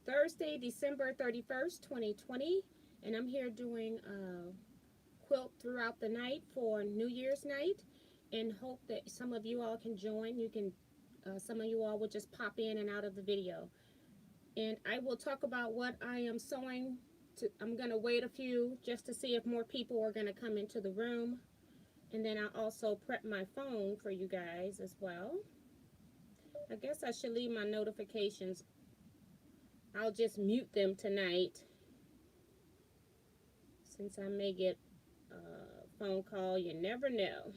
Thursday, December 31st, 2020, and I'm here doing quilt throughout the night for New Year's night, and hope that some of you all can join. Some of you all will just pop in and out of the video, and I will talk about what I am sewing. I'm gonna wait a few just to see if more people are gonna come into the room, and then I'll also prep my phone for you guys as well. I guess I should leave my notifications. I'll just mute them tonight since I may get a phone call. You never know.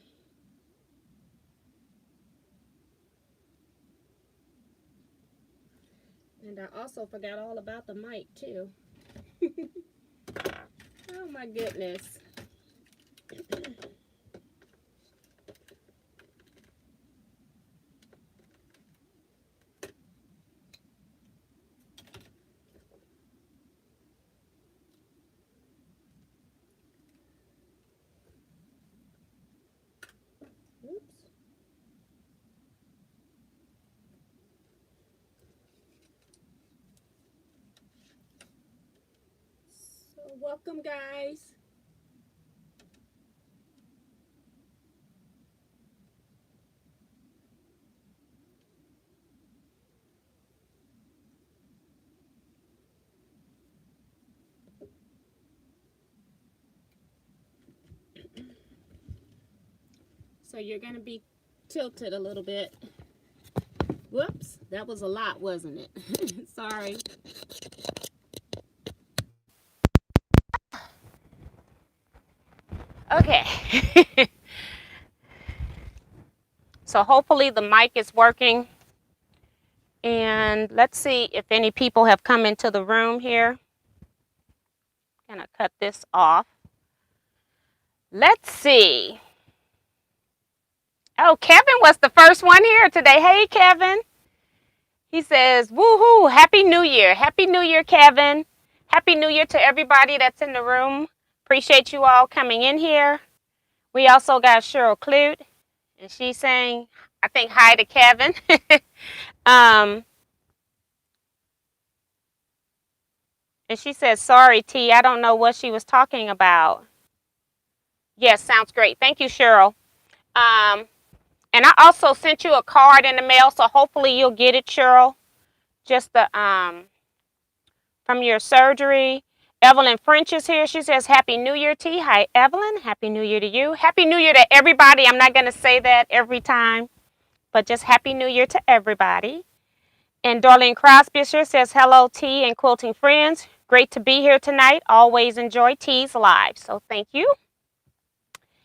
And I also forgot all about the mic too. Oh my goodness. Oops. So welcome, guys. So you're going to be tilted a little bit. Whoops, that was a lot, wasn't it? Sorry. Okay. So hopefully the mic is working. And let's see if any people have come into the room here. I'm going to cut this off. Let's see. Oh, Kevin was the first one here today. Hey, Kevin. He says, woohoo, Happy New Year. Happy New Year, Kevin. Happy New Year to everybody that's in the room. Appreciate you all coming in here. We also got Cheryl Clute, and she's saying, I think, hi to Kevin. And she says, sorry, T, I don't know what she was talking about. Yes, sounds great. Thank you, Cheryl. And I also sent you a card in the mail, so hopefully you'll get it, Cheryl. Just the from your surgery. Evelyn French is here. She says, Happy New Year, T. Hi, Evelyn. Happy New Year to you. Happy New Year to everybody. I'm not going to say that every time, but just Happy New Year to everybody. And Darlene Crosby says, hello, T and quilting friends. Great to be here tonight. Always enjoy T's live. So thank you.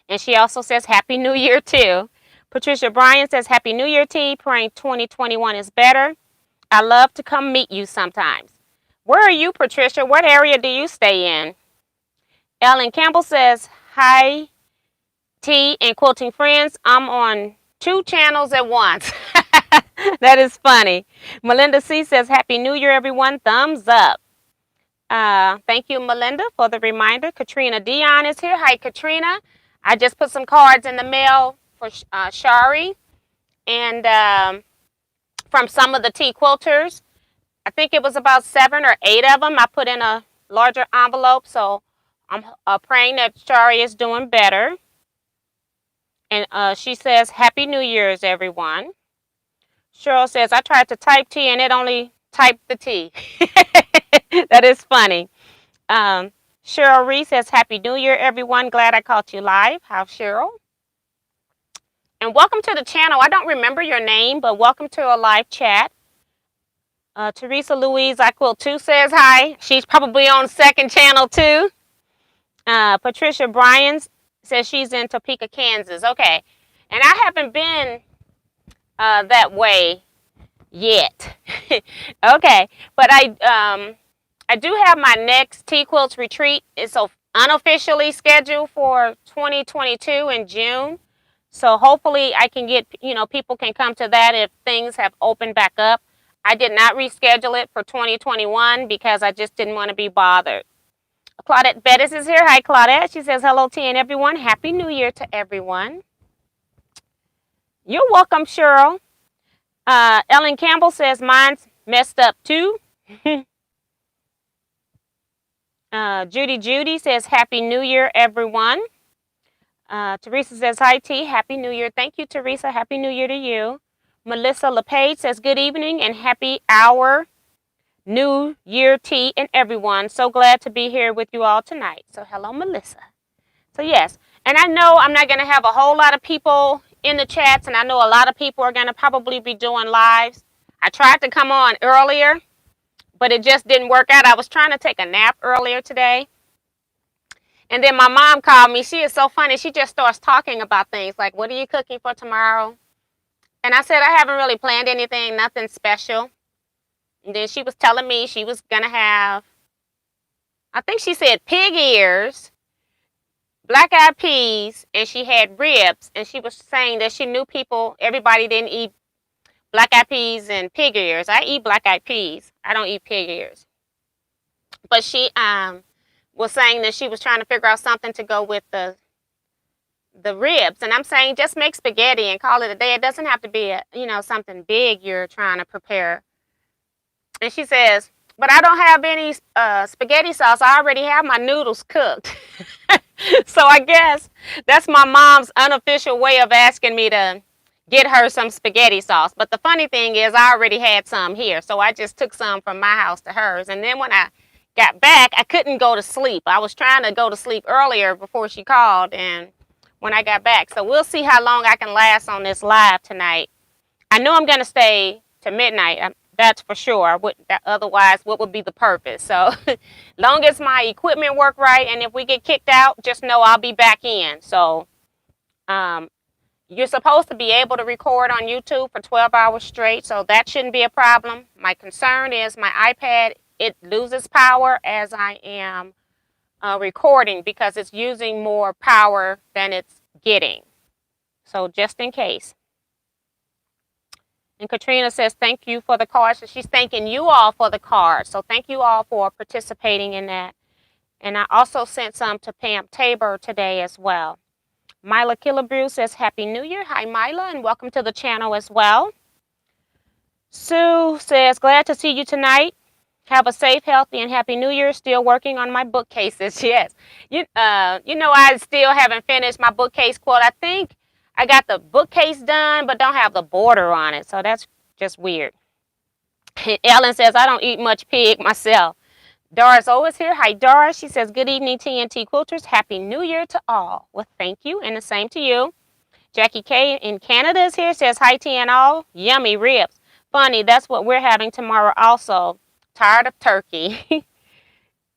And she also says, Happy New Year, too. Patricia Bryan says, Happy New Year, T. Praying 2021 is better. I love to come meet you sometimes. Where are you, Patricia? What area do you stay in? Ellen Campbell says, hi, T and quilting friends. I'm on 2 channels at once. That is funny. Melinda C says, Happy New Year, everyone. Thumbs up. Thank you, Melinda, for the reminder. Katrina Dion is here. Hi, Katrina. I just put some cards in the mail for Shari and from some of the Teaquiltrs. I think it was about 7 or 8 of them. I put in a larger envelope, so I'm praying that Shari is doing better. And she says, Happy New Year's, everyone. Cheryl says, I tried to type T and it only typed the T. That is funny. Cheryl Reese says, Happy New Year, everyone. Glad I caught you live. How's Cheryl? And welcome to the channel. I don't remember your name, but welcome to a live chat. Teresa Louise I Quilt too says hi. She's probably on 2nd channel too. Patricia Bryan says she's in Topeka, Kansas. Okay. And I haven't been that way yet. Okay. But I do have my next Teaquilts retreat. It's unofficially scheduled for 2022 in June. So hopefully I can get, people can come to that if things have opened back up. I did not reschedule it for 2021 because I just didn't want to be bothered. Claudette Bettis is here. Hi, Claudette. She says, hello, T and everyone. Happy New Year to everyone. You're welcome, Cheryl. Ellen Campbell says, mine's messed up too. Judy says, Happy New Year, everyone. Teresa says, hi, T. Happy New Year. Thank you, Teresa. Happy New Year to you. Melissa LePage says, good evening and happy hour New Year, T, and everyone. So glad to be here with you all tonight. So hello, Melissa. So yes, and I know I'm not going to have a whole lot of people in the chats, and I know a lot of people are going to probably be doing lives. I tried to come on earlier, but it just didn't work out. I was trying to take a nap earlier today. And then my mom called me. She is so funny. She just starts talking about things like, what are you cooking for tomorrow? And I said, I haven't really planned anything, nothing special. And then she was telling me she was going to have, I think she said pig ears, black-eyed peas, and she had ribs. And she was saying that she knew everybody didn't eat black-eyed peas and pig ears. I eat black-eyed peas. I don't eat pig ears. But she was saying that she was trying to figure out something to go with the ribs. And I'm saying just make spaghetti and call it a day. It doesn't have to be something big you're trying to prepare. And she says, but I don't have any spaghetti sauce. I already have my noodles cooked. So I guess that's my mom's unofficial way of asking me to get her some spaghetti sauce. But the funny thing is I already had some here. So I just took some from my house to hers. And then when I got back, I couldn't go to sleep. I was trying to go to sleep earlier before she called and when I got back. So we'll see how long I can last on this live tonight. I know I'm going to stay to midnight. That's for sure. Otherwise, what would be the purpose? So long as my equipment work right, and if we get kicked out, just know I'll be back in. So you're supposed to be able to record on YouTube for 12 hours straight, so that shouldn't be a problem. My concern is my iPad, it loses power as I am recording because it's using more power than it's getting. So just in case. And Katrina says, thank you for the cards. So she's thanking you all for the cards. So thank you all for participating in that. And I also sent some to Pam Tabor today as well. Myla Killebrew says, Happy New Year. Hi, Myla, and welcome to the channel as well. Sue says, glad to see you tonight. Have a safe, healthy, and happy New Year. Still working on my bookcases. Yes. I still haven't finished my bookcase quilt. I think I got the bookcase done, but don't have the border on it. So that's just weird. Ellen says, I don't eat much pig myself. Dora's always here. Hi, Dora. She says, good evening, TNT Quilters. Happy New Year to all. Well, thank you, and the same to you. Jackie K in Canada is here. Says, hi, T and all. Yummy ribs. Funny, that's what we're having tomorrow also. Tired of turkey.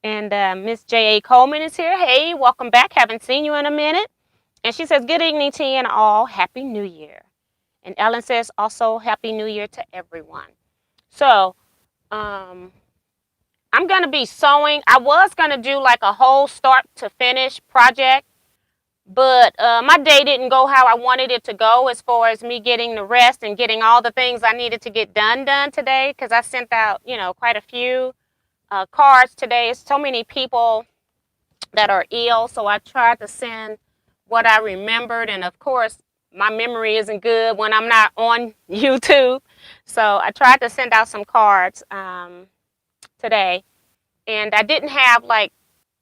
And Miss J.A. Coleman is here. Hey, welcome back. Haven't seen you in a minute. And she says, good evening, T and all. Happy New Year. And Ellen says, also, Happy New Year to everyone. So, I'm going to be sewing. I was going to do like a whole start to finish project. But my day didn't go how I wanted it to go as far as me getting the rest and getting all the things I needed to get done today. Because I sent out, quite a few cards today. So many people that are ill. So I tried to send what I remembered. And of course, my memory isn't good when I'm not on YouTube. So I tried to send out some cards today. And I didn't have like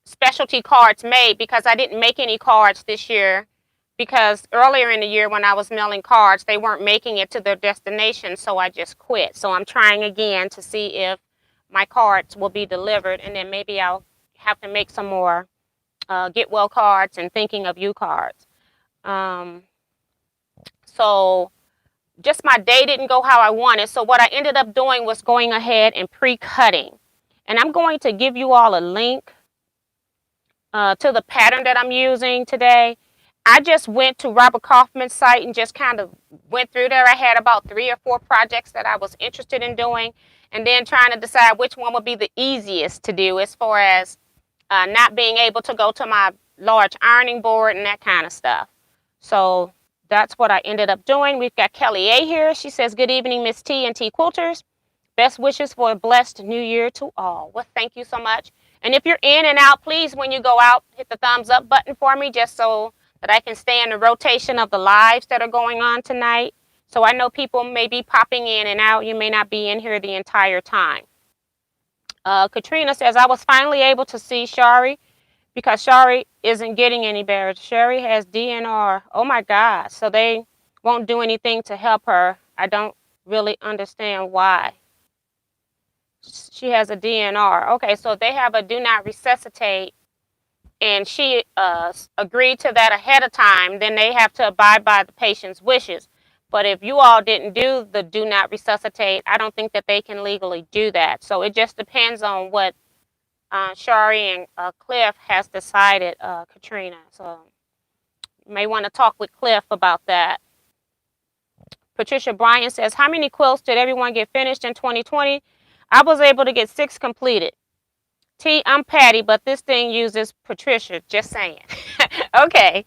specialty cards made because I didn't make any cards this year because earlier in the year when I was mailing cards, they weren't making it to their destination. So I just quit. So I'm trying again to see if my cards will be delivered. And then maybe I'll have to make some more get well cards and thinking of you cards. So just my day didn't go how I wanted. So what I ended up doing was going ahead and pre-cutting. And I'm going to give you all a link to the pattern that I'm using today. I just went to Robert Kaufman's site and just kind of went through there. I had about 3 or 4 projects that I was interested in doing and then trying to decide which one would be the easiest to do as far as not being able to go to my large ironing board and that kind of stuff. So that's what I ended up doing. We've got Kelly A here. She says, good evening, Miss T and T Quilters. Best wishes for a blessed new year to all. Well, thank you so much. And if you're in and out, please, when you go out, hit the thumbs up button for me just so that I can stay in the rotation of the lives that are going on tonight. So I know people may be popping in and out. You may not be in here the entire time. Katrina says, I was finally able to see Shari because Shari isn't getting any better. Shari has DNR. Oh my God. So they won't do anything to help her. I don't really understand why. She has a DNR. Okay, so if they have a do not resuscitate and she agreed to that ahead of time, then they have to abide by the patient's wishes. But if you all didn't do the do not resuscitate, I don't think that they can legally do that. So it just depends on what Shari and Cliff has decided, Katrina. So you may want to talk with Cliff about that. Patricia Bryan says, how many quilts did everyone get finished in 2020? I was able to get 6 completed. T, I'm Patty, but this thing uses Patricia. Just saying. Okay.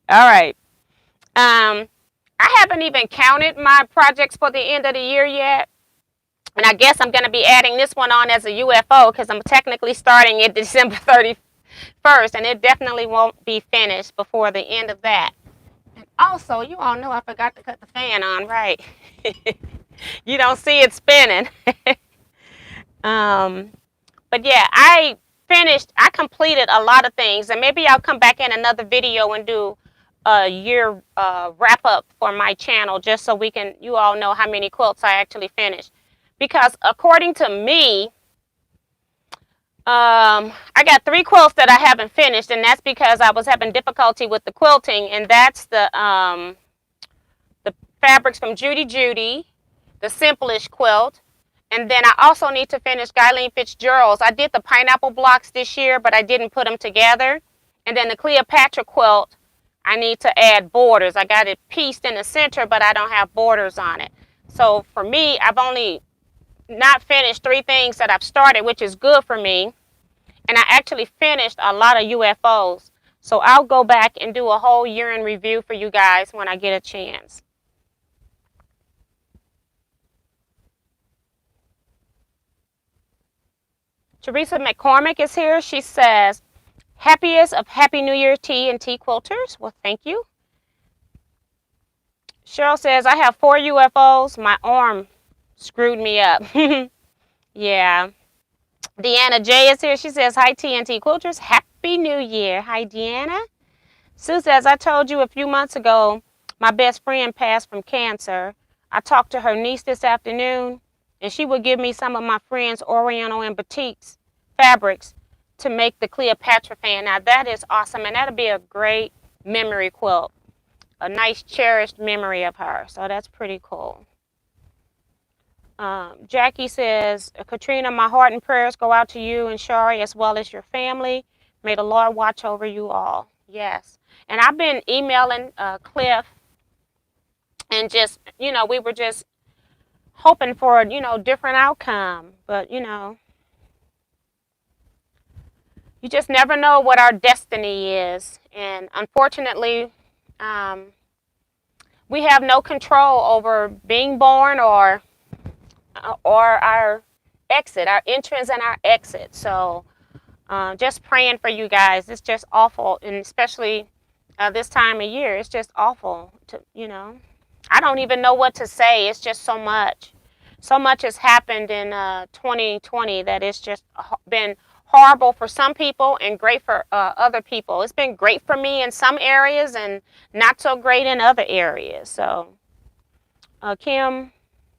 All right. I haven't even counted my projects for the end of the year yet. And I guess I'm going to be adding this one on as a UFO because I'm technically starting it December 31st. And it definitely won't be finished before the end of that. And also, you all know I forgot to cut the fan on, right? You don't see it spinning. But yeah, I completed a lot of things. And maybe I'll come back in another video and do a year wrap up for my channel just so you all know how many quilts I actually finished. Because according to me, I got 3 quilts that I haven't finished, and that's because I was having difficulty with the quilting, and that's the fabrics from Judy Judy, the Simplish quilt, and then I also need to finish Guyleen Fitzgerald's. I did the pineapple blocks this year, but I didn't put them together. And then the Cleopatra quilt, I need to add borders. I got it pieced in the center, but I don't have borders on it. So for me, I've only not finished 3 things that I've started, which is good for me. And I actually finished a lot of UFOs. So I'll go back and do a whole year in review for you guys when I get a chance. Teresa McCormick is here. She says, happiest of Happy New Year, T and Teaquiltrs. Well, thank you. Cheryl says, I have 4 UFOs. My arm screwed me up. Yeah. Deanna J is here. She says, hi, T and Teaquiltrs. Happy New Year. Hi, Deanna. Sue says, I told you a few months ago my best friend passed from cancer. I talked to her niece this afternoon, and she would give me some of my friend's Oriental and Batiks fabrics to make the Cleopatra fan. Now, that is awesome, and that'll be a great memory quilt. A nice, cherished memory of her. So that's pretty cool. Jackie says, Katrina, my heart and prayers go out to you and Shari as well as your family. May the Lord watch over you all. Yes. And I've been emailing Cliff and just, we were just hoping for a, different outcome. But, you just never know what our destiny is. And unfortunately, we have no control over being born or our exit, our entrance and our exit. So just praying for you guys. It's just awful, and especially this time of year, it's just awful. I don't even know what to say. It's just so much. So much has happened in 2020 that it's just been horrible for some people and great for other people. It's been great for me in some areas and not so great in other areas. So Kim,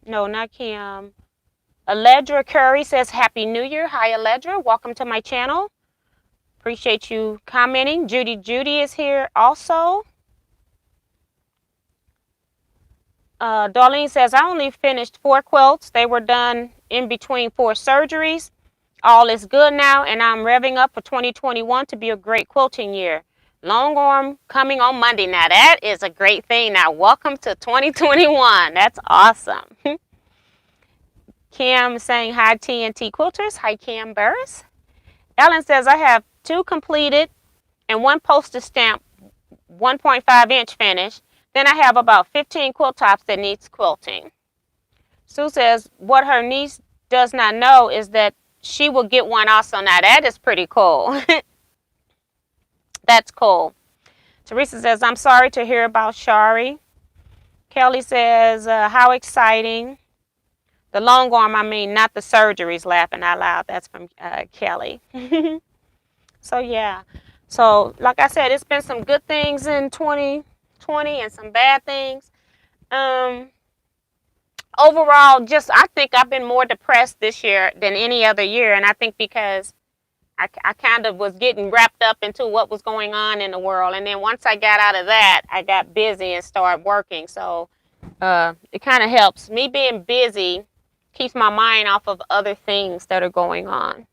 no, not Kim. Aledra Curry says, Happy New Year. Hi, Aledra. Welcome to my channel. Appreciate you commenting. Judy is here also. Darlene says, I only finished 4 quilts. They were done in between 4 surgeries. All is good now, and I'm revving up for 2021 to be a great quilting year. Long arm coming on Monday. Now, that is a great thing. Now, welcome to 2021. That's awesome. Kim saying, hi, T and Teaquiltrs. Hi, Kim Burris. Ellen says, I have 2 completed and 1 postage stamp 1.5 inch finish. Then I have about 15 quilt tops that needs quilting. Sue says, what her niece does not know is that she will get one also. Now, that is pretty cool. That's cool. Teresa says, I'm sorry to hear about Shari. Kelly says, how exciting. The long arm, I mean, not the surgeries, laughing out loud. That's from Kelly. So, yeah. So, like I said, it's been some good things in 2020 and some bad things. Overall, just I think I've been more depressed this year than any other year. And I think because I kind of was getting wrapped up into what was going on in the world. And then once I got out of that, I got busy and started working. So it kind of helps. Me being busy keeps my mind off of other things that are going on.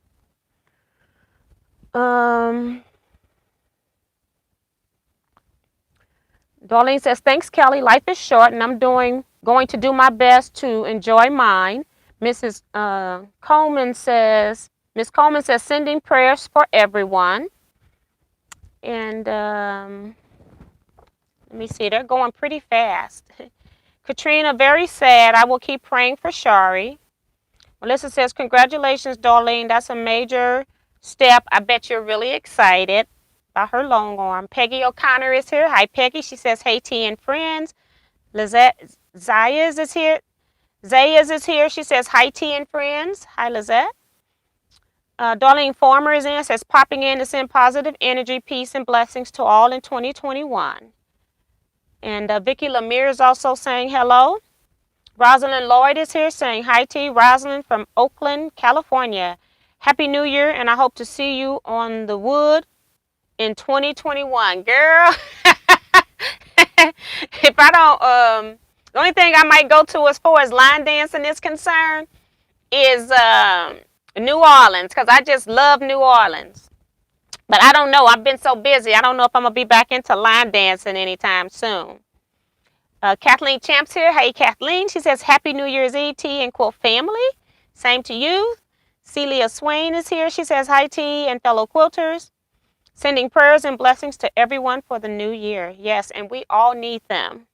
Darlene says, thanks, Kelly. Life is short, and I'm going to do my best to enjoy mine. Mrs. Coleman says, Miss Coleman says, sending prayers for everyone. And let me see, they're going pretty fast. Katrina, very sad. I will keep praying for Shari. Melissa says, congratulations, Darlene. That's a major step. I bet you're really excited about her long arm. Peggy O'Connor is here. Hi, Peggy. She says, hey, T and friends. Lizette Zayas is here. Zayas is here. She says, hi, T and friends. Hi, Lizette. Darlene Farmer is in. Says, popping in to send positive energy, peace, and blessings to all in 2021. And Vicky Lemire is also saying hello. Rosalind Lloyd is here saying, hi, T. Rosalind from Oakland, California. Happy New Year, and I hope to see you on the wood in 2021. Girl, if I don't, the only thing I might go to as far as line dancing is concerned is New Orleans, because I just love New Orleans. But I don't know. I've been so busy. I don't know if I'm going to be back into line dancing anytime soon. Kathleen Champs here. Hey, Kathleen. She says, Happy New Year's Eve, T and Quilt family. Same to you. Celia Swain is here. She says, hi, T and fellow quilters. Sending prayers and blessings to everyone for the new year. Yes, and we all need them.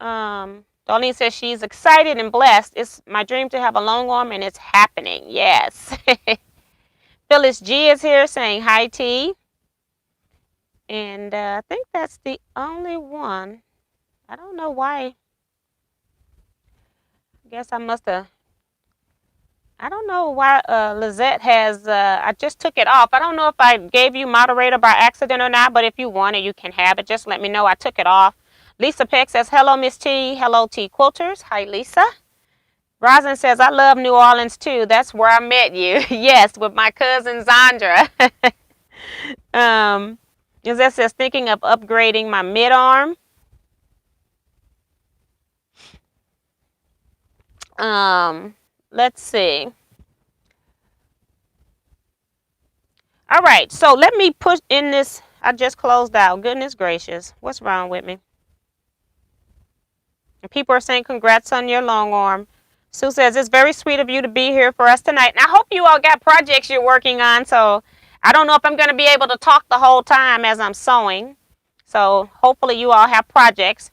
Darlene says she's excited and blessed. It's my dream to have a long arm, and it's happening. Yes. Phyllis G is here saying, hi, T. And I think that's the only one. I don't know why. I guess I must have. I don't know why Lizette has. I just took it off. I don't know if I gave you moderator by accident or not, but if you want it, you can have it. Just let me know. I took it off. Lisa Peck says, hello, Miss T. Hello, Teaquilts. Hi, Lisa. Rosin says, I love New Orleans, too. That's where I met you. Yes, with my cousin, Zandra. Lizette says, thinking of upgrading my mid-arm. Let's see. All right, so let me push in this. I just closed out. Goodness gracious. What's wrong with me? And people are saying congrats on your long arm. Sue says, it's very sweet of you to be here for us tonight. And I hope you all got projects you're working on. So I don't know if I'm going to be able to talk the whole time as I'm sewing. So hopefully you all have projects.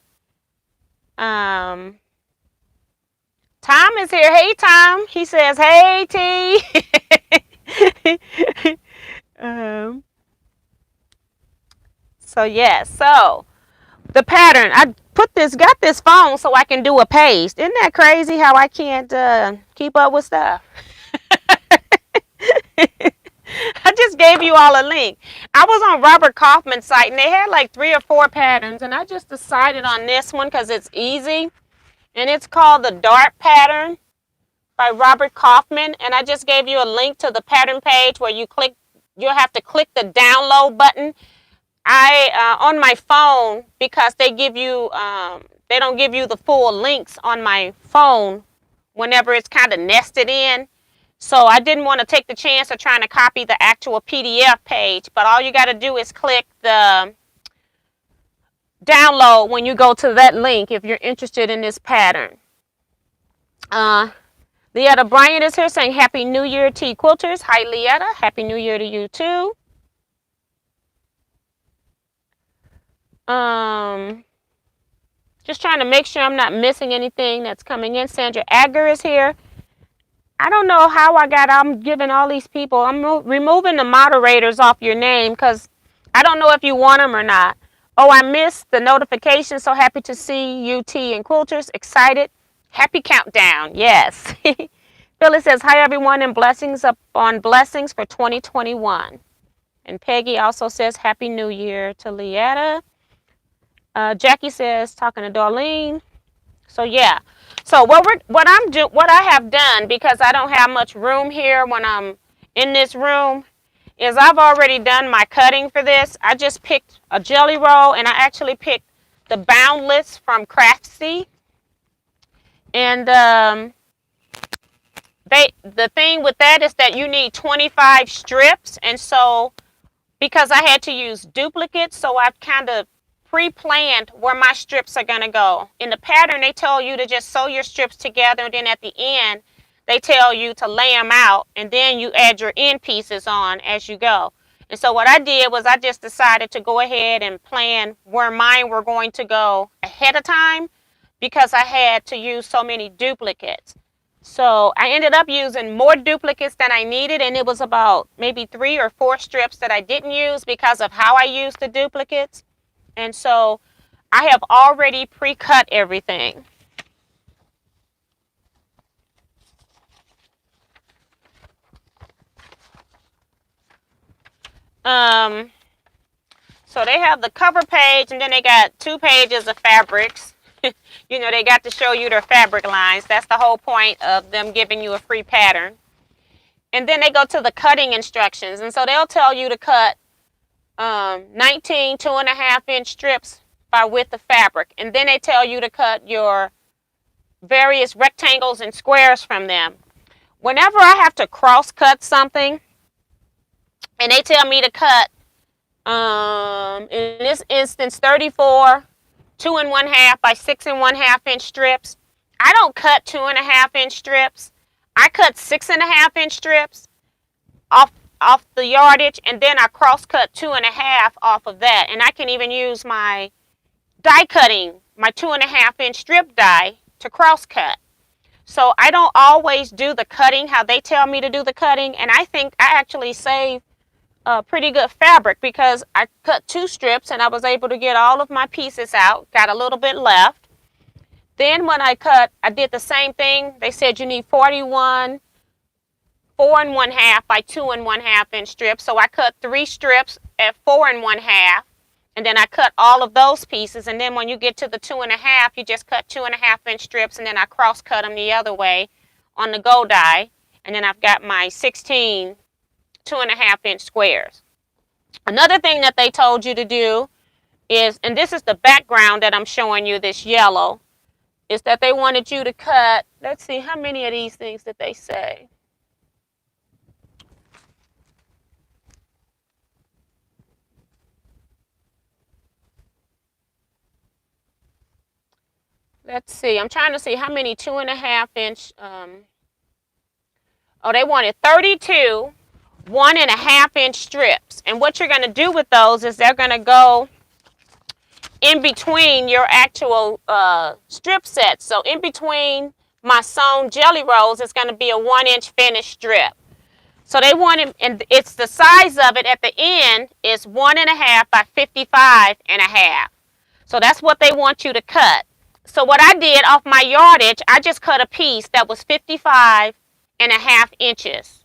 Tom is here. Hey, Tom. He says, hey, T. So, yes. So, the pattern. I got this phone so I can do a paste. Isn't that crazy how I can't keep up with stuff? I just gave you all a link. I was on Robert Kaufman's site, and they had like 3 or 4 patterns, and I just decided on this one because it's easy. And it's called the Dart Pattern by Robert Kaufman. And I just gave you a link to the pattern page where you'll have to click the download button. On my phone, because they give you, they don't give you the full links on my phone whenever it's kind of nested in. So I didn't want to take the chance of trying to copy the actual PDF page. But all you got to do is click the download when you go to that link if you're interested in this pattern. Leetta Bryant is here saying Happy New Year, Teaquilts. Hi, Leetta. Happy New Year to you, too. Just trying to make sure I'm not missing anything that's coming in. Sandra Agger is here. I don't know how I'm giving all these people. I'm removing the moderators off your name because I don't know if you want them or not. Oh, I missed the notification. So happy to see you, T and Quilters. Excited Happy countdown. Yes. Phyllis says, hi, everyone, and blessings upon blessings for 2021. And Peggy also says, Happy New Year to Leetta. Jackie says, talking to Darlene. So yeah. So what I have done, because I don't have much room here when I'm in this room, is I've already done my cutting for this. I just picked a jelly roll, and I actually picked the Boundless from Craftsy. And the thing with that is that you need 25 strips, and so because I had to use duplicates, so I've kind of pre-planned where my strips are going to go. In the pattern, they tell you to just sew your strips together, and then at the end, they tell you to lay them out, and then you add your end pieces on as you go. And so what I did was I just decided to go ahead and plan where mine were going to go ahead of time because I had to use so many duplicates. So I ended up using more duplicates than I needed, and it was about maybe 3 or 4 strips that I didn't use because of how I used the duplicates. And so I have already pre-cut everything. So they have the cover page, and then they got 2 pages of fabrics. You know, they got to show you their fabric lines. That's the whole point of them giving you a free pattern. And then they go to the cutting instructions. And so they'll tell you to cut 19 2.5-inch strips by width of fabric. And then they tell you to cut your various rectangles and squares from them. Whenever I have to cross cut something, and they tell me to cut, in this instance, 34 2.5 by 6.5-inch strips. I don't cut 2.5-inch strips. I cut 6.5-inch strips off the yardage, and then I cross cut 2.5 off of that. And I can even use my die cutting, my 2.5-inch strip die, to cross cut. So I don't always do the cutting how they tell me to do the cutting, and I think I actually save pretty good fabric because I cut 2 strips and I was able to get all of my pieces out, got a little bit left. Then when I cut, I did the same thing. They said you need 41 4.5 by 2.5-inch strips. So I cut 3 strips at 4.5, and then I cut all of those pieces. And then when you get to the 2.5, you just cut 2.5-inch strips, and then I cross cut them the other way on the go die. And then I've got my 16 2.5-inch squares. Another thing that they told you to do is, and this is the background that I'm showing you, this yellow, is that they wanted you to cut, let's see, how many of these things did they say? Let's see, I'm trying to see how many 2.5-inch, they wanted 32 1.5-inch strips. And what you're going to do with those is they're going to go in between your actual strip sets. So in between my sewn jelly rolls, it's going to be a 1-inch finished strip. So they wanted, and it's the size of it at the end is 1.5 by 55.5. So that's what they want you to cut. So what I did off my yardage, I just cut a piece that was 55.5 inches.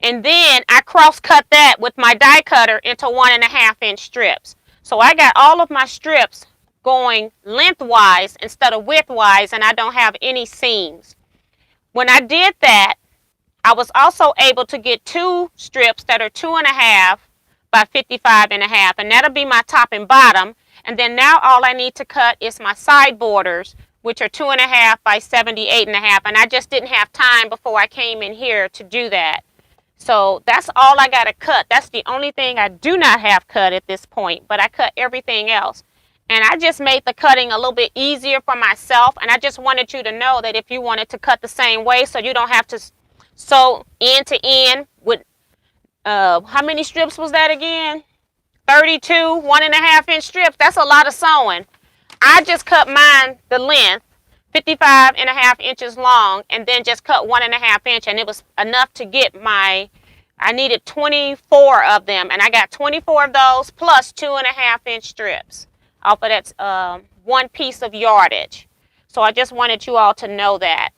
And then I cross cut that with my die cutter into 1.5-inch strips. So I got all of my strips going lengthwise instead of widthwise, and I don't have any seams. When I did that, I was also able to get 2 strips that are 2.5 by 55.5, and that'll be my top and bottom. And then now all I need to cut is my side borders, which are 2.5 by 78.5, and I just didn't have time before I came in here to do that. So that's all I got to cut. That's the only thing I do not have cut at this point, but I cut everything else. And I just made the cutting a little bit easier for myself, and I just wanted you to know that if you wanted to cut the same way so you don't have to sew end to end with, how many strips was that again? 32 1.5-inch strips. That's a lot of sewing. I just cut mine the length, 55.5 inches long, and then just cut 1.5 inch, and it was enough to get my, I needed 24 of them, and I got 24 of those plus 2.5-inch strips off of that 1 piece of yardage. So So I just wanted you all to know that.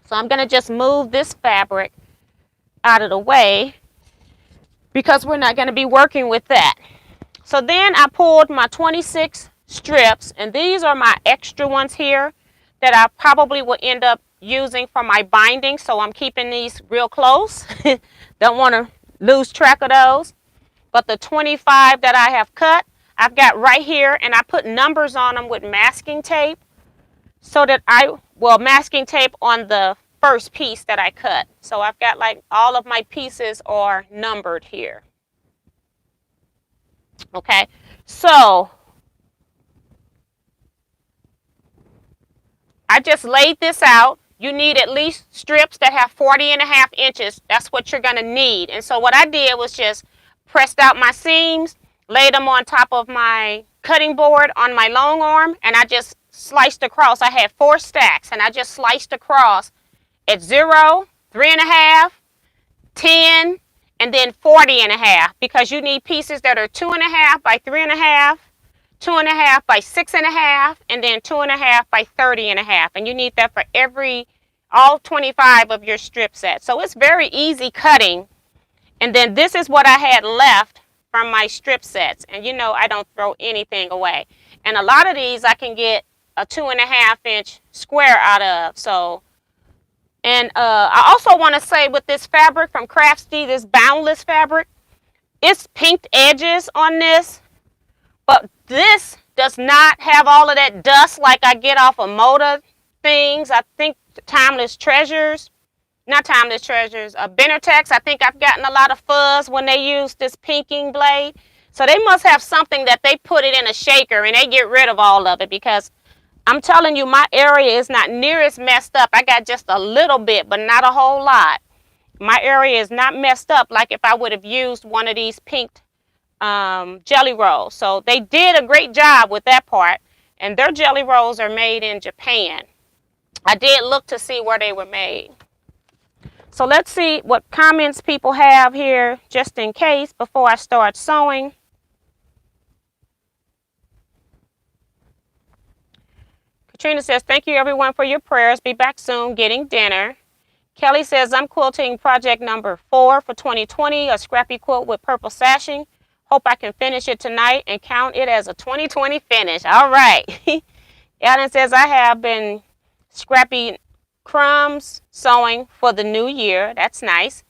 So I'm going to just move this fabric out of the way because we're not going to be working with that. So then I pulled my 26 strips, and these are my extra ones here that I probably will end up using for my binding. So I'm keeping these real close. Don't want to lose track of those. But the 25 that I have cut, I've got right here, and I put numbers on them with masking tape so that masking tape on the first piece that I cut. So I've got like all of my pieces are numbered here. Okay, so I just laid this out. You need at least strips that have 40.5 inches. That's what you're going to need. And so what I did was just pressed out my seams, laid them on top of my cutting board on my long arm, and I just sliced across. I had 4 stacks, and I just sliced across at 0, 3.5, 10, and then 40.5, because you need pieces that are 2.5 by 3.5, 2.5 by 6.5, and then 2.5 by 30.5. And you need that for all 25 of your strip sets. So it's very easy cutting. And then this is what I had left from my strip sets. And you know I don't throw anything away. And a lot of these I can get a 2.5 inch square out of. So, and I also want to say with this fabric from Craftsy, this boundless fabric, it's pinked edges on this. But this does not have all of that dust like I get off of Moda things. I think Timeless Treasures, Benettex, I think I've gotten a lot of fuzz when they use this pinking blade. So they must have something that they put it in a shaker and they get rid of all of it, because I'm telling you, my area is not near as messed up. I got just a little bit, but not a whole lot. My area is not messed up like if I would have used one of these pinked jelly rolls. So they did a great job with that part, and their jelly rolls are made in Japan. I did look to see where they were made. So let's see what comments people have here just in case before I start sewing. Katrina says, thank you everyone for your prayers. Be back soon getting dinner. Kelly says, I'm quilting project number 4 for 2020, a scrappy quilt with purple sashing. Hope I can finish it tonight and count it as a 2020 finish. All right. Ellen says, I have been scrappy crumbs sewing for the new year. That's nice.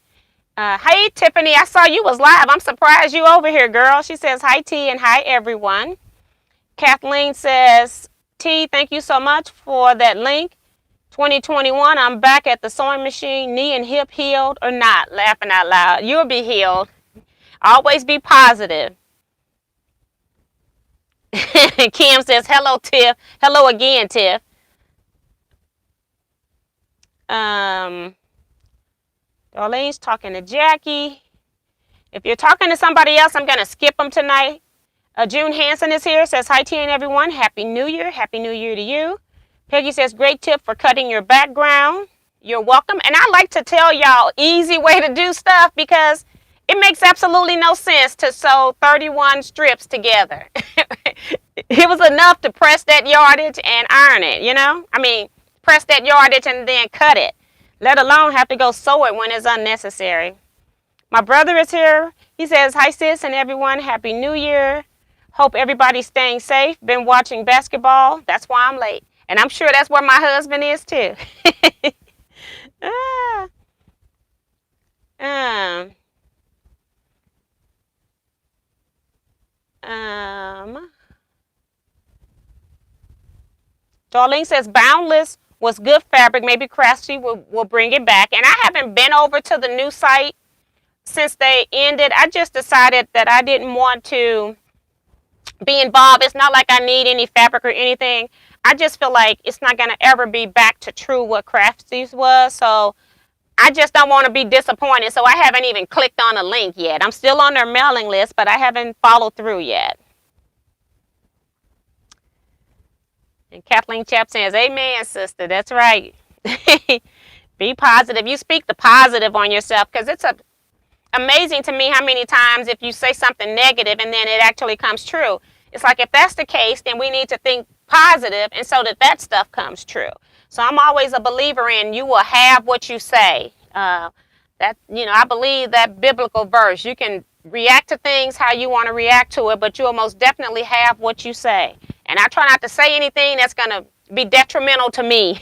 Hey, Tiffany, I saw you was live. I'm surprised you over here, girl. She says, hi, T, and hi, everyone. Kathleen says, T, thank you so much for that link. 2021, I'm back at the sewing machine, knee and hip healed or not. Laughing out loud. You'll be healed. Always be positive. Kim says, hello, Tiff. Hello again, Tiff. Darlene's talking to Jackie. If you're talking to somebody else, I'm going to skip them tonight. June Hansen is here, says, hi, T and everyone. Happy New Year. Happy New Year to you. Peggy says, great tip for cutting your background. You're welcome. And I like to tell y'all easy way to do stuff, because it makes absolutely no sense to sew 31 strips together. It was enough to press that yardage and iron it, you know? I mean, press that yardage and then cut it. Let alone have to go sew it when it's unnecessary. My brother is here. He says, hi, sis and everyone. Happy New Year. Hope everybody's staying safe. Been watching basketball. That's why I'm late. And I'm sure that's where my husband is too. Darlene says, boundless was good fabric. Maybe Craftsy will bring it back. And I haven't been over to the new site since they ended. I just decided that I didn't want to be involved. It's not like I need any fabric or anything. I just feel like it's not going to ever be back to true what Crafty's was. So I just don't want to be disappointed. So I haven't even clicked on a link yet. I'm still on their mailing list, but I haven't followed through yet. And Kathleen Chap says, amen, sister. That's right. Be positive. You speak the positive on yourself, because it's amazing to me how many times if you say something negative and then it actually comes true. it's like if that's the case, then we need to think positive, and so that stuff comes true. So I'm always a believer in you will have what you say. I believe that biblical verse. You can react to things how you want to react to it, but you will most definitely have what you say. And I try not to say anything that's going to be detrimental to me.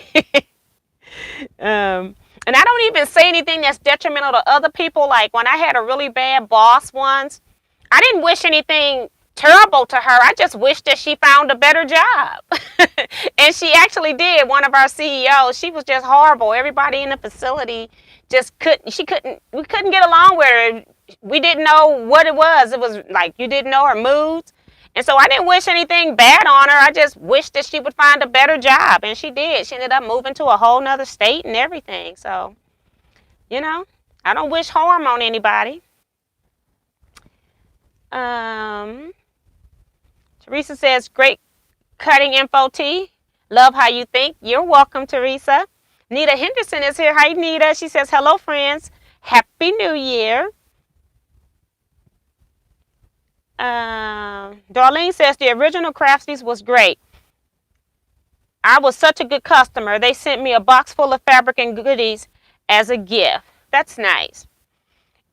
And I don't even say anything that's detrimental to other people. Like when I had a really bad boss once, I didn't wish anything terrible to her. I just wished that she found a better job. And she actually did. One of our CEOs, she was just horrible. Everybody in the facility just we couldn't get along with her. We didn't know what it was. It was like you didn't know her moods. And so I didn't wish anything bad on her. I just wished that she would find a better job. And she did. She ended up moving to a whole nother state and everything. So, I don't wish harm on anybody. Teresa says, great cutting info, T. Love how you think. You're welcome, Teresa. Nita Henderson is here. Hi, Nita. She says, hello, friends. Happy New Year. Darlene says, the original Craftsies was great. I was such a good customer. They sent me a box full of fabric and goodies as a gift. That's nice.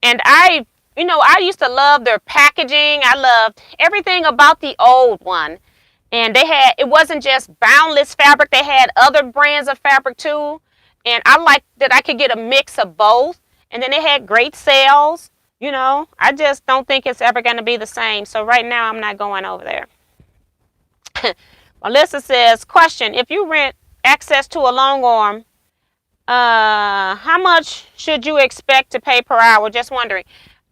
And I used to love their packaging. I loved everything about the old one. And it wasn't just Boundless fabric. They had other brands of fabric too. And I liked that I could get a mix of both. And then they had great sales. I just don't think it's ever going to be the same. So right now I'm not going over there. Melissa says, question, if you rent access to a long arm, how much should you expect to pay per hour? Just wondering.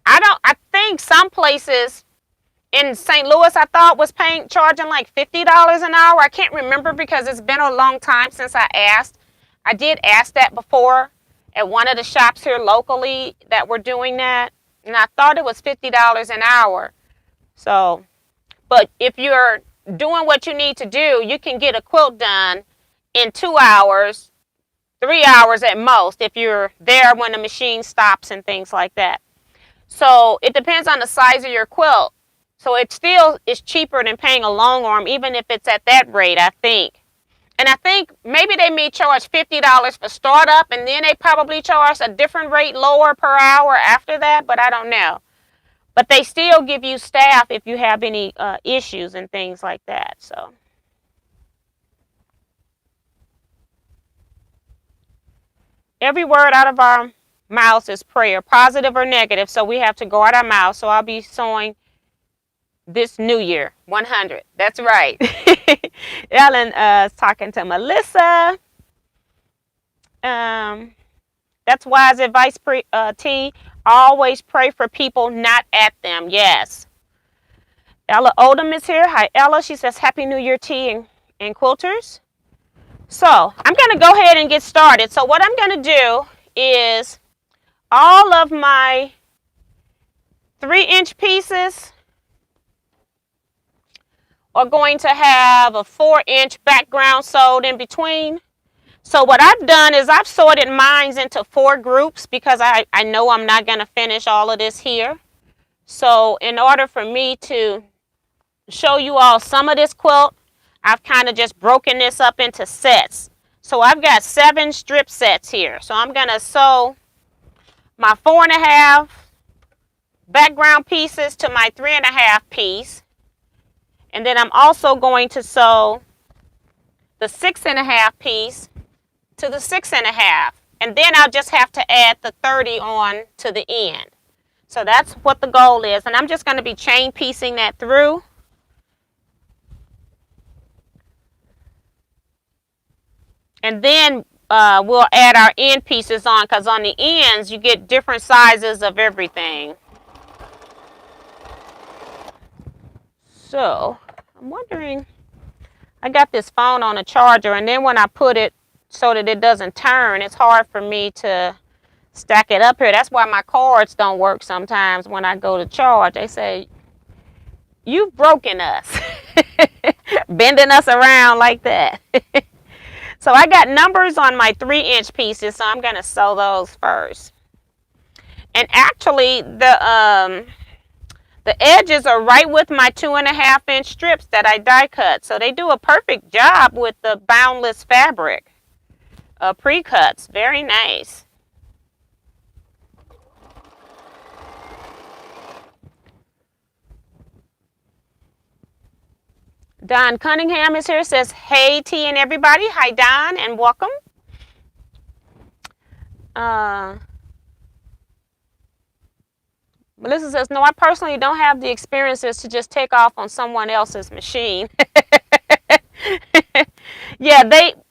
I think some places in St. Louis, I thought was charging like $50 an hour. I can't remember because it's been a long time since I asked. I did ask that before at one of the shops here locally that were doing that. And I thought it was $50 an hour. So, but if you're doing what you need to do, you can get a quilt done in 2 hours, 3 hours at most if you're there when the machine stops and things like that. So it depends on the size of your quilt. So it still is cheaper than paying a long arm, even if it's at that rate, I think. And I think maybe they may charge $50 for startup, and then they probably charge a different rate lower per hour after that, but I don't know. But they still give you staff if you have any issues and things like that. So every word out of our mouths is prayer, positive or negative. So we have to guard our mouths. So I'll be sewing this new year, 100. That's right. Ellen is talking to Melissa. That's wise advice, T. Always pray for people, not at them. Yes. Ella Odom is here. Hi, Ella. She says, Happy New Year, T and Quilters. So I'm going to go ahead and get started. So what I'm going to do is all of my 3-inch pieces are going to have a 4-inch background sewed in between. So what I've done is I've sorted mine into 4 groups because I know I'm not going to finish all of this here. So in order for me to show you all some of this quilt, I've kind of just broken this up into sets. So I've got 7 strip sets here. So I'm going to sew my 4.5 background pieces to my 3.5 piece. And then I'm also going to sew the 6.5 piece to the 6.5. And then I'll just have to add the 30 on to the end. So that's what the goal is. And I'm just going to be chain piecing that through. And then we'll add our end pieces on, because on the ends you get different sizes of everything. So I'm wondering, I got this phone on a charger, and then when I put it so that it doesn't turn, it's hard for me to stack it up here. That's why my cards don't work sometimes when I go to charge. They say, you've broken us. Bending us around like that. So I got numbers on my 3-inch pieces, so I'm going to sew those first. And actually, the The edges are right with my 2.5-inch strips that I die cut. So they do a perfect job with the boundless fabric. Pre-cuts. Very nice. Don Cunningham is here. Says, hey, T and everybody. Hi, Don, and welcome. Melissa says, no, I personally don't have the experiences to just take off on someone else's machine. Yeah,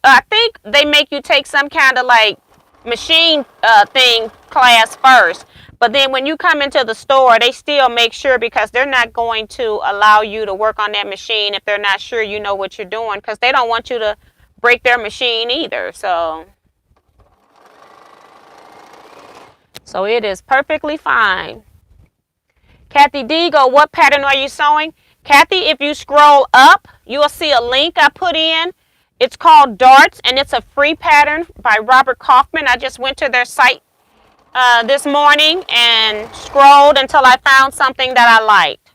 I think they make you take some kind of like machine thing class first. But then when you come into the store, they still make sure, because they're not going to allow you to work on that machine if they're not sure you know what you're doing, because they don't want you to break their machine either. So it is perfectly fine. Kathy D, go, what pattern are you sewing? Kathy, if you scroll up, you'll see a link I put in. It's called Darts, and it's a free pattern by Robert Kaufman. I just went to their site this morning and scrolled until I found something that I liked.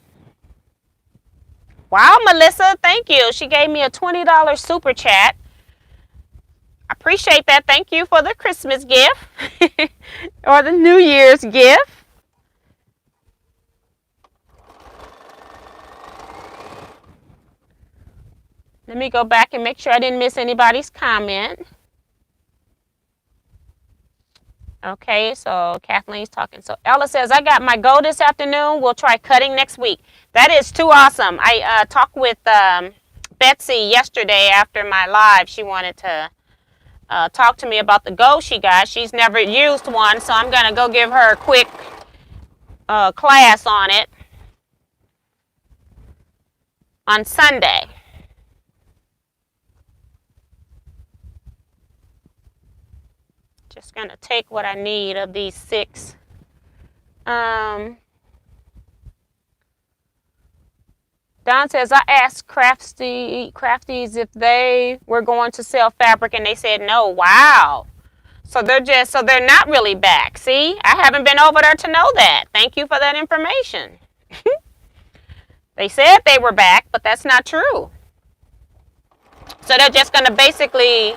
Wow, Melissa, thank you. She gave me a $20 super chat. I appreciate that. Thank you for the Christmas gift or the New Year's gift. Let me go back and make sure I didn't miss anybody's comment. Okay, so Kathleen's talking. So Ella says, I got my goal this afternoon. We'll try cutting next week. That is too awesome. I talked with Betsy yesterday after my live. She wanted to talk to me about the goal she got. She's never used one, so I'm going to go give her a quick class on it on Sunday. Just going to take what I need of these 6. Don says, I asked Crafties if they were going to sell fabric, and they said no. Wow. So they're not really back. See, I haven't been over there to know that. Thank you for that information. They said they were back, but that's not true. So they're just going to basically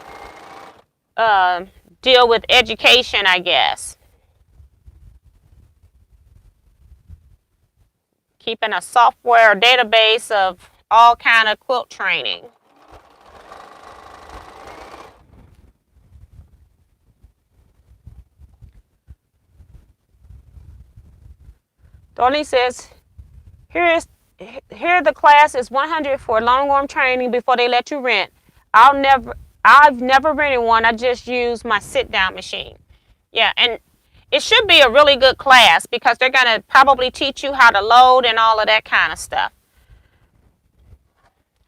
deal with education, I guess. Keeping a software database of all kind of quilt training. Dorley says, here the class is $100 for long arm training before they let you rent. I've never rented one. I just use my sit-down machine. Yeah, and it should be a really good class, because they're going to probably teach you how to load and all of that kind of stuff.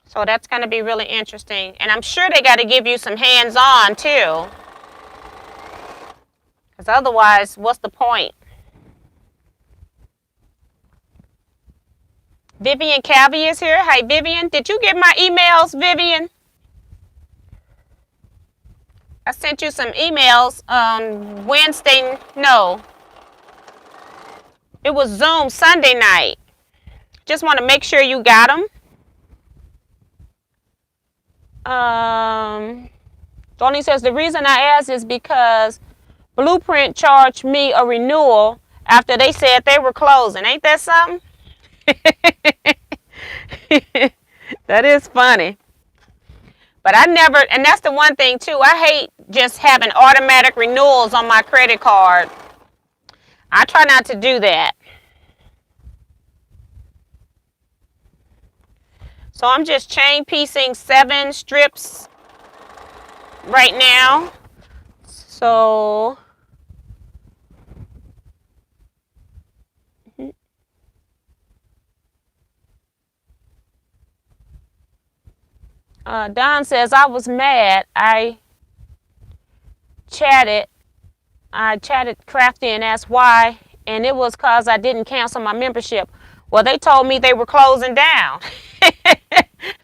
So that's going to be really interesting. And I'm sure they got to give you some hands-on, too. Because otherwise, what's the point? Vivian Calvi is here. Hi, Vivian. Did you get my emails, Vivian? I sent you some emails on Wednesday. No. It was Zoom Sunday night. Just want to make sure you got them. Donnie says, the reason I asked is because Blueprint charged me a renewal after they said they were closing. Ain't that something? That is funny. But I never, and that's the one thing too, I hate just having automatic renewals on my credit card. I try not to do that. So I'm just chain piecing 7 strips right now. So Don says, I was mad. I chatted Crafty and asked why, and it was because I didn't cancel my membership. Well, they told me they were closing down.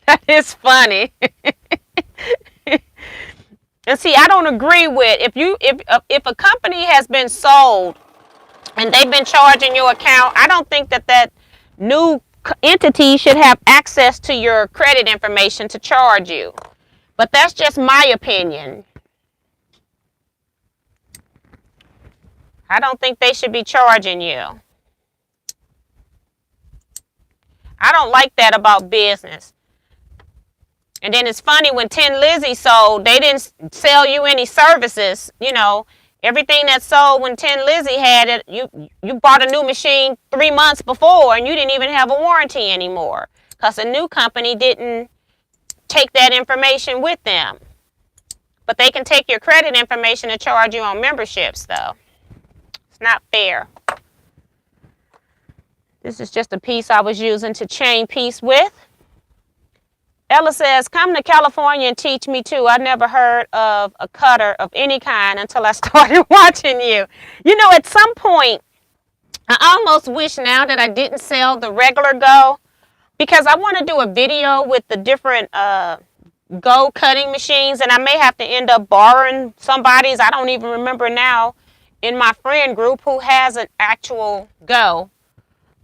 That is funny. And see, I don't agree with if a company has been sold and they've been charging your account, I don't think that new entities should have access to your credit information to charge you. But that's just my opinion. I don't think they should be charging you. I don't like that about business. And then it's funny, when Tin Lizzie sold, they didn't sell you any services. You know, everything that sold when Tin Lizzie had it, you bought a new machine 3 months before and you didn't even have a warranty anymore because a new company didn't take that information with them. But they can take your credit information and charge you on memberships, though. It's not fair. This is just a piece I was using to chain piece with. Ella says, come to California and teach me too. I never heard of a cutter of any kind until I started watching you. You know, at some point, I almost wish now that I didn't sell the regular Go, because I want to do a video with the different Go cutting machines, and I may have to end up borrowing somebody's. I don't even remember now in my friend group who has an actual Go.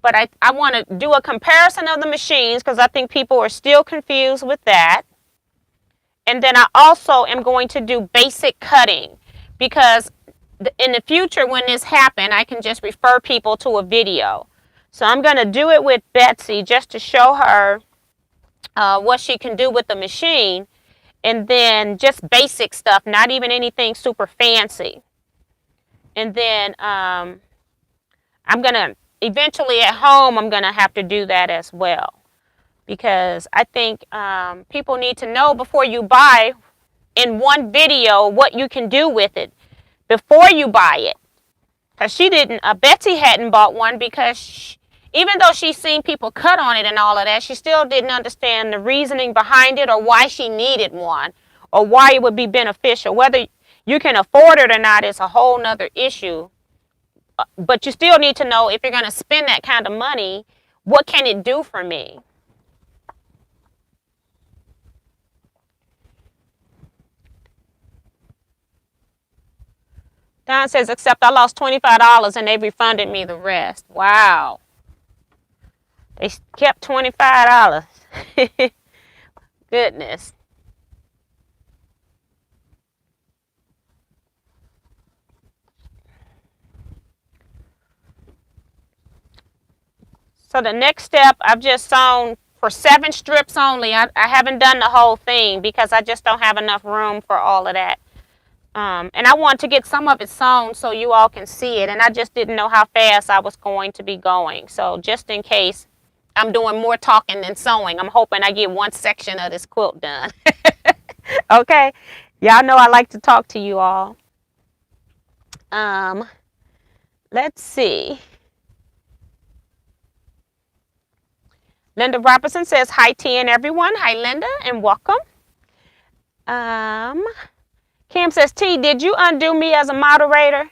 But I want to do a comparison of the machines because I think people are still confused with that. And then I also am going to do basic cutting because in the future when this happens, I can just refer people to a video. So I'm going to do it with Betsy just to show her what she can do with the machine. And then just basic stuff, not even anything super fancy. And then I'm going to eventually at home, I'm going to have to do that as well, because I think people need to know before you buy in one video what you can do with it before you buy it. Because Betsy hadn't bought one because even though she's seen people cut on it and all of that, she still didn't understand the reasoning behind it or why she needed one or why it would be beneficial. Whether you can afford it or not is a whole nother issue. But you still need to know, if you're going to spend that kind of money, what can it do for me? Don says, except I lost $25 and they refunded me the rest. Wow. They kept $25. Goodness. So the next step, I've just sewn for 7 strips only. I haven't done the whole thing because I just don't have enough room for all of that. And I want to get some of it sewn so you all can see it. And I just didn't know how fast I was going to be going. So just in case I'm doing more talking than sewing, I'm hoping I get one section of this quilt done. Okay. Y'all know I like to talk to you all. Let's see. Linda Robertson says, hi, T and everyone. Hi, Linda, and welcome. Kim says, T, did you undo me as a moderator?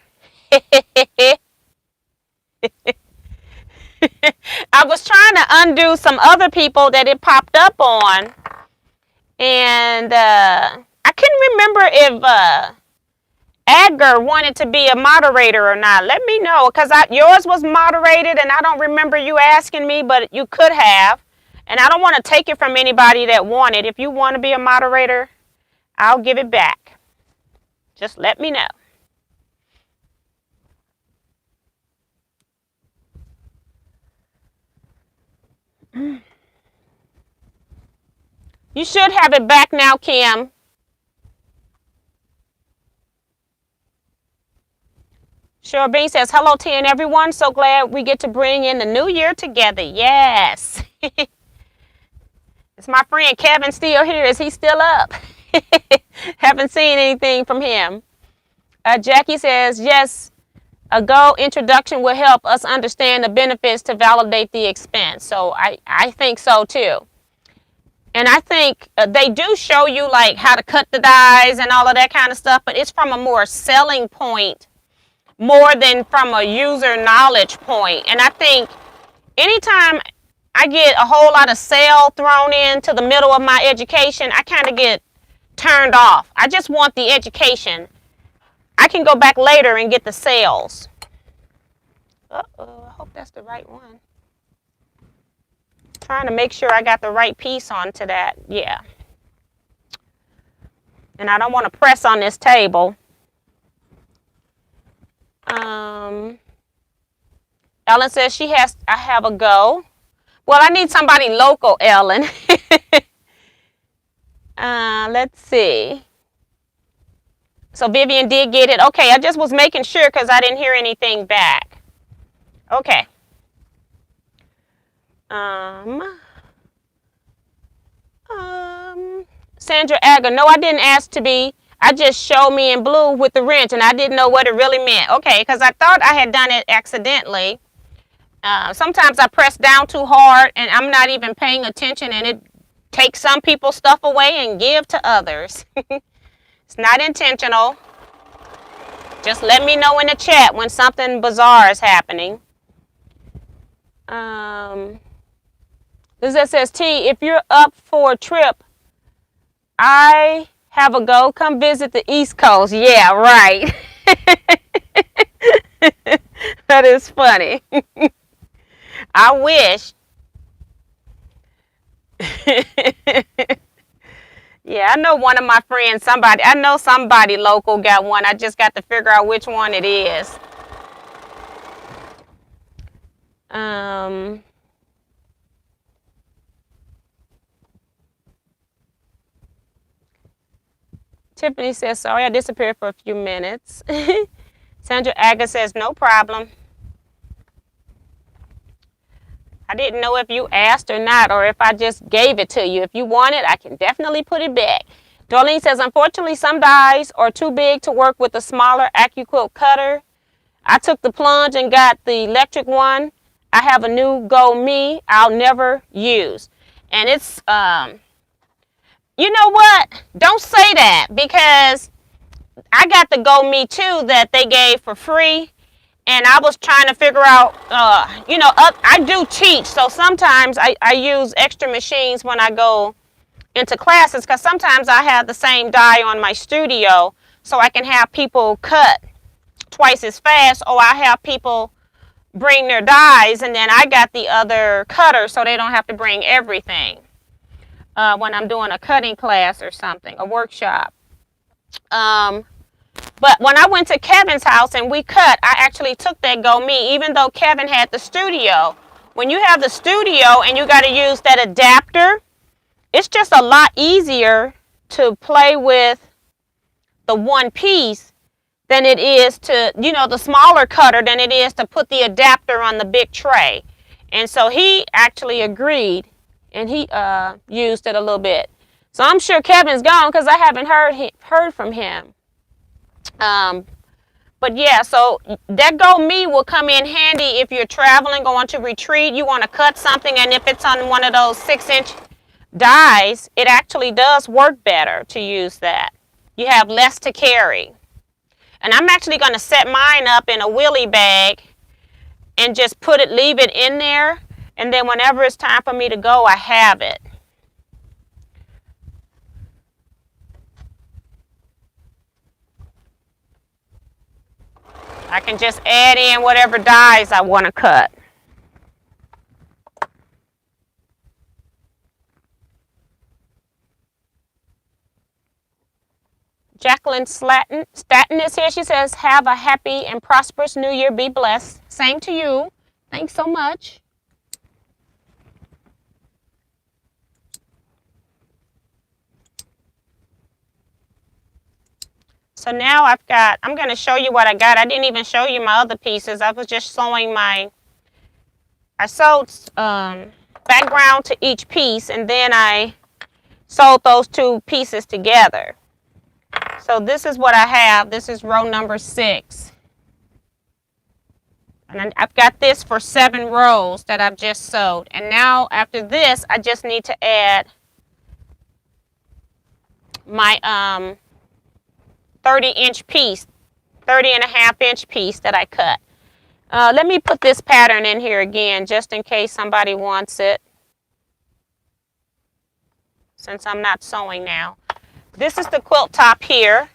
I was trying to undo some other people that it popped up on. And I couldn't remember if Edgar wanted to be a moderator or not. Let me know, because yours was moderated and I don't remember you asking me, but you could have. And I don't want to take it from anybody that wanted. If you want to be a moderator, I'll give it back. Just let me know. You should have it back now, Kim. Sure Bean says, hello, T and everyone. So glad we get to bring in the new year together. Yes. Is my friend Kevin still here? Is he still up? Haven't seen anything from him. Jackie says, yes, a Go introduction will help us understand the benefits to validate the expense. So I think so too. And I think they do show you like how to cut the dies and all of that kind of stuff, but it's from a more selling point more than from a user knowledge point. And I think anytime I get a whole lot of sale thrown into the middle of my education, I kind of get turned off. I just want the education. I can go back later and get the sales. Uh-oh, I hope that's the right one. Trying to make sure I got the right piece onto that. Yeah. And I don't want to press on this table. Ellen says I have a go. Well, I need somebody local, Ellen. Let's see. So Vivian did get it. Okay, I just was making sure because I didn't hear anything back. Okay. Sandra Agger, no, I didn't ask to be. I just showed me in blue with the wrench, and I didn't know what it really meant. Okay, because I thought I had done it accidentally. Sometimes I press down too hard, and I'm not even paying attention, and it takes some people's stuff away and give to others. It's not intentional. Just let me know in the chat when something bizarre is happening. Lizette says, T, if you're up for a trip, I have a go. Come visit the East Coast. Yeah, right. That is funny. I wish. Yeah, I know one of my friends, I know somebody local got one. I just got to figure out which one it is. Tiffany says, sorry, I disappeared for a few minutes. Sandra Aga says, no problem. I didn't know if you asked or not, or if I just gave it to you. If you want it, I can definitely put it back. Darlene says, unfortunately, some dies are too big to work with a smaller AccuQuilt cutter. I took the plunge and got the electric one. I have a new Go Me I'll never use. And it's, you know what? Don't say that, because I got the Go Me too that they gave for free. And I was trying to figure out, I do teach. So sometimes I use extra machines when I go into classes, because sometimes I have the same die on my studio. So I can have people cut twice as fast, or I have people bring their dies, and then I got the other cutter so they don't have to bring everything when I'm doing a cutting class or something, a workshop. But when I went to Kevin's house and we cut, I actually took that Go Me, even though Kevin had the studio. When you have the studio and you got to use that adapter, it's just a lot easier to play with the one piece than it is to, the smaller cutter, than it is to put the adapter on the big tray. And so he actually agreed, and he used it a little bit. So I'm sure Kevin's gone, because I haven't heard from him. But yeah, so that Go Me will come in handy if you're traveling, going to retreat, you want to cut something, and if it's on one of those 6-inch dies, it actually does work better to use that. You have less to carry. And I'm actually going to set mine up in a wheelie bag and just leave it in there, and then whenever it's time for me to go, I have it. I can just add in whatever dies I want to cut. Jacqueline Staten is here. She says, have a happy and prosperous new year. Be blessed. Same to you. Thanks so much. So now I'm going to show you what I got. I didn't even show you my other pieces. I was just showing I sewed background to each piece, and then I sewed those two pieces together. So this is what I have. This is row number 6. And I've got this for 7 rows that I've just sewed. And now after this, I just need to add my 30-inch piece, 30.5-inch piece that I cut. Let me put this pattern in here again, just in case somebody wants it, since I'm not sewing now. This is the quilt top here.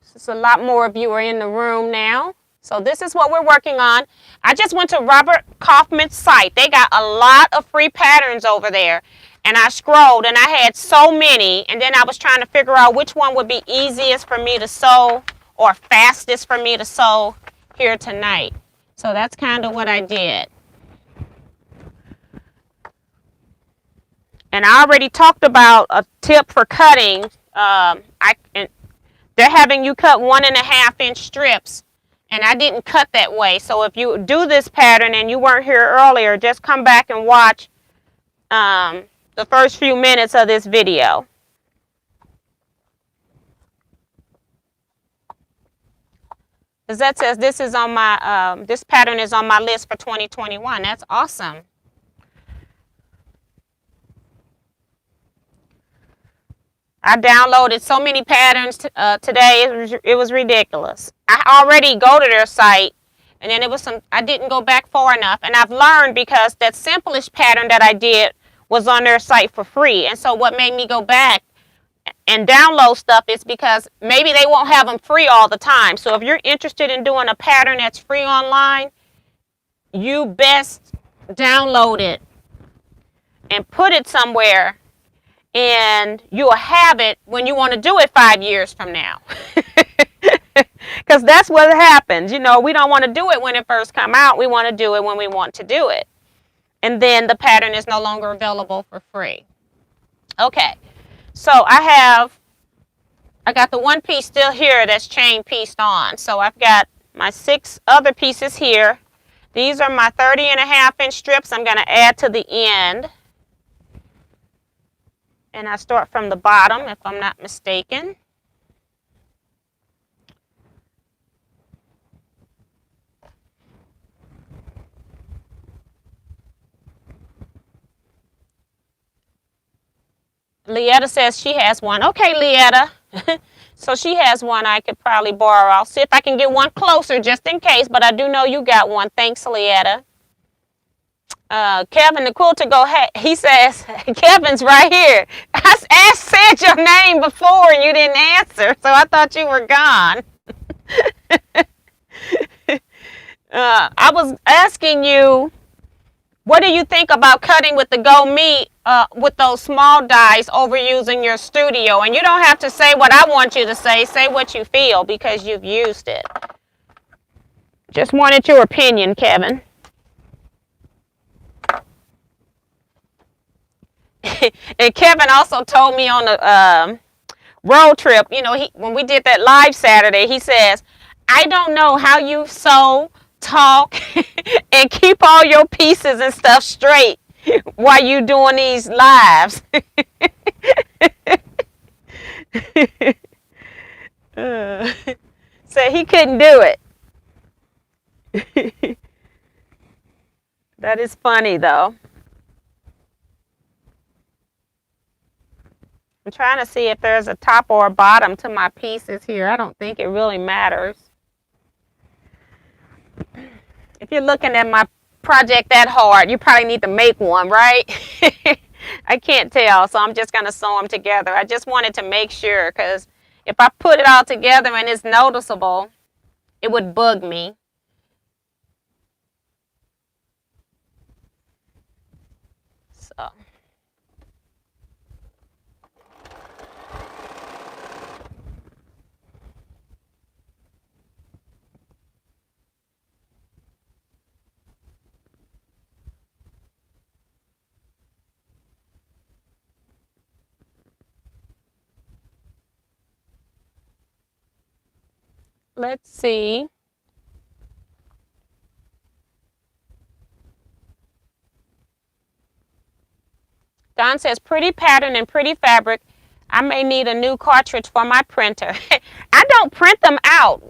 Since a lot more of you are in the room now, So this is what we're working on. I just went to Robert Kaufman's site. They got a lot of free patterns over there. And I scrolled and I had so many. And then I was trying to figure out which one would be easiest for me to sew or fastest for me to sew here tonight. So that's kind of what I did. And I already talked about a tip for cutting. They're having you cut 1.5-inch strips. And I didn't cut that way. So if you do this pattern and you weren't here earlier, just come back and watch the first few minutes of this video. Lizette says this is on my this pattern is on my list for 2021. That's awesome. I downloaded so many patterns today. It was ridiculous. I already go to their site, and then it was I didn't go back far enough. And I've learned because that simplest pattern that I did was on their site for free. And so what made me go back and download stuff is because maybe they won't have them free all the time. So if you're interested in doing a pattern that's free online, you best download it and put it somewhere. And you'll have it when you want to do it 5 years from now. Because that's what happens. You know, we don't want to do it when it first comes out. We want to do it when we want to do it. And then the pattern is no longer available for free. Okay. So I got the one piece still here that's chain pieced on. So I've got my 6 other pieces here. These are my 30.5-inch strips I'm going to add to the end. And I start from the bottom, if I'm not mistaken. Leetta says she has one. Okay, Leetta. So she has one I could probably borrow. I'll see if I can get one closer just in case, but I do know you got one. Thanks, Leetta. Kevin the Quilter go ahead. He says, Kevin's right here. I said your name before and you didn't answer, so I thought you were gone. I was asking you, what do you think about cutting with the Go Me with those small dies over using your studio? And you don't have to say what I want you to say. Say what you feel because you've used it. Just wanted your opinion, Kevin. And Kevin also told me on the road trip, you know, when we did that live Saturday, he says, I don't know how you sew, talk, and keep all your pieces and stuff straight while you doing these lives. So he couldn't do it. That is funny, though. I'm trying to see if there's a top or a bottom to my pieces here. I don't think it really matters. If you're looking at my project that hard, you probably need to make one, right? I can't tell, so I'm just going to sew them together. I just wanted to make sure, because if I put it all together and it's noticeable, it would bug me. So. Let's see. Don says, pretty pattern and pretty fabric. I may need a new cartridge for my printer. I don't print them out.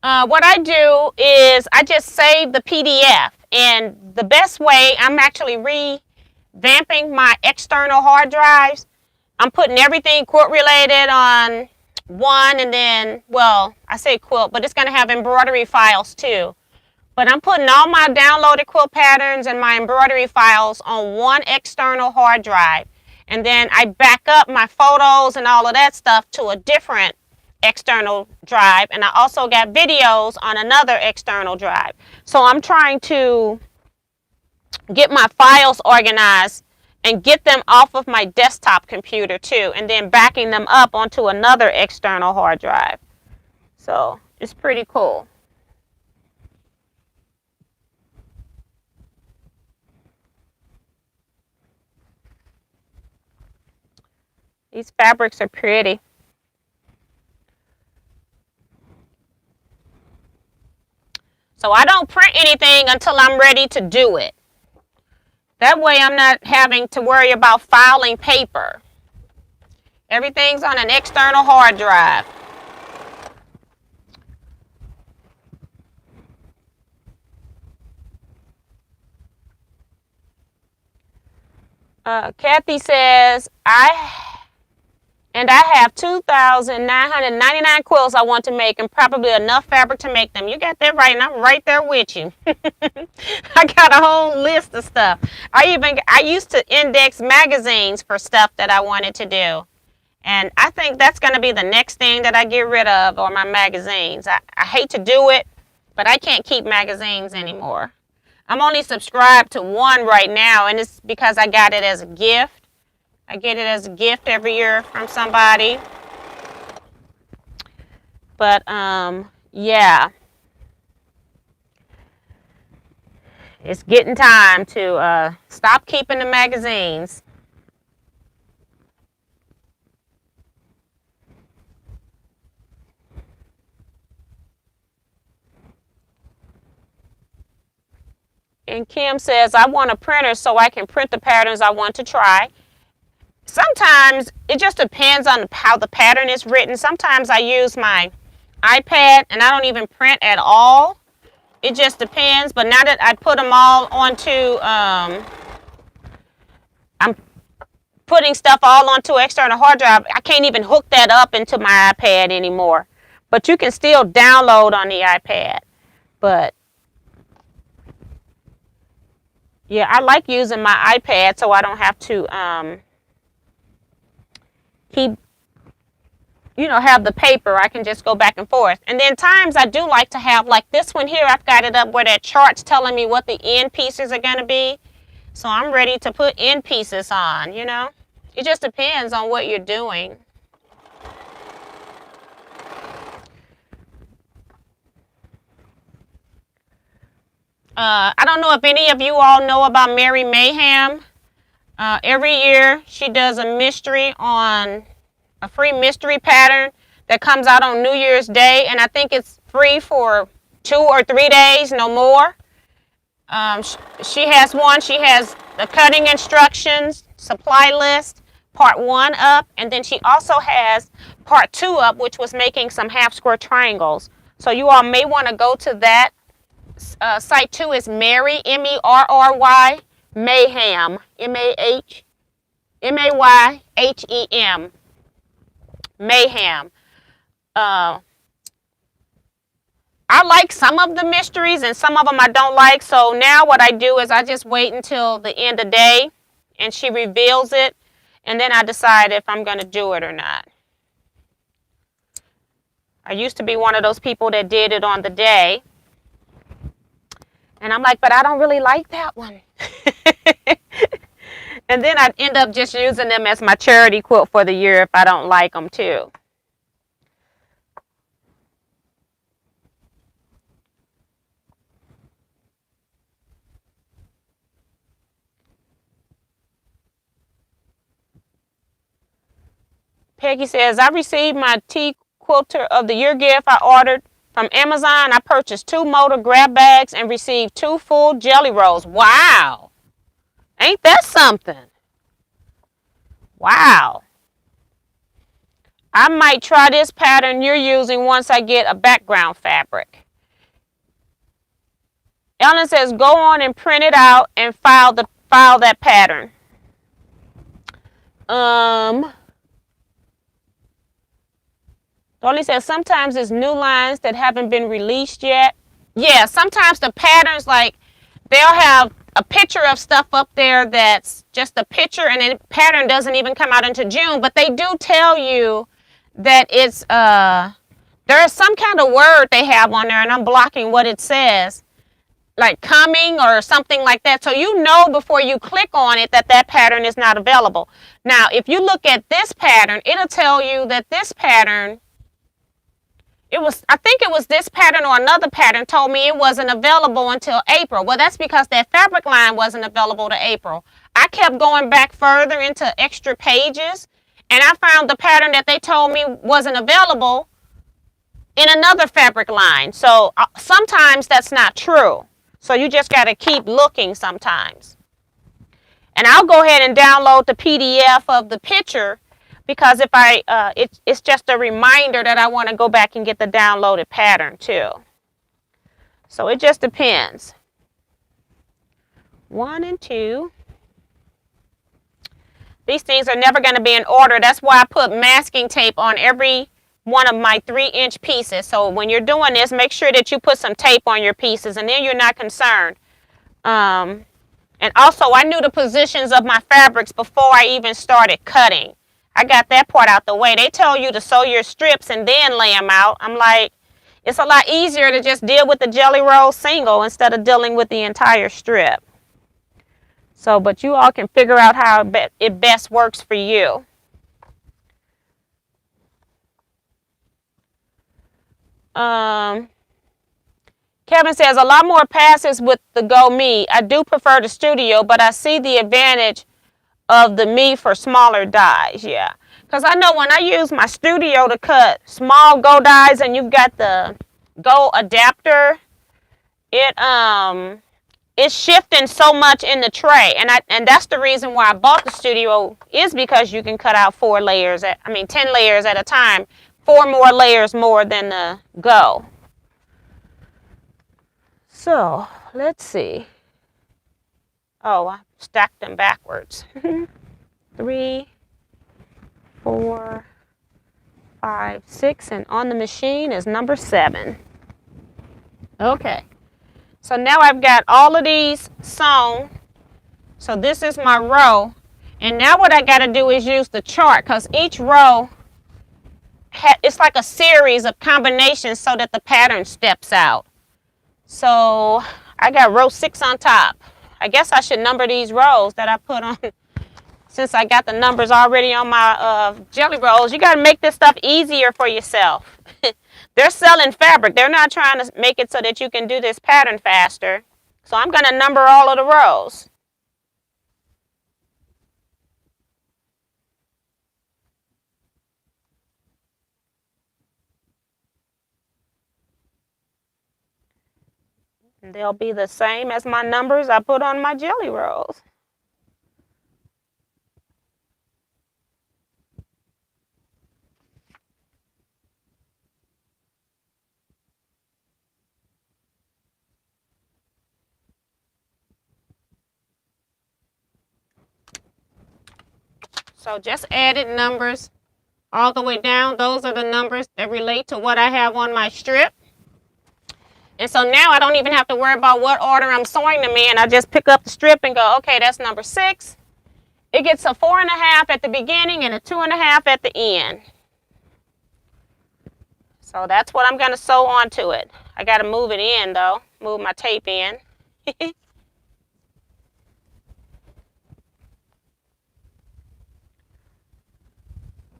What I do is I just save the PDF. And the best way, I'm actually revamping my external hard drives. I'm putting everything quilt related on one, and then, well, I say quilt, but it's going to have embroidery files too. But I'm putting all my downloaded quilt patterns and my embroidery files on one external hard drive. And then I back up my photos and all of that stuff to a different external drive, and I also got videos on another external drive. So I'm trying to get my files organized and get them off of my desktop computer too, and then backing them up onto another external hard drive. So it's pretty cool. These fabrics are pretty. So I don't print anything until I'm ready to do it. That way I'm not having to worry about filing paper. Everything's on an external hard drive. Kathy says, I have 2,999 quilts I want to make and probably enough fabric to make them. You got that right, and I'm right there with you. I got a whole list of stuff. I used to index magazines for stuff that I wanted to do. And I think that's going to be the next thing that I get rid of, are my magazines. I hate to do it, but I can't keep magazines anymore. I'm only subscribed to one right now, and it's because I got it as a gift. I get it as a gift every year from somebody. But, yeah. It's getting time to stop keeping the magazines. And Kim says, I want a printer so I can print the patterns I want to try. Sometimes it just depends on how the pattern is written. Sometimes I use my iPad and I don't even print at all. It just depends. But now that I put them all onto, I'm putting stuff all onto external hard drive. I can't even hook that up into my iPad anymore. But you can still download on the iPad. But yeah, I like using my iPad so I don't have to have the paper. I can just go back and forth. And then times I do like to have, like this one here, I've got it up where that chart's telling me what the end pieces are going to be. So I'm ready to put end pieces on, It just depends on what you're doing. I don't know if any of you all know about Mary Mayhem. Every year she does a free mystery pattern that comes out on New Year's Day, and I think it's free for 2 or 3 days, no more. She has one. She has the cutting instructions, supply list, part 1 up, and then she also has part 2 up, which was making some half square triangles. So you all may want to go to that. Site 2 is Mary, Merry, Mayhem, Mayhem, Mayhem. I like some of the mysteries and some of them I don't like. So now what I do is I just wait until the end of the day and she reveals it. And then I decide if I'm going to do it or not. I used to be one of those people that did it on the day. And I'm like, but I don't really like that one. And then I'd end up just using them as my charity quilt for the year if I don't like them too. Peggy says, I received my Teaquilter of the Year gift I ordered from Amazon. I purchased 2 motor grab bags and received 2 full jelly rolls. Wow. Ain't that something? Wow. I might try this pattern you're using once I get a background fabric. Ellen says, go on and print it out and file that pattern. Dolly says, sometimes it's new lines that haven't been released yet. Yeah, sometimes the patterns, like, they'll have a picture of stuff up there that's just a picture and the pattern doesn't even come out until June, but they do tell you that it's there is some kind of word they have on there, and I'm blocking what it says, like coming or something like that. So you know before you click on it that that pattern is not available. Now, if you look at this pattern, it'll tell you that this pattern, I think it was this pattern or another pattern told me it wasn't available until April. Well, that's because that fabric line wasn't available to April. I kept going back further into extra pages, and I found the pattern that they told me wasn't available in another fabric line. So sometimes that's not true. So you just got to keep looking sometimes. And I'll go ahead and download the PDF of the picture, because if it's just a reminder that I want to go back and get the downloaded pattern too. So it just depends. 1 and 2. These things are never going to be in order. That's why I put masking tape on every one of my 3-inch pieces. So when you're doing this, make sure that you put some tape on your pieces, and then you're not concerned. And also, I knew the positions of my fabrics before I even started cutting. I got that part out the way. They tell you to sew your strips and then lay them out. I'm like, it's a lot easier to just deal with the jelly roll single instead of dealing with the entire strip. So, but you all can figure out how it best works for you. Kevin says, a lot more passes with the Go Me. I do prefer the Studio, but I see the advantage of the Me for smaller dies. Yeah, because I know when I use my Studio to cut small Go dies, and you've got the Go adapter, it's shifting so much in the tray, and that's the reason why I bought the Studio, is because you can cut out 10 layers at a time, 4 more layers more than the Go. So let's see. Oh, I stacked them backwards. 3, 4, 5, 6, and on the machine is number 7. Okay. So now I've got all of these sewn. So this is my row. And now what I got to do is use the chart, because each row, it's like a series of combinations so that the pattern steps out. So I got row 6 on top. I guess I should number these rows that I put on, since I got the numbers already on my jelly rolls. You got to make this stuff easier for yourself. They're selling fabric. They're not trying to make it so that you can do this pattern faster. So I'm going to number all of the rows. And they'll be the same as my numbers I put on my jelly rolls. So just added numbers all the way down. Those are the numbers that relate to what I have on my strip. And so now I don't even have to worry about what order I'm sewing them in. I just pick up the strip and go, okay, that's number 6. It gets a 4.5 at the beginning and a 2.5 at the end. So that's what I'm going to sew onto it. I got to move it in though, move my tape in.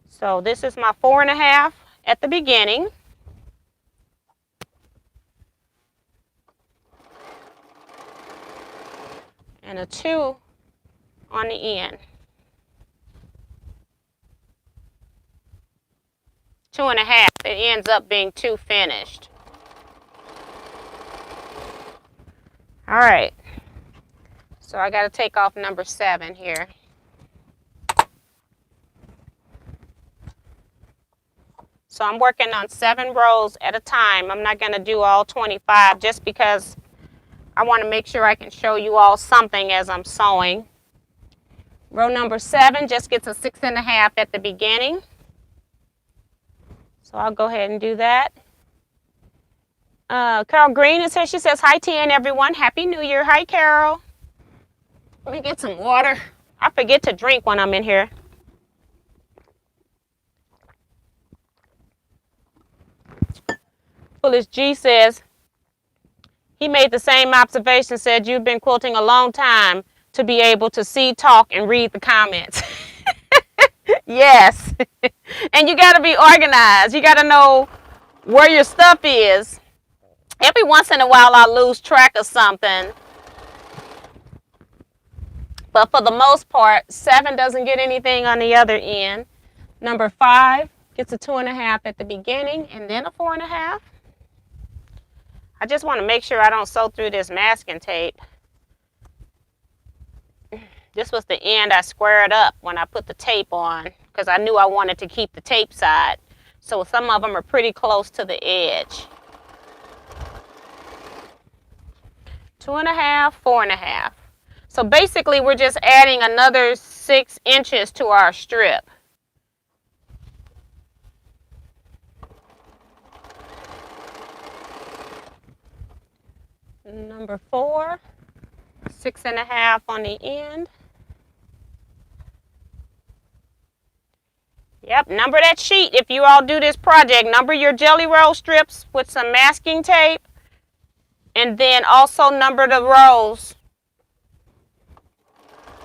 So this is my 4.5 at the beginning. And a 2 on the end. 2.5. It ends up being 2 finished. All right. So I got to take off number 7 here. So I'm working on 7 rows at a time. I'm not going to do all 25 just because I want to make sure I can show you all something as I'm sewing. Row number 7 just gets a 6.5 at the beginning. So I'll go ahead and do that. Carol Green is here. She says, hi, TN everyone. Happy New Year. Hi, Carol. Let me get some water. I forget to drink when I'm in here. Foolish G says, he made the same observation, said you've been quilting a long time to be able to see, talk, and read the comments. Yes. And you got to be organized. You got to know where your stuff is. Every once in a while, I lose track of something. But for the most part, 7 doesn't get anything on the other end. Number 5 gets a 2.5 at the beginning and then a 4.5. I just want to make sure I don't sew through this masking tape. This was the end I squared up when I put the tape on because I knew I wanted to keep the tape side. So some of them are pretty close to the edge. 2.5, 4.5. So basically we're just adding another 6 inches to our strip. Number 4, 6.5 on the end. Yep, number that sheet. If you all do this project, number your jelly roll strips with some masking tape, and then also number the rows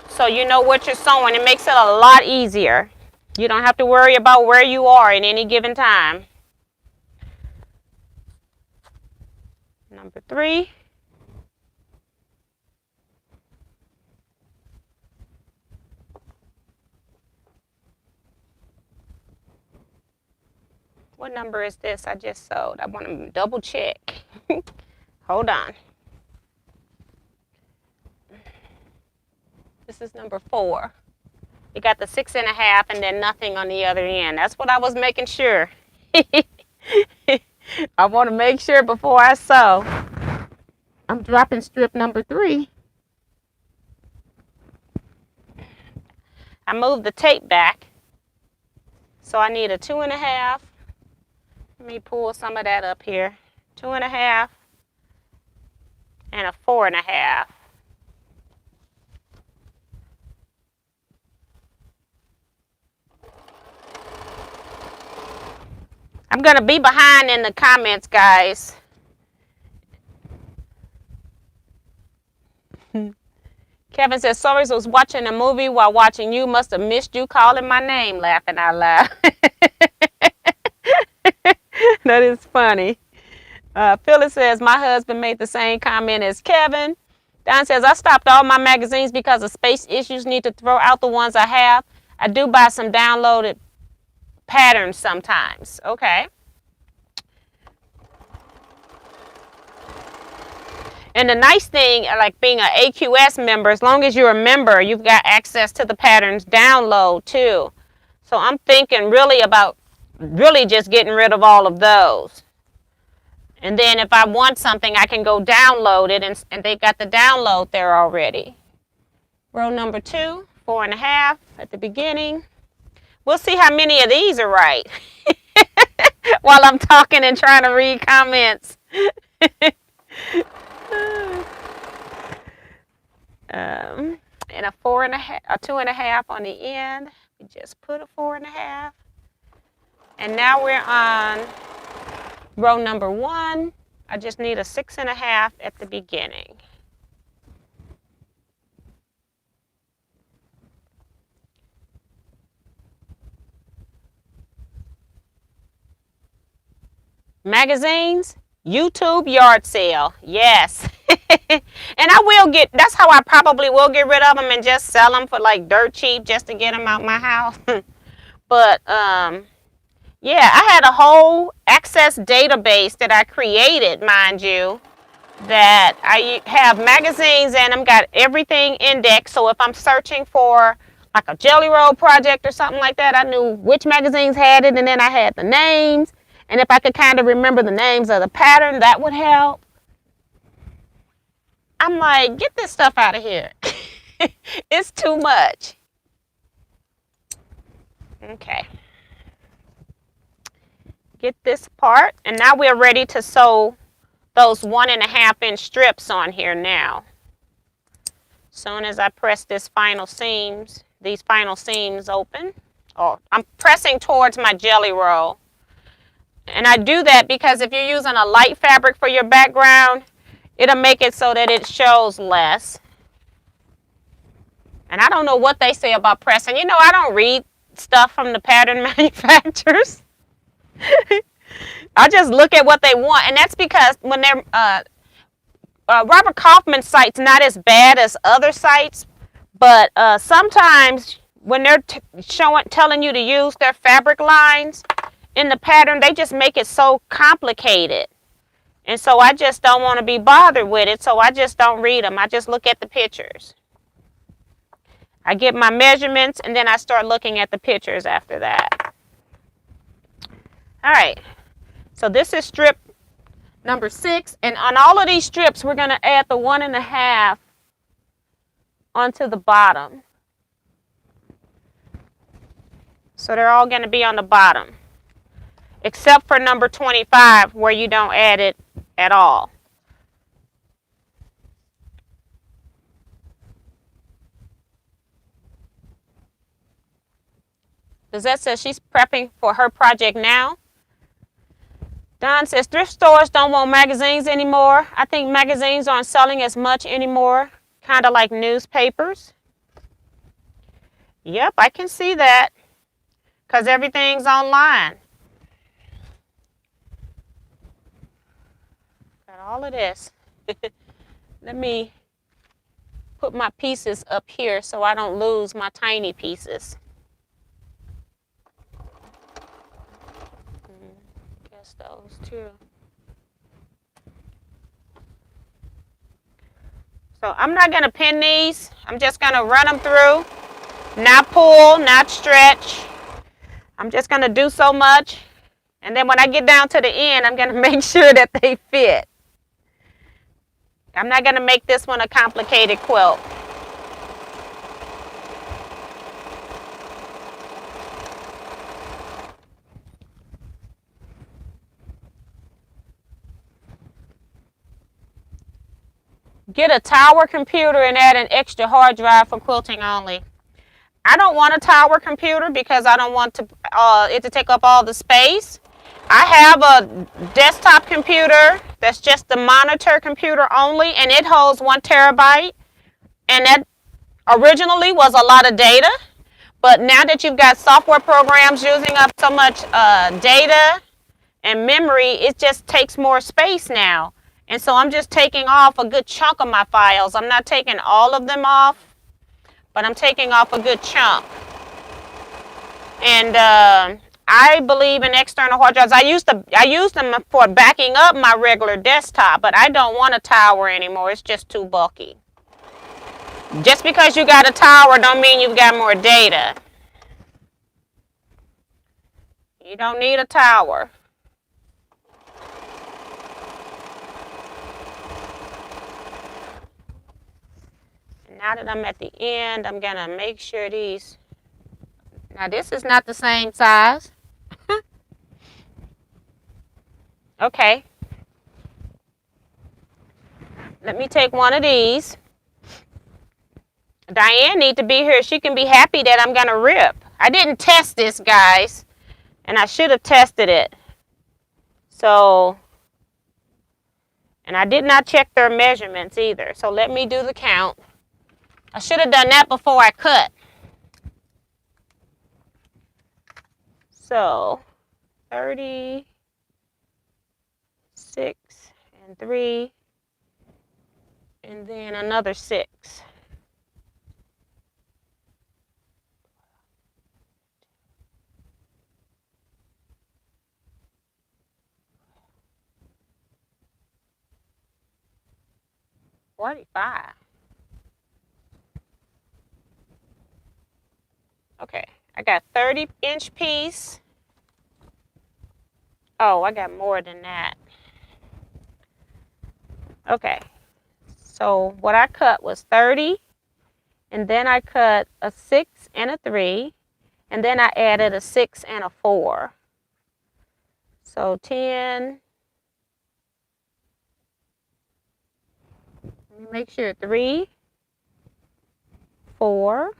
so you know what you're sewing. It makes it a lot easier. You don't have to worry about where you are at any given time. Number 3. What number is this I just sewed? I want to double check. Hold on. This is number 4. You got the 6.5 and then nothing on the other end. That's what I was making sure. I want to make sure before I sew. I'm dropping strip number 3. I moved the tape back. So I need a 2.5. Let me pull some of that up here. 2.5 and a 4.5. I'm going to be behind in the comments, guys. Kevin says, sorry, I was watching a movie while watching you. Must have missed you calling my name, laughing out loud. That is funny. Phyllis says, my husband made the same comment as Kevin. Don says, I stopped all my magazines because of space issues. Need to throw out the ones I have. I do buy some downloaded patterns sometimes. Okay. And the nice thing, like being an AQS member, as long as you're a member, you've got access to the patterns download too. So I'm thinking really about just getting rid of all of those. And then if I want something, I can go download it, and they've got the download there already. Row number 2, 4.5 at the beginning. We'll see how many of these are right while I'm talking and trying to read comments. And a 2.5 on the end. We just put a 4.5. And now we're on row number 1. I just need a 6.5 at the beginning. Magazines, YouTube yard sale. Yes. And I will that's how I probably will get rid of them and just sell them for like dirt cheap just to get them out my house. But yeah, I had a whole Access database that I created, mind you, that I have magazines in them, got everything indexed. So if I'm searching for like a jelly roll project or something like that, I knew which magazines had it, and then I had the names. And if I could kind of remember the names of the pattern, that would help. I'm like, get this stuff out of here. It's too much. Okay. Get this part, and now we're ready to sew those 1.5 inch strips on here now. Soon as I press these final seams open, I'm pressing towards my jelly roll. And I do that because if you're using a light fabric for your background, it'll make it so that it shows less. And I don't know what they say about pressing. You know, I don't read stuff from the pattern manufacturers. I just look at what they want. And that's because when they're, Robert Kaufman's site's not as bad as other sites, but sometimes when they're telling you to use their fabric lines in the pattern, they just make it so complicated. And so I just don't want to be bothered with it, so I just don't read them. I just look at the pictures. I get my measurements, and then I start looking at the pictures after that. All right, so this is strip number 6, and on all of these strips, we're going to add the 1.5 onto the bottom. So they're all going to be on the bottom, except for number 25, where you don't add it at all. Lizette says she's prepping for her project now. Don says thrift stores don't want magazines anymore. I think magazines aren't selling as much anymore, kind of like newspapers. Yep, I can see that because everything's online. Got all of this. Let me put my pieces up here so I don't lose my tiny pieces. Guess those too. So I'm not going to pin these. I'm just going to run them through. Not pull, not stretch. I'm just going to do so much. And then when I get down to the end, I'm going to make sure that they fit. I'm not going to make this one a complicated quilt. Get a tower computer and add an extra hard drive for quilting only. I don't want a tower computer because I don't want it to take up all the space. I have a desktop computer that's just the monitor computer only, and it holds 1 terabyte. And that originally was a lot of data, but now that you've got software programs using up so much data and memory, it just takes more space now. And so I'm just taking off a good chunk of my files. I'm not taking all of them off, but I'm taking off a good chunk. And I believe in external hard drives. I use them for backing up my regular desktop, but I don't want a tower anymore. It's just too bulky. Just because you got a tower don't mean you've got more data. You don't need a tower. Now that I'm at the end, I'm going to make sure these... Now, this is not the same size. Okay. Let me take one of these. Diane needs to be here. She can be happy that I'm going to rip. I didn't test this, guys, and I should have tested it. So, and I did not check their measurements either. So let me do the count. I should have done that before I cut. So 36 and 3 and then another 6. $45. Okay, I got 30-inch piece. Oh, I got more than that. Okay, so what I cut was 30, and then I cut a 6 and a 3, and then I added a 6 and a 4. So 10, let me make sure, 3, 4,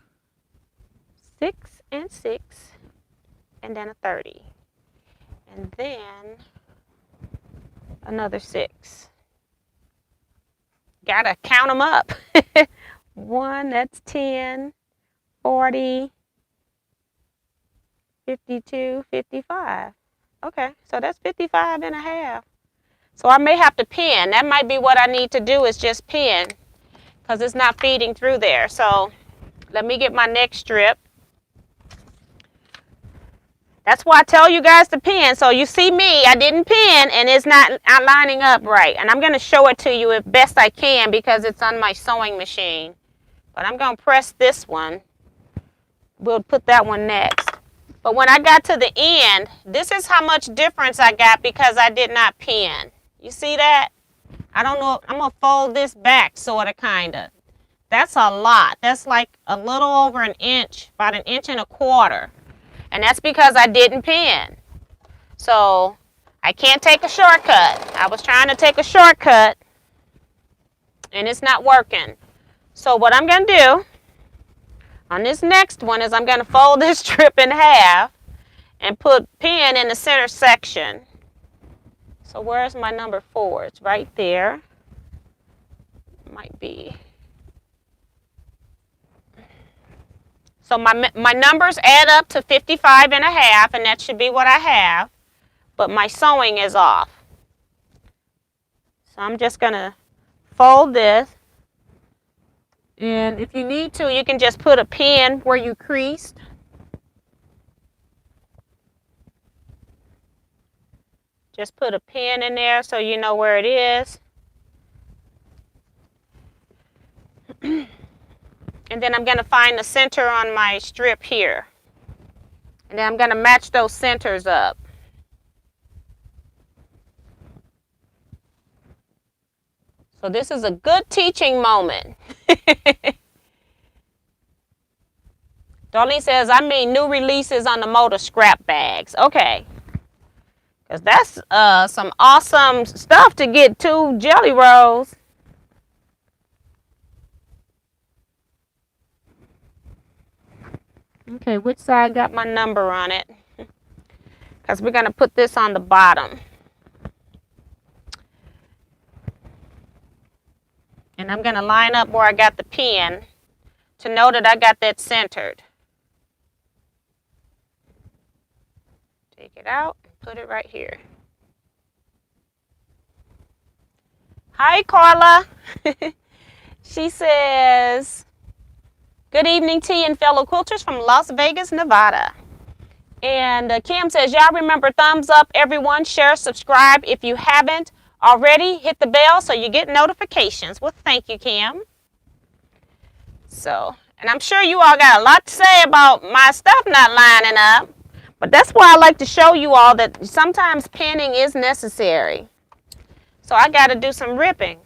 6 and 6, and then a 30. And then another 6. Gotta count them up. 1, that's 10, 40, 52, 55. Okay, so that's 55 and a half. So I may have to pin. That might be what I need to do, is just pin, because it's not feeding through there. So let me get my next strip. That's why I tell you guys to pin. So you see me, I didn't pin, and it's not lining up right. And I'm going to show it to you as best I can because it's on my sewing machine. But I'm going to press this one. We'll put that one next. But when I got to the end, this is how much difference I got because I did not pin. You see that? I don't know. I'm going to fold this back, sort of, kind of. That's a lot. That's like a little over an inch, about 1.25 inches. And that's because I didn't pin. So I can't take a shortcut. I was trying to take a shortcut, and it's not working. So what I'm going to do on this next one is I'm going to fold this strip in half and put pin in the center section. So where's my number 4? It's right there. Might be. So my numbers add up to 55 and a half, and that should be what I have. But my sewing is off. So I'm just going to fold this. And if you need to, you can just put a pin where you creased. Just put a pin in there so you know where it is. And then I'm going to find the center on my strip here. And then I'm going to match those centers up. So this is a good teaching moment. Darlene says, I mean new releases on the motor scrap bags. Okay. Because that's some awesome stuff to get 2 jelly rolls. Okay, which side got my number on it? Because we're going to put this on the bottom. And I'm going to line up where I got the pin to know that I got that centered. Take it out and put it right here. Hi, Carla. She says, good evening, T and fellow quilters from Las Vegas, Nevada. And Kim says, y'all remember thumbs up, everyone. Share, subscribe. If you haven't already, hit the bell so you get notifications. Well, thank you, Kim. So, and I'm sure you all got a lot to say about my stuff not lining up. But that's why I like to show you all that sometimes pinning is necessary. So I got to do some ripping.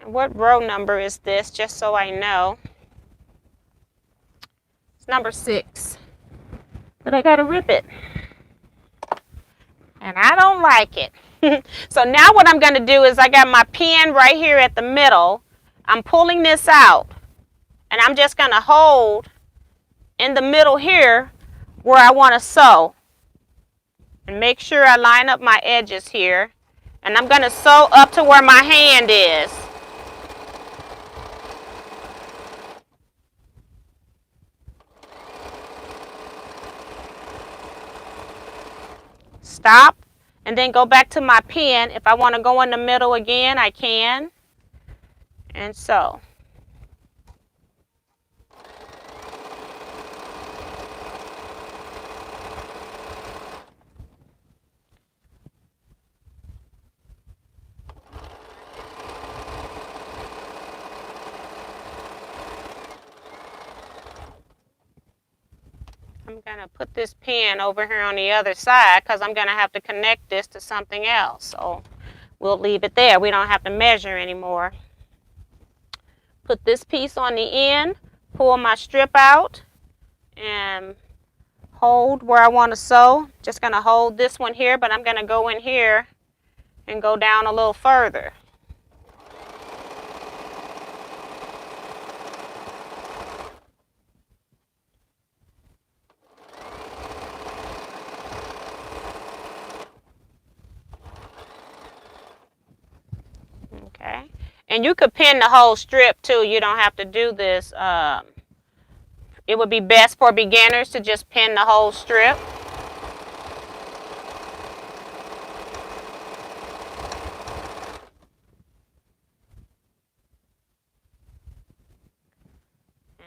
And what row number is this, just so I know? It's number 6. But I got to rip it. And I don't like it. So now what I'm going to do is I got my pin right here at the middle. I'm pulling this out. And I'm just going to hold in the middle here where I want to sew. And make sure I line up my edges here. And I'm going to sew up to where my hand is. Stop. And then go back to my pin. If I want to go in the middle again, I can. And sew. I'm going to put this pin over here on the other side because I'm going to have to connect this to something else. So we'll leave it there. We don't have to measure anymore. Put this piece on the end, pull my strip out, and hold where I want to sew. Just going to hold this one here, but I'm going to go in here and go down a little further. And you could pin the whole strip too. You don't have to do this. It would be best for beginners to just pin the whole strip.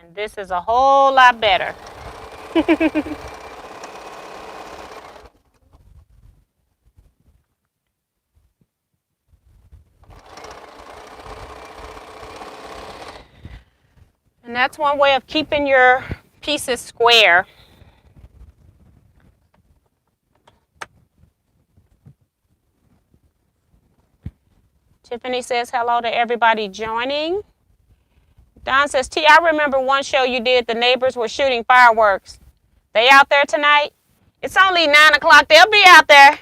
And this is a whole lot better. And that's one way of keeping your pieces square. Tiffany says hello to everybody joining. Don says, T, I remember one show you did, the neighbors were shooting fireworks. They out there tonight? It's only 9 o'clock. They'll be out there.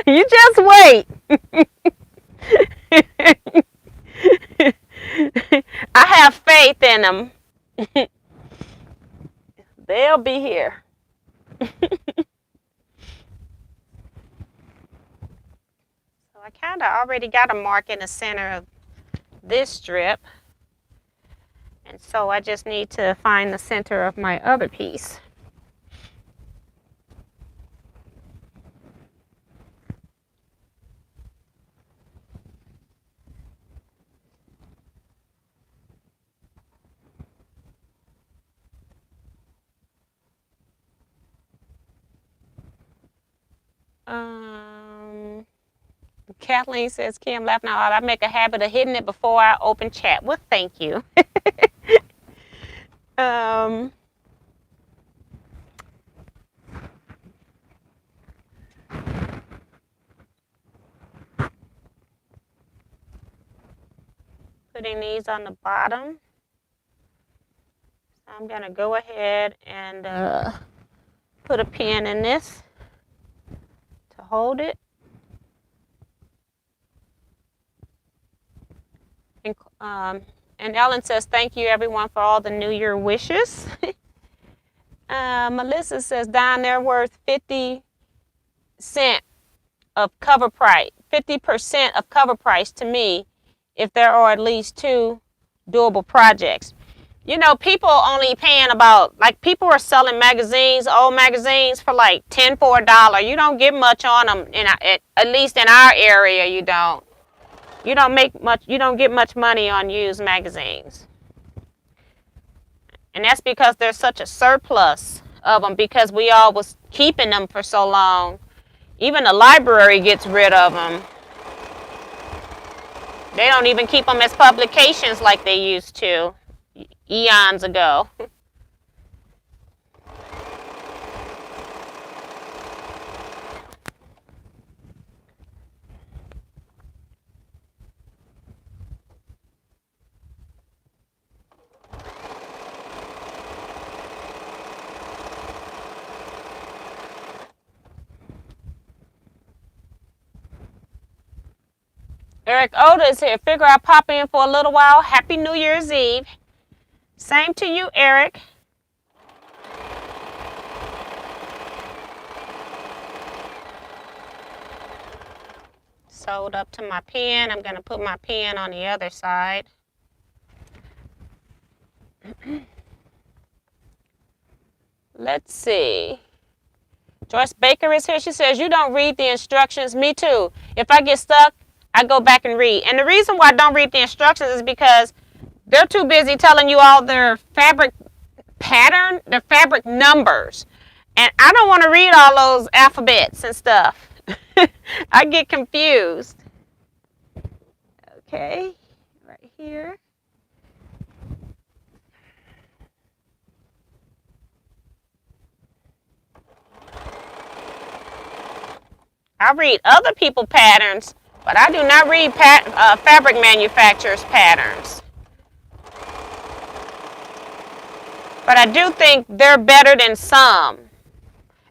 You just wait. I have faith in them. They'll be here. So I kind of already got a mark in the center of this strip. And so I just need to find the center of my other piece. Kathleen says, Kim, laughing out loud. I make a habit of hitting it before I open chat. Well, thank you. Putting these on the bottom. So I'm going to go ahead and put a pin in this to hold it. And Ellen says, thank you, everyone, for all the New Year wishes. Melissa says, Don, they're worth 50% of cover price, 50% of cover price to me if there are at least 2 doable projects. You know, people only paying about, like, people are selling magazines, old magazines, for like 10 for $1. You don't get much on them, at least in our area, you don't. You don't get much money on used magazines. And that's because there's such a surplus of them, because we all was keeping them for so long. Even the library gets rid of them. They don't even keep them as publications like they used to eons ago. Eric Oda is here. Figure I'll pop in for a little while. Happy New Year's Eve. Same to you, Eric. Sewed up to my pen. I'm going to put my pen on the other side. Let's see. Joyce Baker is here. She says, you don't read the instructions. Me too. If I get stuck, I go back and read. And the reason why I don't read the instructions is because they're too busy telling you all their fabric pattern, their fabric numbers. And I don't want to read all those alphabets and stuff. I get confused. Okay, right here. I read other people's patterns, but I do not read fabric manufacturers' patterns. But I do think they're better than some.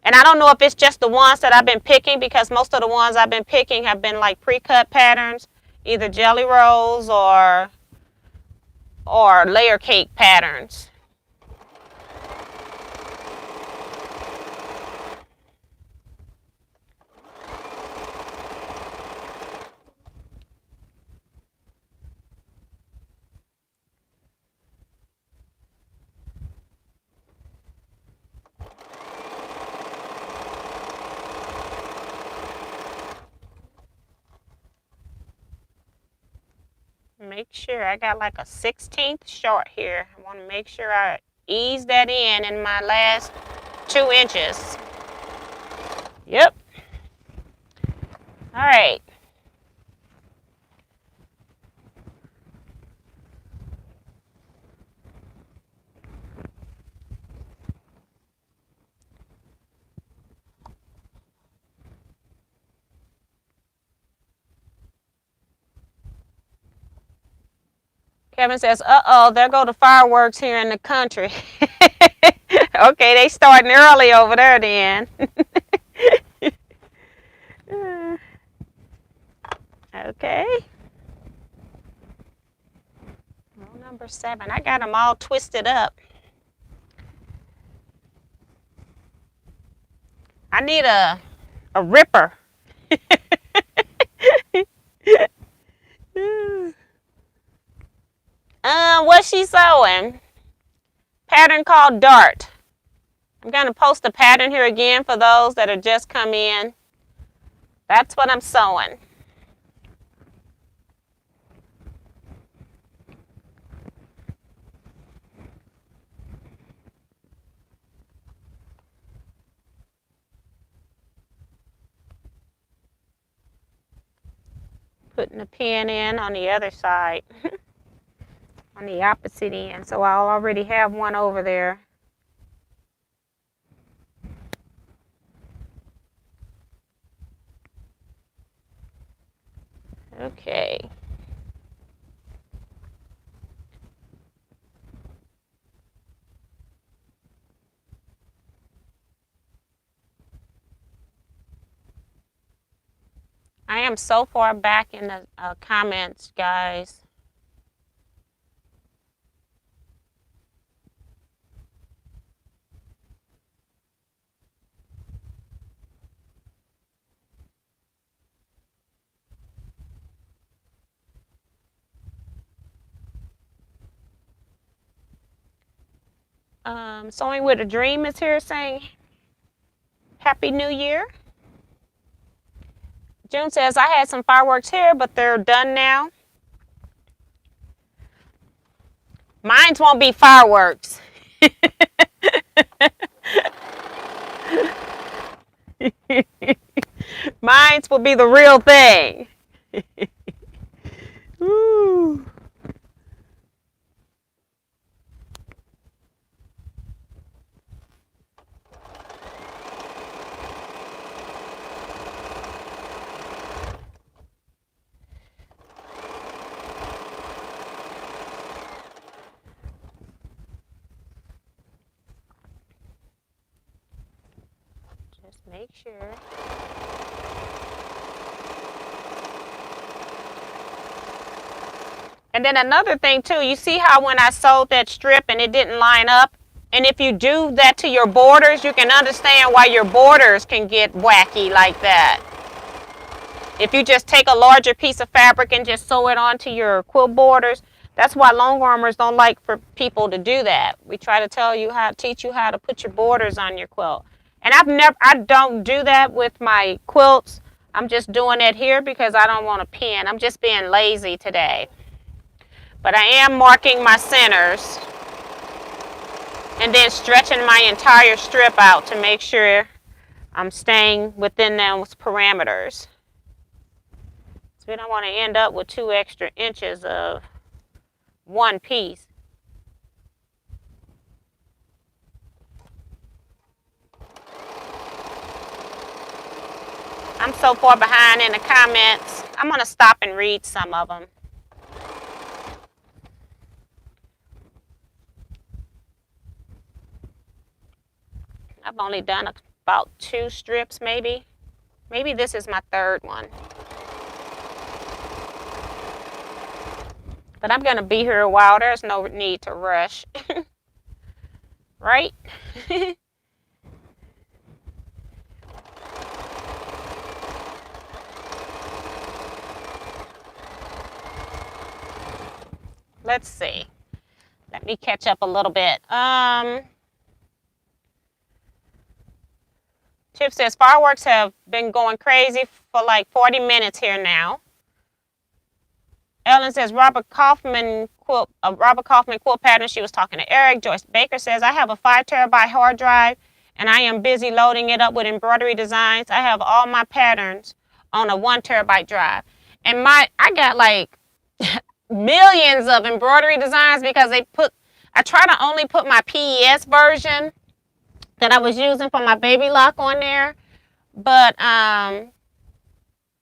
And I don't know if it's just the ones that I've been picking, because most of the ones I've been picking have been like pre-cut patterns, either jelly rolls or layer cake patterns. make sure I got like a 1/16 short here. I want to make sure I ease that in my last 2 inches. Yep. All right. Kevin says, uh-oh, there go the fireworks here in the country. Okay, they starting early over there then. Okay. Row number 7. I got them all twisted up. I need a ripper. What's she sewing? Pattern called Dart. I'm going to post the pattern here again for those that are just come in. That's what I'm sewing. Putting the pin in on the other side, on the opposite end. So I'll already have one over there. Okay. I am so far back in the comments, guys. Sewing with a Dream is here saying Happy New Year. June says, I had some fireworks here, but they're done now. Mine won't be fireworks. Mine will be the real thing. Woo. Just make sure. And then another thing too, you see how when I sewed that strip and it didn't line up? And if you do that to your borders, you can understand why your borders can get wacky like that. If you just take a larger piece of fabric and just sew it onto your quilt borders, that's why long armors don't like for people to do that. We try to teach you how to put your borders on your quilt. And I don't do that with my quilts. I'm just doing it here because I don't want to pin. I'm just being lazy today. But I am marking my centers and then stretching my entire strip out to make sure I'm staying within those parameters. So we don't want to end up with 2 extra inches of one piece. I'm so far behind in the comments. I'm going to stop and read some of them. I've only done about 2 strips maybe. Maybe this is my 3rd one. But I'm going to be here a while. There's no need to rush. Right? Let's see. Let me catch up a little bit. Chip says, fireworks have been going crazy for like 40 minutes here now. Ellen says Robert Kaufman quilt pattern. She was talking to Eric. Joyce Baker says I have a 5 terabyte hard drive and I am busy loading it up with embroidery designs. I have all my patterns on a 1 terabyte drive. And I got like millions of embroidery designs because I try to only put my PES version that I was using for my baby lock on there. But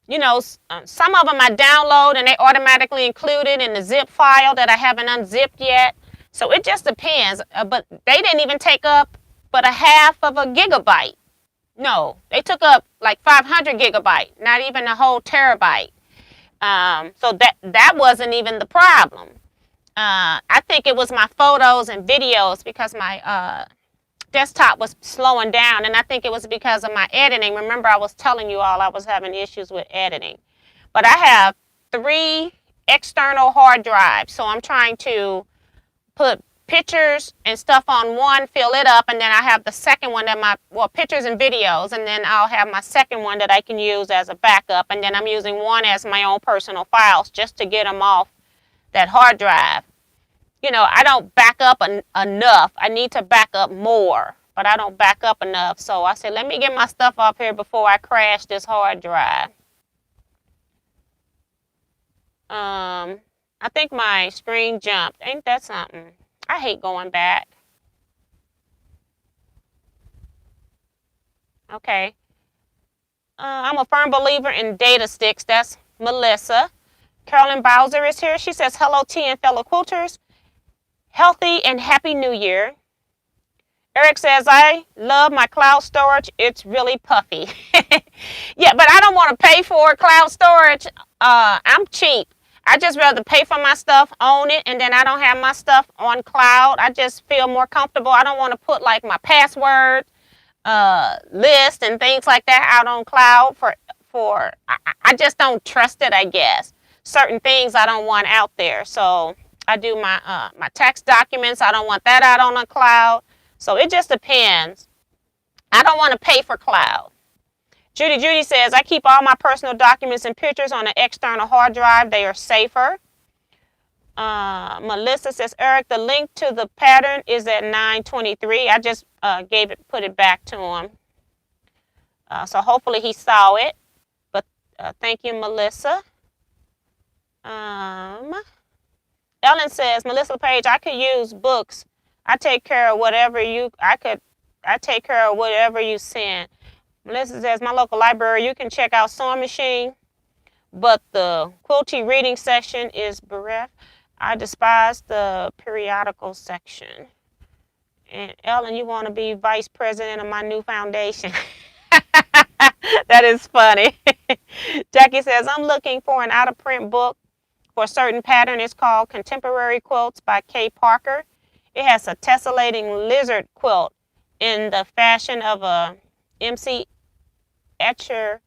you know, some of them I download and they automatically include it in the zip file that I haven't unzipped yet. So it just depends. But they didn't even take up but a half of a gigabyte. No, they took up like 500 gigabyte, not even a whole terabyte. So that wasn't even the problem. I think it was my photos and videos because my desktop was slowing down, and I think it was because of my editing. Remember, I was telling you all I was having issues with editing. But I have 3 external hard drives, so I'm trying to put pictures and stuff on one, fill it up, and then I have the second one pictures and videos, and then I'll have my second one that I can use as a backup, and then I'm using one as my own personal files just to get them off that hard drive. You know, I don't back up enough. I need to back up more, but I don't back up enough. So I said, let me get my stuff off here before I crash this hard drive. I think my screen jumped. Ain't that something? I hate going back. Okay. I'm a firm believer in data sticks. That's Melissa. Carolyn Bowser is here. She says, hello, T and fellow quilters. Healthy and happy new year. Eric says, I love my cloud storage. It's really puffy. Yeah, but I don't want to pay for cloud storage. I'm cheap. I just rather pay for my stuff, own it, and then I don't have my stuff on cloud. I just feel more comfortable. I don't want to put like my password list and things like that out on cloud I just don't trust it, I guess. Certain things I don't want out there. So I do my tax documents. I don't want that out on a cloud. So it just depends. I don't want to pay for cloud. Judy says, I keep all my personal documents and pictures on an external hard drive. They are safer. Melissa says, Eric, the link to the pattern is at 923. I just put it back to him. So hopefully he saw it. But thank you, Melissa. Ellen says, Melissa Page, I could use books. I take care of whatever you send. Melissa says, my local library, you can check out Sewing Machine, but the Quilty reading section is bereft. I despise the periodical section. And Ellen, you want to be vice president of my new foundation. That is funny. Jackie says, I'm looking for an out-of-print book for a certain pattern. It's called Contemporary Quilts by Kay Parker. It has a tessellating lizard quilt in the fashion of a M.C. Escher,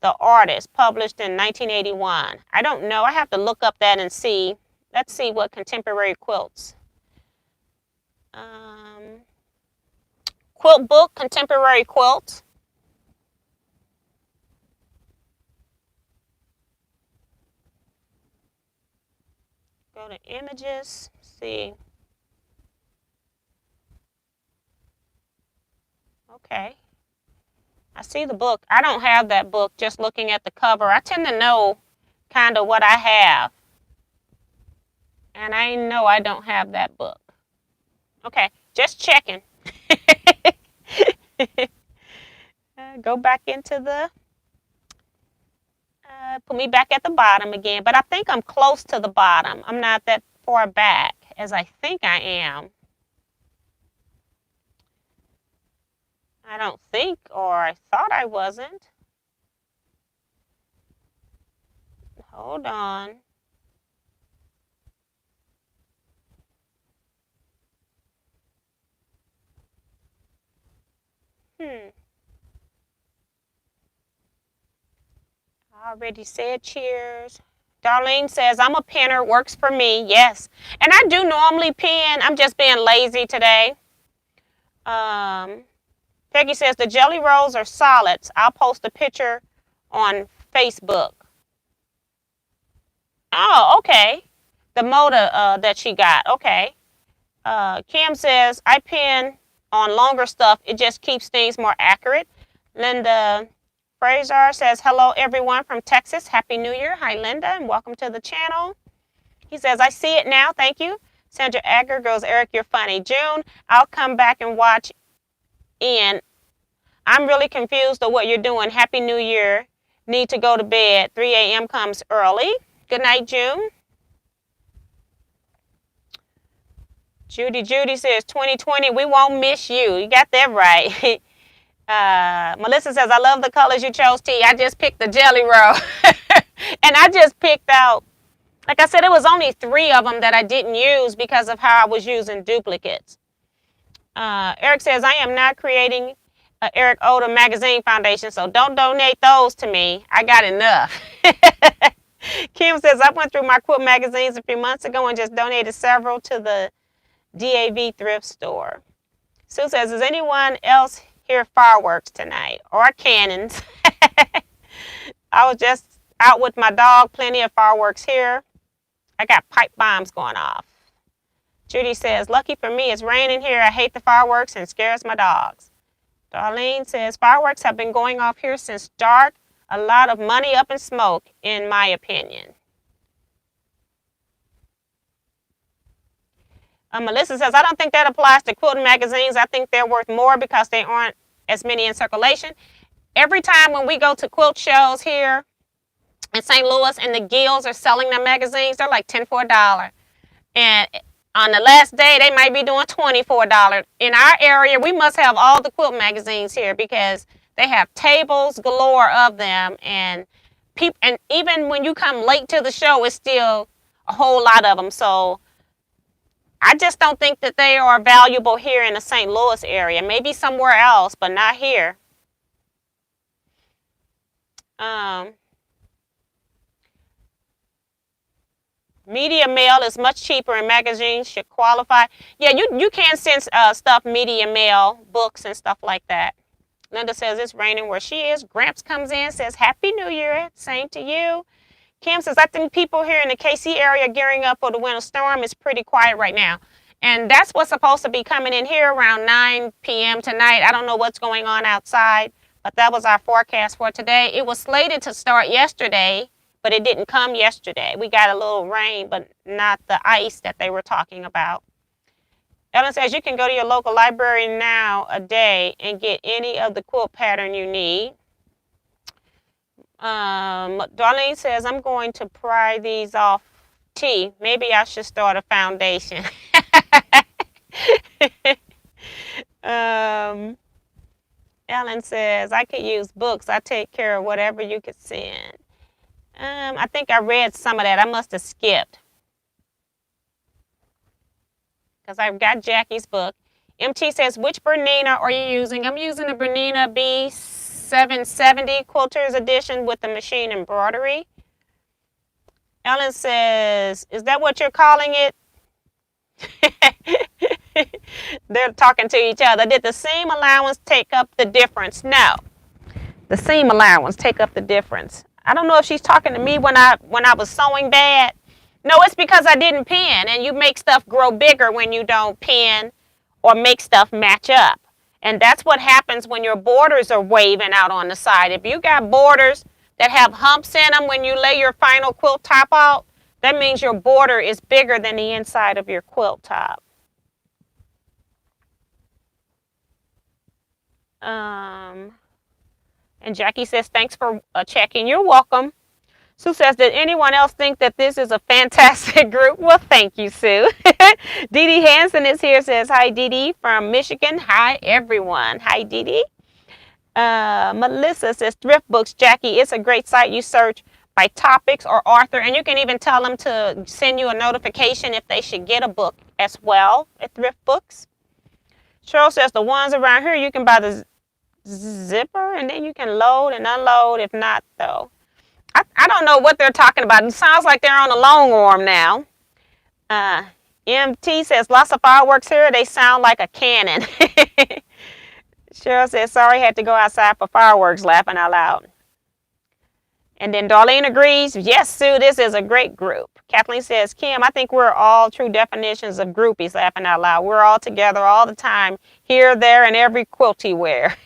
the artist, published in 1981. I don't know. I have to look up that and see. Let's see what Contemporary Quilts. Quilt book, Contemporary Quilts. Go to images, see. Okay. I see the book. I don't have that book, just looking at the cover. I tend to know kind of what I have. And I know I don't have that book. Okay, just checking. Go back into the, put me back at the bottom again. But I think I'm close to the bottom. I'm not that far back as I think I am. I don't think, or I thought I wasn't. Hold on. I already said cheers. Darlene says, I'm a pinner, works for me. Yes. And I do normally pin. I'm just being lazy today. Peggy says, the jelly rolls are solids. I'll post a picture on Facebook. Oh, okay. The motor that she got. Okay. Kim says, I pin on longer stuff. It just keeps things more accurate. Linda Fraser says, hello, everyone from Texas. Happy New Year. Hi, Linda, and welcome to the channel. He says, I see it now. Thank you. Sandra Egger goes, Eric, you're funny. June, I'll come back and watch in. I'm really confused of what you're doing. Happy New Year. Need to go to bed. 3 a.m. comes early. Good night, June. Judy says, 2020, we won't miss you. You got that right. Melissa says, I love the colors you chose, T. I just picked the jelly roll. And I just picked out, like I said, it was only 3 of them that I didn't use because of how I was using duplicates. Eric says, I am not creating Eric Odom Magazine Foundation, so don't donate those to me. I got enough. Kim says, I went through my quilt magazines a few months ago and just donated several to the DAV thrift store. Sue says, is anyone else here fireworks tonight or cannons? I was just out with my dog. Plenty of fireworks here. I got pipe bombs going off. Judy says, lucky for me, it's raining here. I hate the fireworks and scares my dogs. Darlene says, fireworks have been going off here since dark. A lot of money up in smoke, in my opinion. Melissa says, I don't think that applies to quilting magazines. I think they're worth more because they aren't as many in circulation. Every time when we go to quilt shows here in St. Louis and the guilds are selling their magazines, they're like $10 for $1. And on the last day, they might be doing $20 for $1. In our area, we must have all the quilt magazines here because they have tables galore of them. And even when you come late to the show, it's still a whole lot of them. So I just don't think that they are valuable here in the St. Louis area. Maybe somewhere else, but not here. Media mail is much cheaper and magazines should qualify. Yeah, you can send stuff, media mail, books and stuff like that. Linda says it's raining where she is. Gramps comes in, says Happy New Year. Same to you. Kim says, I think people here in the KC area gearing up for the winter storm. Is pretty quiet right now. And that's what's supposed to be coming in here around 9 p.m. tonight. I don't know what's going on outside, but that was our forecast for today. It was slated to start yesterday, but it didn't come yesterday. We got a little rain, but not the ice that they were talking about. Ellen says, you can go to your local library now a day and get any of the quilt pattern you need. Darlene says, I'm going to pry these off T. Maybe I should start a foundation. Ellen says, I could use books. I take care of whatever you could send. I think I read some of that. I must have skipped. Because I've got Jackie's book. MT says, which Bernina are you using? I'm using the Bernina B770 Quilters Edition with the machine embroidery. Ellen says, is that what you're calling it? They're talking to each other. Did the seam allowance take up the difference? No. The seam allowance take up the difference. I don't know if she's talking to me when I was sewing bad. No, it's because I didn't pin, and you make stuff grow bigger when you don't pin or make stuff match up. And that's what happens when your borders are waving out on the side. If you got borders that have humps in them when you lay your final quilt top out, that means your border is bigger than the inside of your quilt top. And Jackie says, thanks for checking. You're welcome. Sue says, did anyone else think that this is a fantastic group? Well, thank you, Sue. Dee Dee Hansen is here, says, hi, Dee Dee from Michigan. Hi, everyone. Hi, Dee Dee. Melissa says, Thrift Books, Jackie, it's a great site. You search by topics or author, and you can even tell them to send you a notification if they should get a book as well at Thrift Books. Cheryl says, the ones around here, you can buy the zipper, and then you can load and unload. If not, though. I don't know what they're talking about. It sounds like they're on a long arm now. MT says, lots of fireworks here. They sound like a cannon. Cheryl says, sorry, had to go outside for fireworks, laughing out loud. And then Darlene agrees, yes, Sue, this is a great group. Kathleen says, Kim, I think we're all true definitions of groupies, laughing out loud. We're all together all the time, here, there, and every quilt he wear.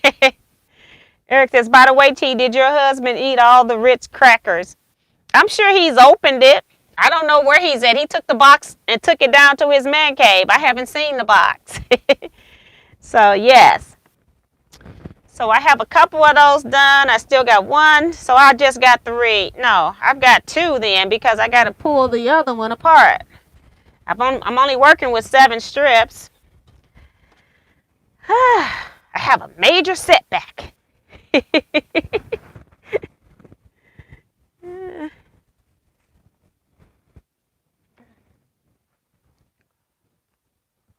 Eric says, by the way, T, did your husband eat all the Ritz crackers? I'm sure he's opened it. I don't know where he's at. He took the box and took it down to his man cave. I haven't seen the box. So, yes. So, I have a couple of those done. I still got one. So, I just got 3. No, I've got 2 then because I got to pull the other one apart. I'm only working with 7 strips. I have a major setback.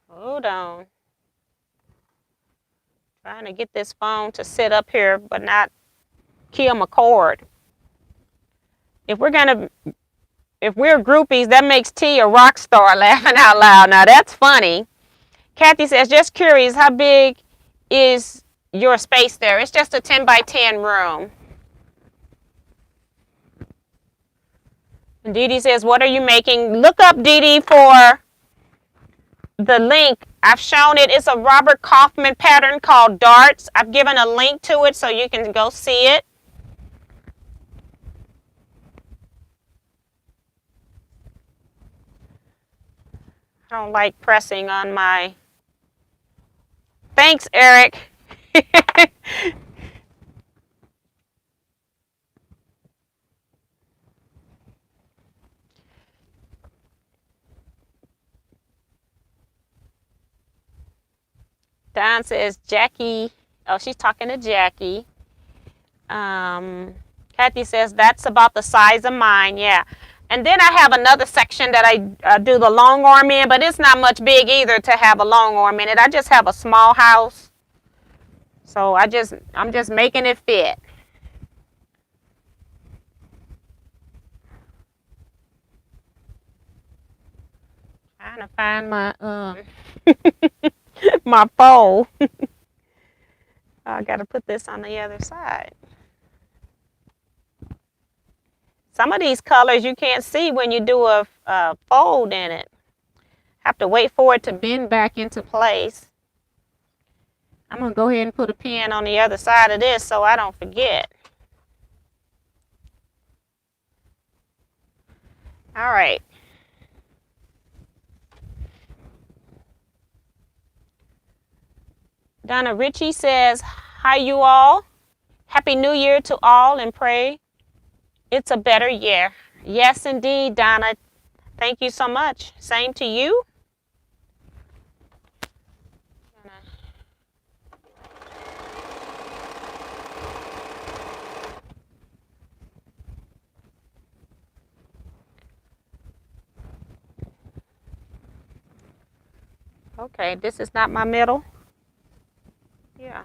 Hold on. Trying to get this phone to sit up here but not kill my cord. If we're groupies, that makes T a rock star, laughing out loud. Now that's funny. Kathy says, just curious, how big is your space there? It's just a 10 by 10 room. And Dee Dee says, what are you making? Look up, Dee Dee, for the link. I've shown it. It's a Robert Kaufman pattern called Darts. I've given a link to it so you can go see it. I don't like pressing on my... Thanks, Eric. Don says, Jackie. Oh, she's talking to Jackie. Kathy says, that's about the size of mine. Yeah. And then I have another section that I do the long arm in, but it's not much big either to have a long arm in it. I just have a small house. So I'm just making it fit. Trying to find my my fold. I got to put this on the other side. Some of these colors you can't see when you do a fold in it. Have to wait for it to bend back into place. I'm going to go ahead and put a pin on the other side of this so I don't forget. All right. Donna Ritchie says, hi, you all. Happy New Year to all, and pray it's a better year. Yes, indeed, Donna. Thank you so much. Same to you. Okay, this is not my middle. Yeah.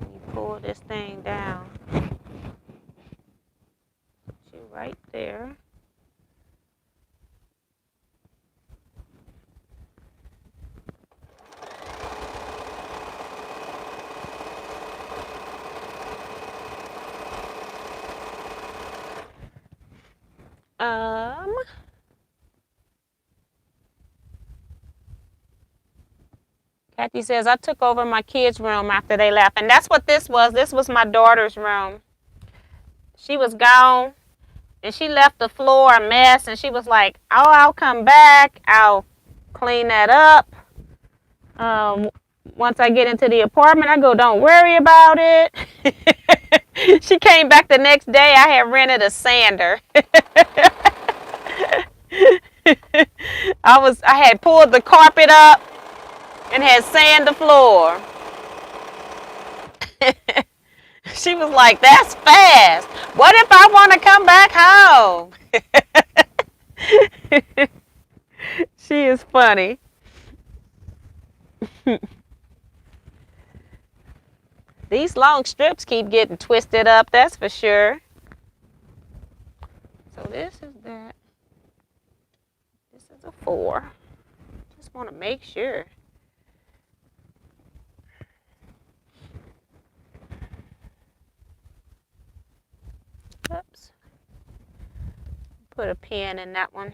You pull this thing down. Put you right there. Kathy says, I took over my kids' room after they left. And that's what this was. This was my daughter's room. She was gone, and she left the floor a mess, and she was like, oh, I'll come back. I'll clean that up. Once I get into the apartment, I go, don't worry about it. She came back the next day. I had rented a sander. I had pulled the carpet up and had sand the floor. She was like, that's fast. What if I want to come back home? She is funny. These long strips keep getting twisted up, that's for sure. So this is that. This is a 4. Just want to make sure. Oops. Put a pin in that one.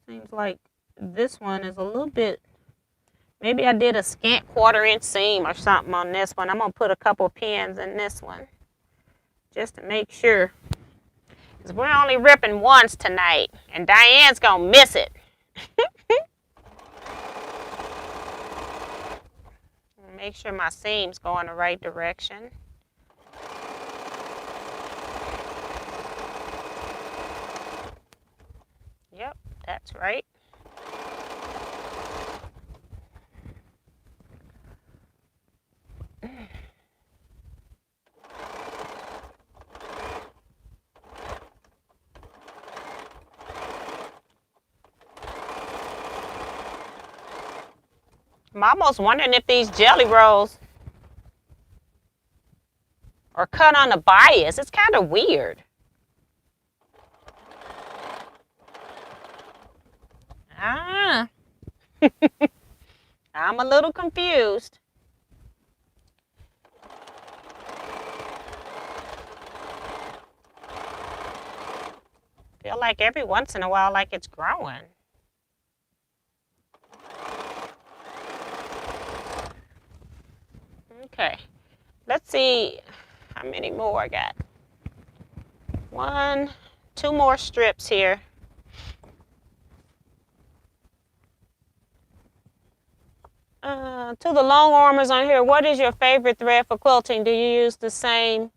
Seems like this one is a little bit, maybe I did a scant 1/4 inch seam or something on this one. I'm going to put a couple pins in this one just to make sure. Because we're only ripping once tonight, and Diane's going to miss it. Make sure my seams go in the right direction. Yep, that's right. I'm almost wondering if these jelly rolls are cut on the bias. It's kind of weird. Ah. I'm a little confused. Feel like every once in a while like it's growing. Okay, let's see how many more I got. 1, 2 more strips here. To the long armers on here, what is your favorite thread for quilting? Do you use the same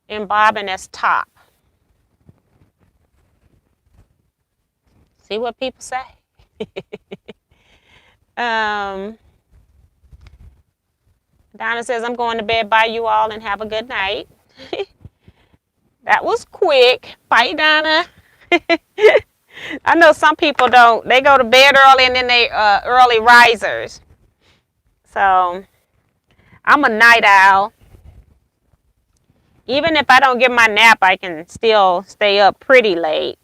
embobbing as top? See what people say. Donna says, I'm going to bed. Bye, you all, and have a good night. That was quick. Bye, Donna. I know some people don't. They go to bed early and then they early risers. So I'm a night owl. Even if I don't get my nap, I can still stay up pretty late.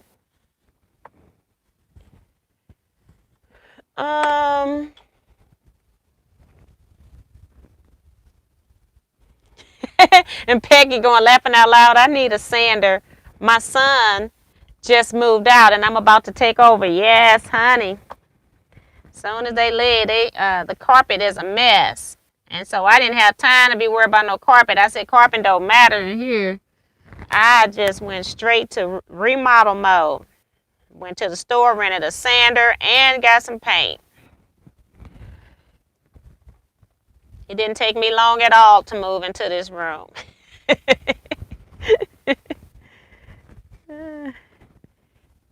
And Peggy going laughing out loud, I need a sander. My son just moved out and I'm about to take over. Yes, honey. As soon as they leave, the carpet is a mess. And so I didn't have time to be worried about no carpet. I said, carpet don't matter in here. I just went straight to remodel mode. Went to the store, rented a sander, and got some paint. It didn't take me long at all to move into this room.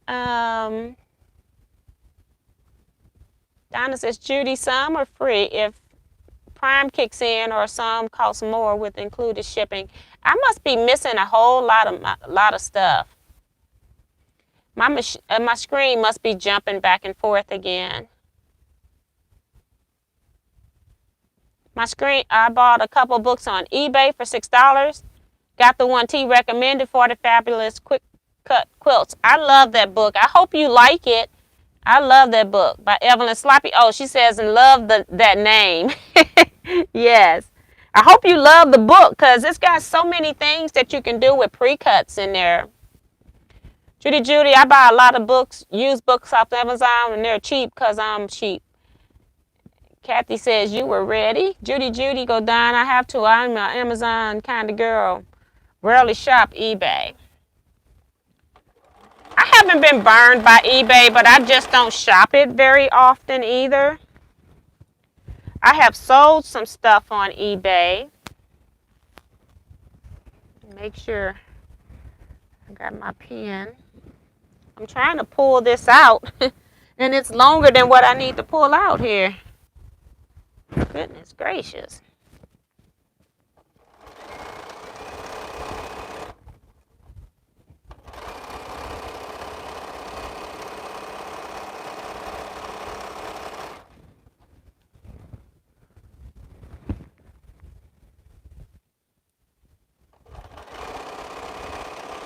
Donna says, Judy, some are free if Prime kicks in, or some cost more with included shipping. I must be missing a whole lot of stuff. My screen must be jumping back and forth again. My screen, I bought a couple books on eBay for $6. Got the one T recommended for the fabulous quick cut quilts. I love that book. I hope you like it. I love that book by Evelyn Sloppy. Oh, she says, and love that name. Yes. I hope you love the book because it's got so many things that you can do with pre-cuts in there. Judy, I buy a lot of books, used books off Amazon, and they're cheap because I'm cheap. Kathy says, you were ready. Judy, go down. I have to. I'm an Amazon kind of girl. Rarely shop eBay. I haven't been burned by eBay, but I just don't shop it very often either. I have sold some stuff on eBay. Make sure I got my pen. I'm trying to pull this out, and it's longer than what I need to pull out here. Goodness gracious.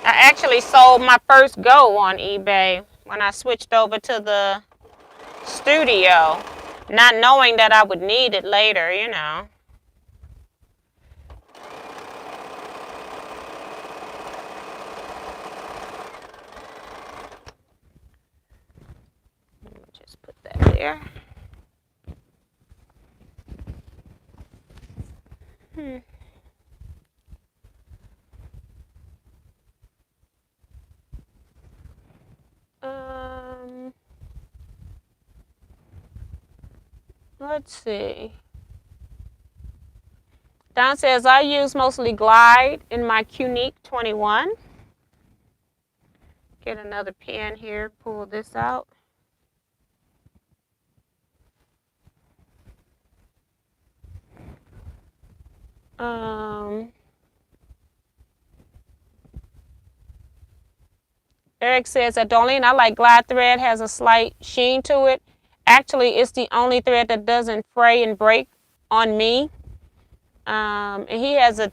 I actually sold my first go on eBay when I switched over to the studio, not knowing that I would need it later, you know. there. Let's see. Don says, I use mostly Glide in my Qnique 21. Get another pen here, pull this out. Eric says that, Darlene, I like Glide thread, has a slight sheen to it. Actually, it's the only thread that doesn't fray and break on me. And he has a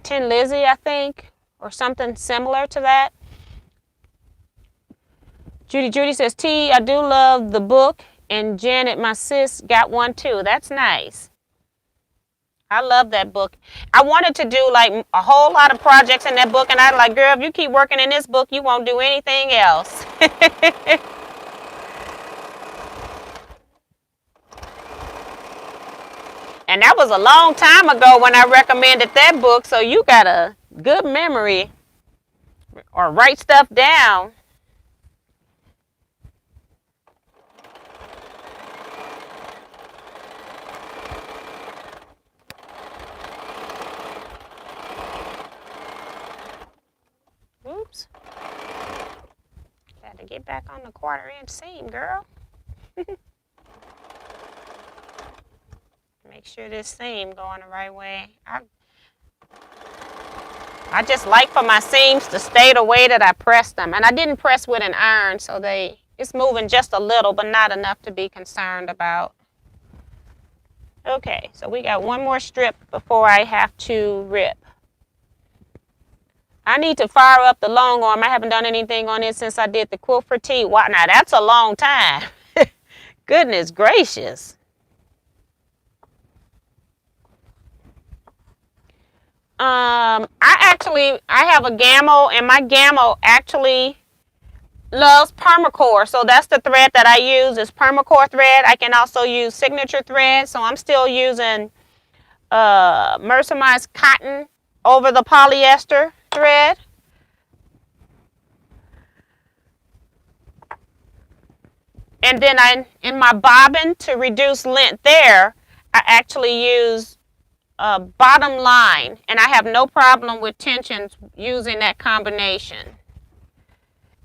Tin Lizzie, I think, or something similar to that. Judy says, T, I do love the book, and Janet, my sis, got one too. That's nice. I love that book. I wanted to do like a whole lot of projects in that book, and I was like, girl, if you keep working in this book, you won't do anything else. And that was a long time ago when I recommended that book, so you got a good memory or write stuff down. Oops. Got to get back on the 1/4 inch seam, girl. Make sure this seam going the right way. I just like for my seams to stay the way that I pressed them. And I didn't press with an iron, so it's moving just a little, but not enough to be concerned about. Okay, so we got one more strip before I have to rip. I need to fire up the long arm. I haven't done anything on it since I did the quilt for T. Wow, now that's a long time. Goodness gracious. I have a Gammo, and my Gammo actually loves permacore. So that's the thread that I use is permacore thread. I can also use signature thread. So I'm still using mercerized cotton over the polyester thread. And then in my bobbin, to reduce length there, I actually use bottom line, and I have no problem with tensions using that combination.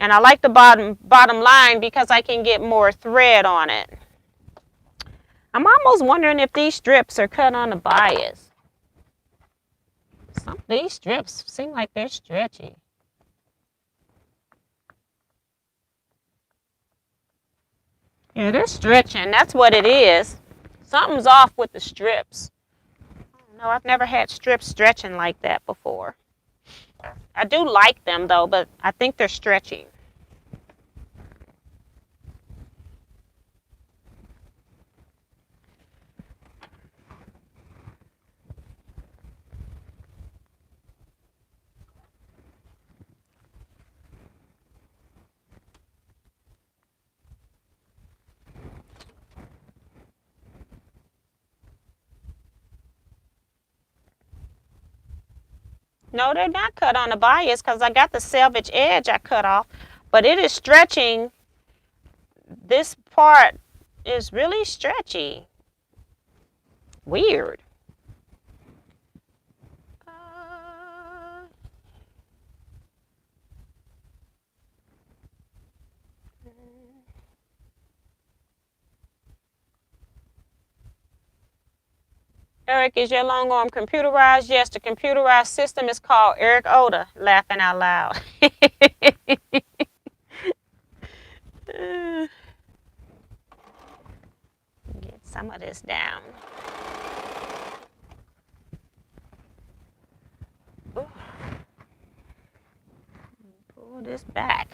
And I like the bottom line because I can get more thread on it. I'm almost wondering if these strips are cut on the bias. Some of these strips seem like they're stretchy. Yeah, they're stretching. That's what it is. Something's off with the strips. No, I've never had strips stretching like that before. I do like them though, but I think they're stretching. No, they're not cut on the bias because I got the selvage edge I cut off, but it is stretching. This part is really stretchy. Weird. Eric, is your long arm computerized? Yes, the computerized system is called Eric Oda, laughing out loud. Get some of this down. Ooh. Pull this back.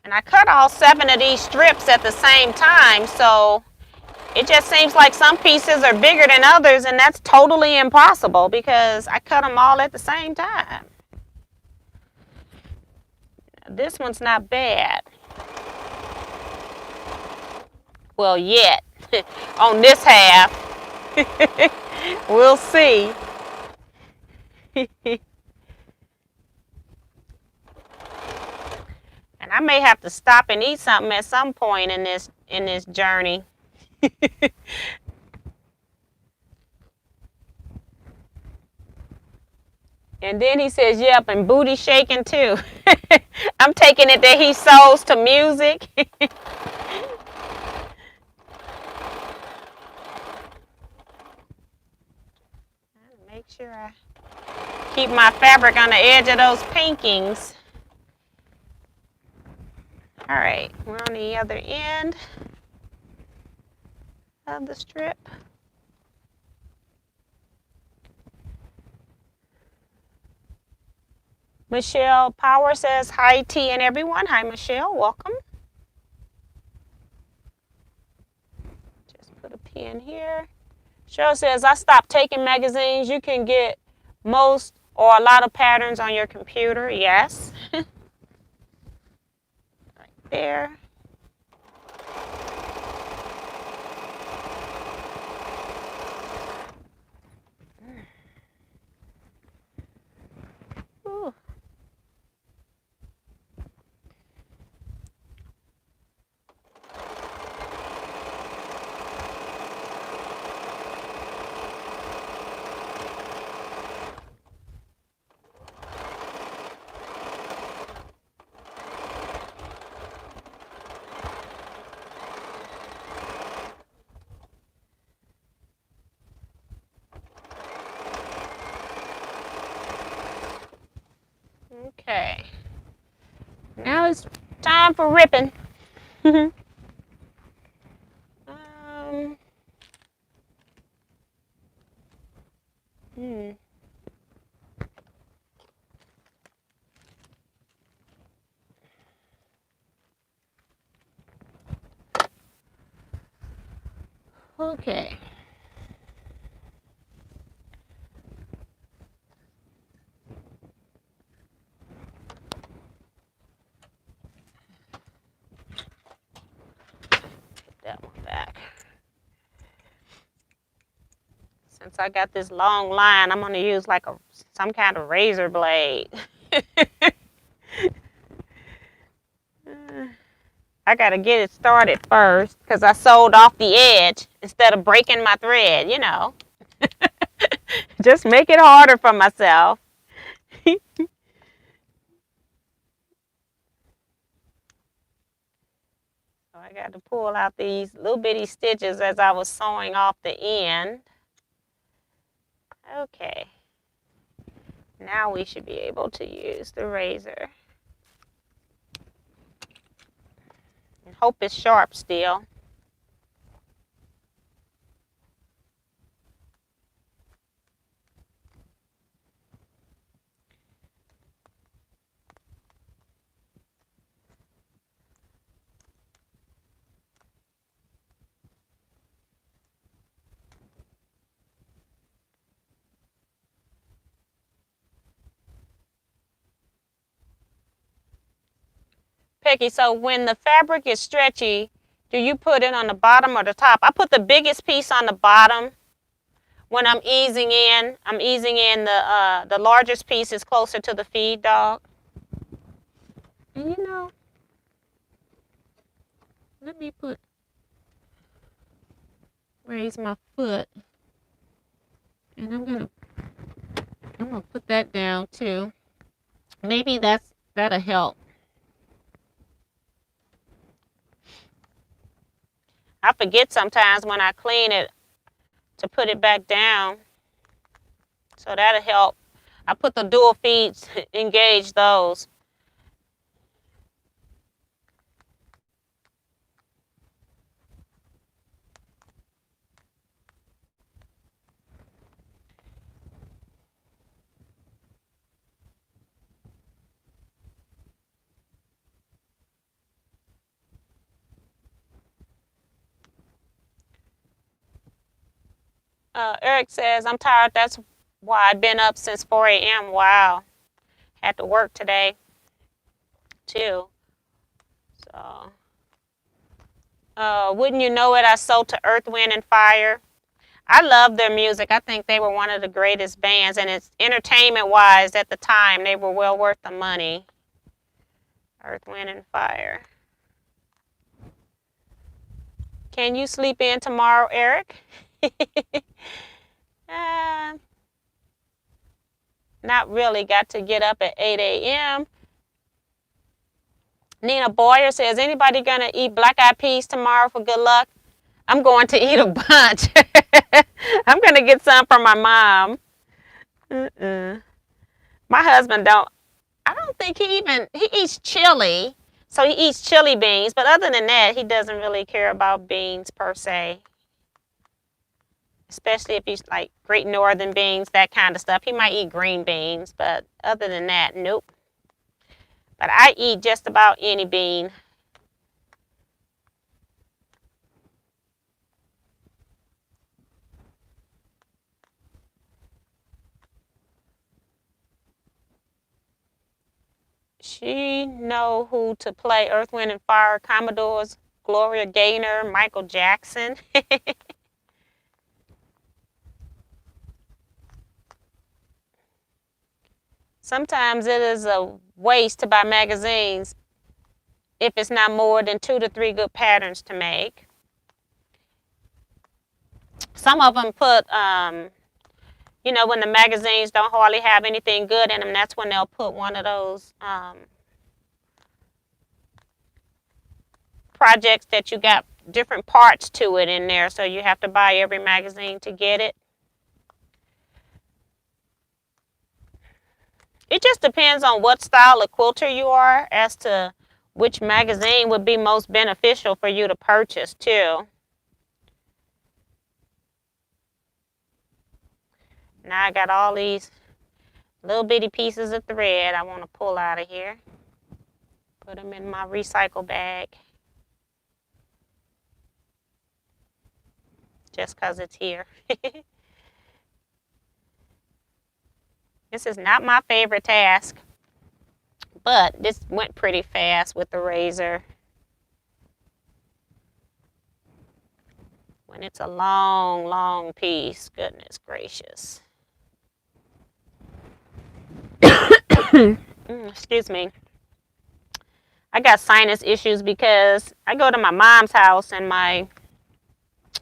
And I cut all 7 of these strips at the same time, so it just seems like some pieces are bigger than others, and that's totally impossible because I cut them all at the same time. This one's not bad. Well, yet. On this half. We'll see. And I may have to stop and eat something at some point in this journey. And then he says, yep, and booty shaking too. I'm taking it that he sews to music. Make sure I keep my fabric on the edge of those paintings. All right, we're on the other end of the strip. Michelle Power says, hi, T and everyone. Hi, Michelle. Welcome. Just put a pin here. Cheryl says, I stopped taking magazines. You can get most or a lot of patterns on your computer. Yes. Right there. Ooh. Okay. Now it's time for ripping. Okay. Put that one back. Since I got this long line, I'm going to use like some kind of razor blade. I got to get it started first because I sewed off the edge instead of breaking my thread, you know. Just make it harder for myself. So I got to pull out these little bitty stitches as I was sewing off the end. Okay. Now we should be able to use the razor. And hope it's sharp still. Peggy, so when the fabric is stretchy, do you put it on the bottom or the top? I put the biggest piece on the bottom. When I'm easing in the largest piece is closer to the feed dog. And you know, let me raise my foot. And I'm gonna put that down too. Maybe that'll help. I forget sometimes when I clean it to put it back down. So that'll help. I put the dual feeds, engage those. Eric says, I'm tired. That's why I've been up since 4 a.m. Wow. Had to work today. too. So, wouldn't you know it, I sold to Earth, Wind, and Fire. I love their music. I think they were one of the greatest bands, and it's entertainment-wise at the time, they were well worth the money. Earth, Wind, and Fire. Can you sleep in tomorrow, Eric? Not really. Got to get up at 8 a.m. Nina Boyer says, anybody going to eat black-eyed peas tomorrow for good luck? I'm going to eat a bunch. I'm going to get some from my mom. My husband I don't think he eats chili. So he eats chili beans. But other than that, he doesn't really care about beans per se. Especially if he's like Great Northern beans, that kind of stuff. He might eat green beans. But other than that, nope. But I eat just about any bean. She know who to play Earth, Wind, and Fire, Commodores, Gloria Gaynor, Michael Jackson. Sometimes it is a waste to buy magazines if it's not more than 2 to 3 good patterns to make. Some of them put, you know, when the magazines don't hardly have anything good in them, that's when they'll put one of those projects that you got different parts to it in there, so you have to buy every magazine to get it. It just depends on what style of quilter you are as to which magazine would be most beneficial for you to purchase too. Now I got all these little bitty pieces of thread I want to pull out of here. Put them in my recycle bag. Just because it's here. This is not my favorite task, but this went pretty fast with the razor. When it's a long, long piece, goodness gracious. Excuse me. I got sinus issues because I go to my mom's house and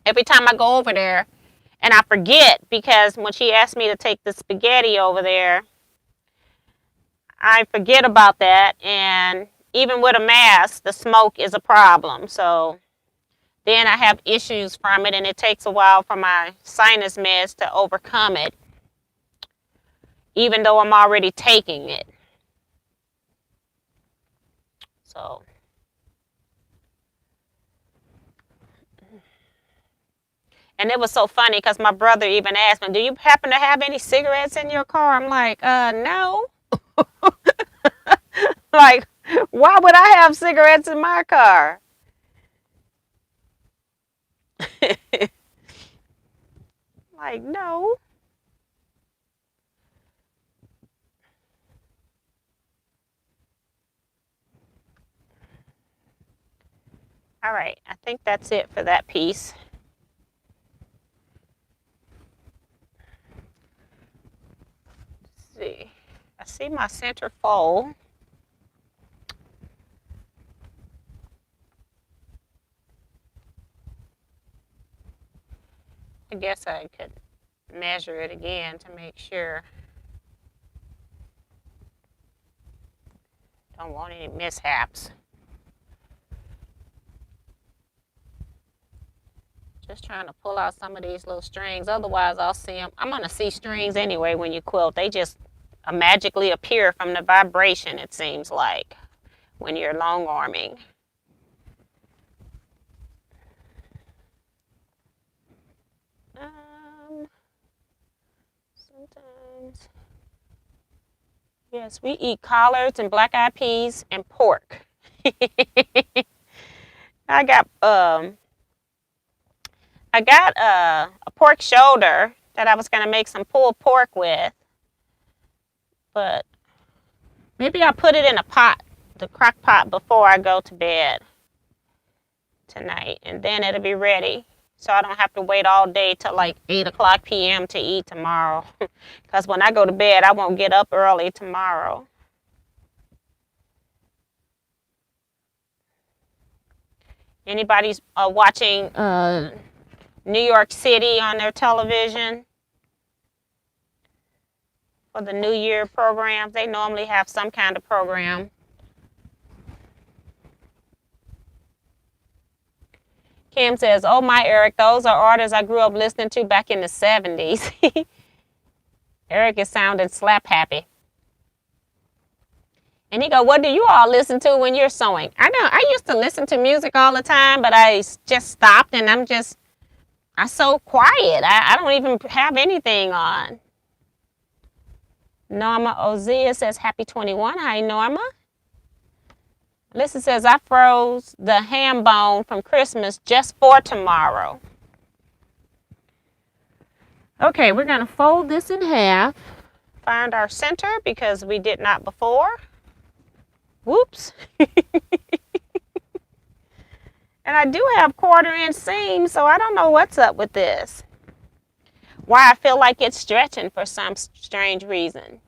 every time I go over there, and I forget because when she asked me to take the spaghetti over there, I forget about that. And even with a mask, the smoke is a problem. So then I have issues from it, and it takes a while for my sinus meds to overcome it, even though I'm already taking it. So. And it was so funny because my brother even asked me, do you happen to have any cigarettes in your car? I'm like, no. Like, why would I have cigarettes in my car? Like, no. All right, I think that's it for that piece. Let's see. I see my center fold. I guess I could measure it again to make sure. Don't want any mishaps. Just trying to pull out some of these little strings. Otherwise, I'll see them. I'm going to see strings anyway when you quilt. They just magically appear from the vibration, it seems like, when you're long arming. Sometimes. Yes, we eat collards and black-eyed peas and pork. I got a pork shoulder that I was going to make some pulled pork with, but maybe I'll put it in a pot the crock pot before I go to bed tonight, and then it'll be ready. So I don't have to wait all day till like 8 o'clock p.m. to eat tomorrow. Because when I go to bed, I won't get up early tomorrow. Anybody's watching New York City on their television for the New Year programs? They normally have some kind of program. Kim says, oh my, Eric, those are artists I grew up listening to back in the 70s. Eric is sounding slap happy. And he go, what do you all listen to when you're sewing? I know, I used to listen to music all the time, but I just stopped and I'm so quiet. I don't even have anything on. Norma Ozia says, happy 21. Hi, Norma. Lisa says, I froze the ham bone from Christmas just for tomorrow. Okay, we're going to fold this in half. Find our center because we did not before. Whoops. And I do have 1/4-inch seams, so I don't know what's up with this. Why I feel like it's stretching for some strange reason.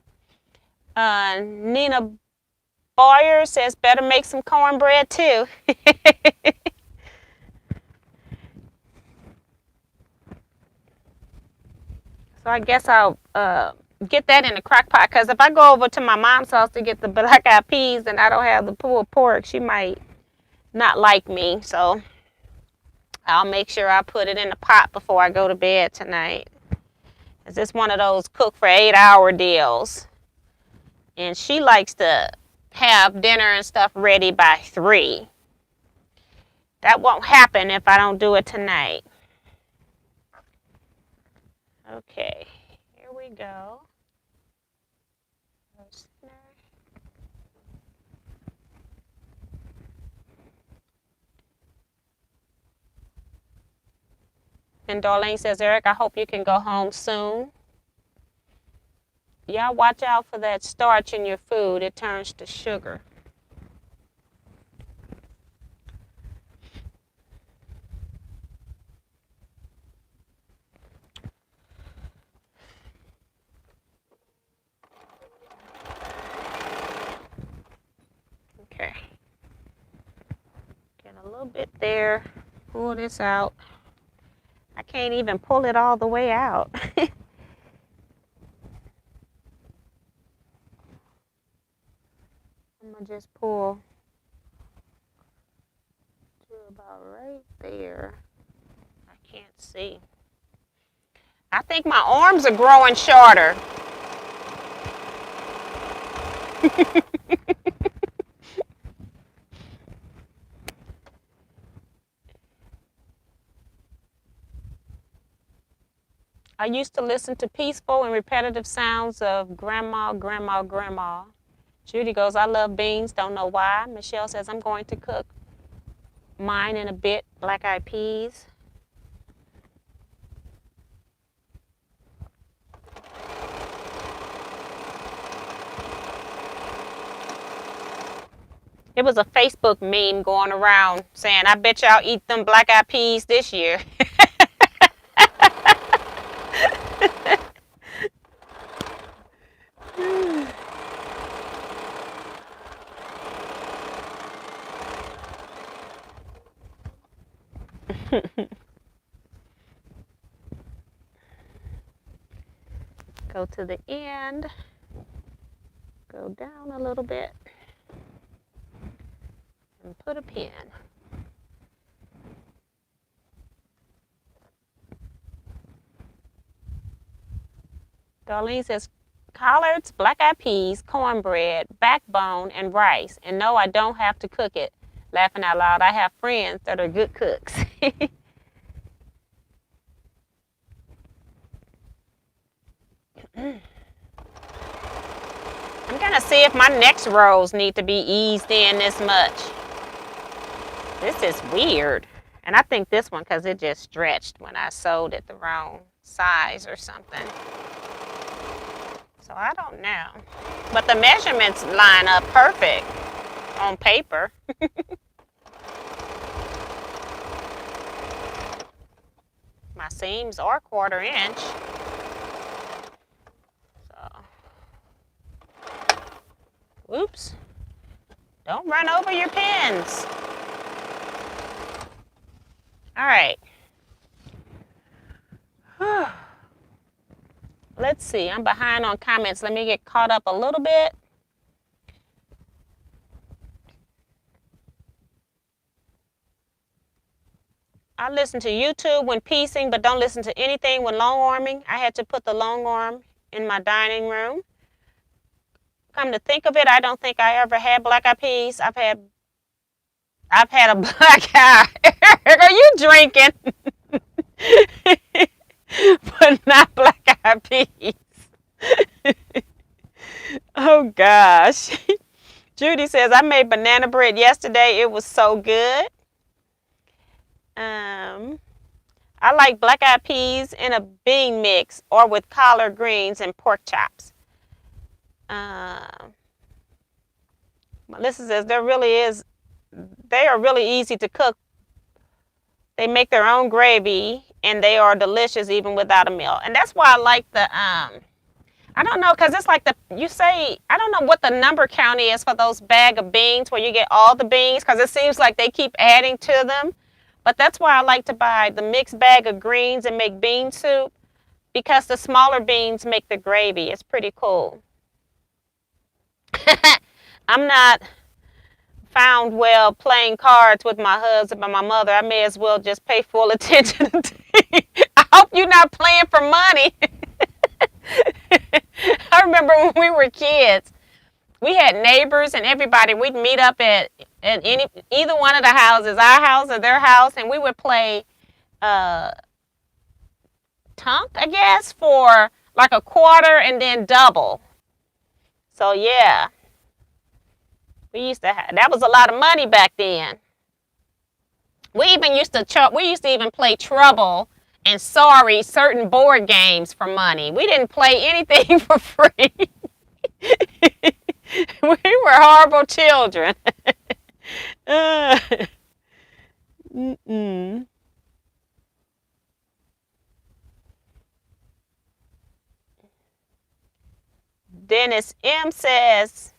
Nina Boyer says, better make some cornbread too. So I guess I'll get that in the crock pot, because if I go over to my mom's house to get the black eyed peas and I don't have the pulled pork, she might not like me. So I'll make sure I put it in the pot before I go to bed tonight. Is this one of those cook for 8-hour deals? And she likes to have dinner and stuff ready by 3. That won't happen if I don't do it tonight. Okay, here we go. And Darlene says, Eric, I hope you can go home soon. Y'all watch out for that starch in your food. It turns to sugar. Okay. Get a little bit there. Pull this out. I can't even pull it all the way out. I'm going to just pull to about right there. I can't see. I think my arms are growing shorter. I used to listen to peaceful and repetitive sounds of grandma, grandma, grandma. Judy goes, I love beans, don't know why. Michelle says, I'm going to cook mine in a bit, black eyed peas. It was a Facebook meme going around saying, I bet y'all eat them black eyed peas this year. Go to the end, go down a little bit, and put a pin. Darlene says, collards, black-eyed peas, cornbread, backbone, and rice. And no, I don't have to cook it. Laughing out loud, I have friends that are good cooks. I'm gonna see if my next rows need to be eased in this much. This is weird. And I think this one, because it just stretched when I sewed it the wrong size or something. So I don't know. But the measurements line up perfect. on paper. My seams are 1/4 inch. So, oops. Don't run over your pins. All right. Let's see. I'm behind on comments. Let me get caught up a little bit. I listen to YouTube when piecing, but don't listen to anything when long arming. I had to put the long arm in my dining room. Come to think of it, I don't think I ever had black eyed peas. I've had a black eye. Are you drinking? But not black eyed peas. Oh gosh. Judy says, I made banana bread yesterday. It was so good. I like black eyed peas in a bean mix or with collard greens and pork chops. Melissa says, they are really easy to cook. They make their own gravy and they are delicious even without a meal. And that's why I like the, I don't know, because it's like I don't know what the number count is for those bag of beans where you get all the beans, because it seems like they keep adding to them. But that's why I like to buy the mixed bag of greens and make bean soup, because the smaller beans make the gravy. It's pretty cool. I'm not found well playing cards with my husband and my mother. I may as well just pay full attention. I hope you're not playing for money. I remember when we were kids, we had neighbors and everybody. We'd meet up at either one of the houses, our house or their house, and we would play tunk, I guess, for like a quarter and then double. So yeah, we used to have, that was a lot of money back then. We used to even play Trouble and Sorry, certain board games for money. We didn't play anything for free. We were horrible children. Dennis M says,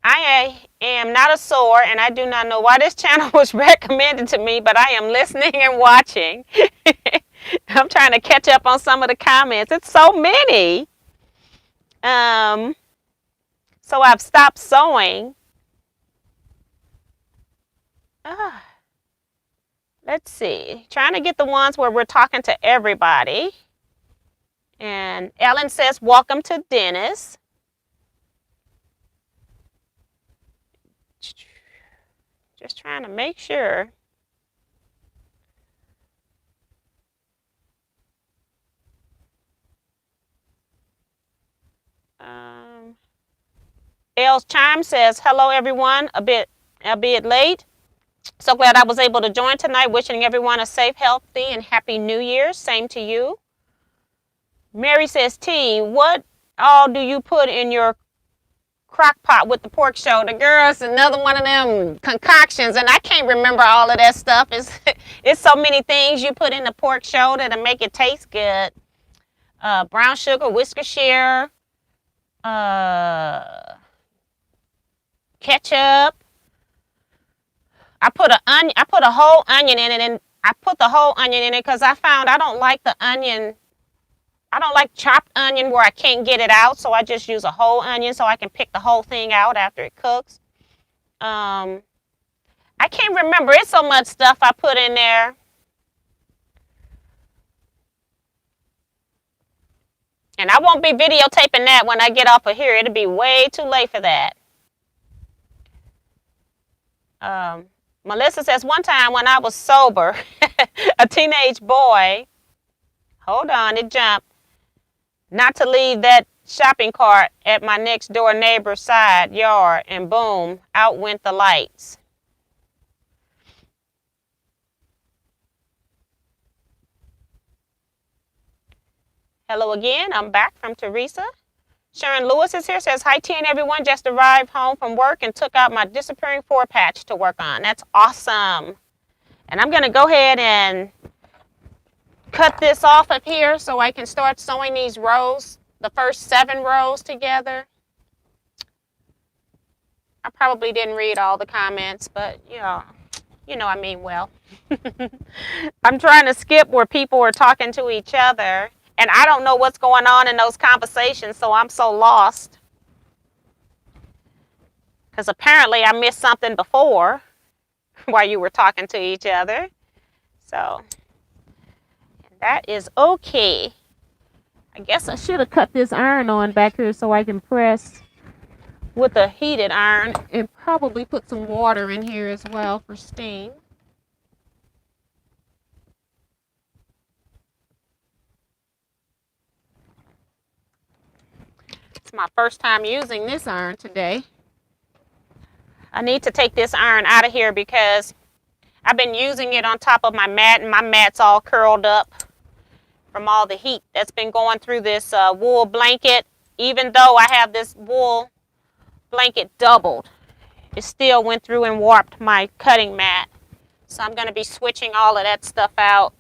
I am not a sewer and I do not know why this channel was recommended to me, but I am listening and watching. I'm trying to catch up on some of the comments. It's so many. So I've stopped sewing. Let's see. Trying to get the ones where we're talking to everybody. And Ellen says, welcome to Dennis. Just trying to make sure. Elle's Chime says, hello everyone, albeit late. So glad I was able to join tonight. Wishing everyone a safe, healthy, and happy New Year. Same to you. Mary says, T, what all do you put in your crock pot with the pork shoulder? Girls, another one of them concoctions, and I can't remember all of that stuff. It's so many things you put in the pork shoulder to make it taste good. Brown sugar, Worcestershire, ketchup. I put a whole onion in it, and I put the whole onion in it because I found I don't like the onion. I don't like chopped onion where I can't get it out, so I just use a whole onion so I can pick the whole thing out after it cooks. I can't remember. It's so much stuff I put in there. And I won't be videotaping that when I get off of here. It'll be way too late for that. Melissa says, one time when I was sober, a teenage boy, hold on, it jumped, not to leave that shopping cart at my next door neighbor's side yard, and boom, out went the lights. Hello again, I'm back from Teresa. Sharon Lewis is here, says, hi, T and everyone. Just arrived home from work and took out my disappearing 4 patch to work on. That's awesome. And I'm going to go ahead and cut this off of here so I can start sewing these rows, the first 7 rows together. I probably didn't read all the comments, but you know I mean well. I'm trying to skip where people are talking to each other, and I don't know what's going on in those conversations, so I'm so lost. Because apparently I missed something before while you were talking to each other. So that is okay. I guess I should have cut this iron on back here so I can press with a heated iron and probably put some water in here as well for steam. It's my first time using this iron today. I need to take this iron out of here because I've been using it on top of my mat, and my mat's all curled up from all the heat that's been going through this wool blanket. Even though I have this wool blanket doubled, it still went through and warped my cutting mat. So I'm going to be switching all of that stuff out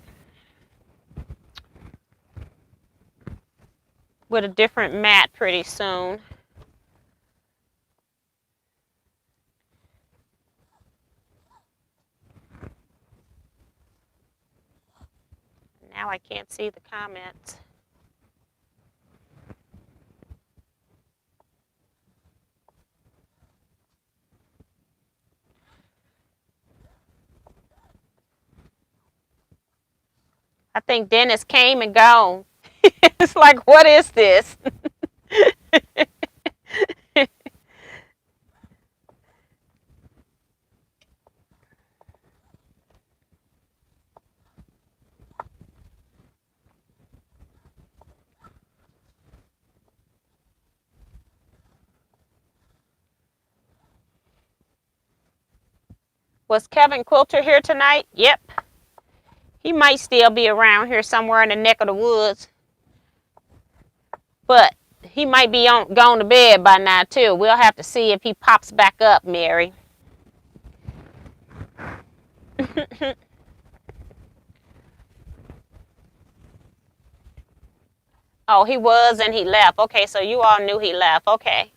with a different mat pretty soon. Now I can't see the comments. I think Dennis came and gone. It's like, what is this? Was Kevin Quilter here tonight? Yep. He might still be around here somewhere in the neck of the woods. But he might be gone to bed by now, too. We'll have to see if he pops back up, Mary. Oh, he was and he left. Okay, so you all knew he left. Okay.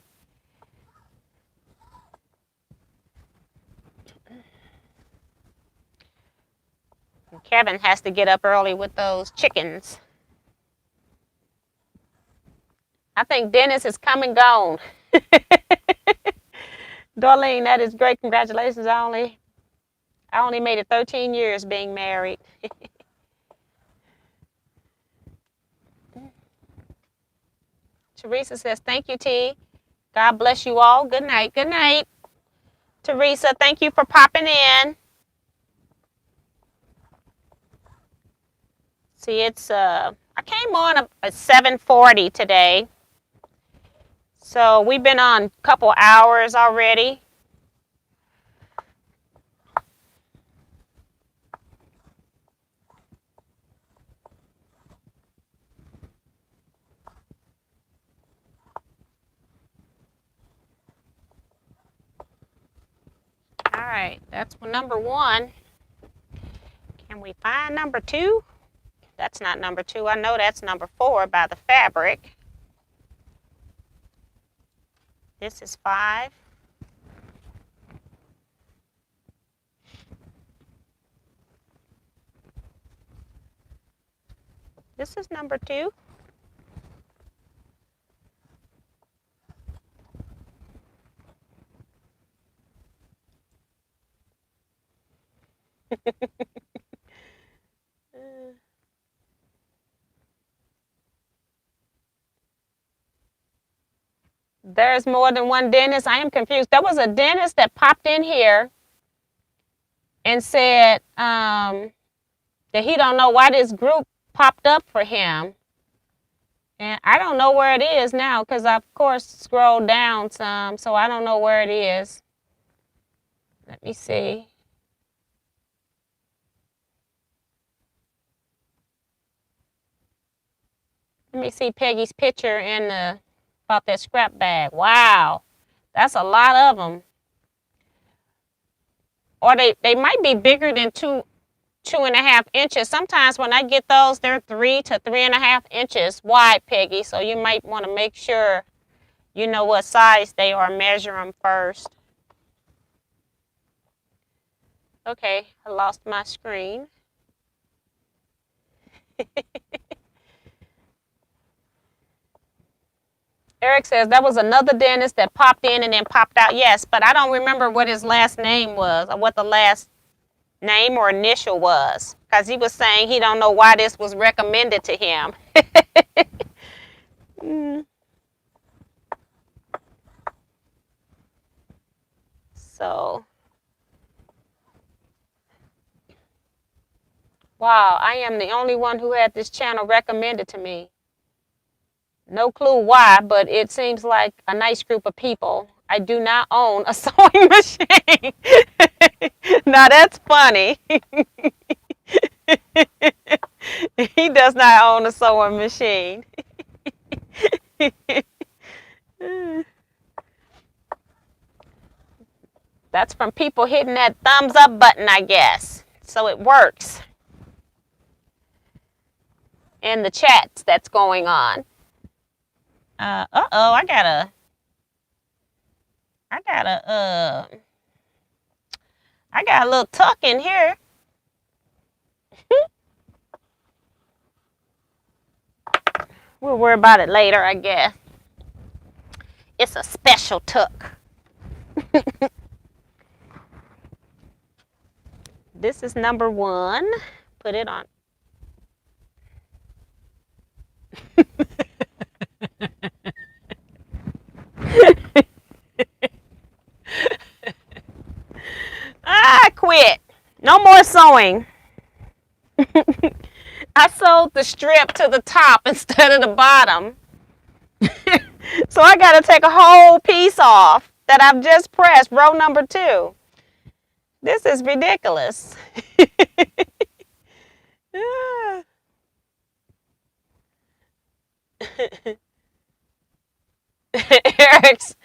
Kevin has to get up early with those chickens. I think Dennis is come and gone. Darlene, that is great. Congratulations. I only made it 13 years being married. Teresa says, thank you, T. God bless you all. Good night. Good night. Teresa, thank you for popping in. See, it's, I came on at 7:40 today. So we've been on a couple hours already. All right, that's number 1. Can we find number 2? That's not number 2. I know that's number 4 by the fabric. This is 5. This is number 2. There's more than one Dennis. I am confused. There was a Dennis that popped in here and said that he don't know why this group popped up for him. And I don't know where it is now because I, of course, scrolled down some, so I don't know where it is. Let me see. Let me see Peggy's picture in the about that scrap bag. Wow. That's a lot of them. Or they might be bigger than 2.5 inches. Sometimes when I get those, they're 3 to 3.5 inches wide, Peggy. So you might want to make sure you know what size they are. Measure them first. Okay, I lost my screen. Eric says that was another dentist that popped in and then popped out. Yes, but I don't remember what his last name was or what the last name or initial was, because he was saying he don't know why this was recommended to him. So, wow, I am the only one who had this channel recommended to me. No clue why, but it seems like a nice group of people. I do not own a sewing machine. Now that's funny. He does not own a sewing machine. That's from people hitting that thumbs up button, I guess. So it works. And the chats that's going on. I got a little tuck in here. We'll worry about it later, I guess. It's a special tuck. This is number 1. Put it on. I quit. No more sewing. I sewed the strip to the top instead of the bottom. So I got to take a whole piece off that I've just pressed, row number 2. This is ridiculous. Eric's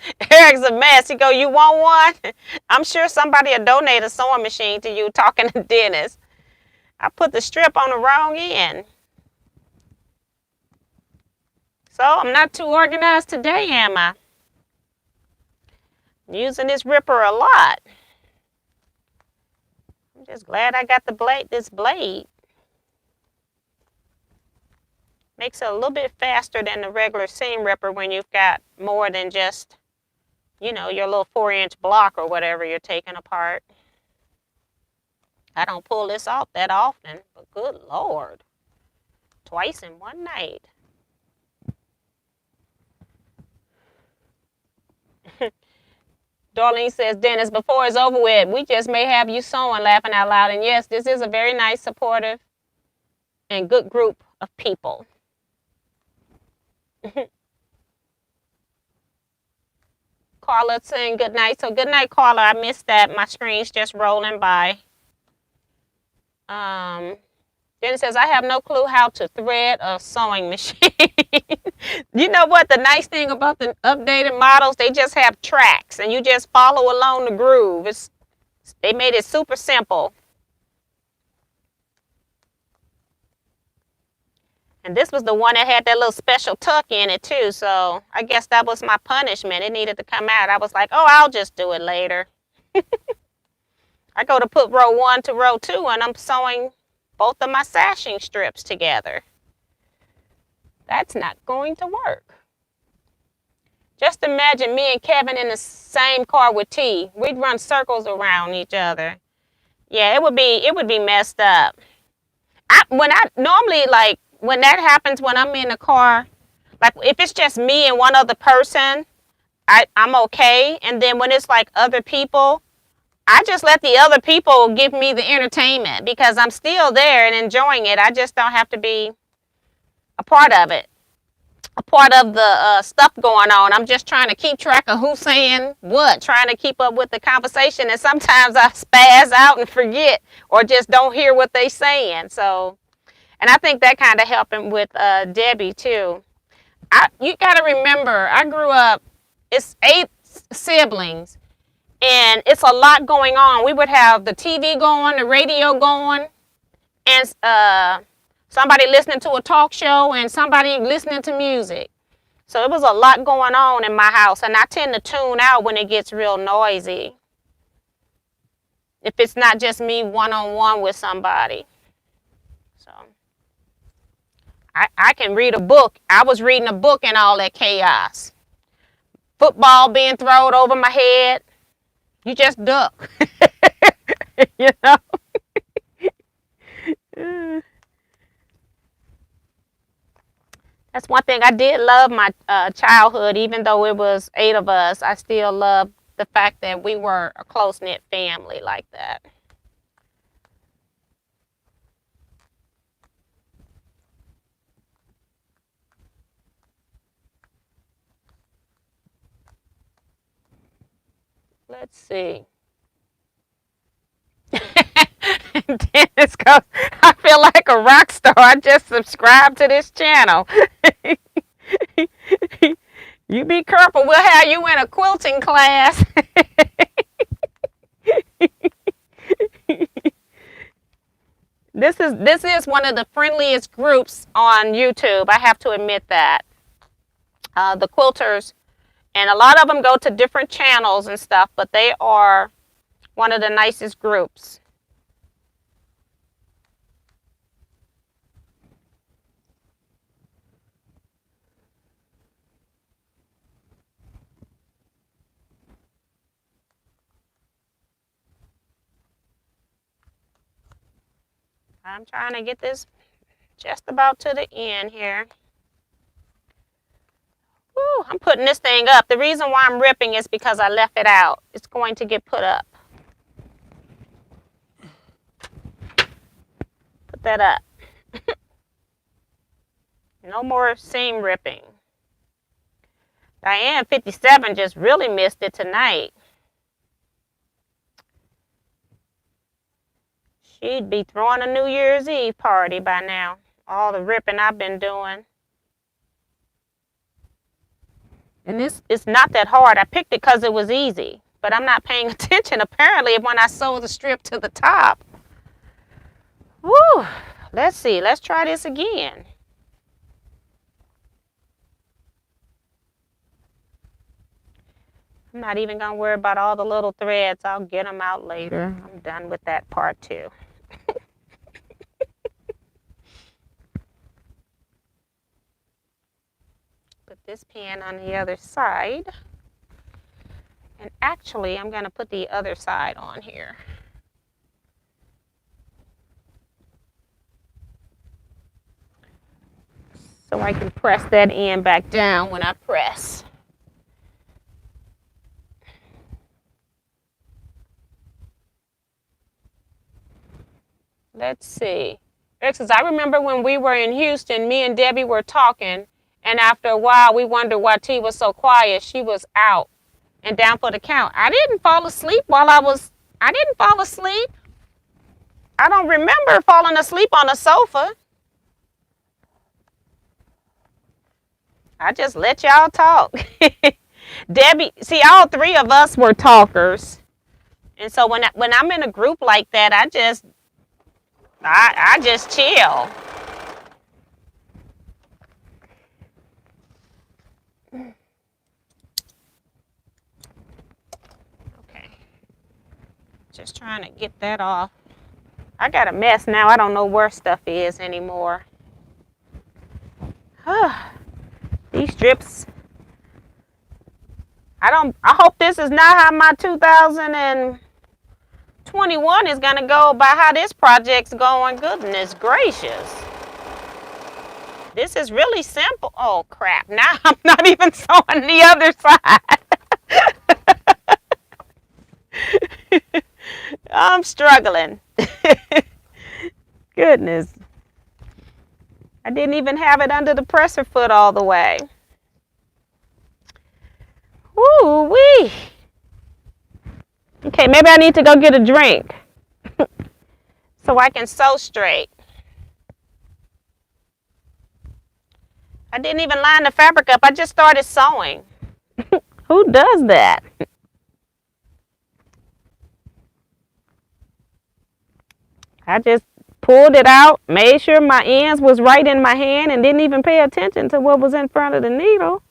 a mess. He go, you want one? I'm sure somebody will donate a sewing machine to you, talking to Dennis. I put the strip on the wrong end. So I'm not too organized today, am I? I'm using this ripper a lot. I'm just glad I got this blade. Makes it a little bit faster than the regular seam ripper when you've got more than just, your little 4-inch block or whatever you're taking apart. I don't pull this off that often, but good Lord. Twice in one night. Darlene says, Dennis, before it's over with, we just may have you sewing, laughing out loud. And yes, this is a very nice, supportive, and good group of people. Carla saying good night. So good night, Carla. I missed that. My screen's just rolling by. Dennis says, I have no clue how to thread a sewing machine. You know what? The nice thing about the updated models, they just have tracks and you just follow along the groove. They made it super simple. And this was the one that had that little special tuck in it too. So I guess that was my punishment. It needed to come out. I was like, oh, I'll just do it later. I go to put row 1 to row 2 and I'm sewing both of my sashing strips together. That's not going to work. Just imagine me and Kevin in the same car with T. We'd run circles around each other. Yeah, it would be messed up. When that happens when I'm in the car, like if it's just me and one other person, I'm okay. And then when it's like other people, I just let the other people give me the entertainment because I'm still there and enjoying it. I just don't have to be a part of it, a part of the stuff going on. I'm just trying to keep track of who's saying what, trying to keep up with the conversation. And sometimes I spaz out and forget or just don't hear what they're saying. So, and I think that kind of helping with Debbie too. You got to remember, I grew up, it's 8 siblings, and it's a lot going on. We would have the TV going, the radio going, and somebody listening to a talk show and somebody listening to music. So it was a lot going on in my house, and I tend to tune out when it gets real noisy. If it's not just me one-on-one with somebody. So I can read a book. I was reading a book in all that chaos. Football being thrown over my head. You just duck. You know? That's one thing. I did love my childhood, even though it was 8 of us. I still love the fact that we were a close-knit family like that. Let's see. Dennis goes, I feel like a rock star. I just subscribed to this channel. You be careful. We'll have you in a quilting class. This is one of the friendliest groups on YouTube. I have to admit that. The Quilters, and a lot of them go to different channels and stuff, but they are one of the nicest groups. I'm trying to get this just about to the end here. Woo, I'm putting this thing up. The reason why I'm ripping is because I left it out. It's going to get put up. Put that up. No more seam ripping. Diane 57 just really missed it tonight. She'd be throwing a New Year's Eve party by now. All the ripping I've been doing. And it's not that hard. I picked it because it was easy. But I'm not paying attention apparently when I sew the strip to the top. Woo! Let's see. Let's try this again. I'm not even going to worry about all the little threads. I'll get them out later. I'm done with that part too. Put this pin on the other side. And actually, I'm going to put the other side on here. So I can press that end back down when I press. Let's see. Because I remember when we were in Houston, me and Debbie were talking, and after a while we wondered why T was so quiet. She was out and down for the count. I didn't fall asleep I didn't fall asleep. I don't remember falling asleep on the sofa. I just let y'all talk. Debbie, see, all 3 of us were talkers. And so when I'm in a group like that, I just chill. Okay. Just trying to get that off. I got a mess now. I don't know where stuff is anymore. These strips. I hope this is not how my 2021 is going to go by how this project's going. Goodness gracious. This is really simple. Oh, crap. Now I'm not even sewing the other side. I'm struggling. Goodness. I didn't even have it under the presser foot all the way. Woo-wee. Okay, maybe I need to go get a drink so I can sew straight. I didn't even line the fabric up. I just started sewing. Who does that? I just pulled it out, made sure my ends was right in my hand, and didn't even pay attention to what was in front of the needle.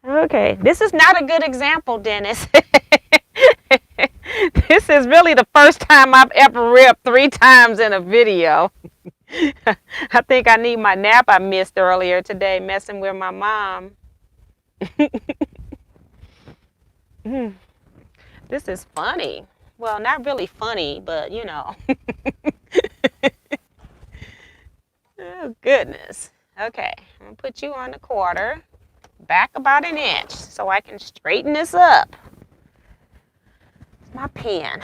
Okay, this is not a good example, Dennis. This is really the first time I've ever ripped 3 times in a video. I think I need my nap I missed earlier today messing with my mom. This is funny. Well, not really funny, but you know. Oh, goodness. Okay, I'm going to put you on the quarter. Back about an inch so I can straighten this up. My pen.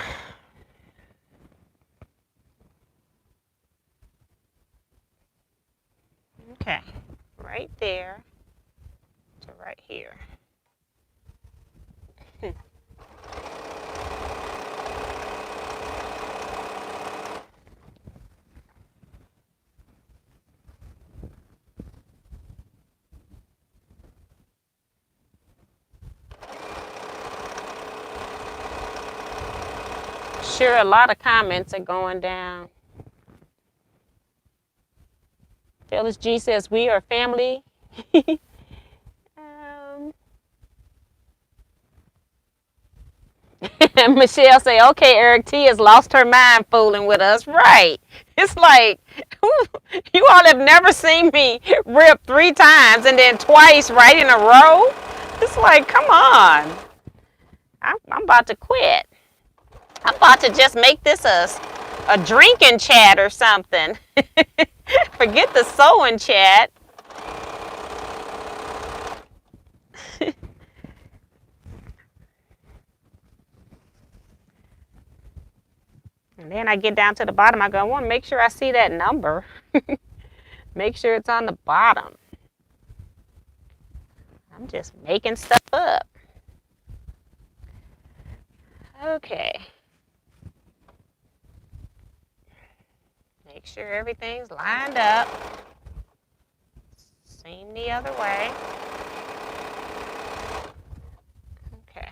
Okay, right there to right here. Sure, a lot of comments are going down. Phyllis G says, we are family. Michelle say, okay, Eric T has lost her mind fooling with us. Right. It's like, you all have never seen me rip 3 times and then twice right in a row. It's like, come on. I'm about to quit. I'm about to just make this a drinking chat or something. Forget the sewing chat. And then I get down to the bottom. I go, I want to make sure I see that number. Make sure it's on the bottom. I'm just making stuff up. Okay. Make sure everything's lined up. Seam the other way. Okay.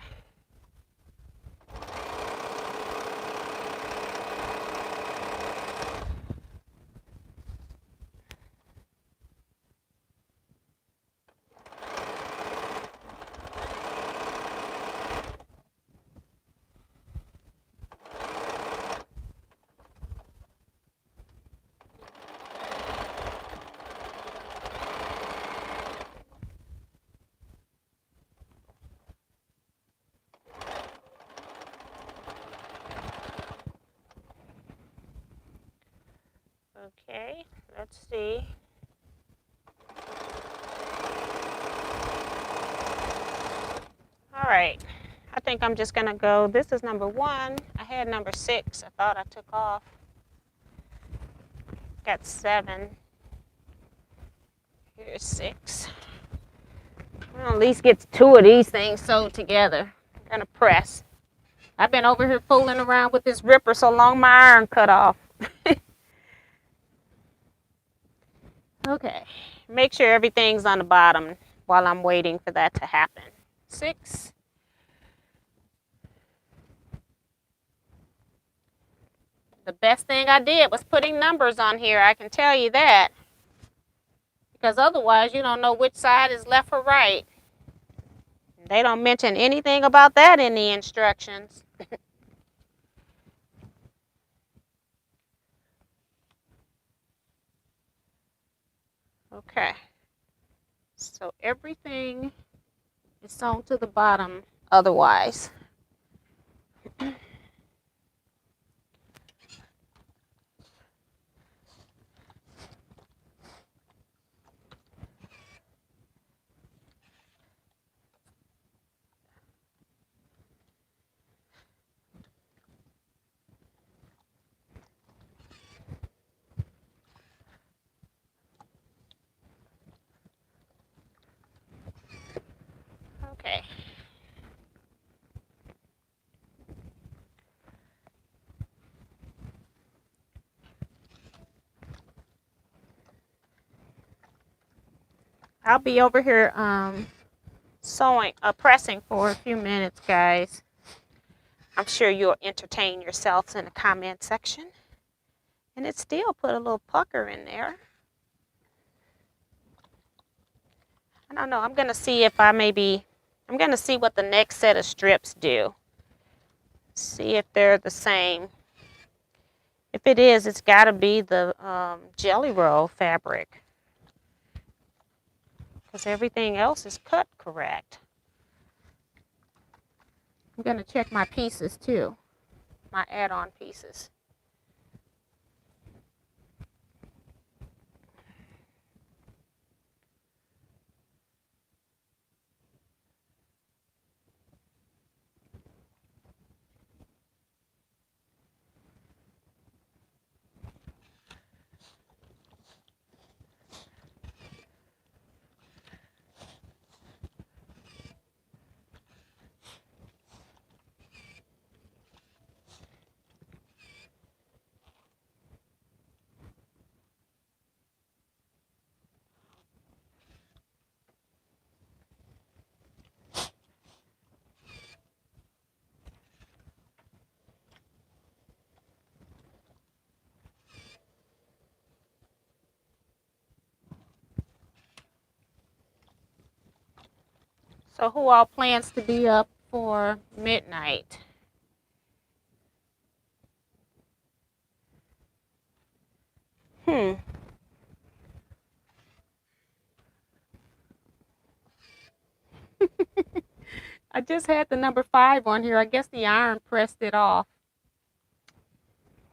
Okay, let's see. All right, I think I'm just gonna go, this is number 1. I had number 6, I thought I took off. Got 7. Here's 6. Well, at least get 2 of these things sewed together. I'm gonna press. I've been over here fooling around with this ripper so long my iron cut off. Okay, make sure everything's on the bottom while I'm waiting for that to happen. 6. The best thing I did was putting numbers on here, I can tell you that. Because otherwise you don't know which side is left or right. They don't mention anything about that in the instructions. Okay, so everything is sewn to the bottom otherwise. Okay. I'll be over here pressing for a few minutes, guys. I'm sure you'll entertain yourselves in the comment section. And it still put a little pucker in there. I don't know. I'm going to see if I'm going to see what the next set of strips do. See if they're the same. If it is, it's got to be the jelly roll fabric, because everything else is cut correct. I'm going to check my pieces too, my add-on pieces. So who all plans to be up for midnight? I just had the number 5 on here. I guess the iron pressed it off.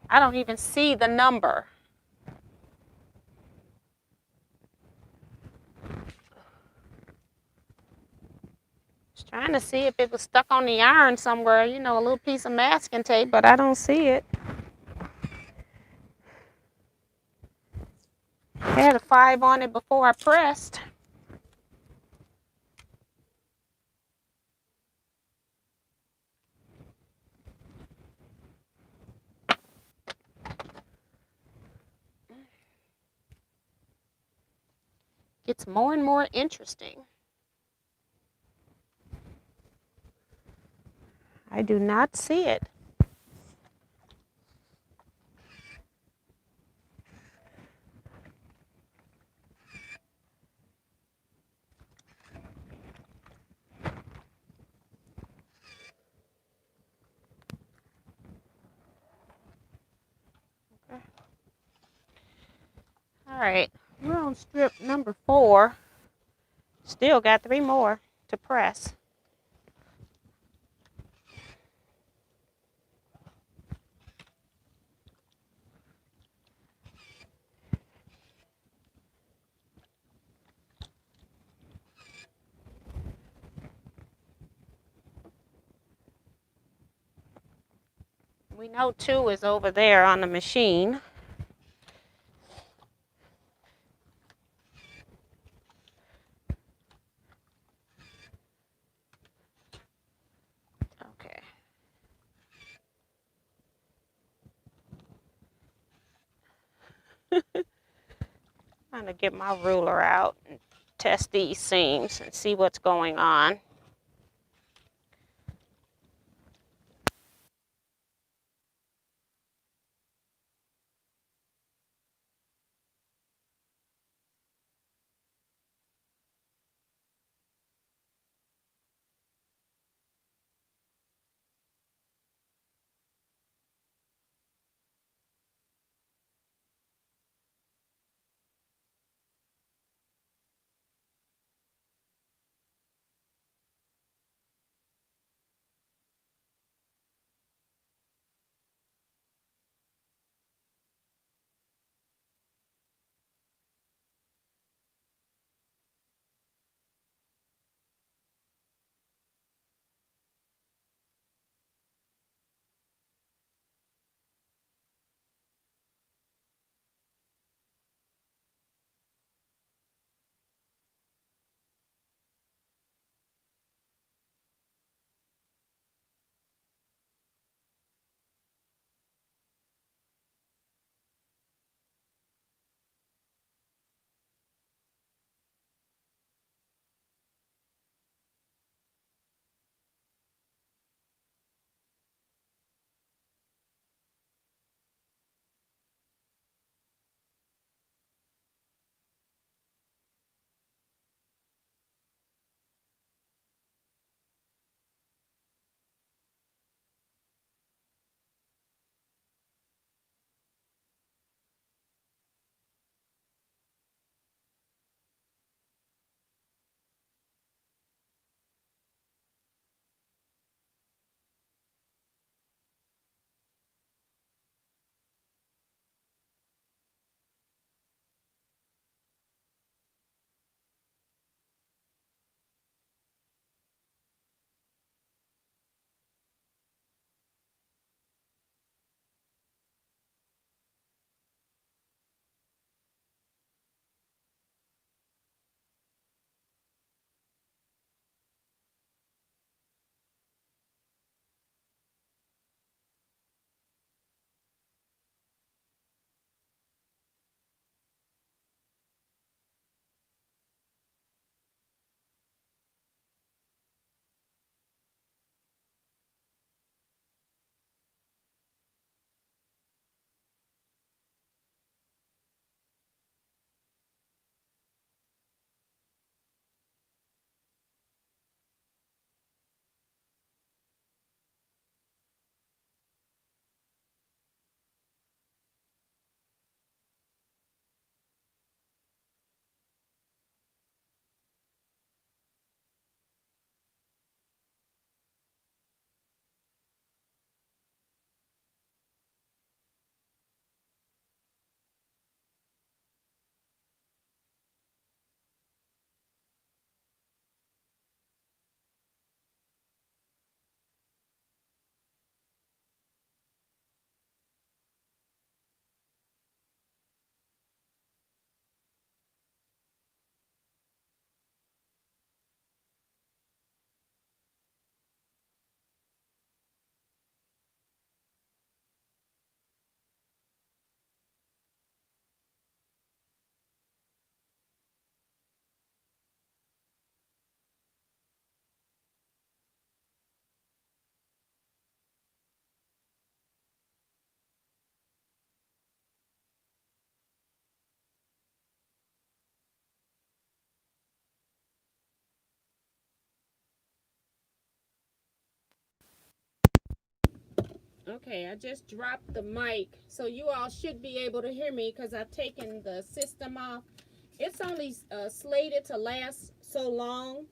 I don't even see the number. Just trying to see if it was stuck on the iron somewhere, you know, a little piece of masking tape, but I don't see it. I had a 5 on it before I pressed. It's more and more interesting. I do not see it. Okay. All right, we're on strip number 4. Still got 3 more to press. We know 2 is over there on the machine. Okay. I'm gonna get my ruler out and test these seams and see what's going on. Okay, I just dropped the mic, so you all should be able to hear me because I've taken the system off. It's only slated to last so long,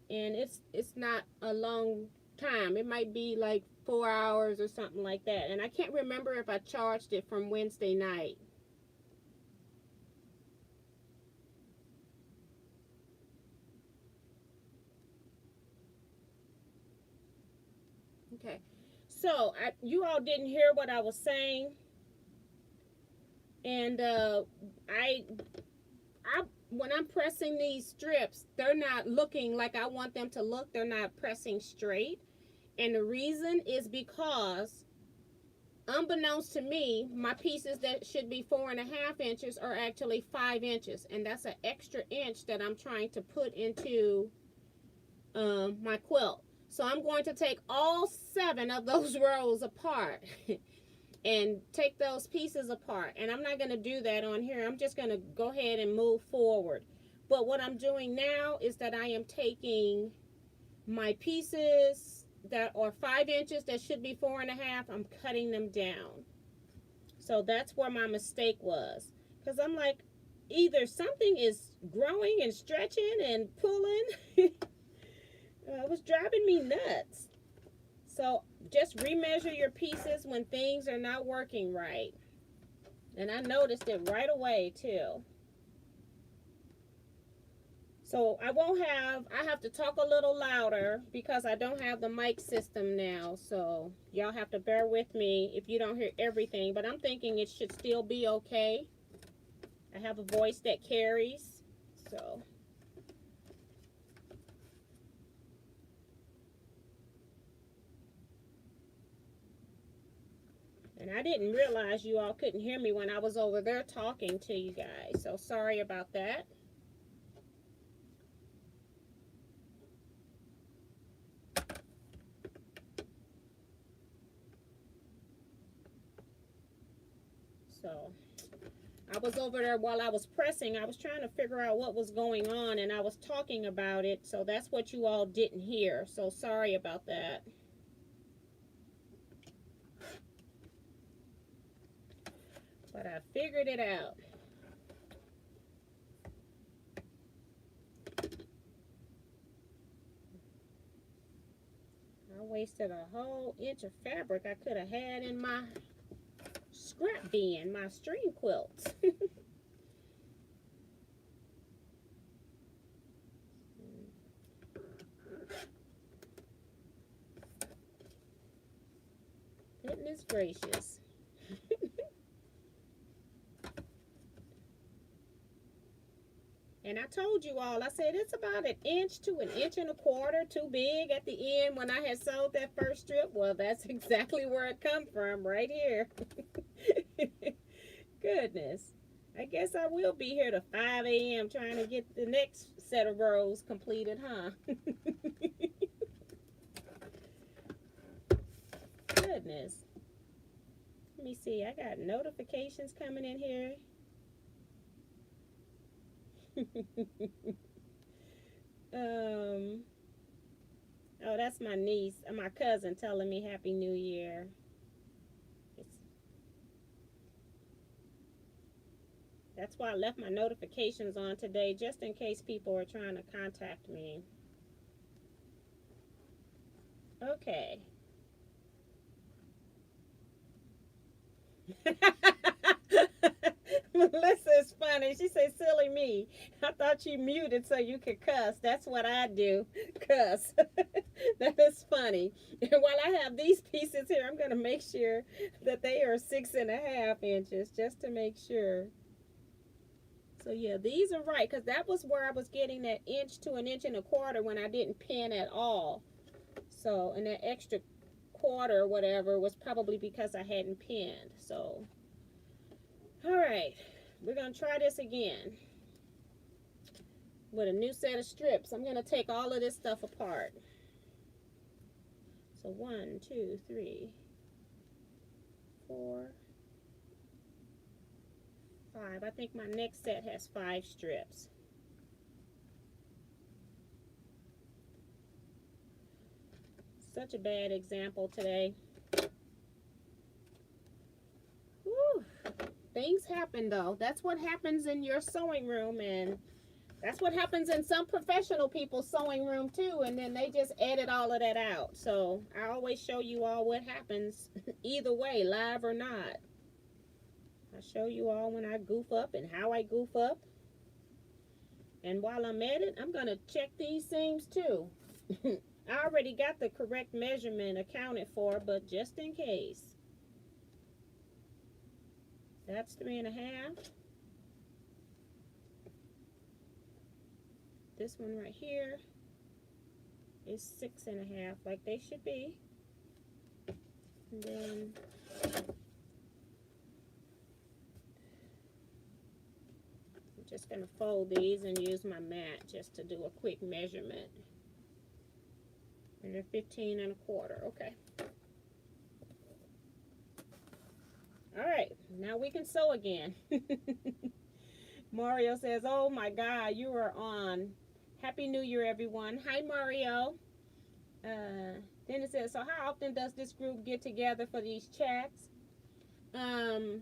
and it's not a long time. It might be like 4 hours or something like that. And I can't remember if I charged it from Wednesday night. Okay, so you all didn't hear what I was saying, and I when I'm pressing these strips, they're not looking like I want them to look. They're not pressing straight, and the reason is because, unbeknownst to me, my pieces that should be 4.5 inches are actually 5 inches, and that's an extra inch that I'm trying to put into my quilt. So I'm going to take all 7 of those rows apart and take those pieces apart. And I'm not going to do that on here. I'm just going to go ahead and move forward. But what I'm doing now is that I am taking my pieces that are 5 inches that should be 4.5. I'm cutting them down. So that's where my mistake was. Because I'm like, either something is growing and stretching and pulling. It was driving me nuts. So just remeasure your pieces when things are not working right. And I noticed it right away too. So I have to talk a little louder because I don't have the mic system now. So y'all have to bear with me if you don't hear everything. But I'm thinking it should still be okay. I have a voice that carries. So. And I didn't realize you all couldn't hear me when I was over there talking to you guys. So sorry about that. So I was over there while I was pressing. I was trying to figure out what was going on, and I was talking about it. So that's what you all didn't hear. So sorry about that. But I figured it out. I wasted a whole inch of fabric I could have had in my scrap bin, my string quilts. Goodness gracious. And I told you all, I said it's about 1 inch to 1.25 inches too big at the end when I had sewed that first strip. Well, that's exactly where it come from, right here. Goodness. I guess I will be here to 5 a.m. trying to get the next set of rows completed, huh? Goodness. Let me see. I got notifications coming in here. Oh, that's my niece, my cousin telling me Happy New Year. That's why I left my notifications on today, just in case people are trying to contact me. Okay. Melissa is funny. She said, silly me. I thought you muted so you could cuss. That's what I do. Cuss. That is funny. And while I have these pieces here, I'm going to make sure that they are 6.5 inches just to make sure. So yeah, these are right, because that was where I was getting that 1 inch to 1.25 inches when I didn't pin at all. So, and that extra quarter or whatever was probably because I hadn't pinned. So, all right, we're going to try this again with a new set of strips. I'm going to take all of this stuff apart. So 1, 2, 3, 4, 5. I think my next set has 5 strips. Such a bad example today. Things happen though. That's what happens in your sewing room, and that's what happens in some professional people's sewing room too, and then they just edit all of that out. So I always show you all what happens either way, live or not. I show you all when I goof up and how I goof up. And while I'm at it, I'm going to check these seams too. I already got the correct measurement accounted for, but just in case. That's 3.5. This one right here is 6.5, like they should be. And then I'm just going to fold these and use my mat just to do a quick measurement. And they're 15.25. Okay. All right, now we can sew again. Mario says, oh my God, you are on. Happy New Year, everyone. Hi, Mario. Then it says, so how often does this group get together for these chats? I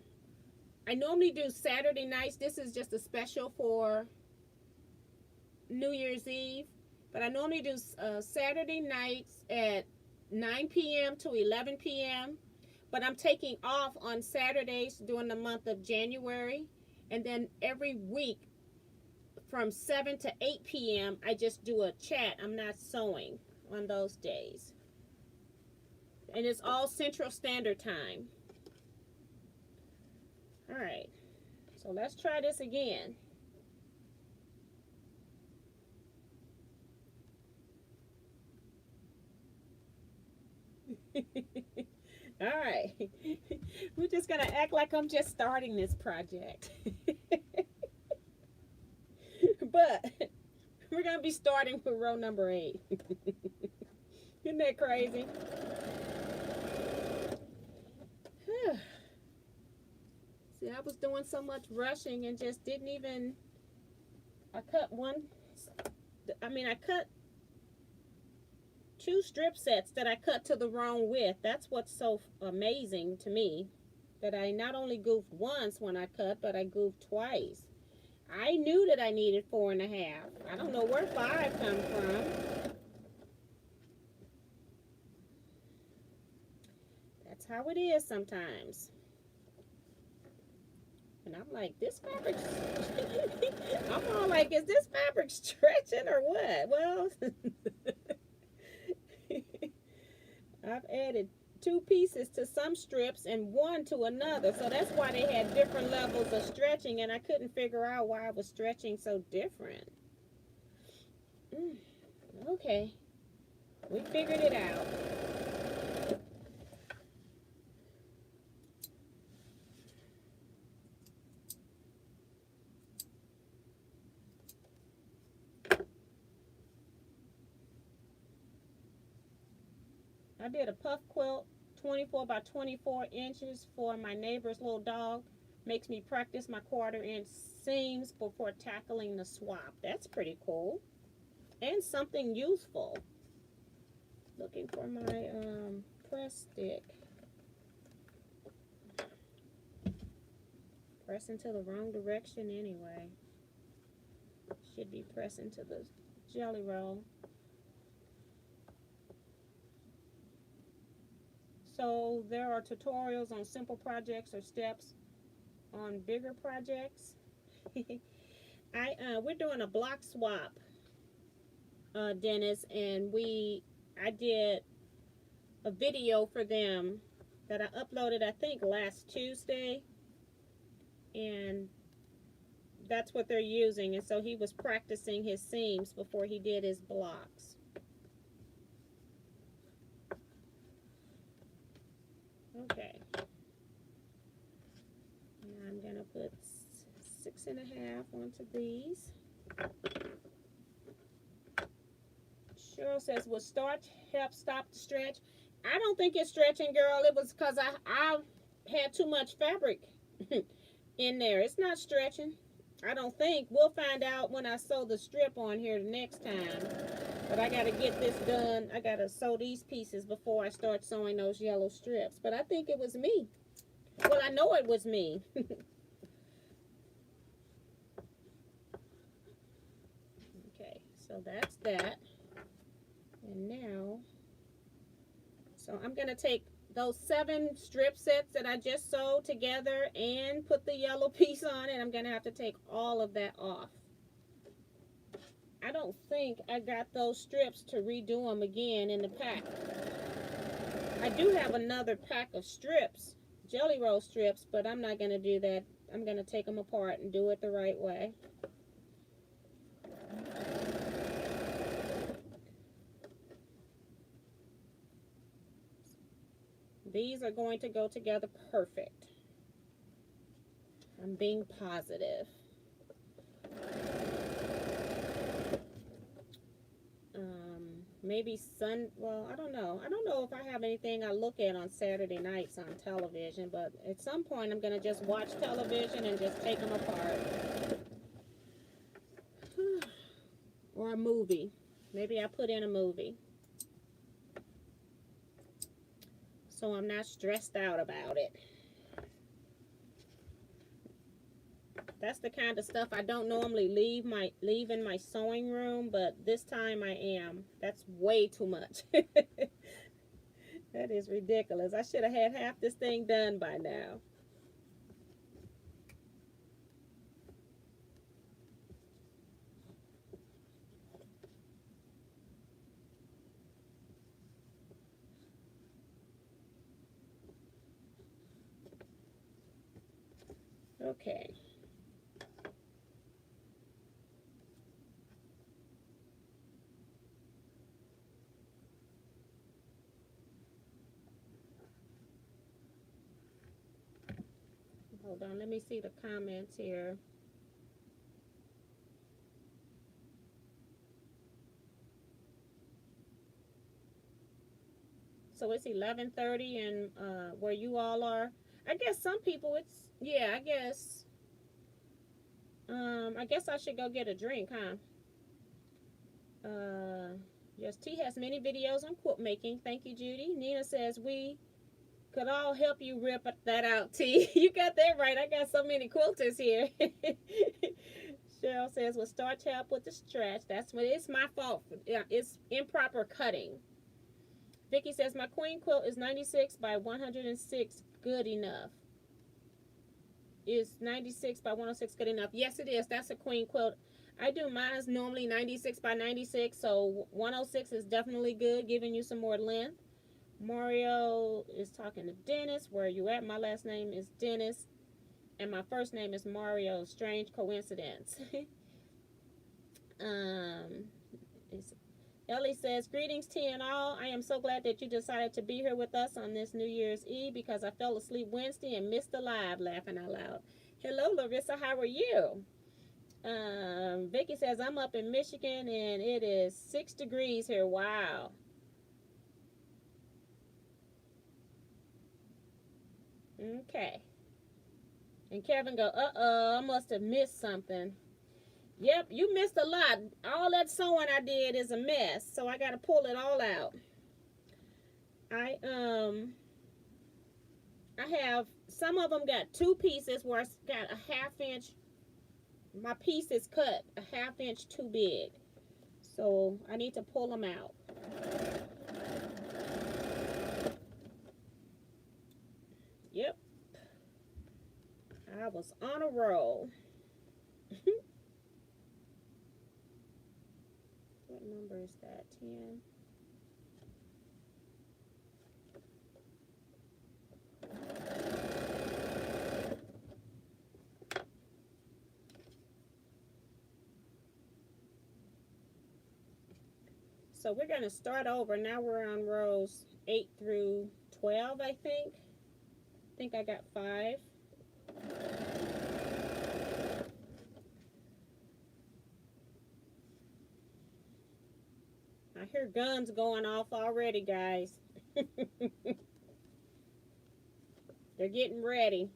normally do Saturday nights. This is just a special for New Year's Eve. But I normally do Saturday nights at 9 p.m. to 11 p.m. But I'm taking off on Saturdays during the month of January. And then every week from 7 to 8 p.m. I just do a chat. I'm not sewing on those days. And it's all Central Standard Time. All right. So let's try this again. All right. We're just going to act like I'm just starting this project. But we're going to be starting with row number 8. Isn't that crazy? See, I was doing so much rushing and just didn't even, I cut two strip sets that I cut to the wrong width. That's what's so amazing to me, that I not only goofed once when I cut, but I goofed twice. I knew that I needed 4.5. I don't know where 5 come from. That's how it is sometimes. And I'm like, this fabric, I'm all like, is this fabric stretching or what? Well, I've added 2 pieces to some strips and 1 to another. So that's why they had different levels of stretching, and I couldn't figure out why I was stretching so different. Okay, we figured it out. I did a puff quilt, 24 by 24 inches for my neighbor's little dog. Makes me practice my 1/4 inch seams before tackling the swap. That's pretty cool. And something useful. Looking for my press stick. Pressing to the wrong direction anyway. Should be pressing to the jelly roll. So there are tutorials on simple projects or steps on bigger projects. We're doing a block swap, Dennis, and I did a video for them that I uploaded, I think, last Tuesday, and that's what they're using. And so he was practicing his seams before he did his blocks. Okay, and I'm going to put 6.5 onto these. Cheryl says, will starch help stop the stretch? I don't think it's stretching, girl. It was because I had too much fabric in there. It's not stretching, I don't think. We'll find out when I sew the strip on here the next time. But I got to get this done. I got to sew these pieces before I start sewing those yellow strips. But I think it was me. Well, I know it was me. So that's that. And now, so I'm going to take those 7 strip sets that I just sewed together and put the yellow piece on it. I'm going to have to take all of that off. I don't think I got those strips to redo them again in the pack. I do have another pack of strips, jelly roll strips, but I'm not going to do that. I'm going to take them apart and do it the right way. These are going to go together perfect. I'm being positive. Maybe well, I don't know. I don't know if I have anything I look at on Saturday nights on television, but at some point I'm going to just watch television and just take them apart. Or a movie. Maybe I put in a movie. So I'm not stressed out about it. That's the kind of stuff I don't normally leave in my sewing room, but this time I am. That's way too much. That is ridiculous. I should have had half this thing done by now. Okay. Hold on, let me see the comments here. So it's 11:30 and where you all are. I guess some people it's, yeah, I guess I should go get a drink, huh? Yes, T has many videos on quilt making. Thank you, Judy. Nina says we could all help you rip that out, T. You got that right. I got so many quilters here. Cheryl says, well, start help with the stretch. That's what it's my fault. It's improper cutting. Vicky says, my queen quilt is 96 by 106 good enough. Is 96 by 106 good enough? Yes, it is. That's a queen quilt. I do mine's normally 96 by 96, so 106 is definitely good, giving you some more length. Mario is talking to Dennis. Where are you at? My last name is Dennis, and my first name is Mario. Strange coincidence. Ellie says, greetings T and all. I am so glad that you decided to be here with us on this New Year's Eve because I fell asleep Wednesday and missed the live, laughing out loud. Hello, Larissa. How are you? Vicky says, I'm up in Michigan and it is 6 degrees here. Wow. Okay. And Kevin go, uh-oh, I must have missed something. Yep, you missed a lot. All that sewing I did is a mess, so I got to pull it all out. I have, some of them got 2 pieces where it's got a 1/2 inch. My piece is cut a 1/2 inch too big. So I need to pull them out. Yep. I was on a roll. What number is that? 10. So we're going to start over. Now we're on rows 8 through 12, I think. I think I got 5. I hear guns going off already, guys. They're getting ready.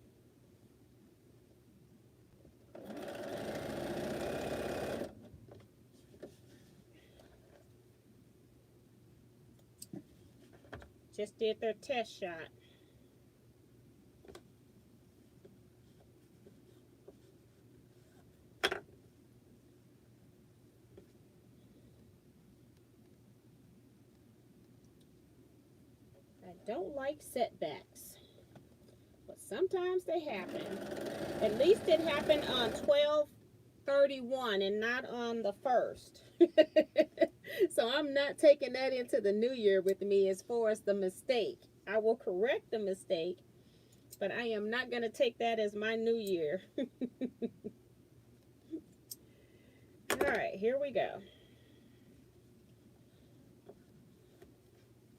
Just did their test shot. don't like setbacks, but sometimes they happen. At least it happened on 12/31 and not on the 1st. So I'm not taking that into the new year with me as far as the mistake. I will correct the mistake, but I am not going to take that as my new year. All right, here we go.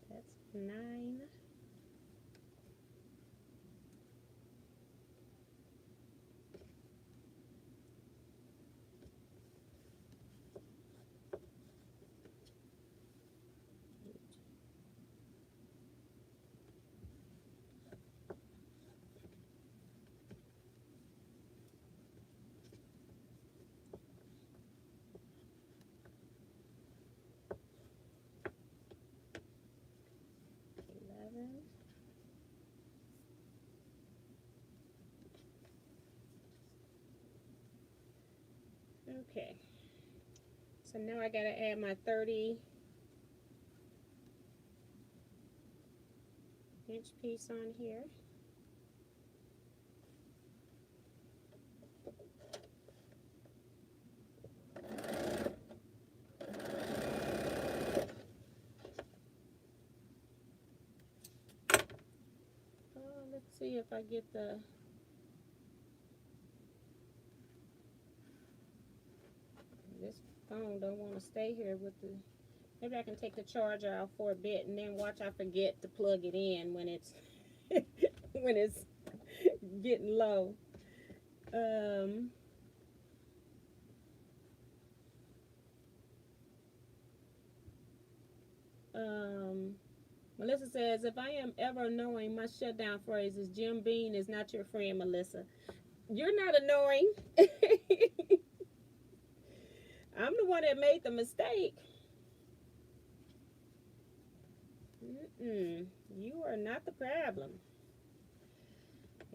That's 9. Okay, so now I got to add my 30-inch piece on here. Let's see if I get the... This phone don't want to stay here with the... Maybe I can take the charger out for a bit and then watch I forget to plug it in when it's when it's getting low. Melissa says, if I am ever annoying, my shutdown phrase is Jim Beam is not your friend, Melissa. You're not annoying. I'm the one that made the mistake. You are not the problem.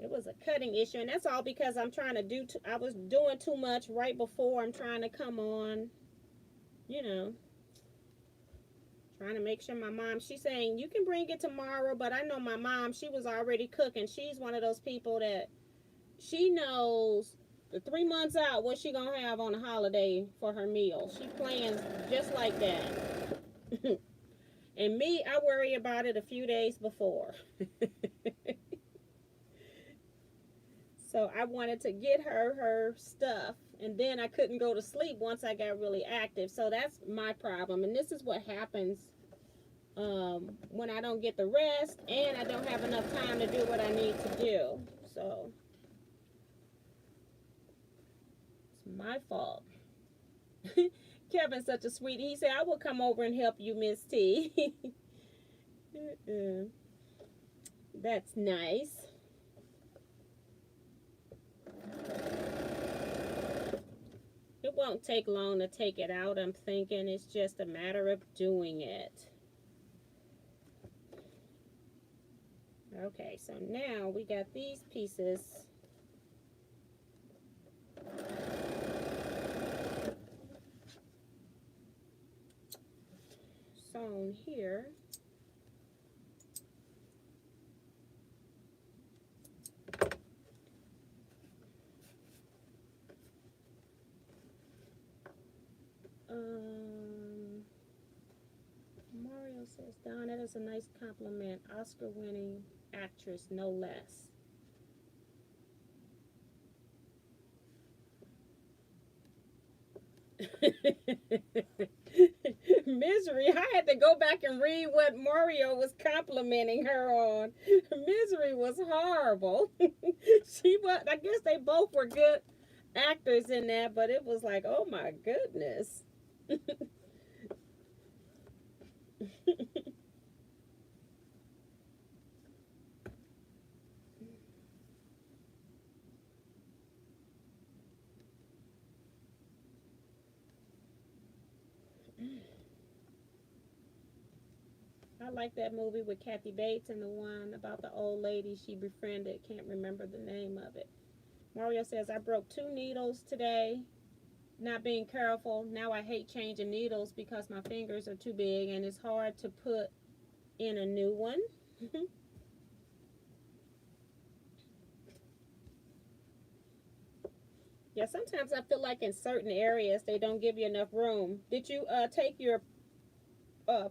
It was a cutting issue, and that's all because I'm trying to do, I was doing too much right before I'm trying to come on, you know, trying to make sure my mom, she's saying, you can bring it tomorrow, but I know my mom, she was already cooking. She's one of those people that she knows the 3 months out what she gonna have on a holiday for her meal. She plans just like that. And me, I worry about it a few days before. So I wanted to get her stuff, and then I couldn't go to sleep once I got really active. So that's my problem. And this is what happens when I don't get the rest and I don't have enough time to do what I need to do. So it's my fault. Kevin's such a sweetie. He said, I will come over and help you, Miss T. That's nice. It won't take long to take it out, I'm thinking. It's just a matter of doing it. Okay, so now we got these pieces sewn here. Mario says, Don, that is a nice compliment. Oscar-winning actress, no less. Misery, I had to go back and read what Mario was complimenting her on. Misery was horrible. She was, I guess they both were good actors in that, but it was like, oh my goodness. I like that movie with Kathy Bates and the one about the old lady she befriended. Can't remember the name of it. Mario says, I broke 2 needles today. Not being careful. Now I hate changing needles because my fingers are too big and it's hard to put in a new one. Yeah, sometimes I feel like in certain areas they don't give you enough room. Did you take your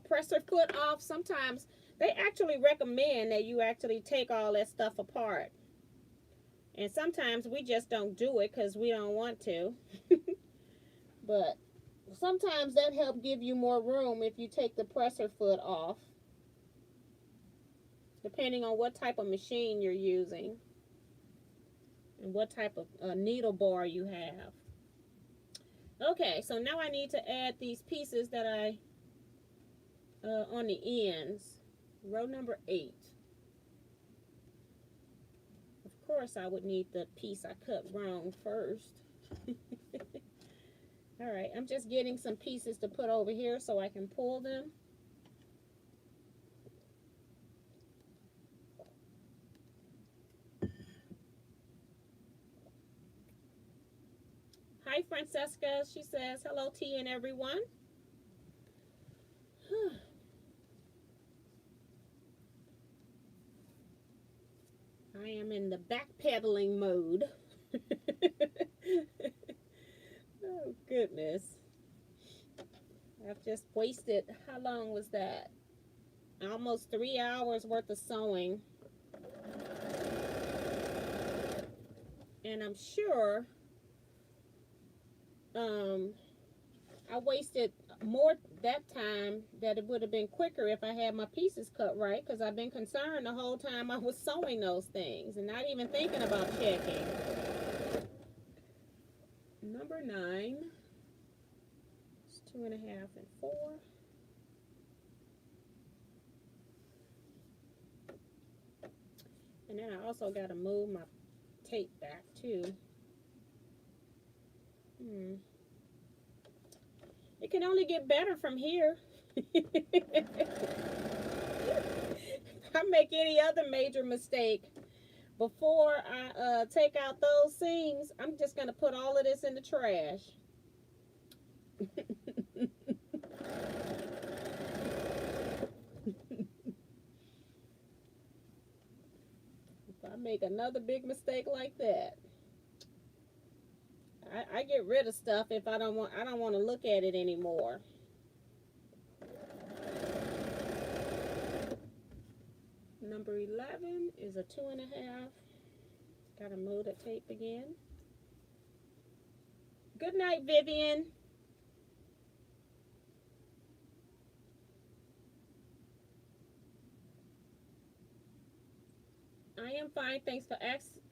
presser foot off? Sometimes they actually recommend that you actually take all that stuff apart. And sometimes we just don't do it because we don't want to. But sometimes that helps give you more room if you take the presser foot off, depending on what type of machine you're using and what type of needle bar you have. Okay, so now I need to add these pieces that I on the ends. Row number 8. Of course I would need the piece I cut wrong first. Alright, I'm just getting some pieces to put over here so I can pull them. Hi Francesca, she says, hello T and everyone. I am in the backpedaling mode. Oh goodness. I've just wasted, how long was that? Almost 3 hours worth of sewing. And I'm sure I wasted more that time that it would have been quicker if I had my pieces cut right, because I've been concerned the whole time I was sewing those things and not even thinking about checking. Number 9. It's 2.5 and 4. And then I also got to move my tape back too. It can only get better from here. If I make any other major mistake before I take out those seams, I'm just going to put all of this in the trash. If I make another big mistake like that, I get rid of stuff if I don't want to look at it anymore. Number 11 is a 2.5. Gotta move the tape again. Good night, Vivian. I am fine, thanks for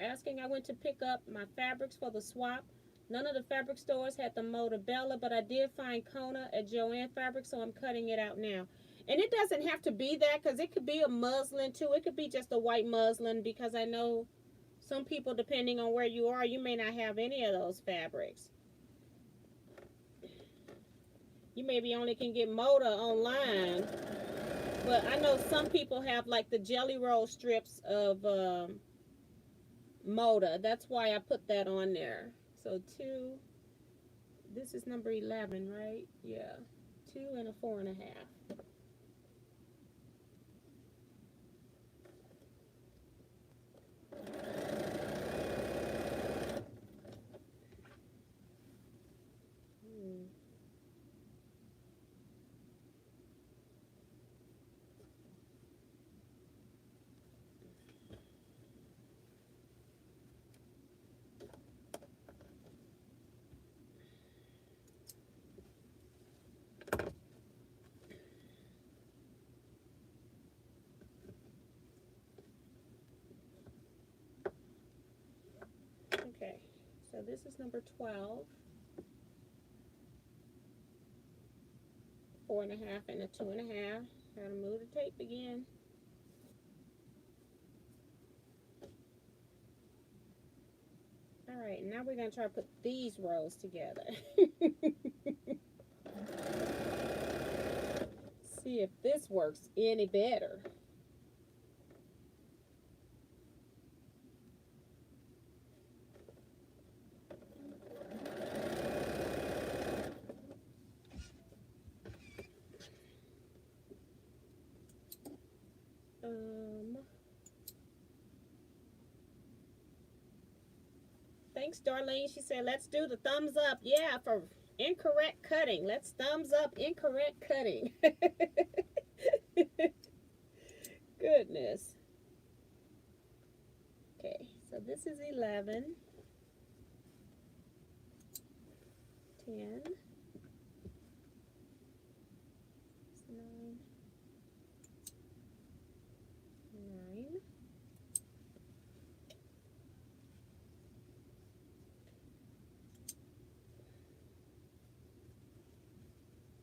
asking. I went to pick up my fabrics for the swap. None of the fabric stores had the Motabella, but I did find Kona at Joann Fabric, so I'm cutting it out now. And it doesn't have to be that, because it could be a muslin too. It could be just a white muslin, because I know some people, depending on where you are, you may not have any of those fabrics. You maybe only can get Moda online. But I know some people have like the jelly roll strips of Moda. That's why I put that on there. So 2, this is number 11, right? Yeah, 2 and a 4.5. Okay, so this is number 12. 4.5 and a 2.5. Gotta move the tape again. Alright, now we're gonna try to put these rows together. See if this works any better. Thanks, Darlene. She said, let's do the thumbs up. Yeah, for incorrect cutting. Let's thumbs up incorrect cutting. Goodness. Okay, so this is 11, 10, 9, 9,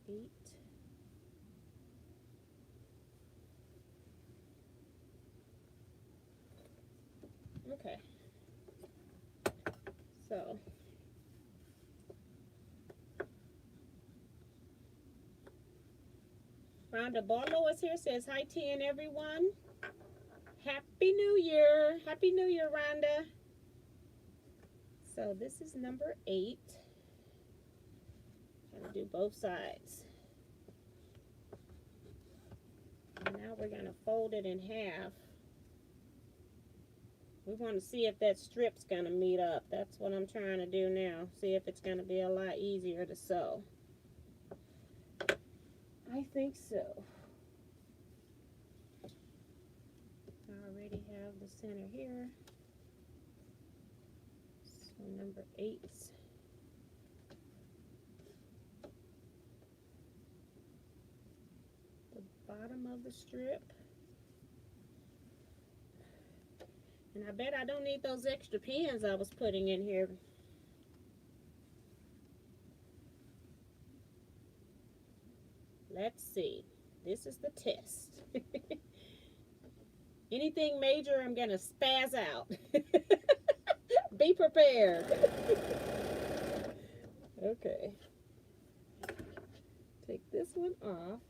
8, okay, so Rhonda Barlow is here, says hi T and everyone. Happy New Year. Happy New Year, Rhonda. So this is number 8. I'm going to do both sides. And now we're going to fold it in half. We want to see if that strip's going to meet up. That's what I'm trying to do now. See if it's going to be a lot easier to sew. I think so. I already have the center here. So number 8. The bottom of the strip. And I bet I don't need those extra pins I was putting in here. Let's see. This is the test. Anything major, I'm going to spaz out. Be prepared. Okay. Take this one off,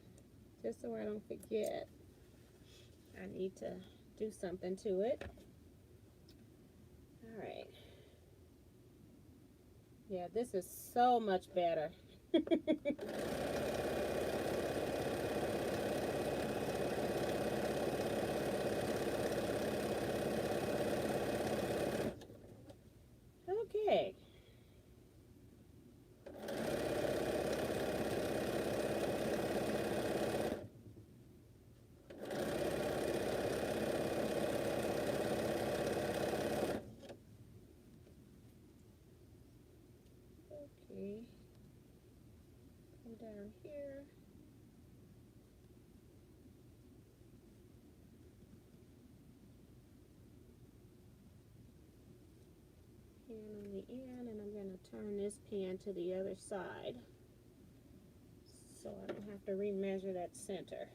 just so I don't forget. I need to do something to it. All right. Yeah, this is so much better. Okay. Okay. Come down here. Pin on the end, and I'm going to turn this pin to the other side so I don't have to remeasure that center.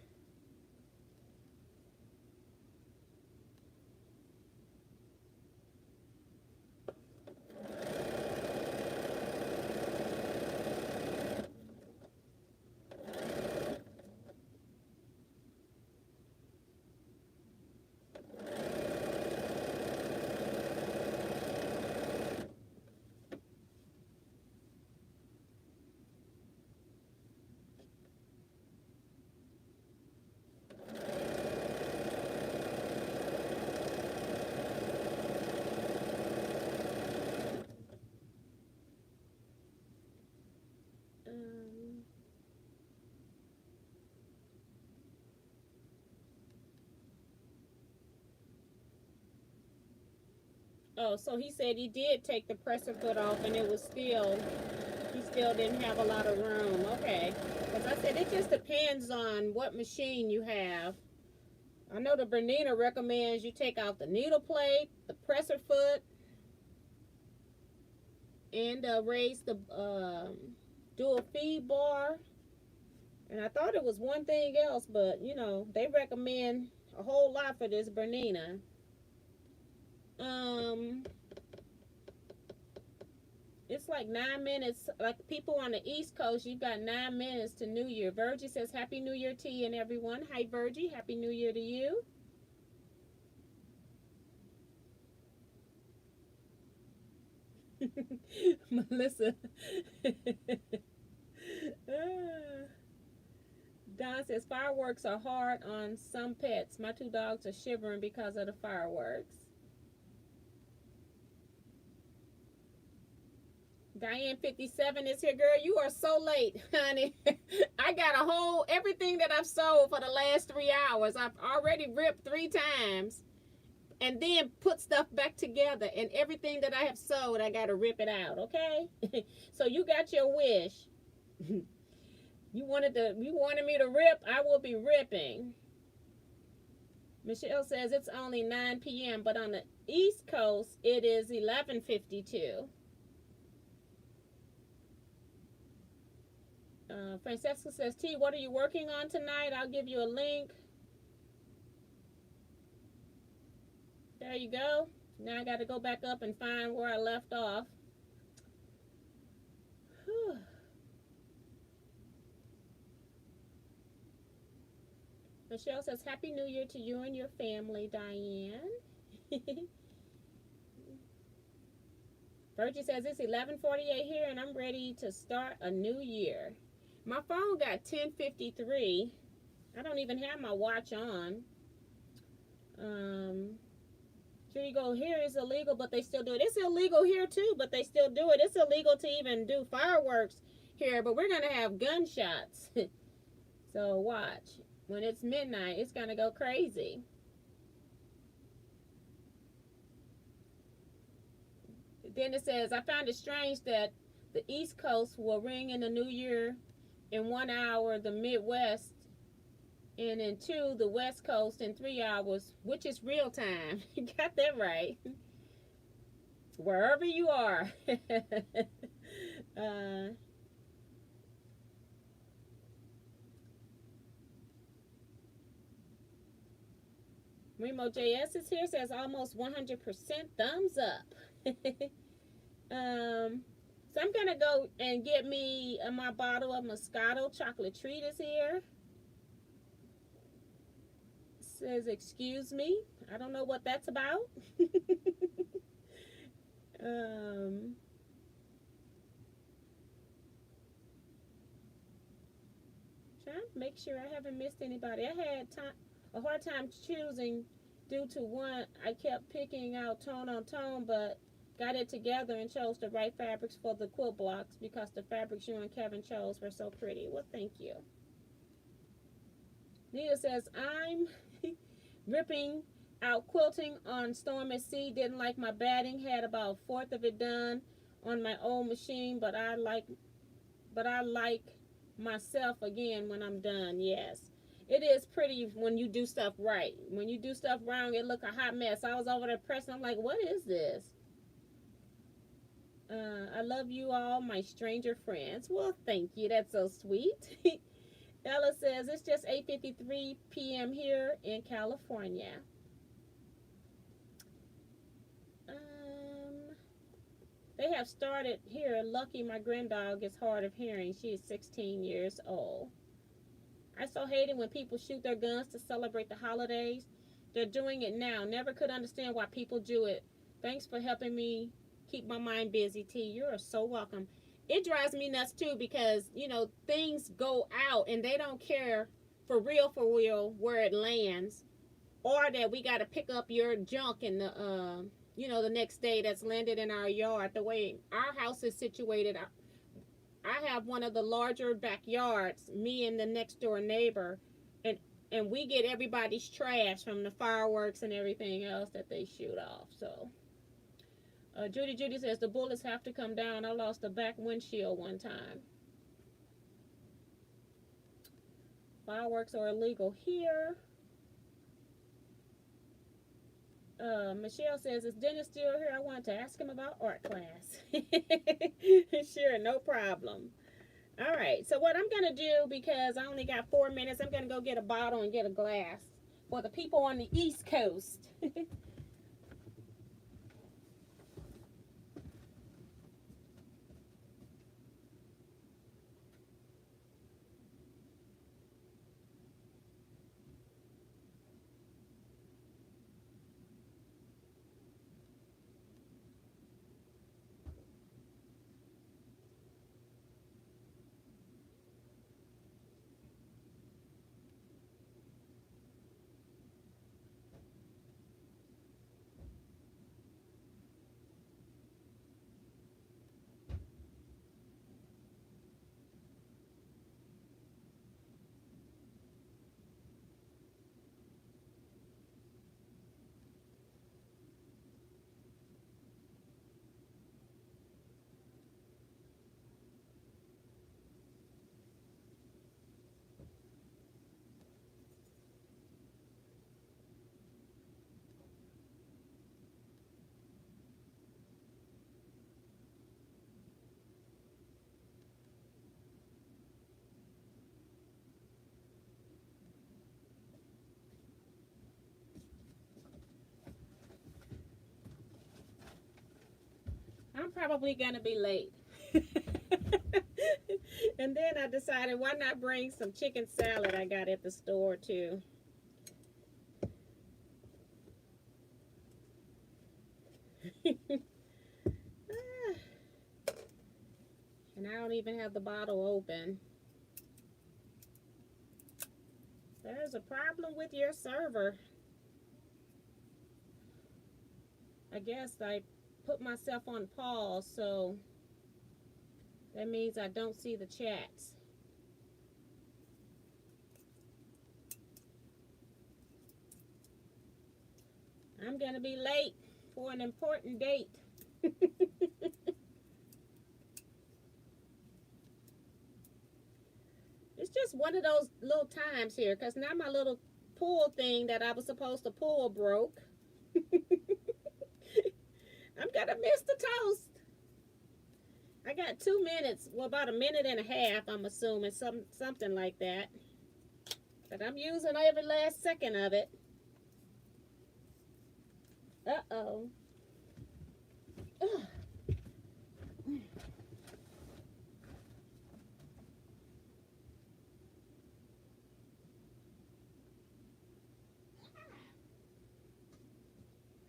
Oh, so he said he did take the presser foot off and it was still, he still didn't have a lot of room. Okay. Because I said it just depends on what machine you have. I know the Bernina recommends you take out the needle plate, the presser foot, and raise the dual feed bar. And I thought it was one thing else, but you know, they recommend a whole lot for this Bernina. It's like 9 minutes. Like people on the East Coast, you've got 9 minutes to New Year. Virgie says, Happy New Year to you and everyone. Hi, Virgie. Happy New Year to you. Melissa. Don says fireworks are hard on some pets. My 2 dogs are shivering because of the fireworks. Diane 57 is here, girl. You are so late, honey. I got a whole everything that I've sold for the last 3 hours. I've already ripped 3 times and then put stuff back together. And everything that I have sold, I got to rip it out, okay? So you got your wish. You wanted me to rip, I will be ripping. Michelle says it's only 9 p.m., but on the East Coast, it is 11:52. Francesca says, T, what are you working on tonight? I'll give you a link. There you go. Now I got to go back up and find where I left off. Whew. Michelle says, Happy New Year to you and your family, Diane. Virgie says, it's 11:48 here, and I'm ready to start a new year. My phone got 10:53. I don't even have my watch on. Here you go. Here is illegal, but they still do it. It's illegal here, too, but they still do it. It's illegal to even do fireworks here, but we're going to have gunshots. So watch. When it's midnight, it's going to go crazy. Then it says, I found it strange that the East Coast will ring in the New Year in 1 hour, the Midwest, and in 2, the West Coast in 3 hours, which is real time. You got that right. Wherever you are. Remo JS is here, says almost 100% thumbs up. So I'm going to go and get me my bottle of Moscato. Chocolate Treat is here. Says, excuse me. I don't know what that's about. Trying to make sure I haven't missed anybody. I had a hard time choosing due to one, I kept picking out tone on tone, but got it together and chose the right fabrics for the quilt blocks because the fabrics you and Kevin chose were so pretty. Well, thank you. Nita says, I'm ripping out quilting on Storm at Sea. Didn't like my batting. Had about 1/4 of it done on my old machine, but I like myself again when I'm done. Yes. It is pretty when you do stuff right. When you do stuff wrong, it look a hot mess. I was over there pressing. I'm like, what is this? I love you all, my stranger friends. Well, thank you. That's so sweet. Ella says, it's just 8:53 p.m. here in California. They have started here. Lucky my granddog is hard of hearing. She is 16 years old. I so hate it when people shoot their guns to celebrate the holidays. They're doing it now. Never could understand why people do it. Thanks for helping me keep my mind busy, T. You're so welcome. It drives me nuts, too, because, you know, things go out and they don't care for real, where it lands. Or that we got to pick up your junk in the, the next day that's landed in our yard. The way our house is situated, I have one of the larger backyards, me and the next door neighbor, and we get everybody's trash from the fireworks and everything else that they shoot off. So, Judy says the bullets have to come down. I lost a back windshield one time. Fireworks are illegal here. Michelle says, is Dennis still here? I wanted to ask him about art class. Sure, no problem. All right, so what I'm going to do, because I only got 4 minutes, I'm going to go get a bottle and get a glass for the people on the East Coast. probably gonna be late. And then I decided, why not bring some chicken salad I got at the store too. And I don't even have the bottle open. There's a problem with your server. I guess I put myself on pause, so that means I don't see the chats. I'm gonna be late for an important date. It's just one of those little times here, because now my little pull thing that I was supposed to pull broke. I'm gonna miss the toast. I got 2 minutes, well, about a minute and a half, I'm assuming, something like that. But I'm using every last second of it. Uh-oh.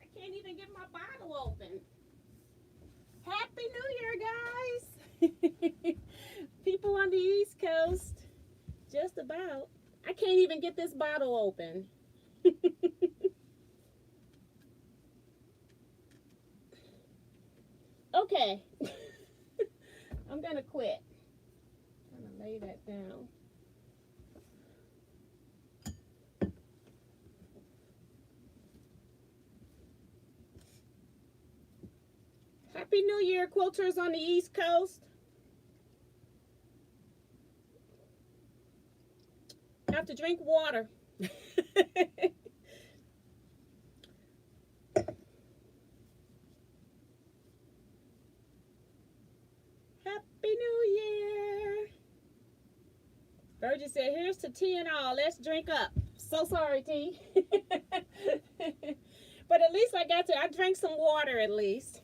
I can't even get my bottle open. Happy New Year, guys. People on the East Coast, just about. I can't even get this bottle open. Okay. I'm gonna quit. I'm gonna lay that down. Happy New Year, quilters on the East Coast. Have to drink water. Happy New Year. Virgin said, here's to tea and all. Let's drink up. So sorry, T. But at least I drank some water at least.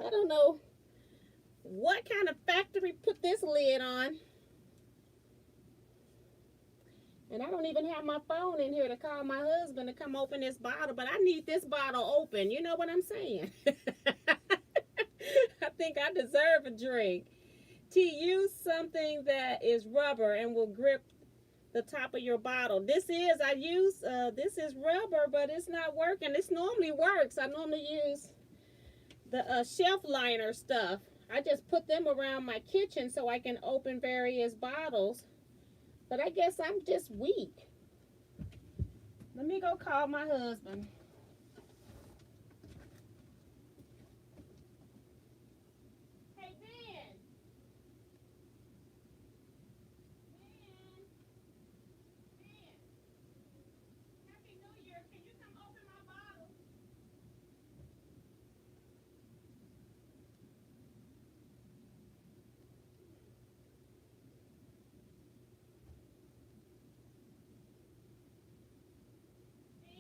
I don't know what kind of factory put this lid on. And I don't even have my phone in here to call my husband to come open this bottle, but I need this bottle open. You know what I'm saying? I think I deserve a drink. To use something that is rubber and will grip the top of your bottle. This is rubber, but it's not working. This normally works. I normally use the shelf liner stuff. I just put them around my kitchen so I can open various bottles. But I guess I'm just weak. Let me go call my husband. Hey, Ben. Ben. Happy New Year. Can you come open my bottle? Ben.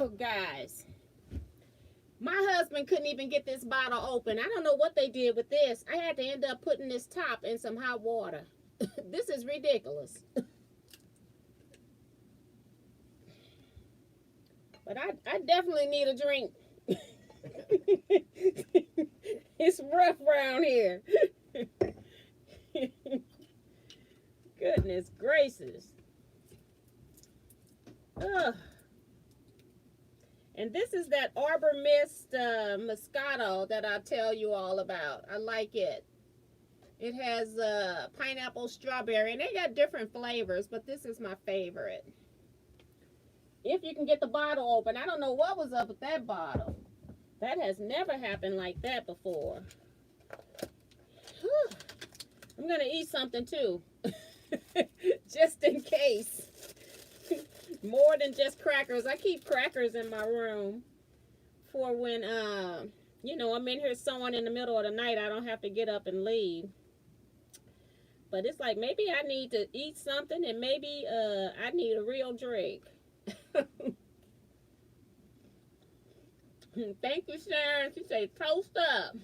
Oh, guys. My husband couldn't even get this bottle open. I don't know what they did with this. I had to end up putting this top in some hot water. This is ridiculous. But I definitely need a drink. It's rough around here. Goodness gracious. Ugh. And this is that Arbor Mist Moscato that I tell you all about. I like it. It has pineapple, strawberry, and they got different flavors, but this is my favorite. If you can get the bottle open. I don't know what was up with that bottle. That has never happened like that before. Whew. I'm going to eat something too. Just in case. More than just crackers. I keep crackers in my room for when, you know, I'm in here sewing in the middle of the night. I don't have to get up and leave. But it's like maybe I need to eat something and maybe I need a real drink. Thank you, Sharon. She said, toast up.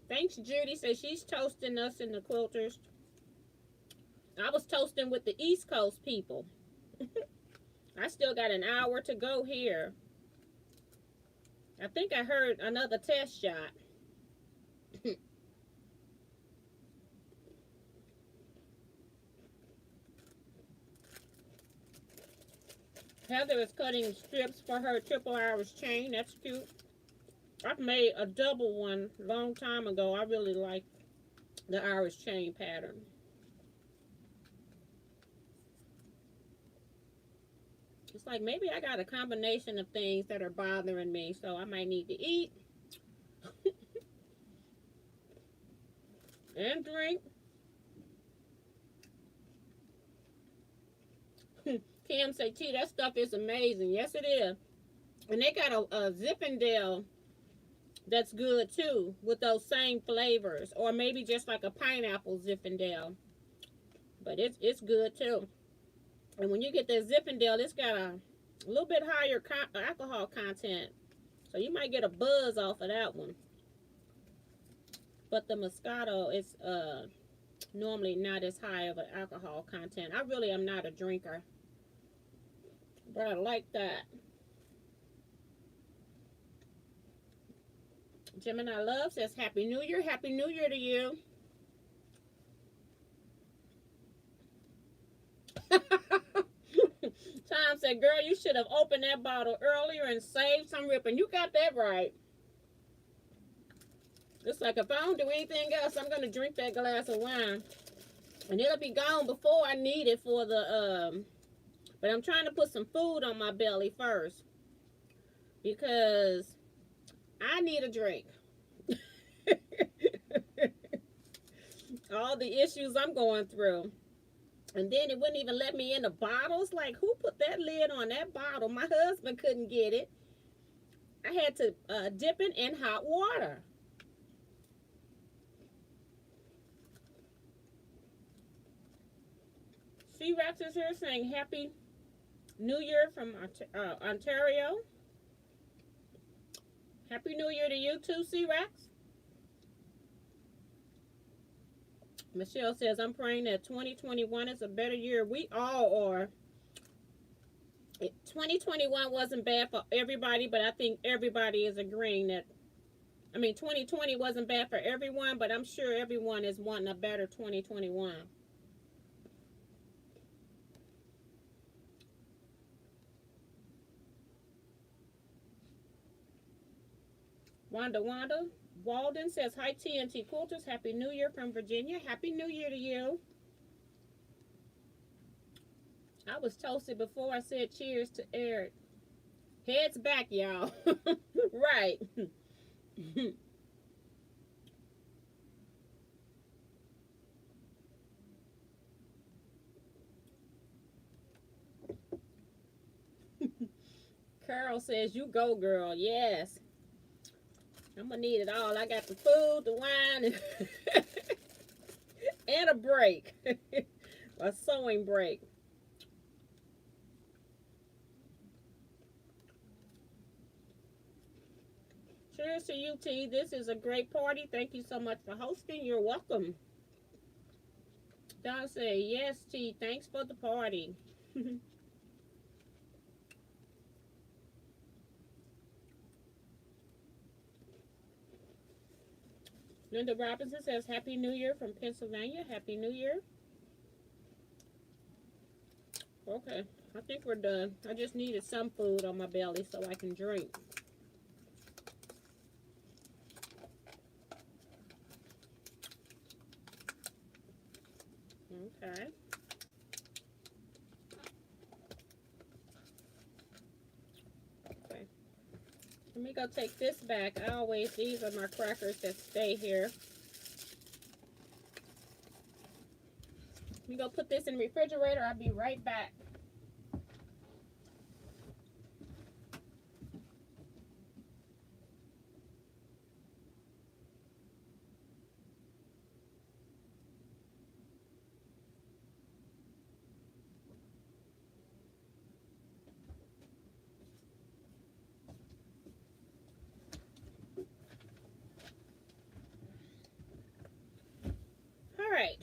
Thanks, Judy. Says she's toasting us in the Quilters. I was toasting with the East Coast people. I still got an hour to go here. I think I heard another test shot. Heather is cutting strips for her triple Irish chain. That's cute. I've made a double one a long time ago. I really like the Irish chain pattern. It's like maybe I got a combination of things that are bothering me, so I might need to eat and drink. Kim say, T, that stuff is amazing. Yes, it is. And they got a Zinfandel that's good too with those same flavors, or maybe just like a pineapple Zinfandel. But it's good too. And when you get that Zinfandel, it's got a little bit higher alcohol content, so you might get a buzz off of that one. But the Moscato is normally not as high of an alcohol content. I really am not a drinker, but I like that. Gemini Love says, Happy New Year. Happy New Year to you. Tom said, girl, you should have opened that bottle earlier and saved some ripping. You got that right. It's like if I don't do anything else, I'm going to drink that glass of wine. And it'll be gone before I need it for the, but I'm trying to put some food on my belly first. Because I need a drink. All the issues I'm going through. And then it wouldn't even let me in the bottles. Like, who put that lid on that bottle? My husband couldn't get it. I had to dip it in hot water. C-Rex is here saying Happy New Year from Ontario. Happy New Year to you too, C-Rex. Michelle says, I'm praying that 2021 is a better year. We all are. 2021 wasn't bad for everybody, but I think everybody is agreeing that, 2020 wasn't bad for everyone, but I'm sure everyone is wanting a better 2021. Wanda Walden says, hi, TNT Quilters. Happy New Year from Virginia. Happy New Year to you. I was toasted before I said cheers to Eric. Heads back, y'all. Right. Carol says, you go, girl. Yes. I'm going to need it all. I got the food, the wine, and a break. A sewing break. Cheers to you, T. This is a great party. Thank you so much for hosting. You're welcome. Don say, yes, T. Thanks for the party. Linda Robinson says, Happy New Year from Pennsylvania. Happy New Year. Okay, I think we're done. I just needed some food on my belly so I can drink. Okay. Okay. Let me go take this back. These are my crackers that stay here. Let me go put this in the refrigerator. I'll be right back. All right.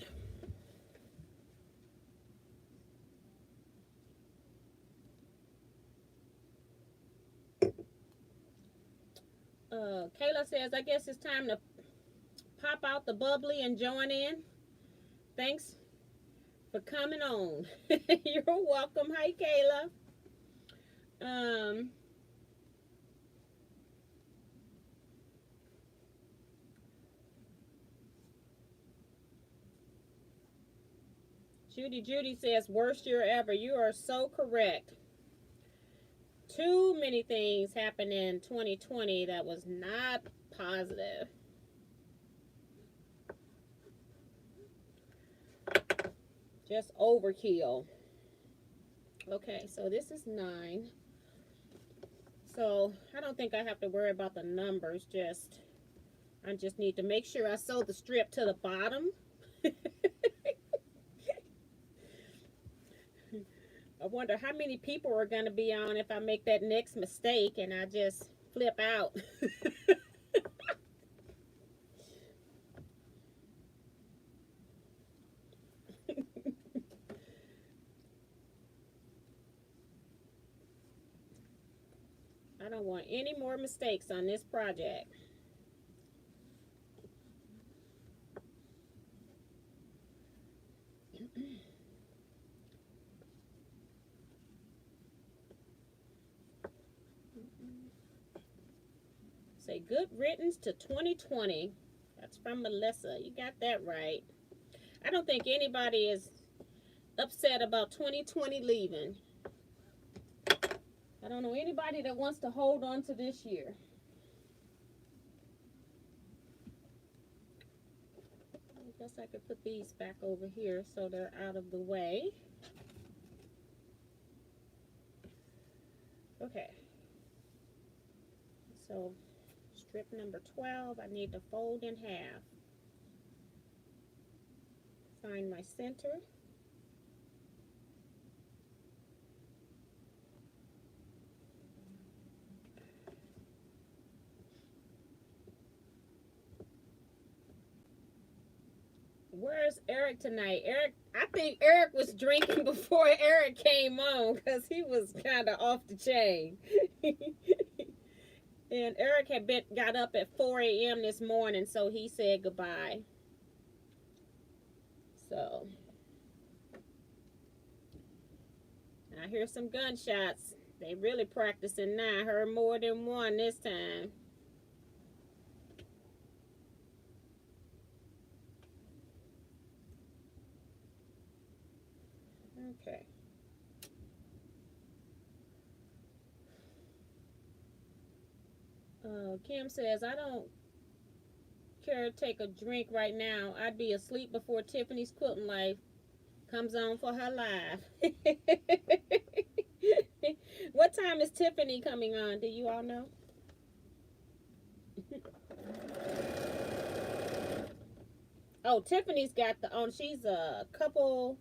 Kayla says, I guess it's time to pop out the bubbly and join in. Thanks for coming on. You're welcome. Hi, Kayla. Judy says, worst year ever. You are so correct. Too many things happened in 2020 that was not positive. Just overkill. Okay, so this is 9. So I don't think I have to worry about the numbers. I just need to make sure I sew the strip to the bottom. I wonder how many people are going to be on if I make that next mistake and I just flip out. I don't want any more mistakes on this project. Say good riddance to 2020. That's from Melissa. You got that right. I don't think anybody is upset about 2020 leaving. I don't know anybody that wants to hold on to this year. I guess I could put these back over here so they're out of the way. Okay. So strip number 12, I need to fold in half. Find my center. Where's Eric tonight? I think Eric was drinking before Eric came on because he was kind of off the chain. And Eric had got up at 4 a.m. this morning, so he said goodbye. So, I hear some gunshots. They really practicing now. I heard more than one this time. Okay. Kim says, I don't care to take a drink right now. I'd be asleep before Tiffany's Quilting Life comes on for her live. What time is Tiffany coming on? Do you all know? Oh, Tiffany's got she's a couple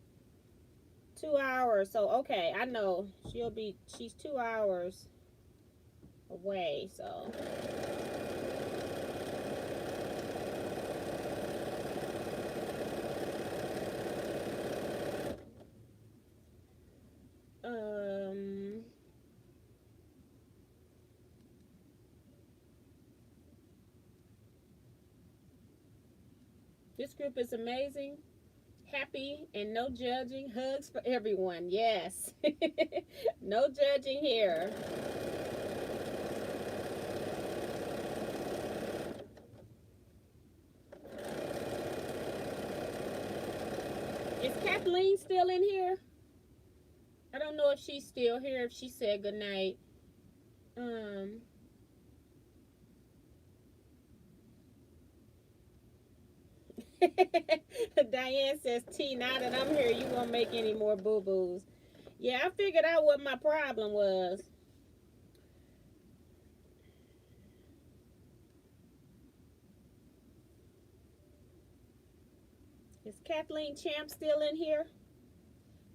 2 hours. So, okay, I know she's 2 hours away. So, this group is amazing. Happy and no judging. Hugs for everyone. Yes. No judging here. Is Kathleen still in here? I don't know if she's still here, if she said goodnight. Diane says, T, now that I'm here, you won't make any more boo-boos. Yeah, I figured out what my problem was. Is Kathleen Champ still in here?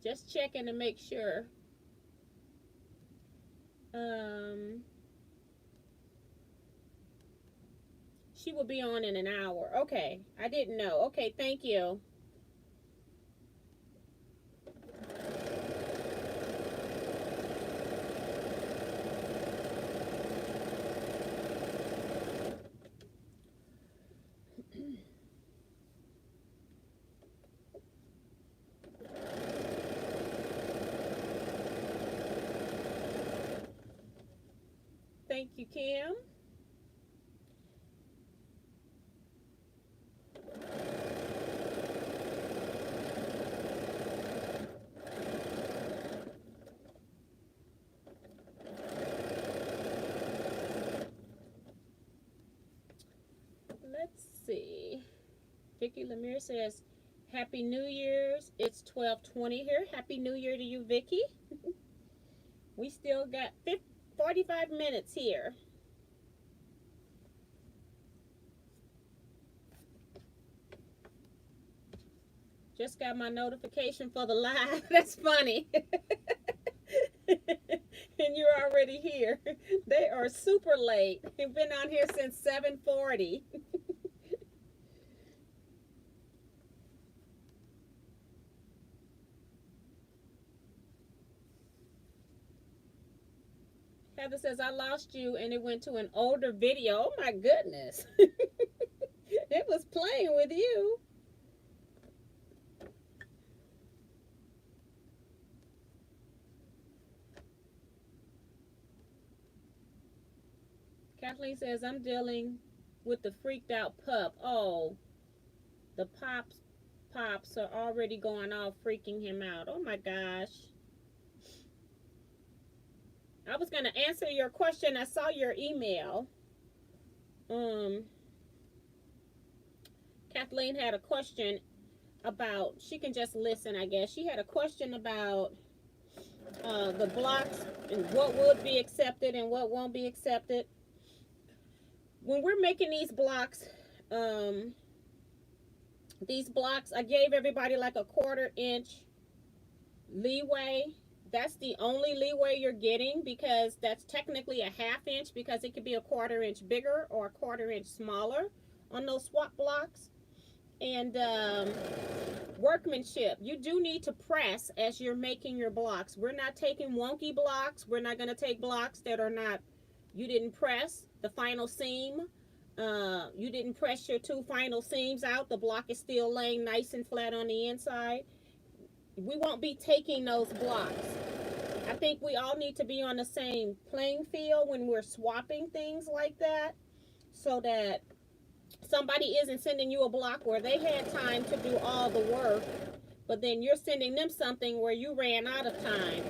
Just checking to make sure. She will be on in an hour. Okay, I didn't know. Okay, thank you. Thank you, Kim. Let's see. Vicky Lemire says, Happy New Year's. It's 12:20 here. Happy New Year to you, Vicky. We still got 45 minutes here. Just got my notification for the live. That's funny. And you're already here. They are super late. They've been on here since 7:40. Heather says, I lost you and it went to an older video. Oh my goodness. It was playing with you. Kathleen says, I'm dealing with the freaked out pup. Oh, the pops are already going off, freaking him out. Oh my gosh. I was going to answer your question. I saw your email. Kathleen had a question about, she can just listen, I guess. She had a question about the blocks and what would be accepted and what won't be accepted. When we're making these blocks, I gave everybody like a 1/4 inch leeway. That's the only leeway you're getting, because that's technically a 1/2 inch, because it could be a 1/4 inch bigger or a 1/4 inch smaller on those swap blocks. And workmanship, you do need to press as you're making your blocks. We're not taking wonky blocks. We're not going to take blocks that are not, you didn't press the final seam. You didn't press your 2 final seams out. The block is still laying nice and flat on the inside. We won't be taking those blocks. I think we all need to be on the same playing field when we're swapping things like that, so that somebody isn't sending you a block where they had time to do all the work, but then you're sending them something where you ran out of time.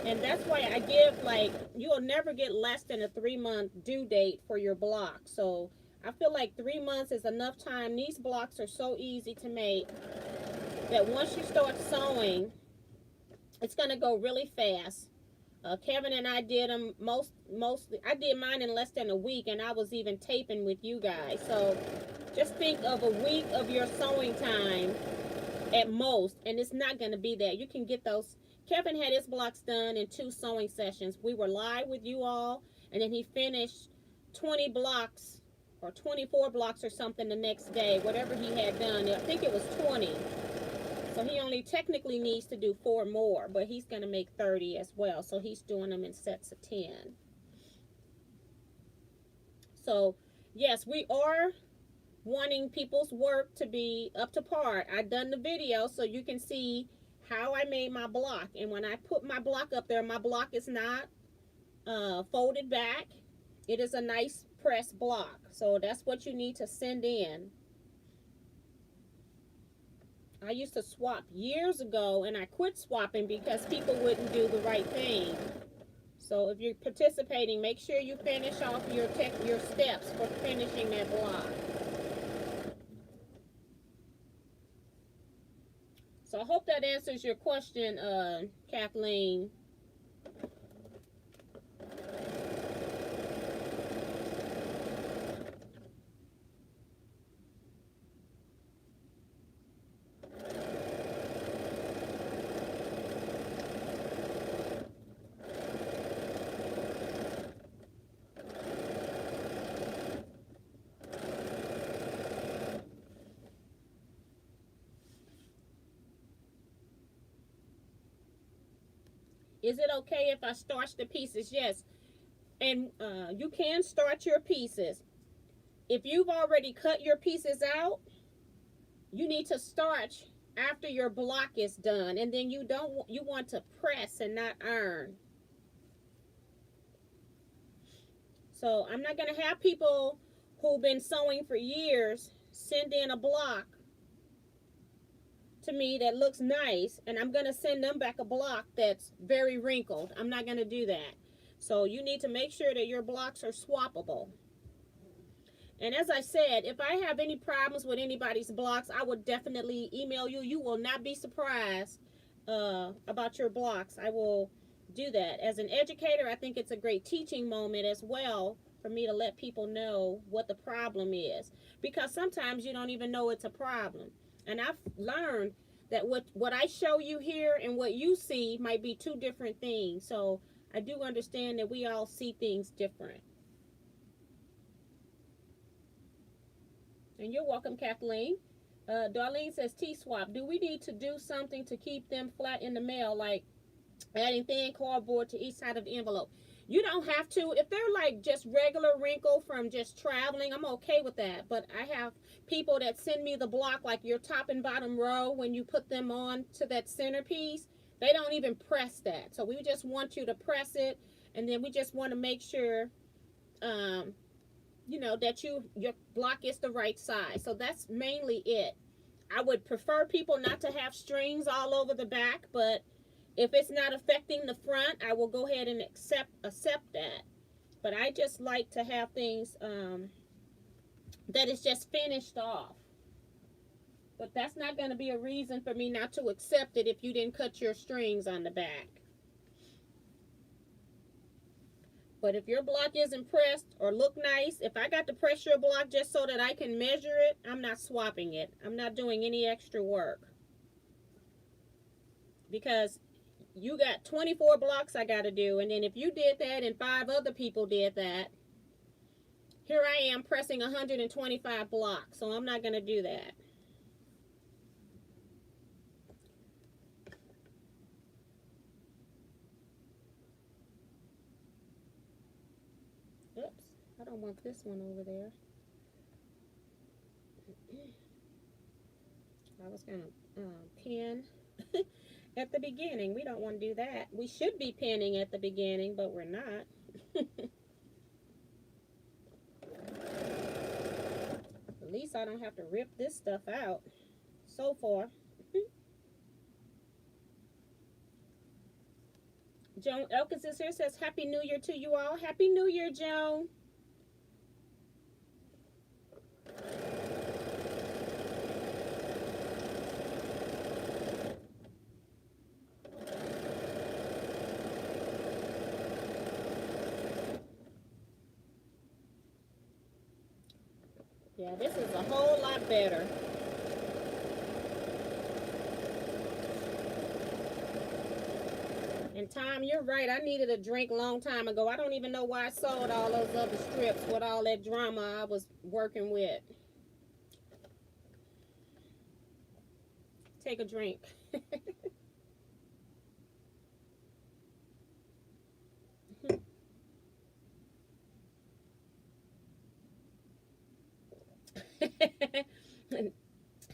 And that's why I give, like, you'll never get less than a 3-month due date for your block. So I feel like 3 months is enough time. These blocks are so easy to make that once you start sewing, it's going to go really fast. Kevin and I did them mostly. I did mine in less than a week, and I was even taping with you guys. So just think of a week of your sewing time at most, and it's not going to be that. You can get those. Kevin had his blocks done in 2 sewing sessions. We were live with you all, and then he finished 20 blocks or 24 blocks or something the next day, whatever he had done. I think it was 20. So he only technically needs to do 4 more, but he's going to make 30 as well. So he's doing them in sets of 10. So yes, we are wanting people's work to be up to par. I've done the video so you can see how I made my block. And when I put my block up there, my block is not folded back. It is a nice press block. So that's what you need to send in. I used to swap years ago, and I quit swapping because people wouldn't do the right thing. So if you're participating, make sure you finish off your steps for finishing that block. So I hope that answers your question, Kathleen. Is it okay if I starch the pieces? Yes. And you can starch your pieces. If you've already cut your pieces out, you need to starch after your block is done. And then you want to press and not iron. So I'm not going to have people who've been sewing for years send in a block to me that looks nice, and I'm going to send them back a block that's very wrinkled. I'm not going to do that. So you need to make sure that your blocks are swappable. And as I said, if I have any problems with anybody's blocks, I would definitely email you. You will not be surprised about your blocks. I will do that. As an educator, I think it's a great teaching moment as well for me to let people know what the problem is. Because sometimes you don't even know it's a problem. And I've learned that what I show you here and what you see might be 2 different things. So I do understand that we all see things different. And you're welcome, Kathleen. Darlene says, T-swap. Do we need to do something to keep them flat in the mail, like adding thin cardboard to each side of the envelope? You don't have to. If they're like just regular wrinkle from just traveling, I'm okay with that. But I have people that send me the block, like your top and bottom row, when you put them on to that centerpiece, they don't even press that. So we just want you to press it, and then we just want to make sure you know, that your block is the right size. So that's mainly it. I would prefer people not to have strings all over the back, but if it's not affecting the front, I will go ahead and accept that. But I just like to have things that is just finished off. But that's not going to be a reason for me not to accept it if you didn't cut your strings on the back. But if your block isn't pressed or look nice, if I got to press your block just so that I can measure it, I'm not swapping it. I'm not doing any extra work. Because you got 24 blocks I got to do. And then if you did that and 5 other people did that, here I am pressing 125 blocks. So I'm not going to do that. Oops, I don't want this one over there. I was going to pin at the beginning. We don't want to do that. We should be pinning at the beginning, but we're not. At least I don't have to rip this stuff out so far. Joan Elkins is here, says Happy New Year to you all. Happy New Year, Joan. Yeah, this is a whole lot better. Tom, you're right. I needed a drink a long time ago. I don't even know why I sold all those other strips with all that drama I was working with. Take a drink.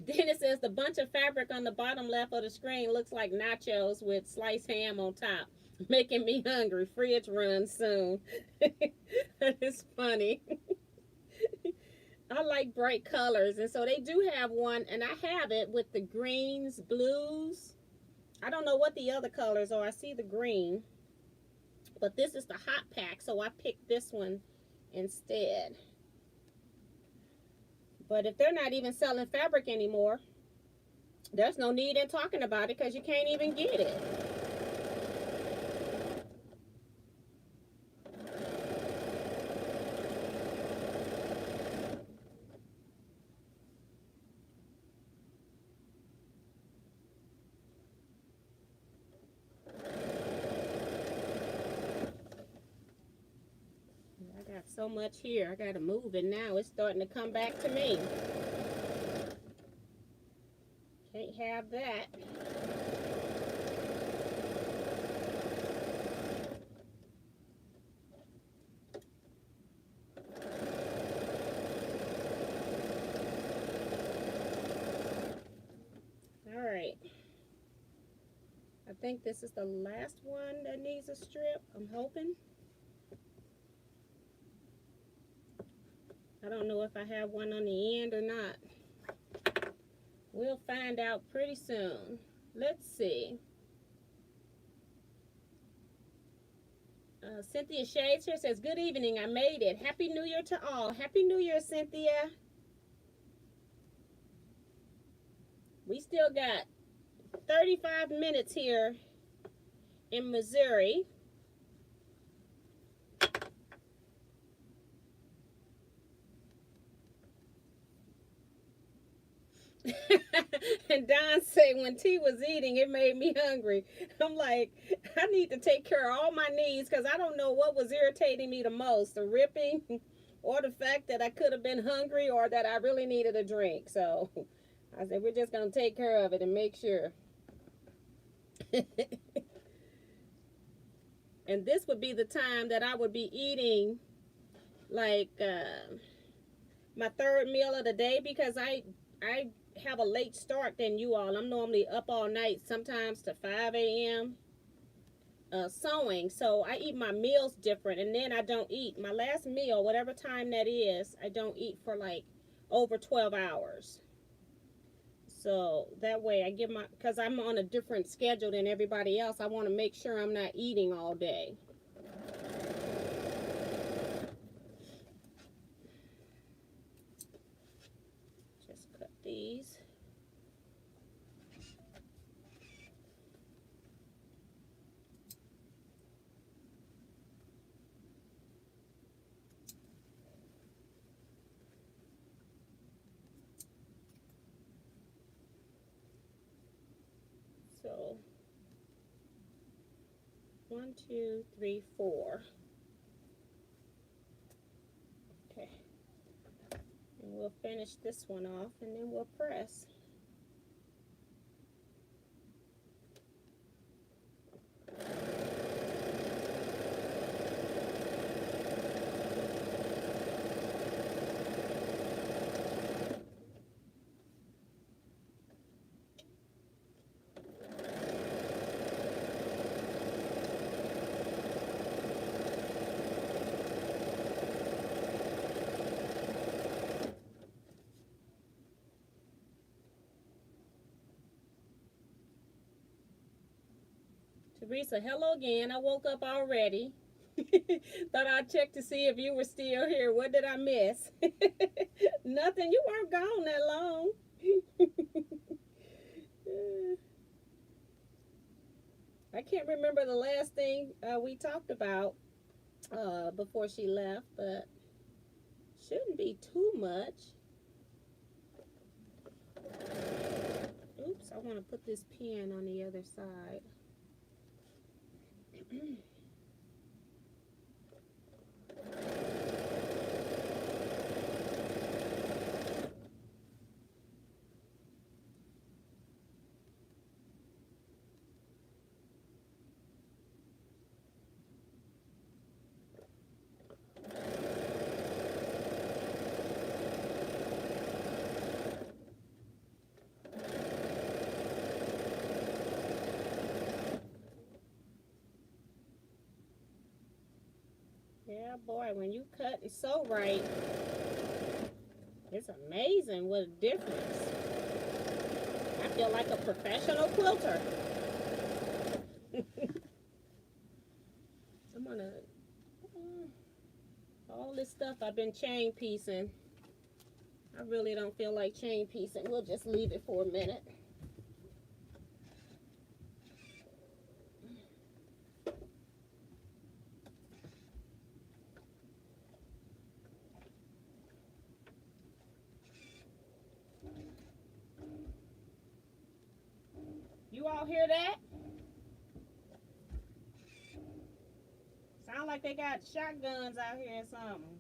Then it says the bunch of fabric on the bottom left of the screen looks like nachos with sliced ham on top, making me hungry. Fridge run soon. It's funny. I like bright colors, and so they do have one, and I have it with the greens, blues. I don't know what the other colors are. I see the green, but this is the hot pack, so I picked this one instead. But if they're not even selling fabric anymore, there's no need in talking about it because you can't even get it. I got so much here. I got to move it now. It's starting to come back to me. Can't have that. All right. I think this is the last one that needs a strip. I'm hoping. I don't know if I have one on the end or not. We'll find out pretty soon. Let's see. Cynthia Shades here says, good evening, I made it. Happy New Year to all. Happy New Year, Cynthia. We still got 35 minutes here in Missouri. And Don said when T was eating, it made me hungry. I'm like, I need to take care of all my needs because I don't know what was irritating me the most, the ripping or the fact that I could have been hungry or that I really needed a drink. So I said, we're just going to take care of it and make sure. And this would be the time that I would be eating like my third meal of the day because I have a late start than you all. I'm normally up all night, sometimes to 5 a.m. Sewing. So I eat my meals different, and then I don't eat. My last meal, whatever time that is, I don't eat for like over 12 hours. So that way I give because I'm on a different schedule than everybody else, I want to make sure I'm not eating all day. Just cut these. So 1, 2, 3, 4. Okay. And we'll finish this one off and then we'll press. Teresa, hello again. I woke up already. Thought I'd check to see if you were still here. What did I miss? Nothing. You weren't gone that long. I can't remember the last thing we talked about before she left, but shouldn't be too much. Oops, I want to put this pen on the other side. Yeah, boy, when you cut and sew right, it's amazing what a difference. I feel like a professional quilter. I'm gonna all this stuff I've been chain piecing. I really don't feel like chain piecing. We'll just leave it for a minute. You all hear that? Sound like they got shotguns out here or something.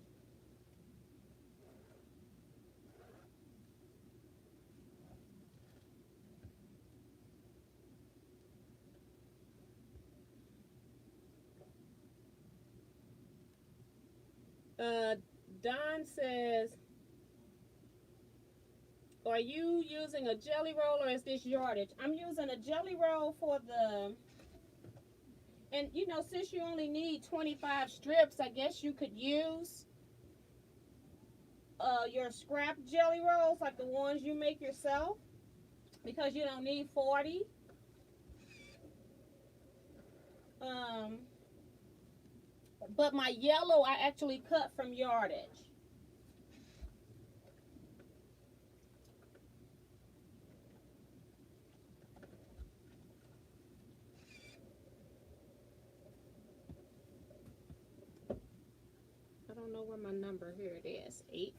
Don says, are you using a jelly roll or is this yardage? I'm using a jelly roll for the, and you know, since you only need 25 strips, I guess you could use your scrap jelly rolls, like the ones you make yourself, because you don't need 40. But my yellow I actually cut from yardage. I don't know where my number, here it is, 8.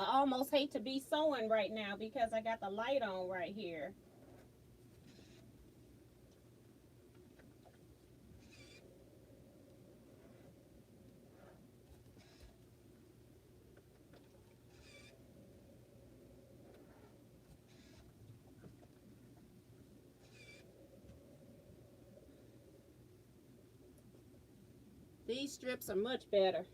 I almost hate to be sewing right now because I got the light on right here. These strips are much better.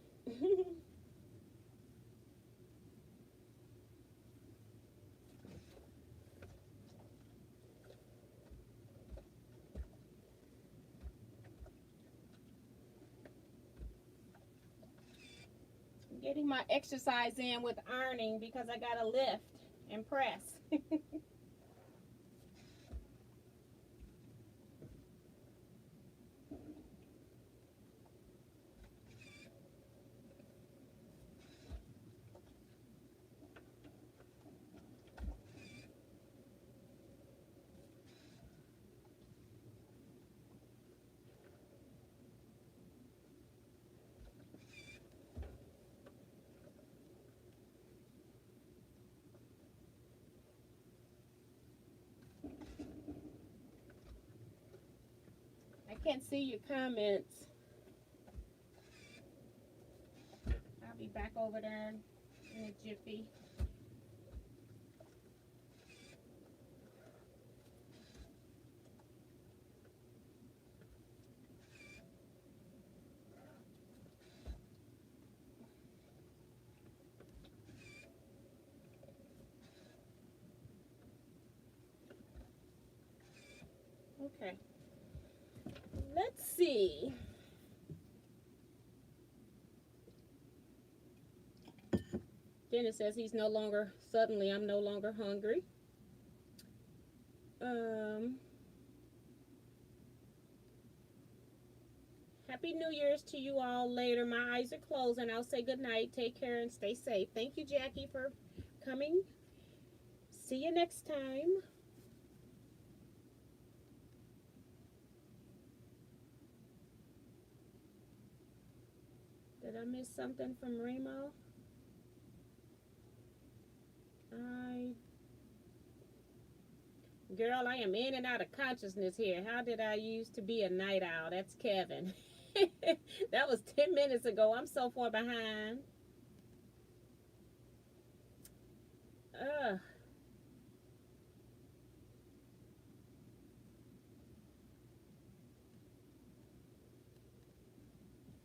Getting my exercise in with ironing because I gotta lift and press. I can't see your comments. I'll be back over there in a jiffy. Okay. Let's see. Dennis says he's no longer, suddenly I'm no longer hungry. Happy New Year's to you all later. My eyes are closed and I'll say good night. Take care and stay safe. Thank you, Jackie, for coming. See you next time. Did I miss something from Remo? Girl, I am in and out of consciousness here. How did I used to be a night owl? That's Kevin. That was 10 minutes ago. I'm so far behind. Ugh.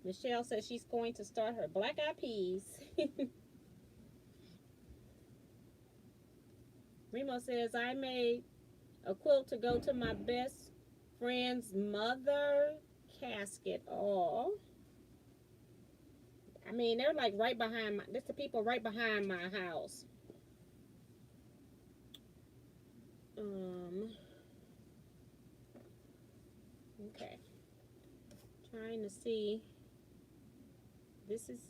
Michelle says she's going to start her black eyed peas. Remo says I made a quilt to go to my best friend's mother casket. Oh, I mean, they're like right behind my, this the people right behind my house. Okay. Trying to see. This is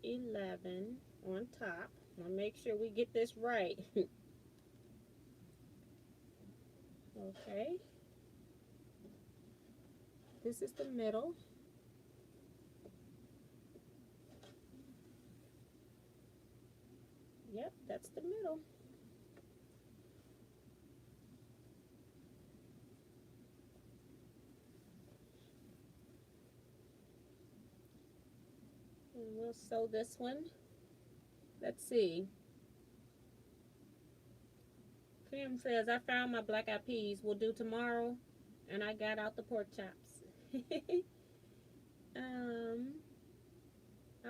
11 on top. I'll make sure we get this right. Okay. This is the middle. Yep, that's the middle. And we'll sew this one. Let's see. Kim says, I found my black eyed peas. We'll do tomorrow. And I got out the pork chops. I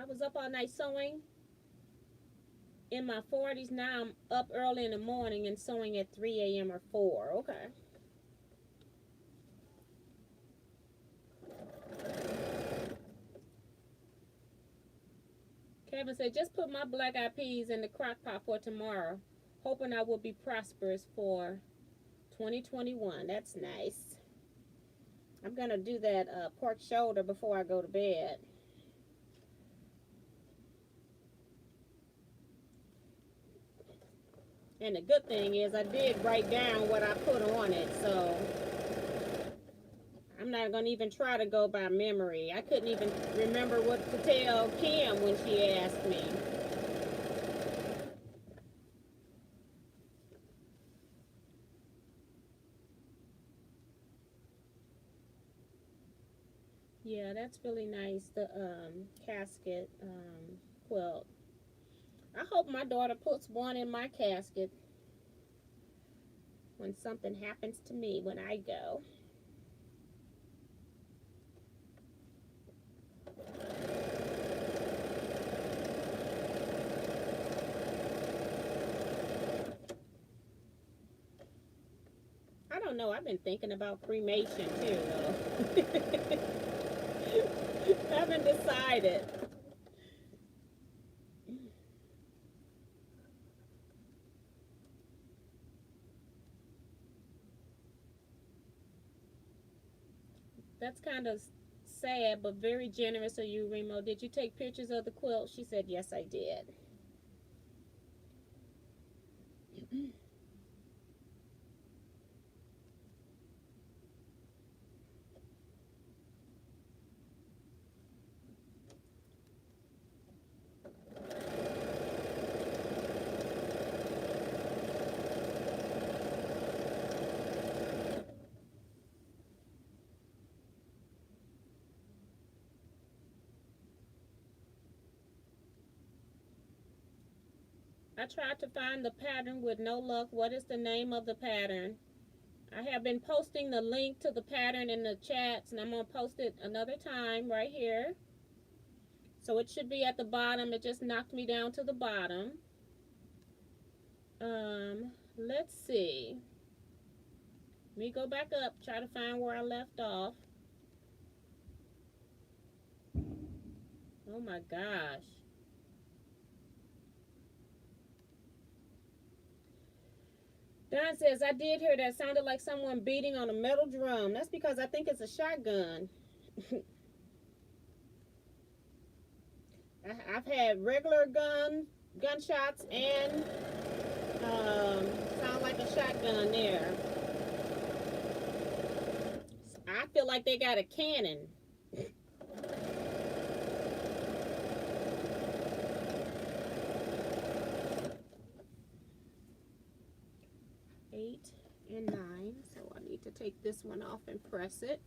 was up all night sewing. In my 40s, now I'm up early in the morning and sewing at 3 a.m. or 4. Okay. Kevin said, just put my black eyed peas in the crock pot for tomorrow, hoping I will be prosperous for 2021. That's nice. I'm going to do that pork shoulder before I go to bed. And the good thing is I did write down what I put on it, so I'm not going to even try to go by memory. I couldn't even remember what to tell Kim when she asked me. Yeah, that's really nice, the casket quilt. I hope my daughter puts one in my casket when something happens to me when I go. I don't know. I've been thinking about cremation too, though. I haven't decided. That's kind of sad, but very generous of you, Remo. Did you take pictures of the quilt? She said, yes, I did. I tried to find the pattern with no luck. What is the name of the pattern? I have been posting the link to the pattern in the chats, and I'm going to post it another time right here. So it should be at the bottom. It just knocked me down to the bottom. Let's see. Let me go back up, try to find where I left off. Oh my gosh. Don says, I did hear that. Sounded like someone beating on a metal drum. That's because I think it's a shotgun. I've had regular guns, gunshots and sound like a shotgun there. I feel like they got a cannon. 8 and 9. So I need to take this one off and press it.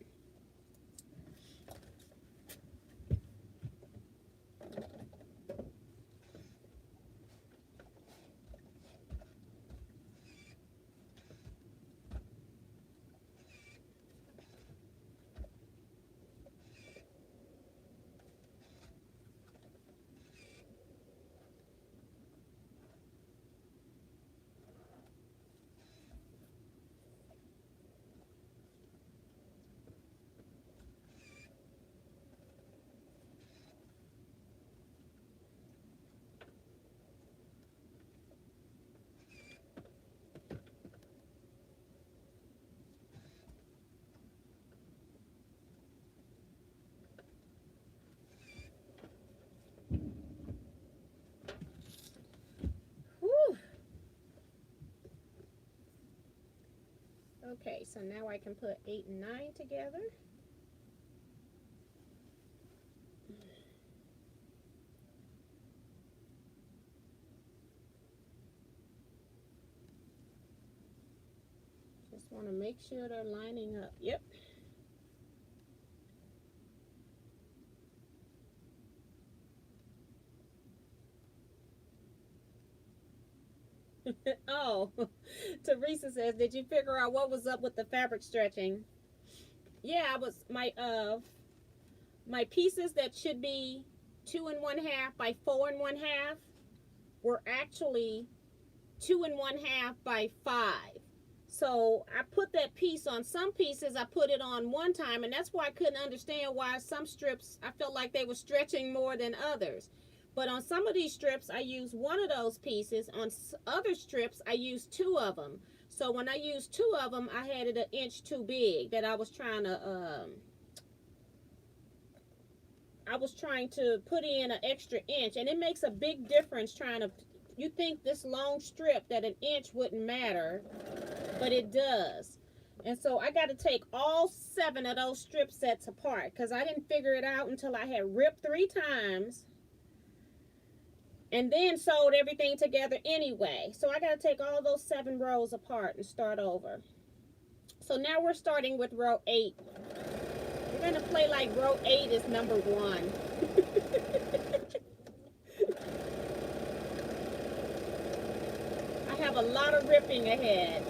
Whew. Okay, so now I can put 8 and 9 together. Just want to make sure they're lining up. Yep. Oh, Teresa says, did you figure out what was up with the fabric stretching? Yeah, I was my pieces that should be 2 1/2 by 4 1/2 were actually 2 1/2 by 5. So I put that piece on some pieces. I put it on one time, and that's why I couldn't understand why some strips I felt like they were stretching more than others. But on some of these strips, I used one of those pieces. On other strips, I used 2 of them. So when I used 2 of them, I had it 1 inch too big that I was trying to put in an extra inch, and it makes a big difference trying to. You think this long strip that 1 inch wouldn't matter, but it does. And so I got to take all 7 of those strip sets apart because I didn't figure it out until I had ripped 3 times and then sewed everything together anyway. So I got to take all those 7 rows apart and start over. So now we're starting with row 8. We're going to play like row 8 is number 1. I have a lot of ripping ahead.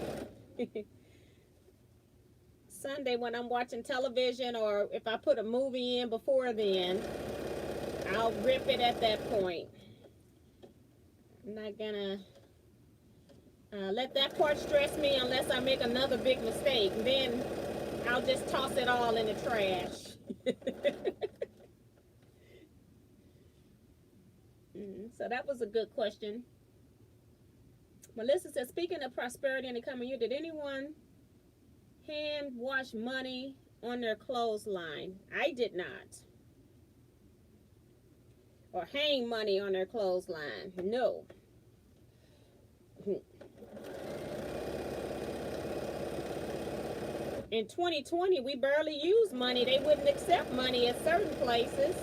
Sunday when I'm watching television, or if I put a movie in before then, I'll rip it at that point. I'm not gonna let that part stress me unless I make another big mistake. Then I'll just toss it all in the trash. So that was a good question. Melissa says, speaking of prosperity in the coming year, did anyone hand wash money on their clothesline? I did not. Or hang money on their clothesline. No. In 2020, we barely used money. They wouldn't accept money at certain places,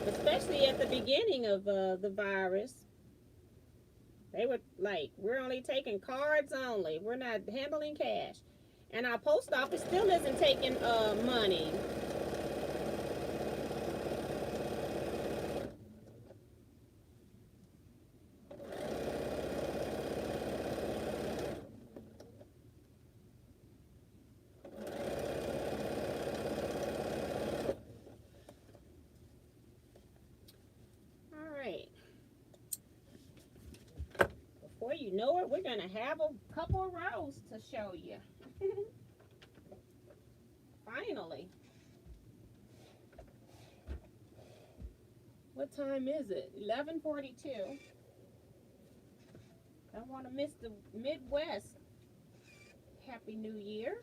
especially at the beginning of the virus. They were like, we're only taking cards only. We're not handling cash. And our post office still isn't taking money. Before you know it, we're going to have a couple of rows to show you. Finally. What time is it? 11:42. Don't want to miss the Midwest. Happy New Year.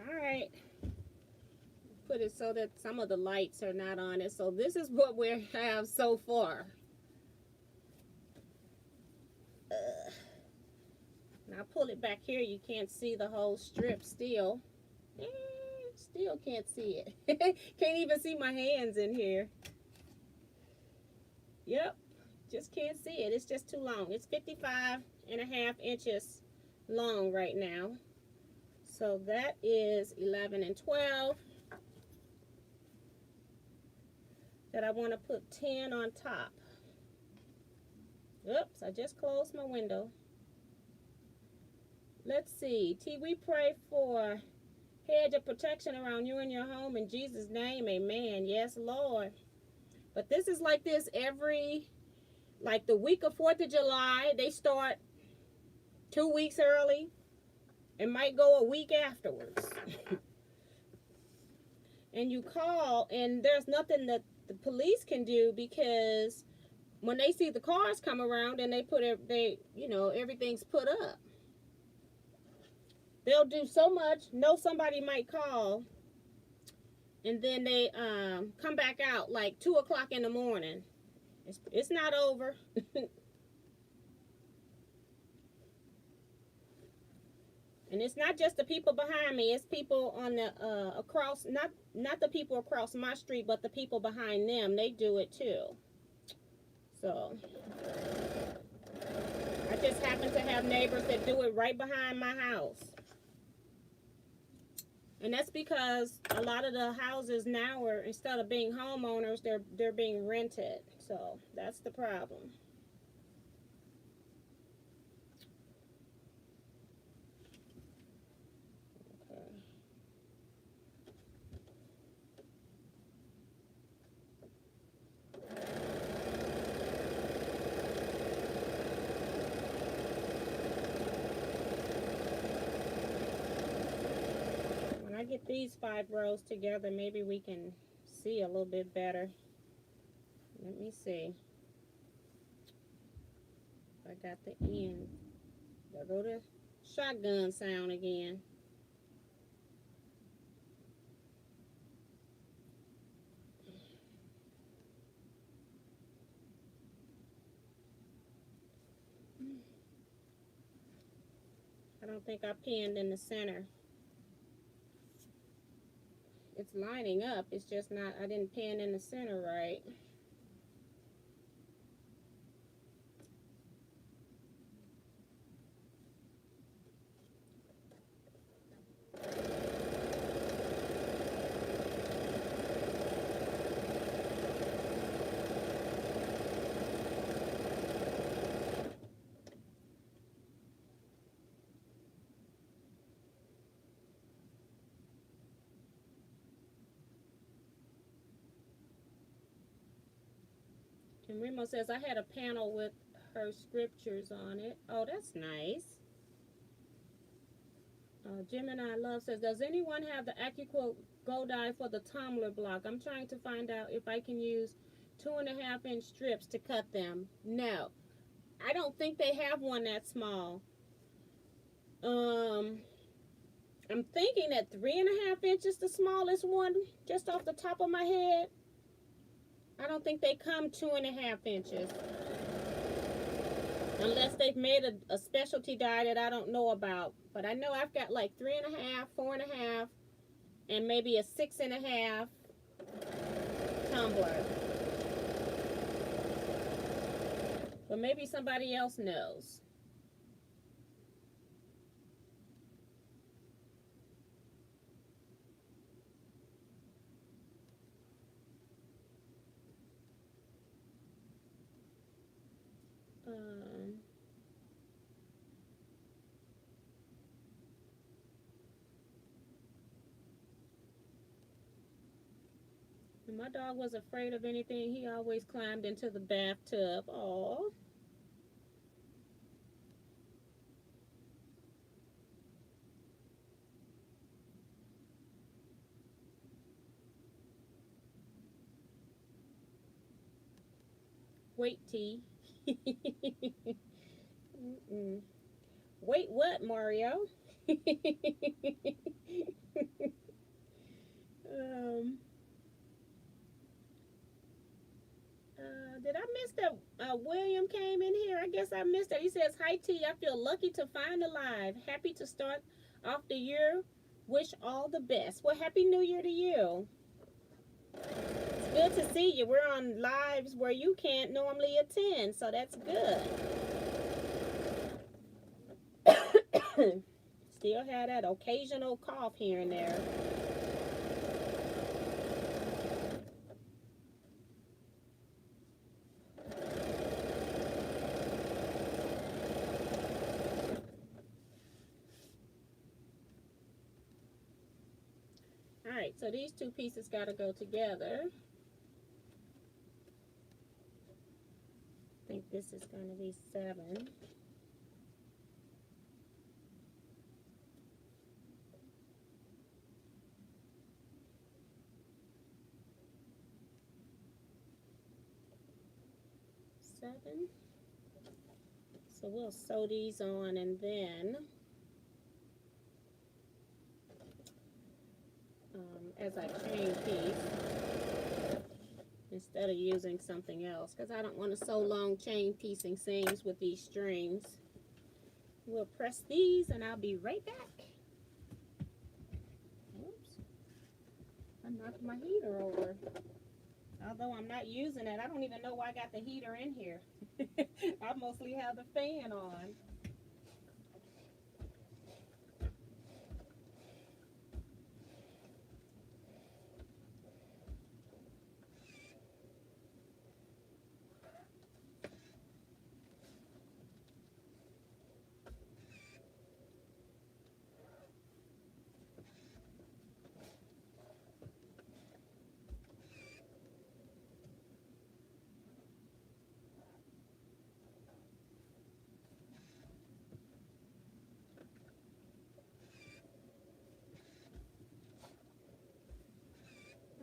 All right. Put it so that some of the lights are not on it. So this is what we have so far. Now pull it back here. You can't see the whole strip still. Still can't see it. Can't even see my hands in here. Yep. Just can't see it. It's just too long. It's 55.5 inches long right now. So that is 11 and 12. That I want to put 10 on top. Oops, I just closed my window. Let's see. T, we pray for hedge of protection around you and your home in Jesus' name. Amen. Yes, Lord. But this is like this every, like the week of 4th of July, they start 2 weeks early. It might go a week afterwards. And you call, and there's nothing that the police can do, because when they see the cars come around and they put it, everything's put up. They'll do so much. Know somebody might call, and then they come back out like 2 o'clock in the morning. It's not over. And it's not just the people behind me. It's people on the across, not the people across my street, but the people behind them. They do it too. So I just happen to have neighbors that do it right behind my house. And that's because a lot of the houses now are, instead of being homeowners, they're being rented. So that's the problem. When I get these 5 rows together, maybe we can see a little bit better. Let me see. I got the end. There go the shotgun sound again. I don't think I pinned in the center. It's lining up. It's just not, I didn't pin in the center right. And Remo says, I had a panel with her scriptures on it. Oh, that's nice. Gemini Love says, does anyone have the AccuQuilt Go Die for the tumbler block? I'm trying to find out if I can use 2.5 inch strips to cut them. No, I don't think they have one that small. I'm thinking that 3.5 inches the smallest one, just off the top of my head. I don't think they come 2.5 inches. Unless they've made a specialty die that I don't know about. But I know I've got like 3.5, 4.5, and maybe a 6.5 tumbler. But maybe somebody else knows. When my dog was afraid of anything, he always climbed into the bathtub. Aww. Wait, T. Wait, what, Mario? um, did I miss that? William came in here. I guess I missed that. He says, "Hi T, I feel lucky to find alive. Happy to start off the year. Wish all the best." Well, Happy New Year to you. It's good to see you. We're on lives where you can't normally attend, so that's good. Still have that occasional cough here and there. All right, so these two pieces got to go together. I think this is going to be 7. So we'll sew these on, and then as I chain piece, instead of using something else, because I don't want to sew long chain piecing seams with these strings. We'll press these and I'll be right back. Oops, I knocked my heater over. Although I'm not using it, I don't even know why I got the heater in here. I mostly have the fan on.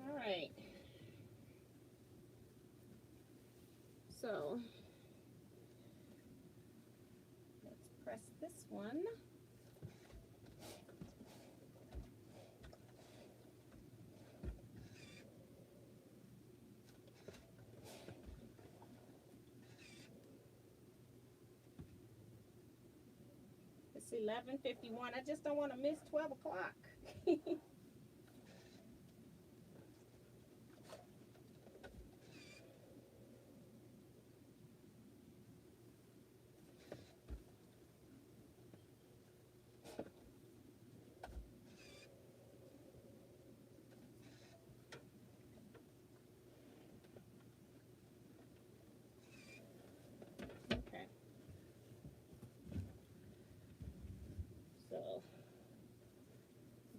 All right. So let's press this one. It's 11:51. I just don't want to miss 12 o'clock. Okay. So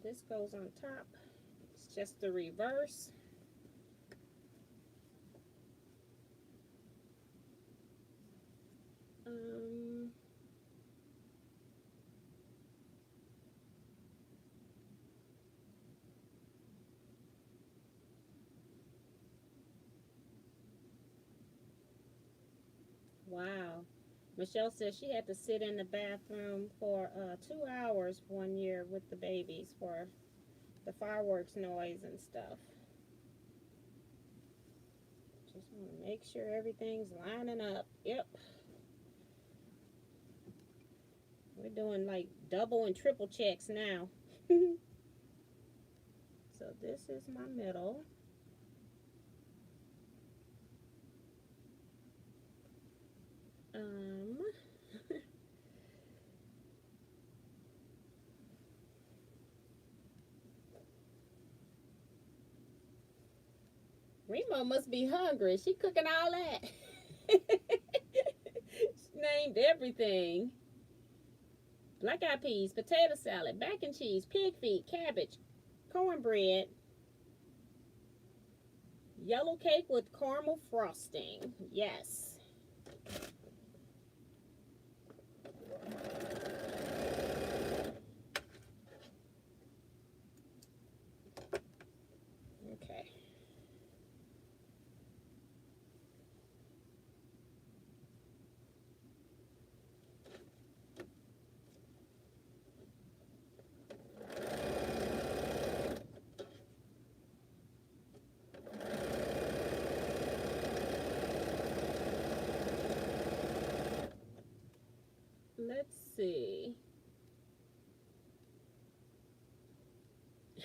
this goes on top. It's just the reverse. Wow. Michelle says she had to sit in the bathroom for 2 hours one year with the babies for the fireworks noise and stuff. Just want to make sure everything's lining up. Yep. We're doing like double and triple checks now. So this is my middle. Remo must be hungry. She cooking all that. She named everything. Black eyed peas, potato salad, mac and cheese, pig feet, cabbage, cornbread, yellow cake with caramel frosting. Yes. Okay. see.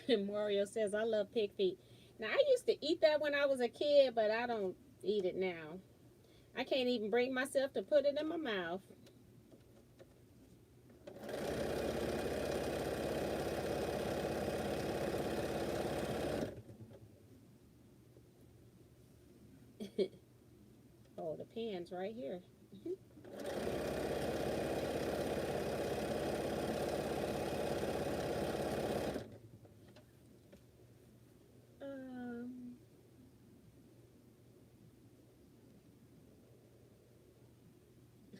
Mario says, I love pig feet. Now, I used to eat that when I was a kid, but I don't eat it now. I can't even bring myself to put it in my mouth. Oh, the pan's right here.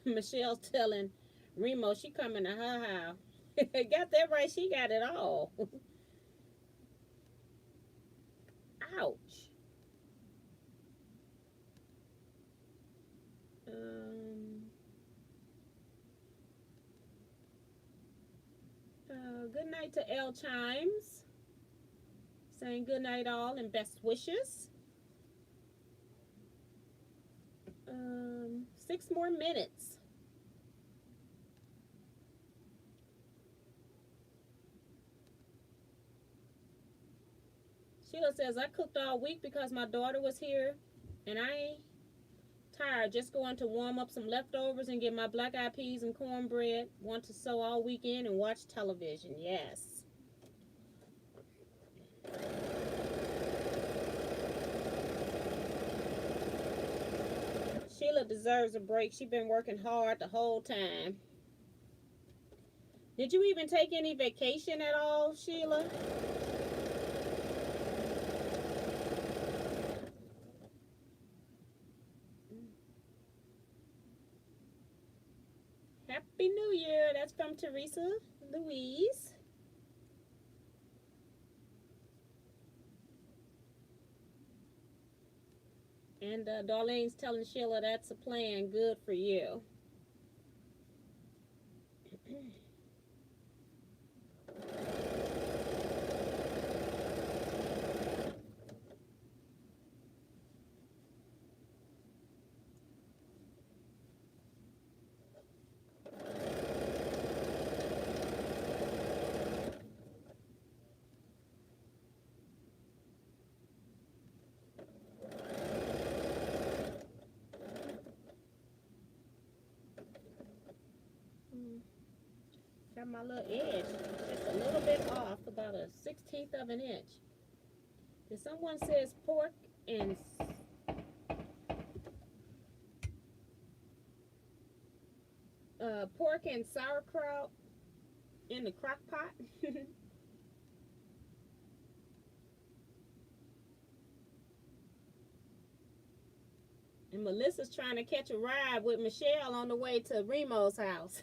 Michelle's telling Remo she coming to her house. Got that right. She got it all. Ouch. Good night to L Chimes. Saying good night all and best wishes. 6 more minutes. Sheila says, I cooked all week because my daughter was here and I ain't tired. Just going to warm up some leftovers and get my black eyed peas and cornbread. Want to sew all weekend and watch television. Yes. Sheila deserves a break. She's been working hard the whole time. Did you even take any vacation at all, Sheila? Happy New Year. That's from Teresa Louise. And Darlene's telling Sheila that's a plan. Good for you. Got my little edge just a little bit off, about a 1/16 of an inch. If someone says pork and sauerkraut in the crock pot. And Melissa's trying to catch a ride with Michelle on the way to Remo's house.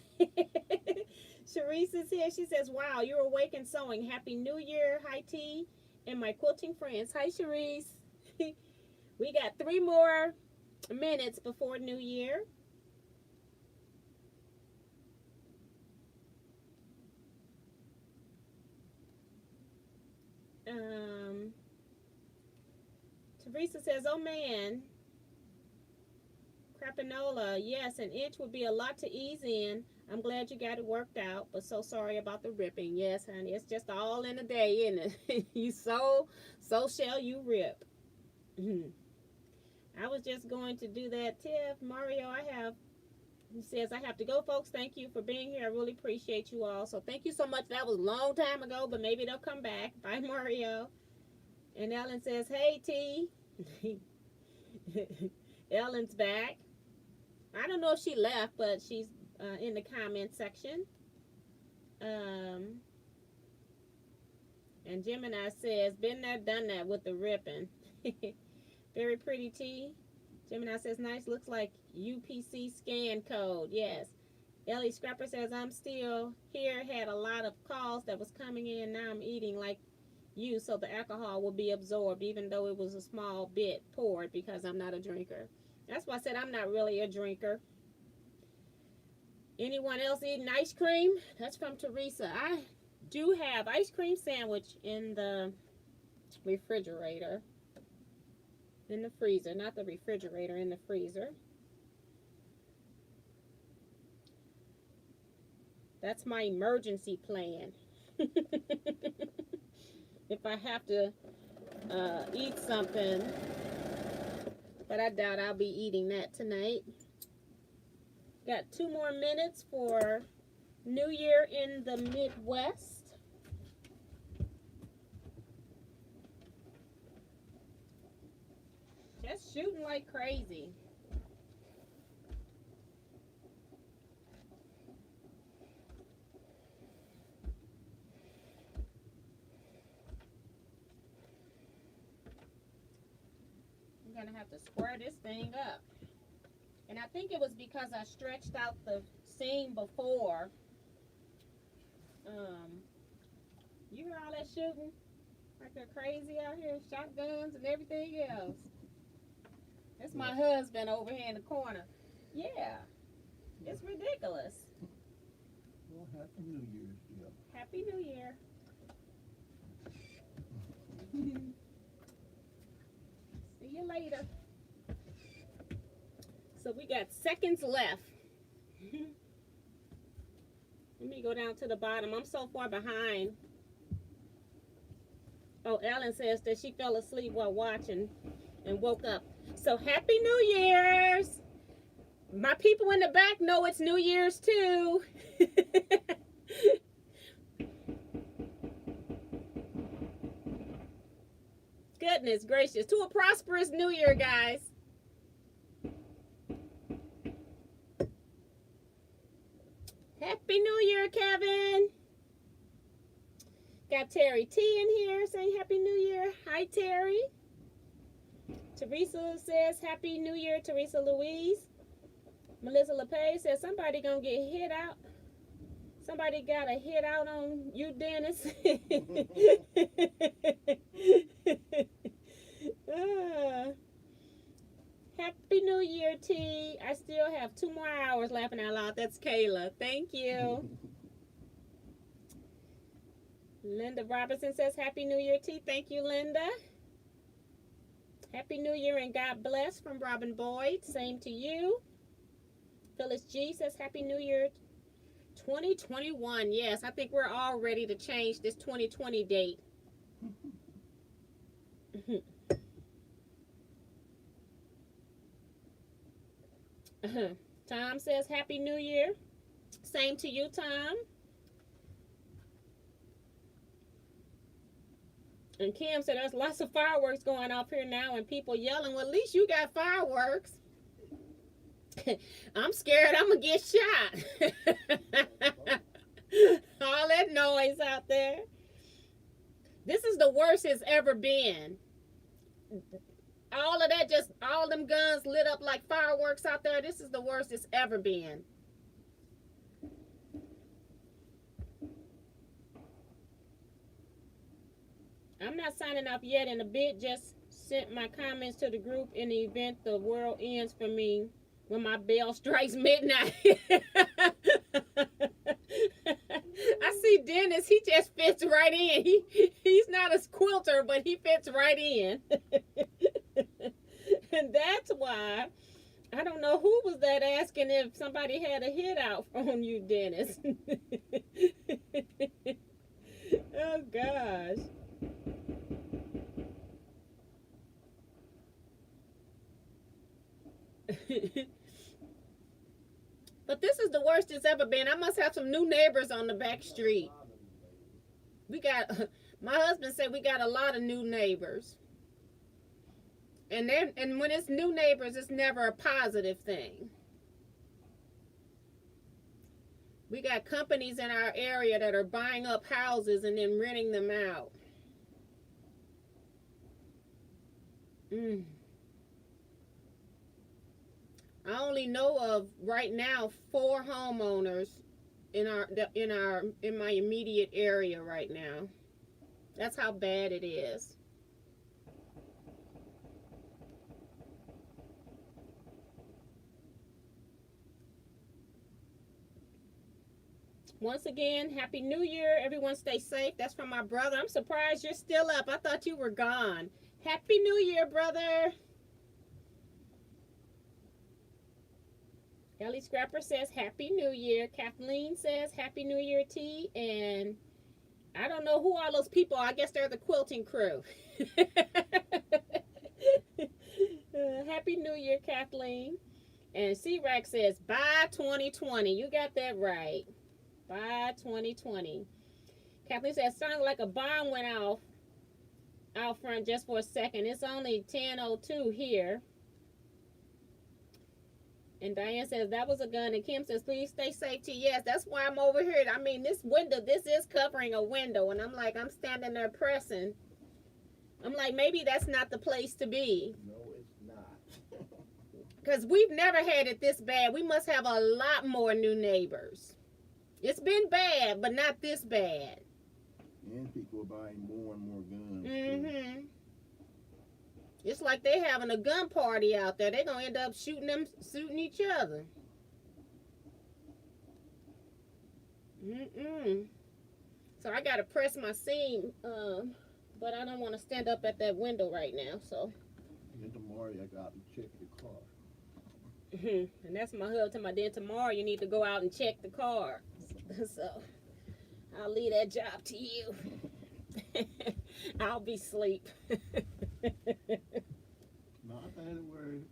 Sharice is here. She says, wow, you're awake and sewing. Happy New Year. Hi, T. And my quilting friends. Hi, Sharice. We got 3 more minutes before New Year. Teresa says, oh, man. Crapanola, yes, an inch would be a lot to ease in. I'm glad you got it worked out, but so sorry about the ripping. Yes, honey, it's just all in a day, isn't it? You sew, so shall you rip. I was just going to do that. Tiff, Mario, he says, I have to go, folks. Thank you for being here. I really appreciate you all. So thank you so much. That was a long time ago, but maybe they'll come back. Bye, Mario. And Ellen says, hey, T. Ellen's back. I don't know if she left, but she's in the comment section. And Gemini says, been there, done that with the ripping. Very pretty T. Gemini says, nice, looks like UPC scan code. Yes. Ellie Scrapper says, I'm still here. Had a lot of calls that was coming in. Now I'm eating like you, so the alcohol will be absorbed, even though it was a small bit poured because I'm not a drinker. That's why I said I'm not really a drinker. Anyone else eating ice cream? That's from Teresa. I do have ice cream sandwich in the refrigerator. In the freezer. Not the refrigerator, in the freezer. That's my emergency plan. If I have to eat something, but I doubt I'll be eating that tonight. Got 2 more minutes for New Year in the Midwest. Just shooting like crazy. I'm gonna have to square this thing up. And I think it was because I stretched out the seam before. You hear all that shooting? Like they're crazy out here, shotguns and everything else. That's my husband over here in the corner. Yeah, it's ridiculous. Well, Happy New Year's, Jill. Happy New Year. See you later. So we got seconds left. Let me go down to the bottom. I'm so far behind. Oh, Ellen says that she fell asleep while watching and woke up. So Happy New Year's. My people in the back know it's New Year's too. Goodness gracious. To a prosperous New Year, guys. Happy New Year, Kevin. Got Terry T in here saying Happy New Year. Hi, Terry. Teresa says Happy New Year, Teresa Louise. Melissa LePage says somebody gonna get hit out. Somebody got a hit out on you, Dennis. Happy New Year, T. I still have 2 more hours laughing out loud. That's Kayla. Thank you. Linda Robertson says Happy New Year, T. Thank you, Linda. Happy New Year and God bless from Robin Boyd. Same to you. Phyllis G says Happy New Year 2021. Yes, I think we're all ready to change this 2020 date. Tom says Happy New Year. Same to you, Tom. And Kim said there's lots of fireworks going off here now and people yelling. Well, at least you got fireworks. I'm scared I'm going to get shot. All that noise out there. This is the worst it's ever been. All of that, just all them guns lit up like fireworks out there. This is the worst it's ever been. I'm not signing off yet. In a bit, just sent my comments to the group in the event the world ends for me when my bell strikes midnight. I see Dennis. He just fits right in. He's not a quilter, but he fits right in. And that's why I don't know who was that asking if somebody had a hit out on you, Dennis. Oh gosh. But this is the worst it's ever been. I must have some new neighbors on the back street. We got, my husband said we got a lot of new neighbors. And when it's new neighbors, it's never a positive thing. We got companies in our area that are buying up houses and then renting them out. I only know of right now 4 homeowners in my immediate area right now. That's how bad it is. Once again, Happy New Year. Everyone stay safe. That's from my brother. I'm surprised you're still up. I thought you were gone. Happy New Year, brother. Ellie Scrapper says Happy New Year. Kathleen says Happy New Year, T. And I don't know who all those people are. I guess they're the quilting crew. Happy New Year, Kathleen. And C-Rack says, bye 2020. You got that right. Bye 2020. Kathleen says, sounded like a bomb went off out front just for a second. It's only 10:02 here. And Diane says, that was a gun. And Kim says, please stay safe, T. Yes, that's why I'm over here. I mean, this window, this is covering a window. And I'm like, I'm standing there pressing. I'm like, maybe that's not the place to be. No, it's not. Because we've never had it this bad. We must have a lot more new neighbors. It's been bad, but not this bad. And people are buying more and more guns. Mm-hmm. It's like they having a gun party out there. They're going to end up shooting each other. So I got to press my seam, but I don't want to stand up at that window right now, so. And tomorrow I got to check the car. And that's my hub to my then tomorrow you need to go out and check the car. So I'll leave that job to you. I'll be asleep. No, I had to worry.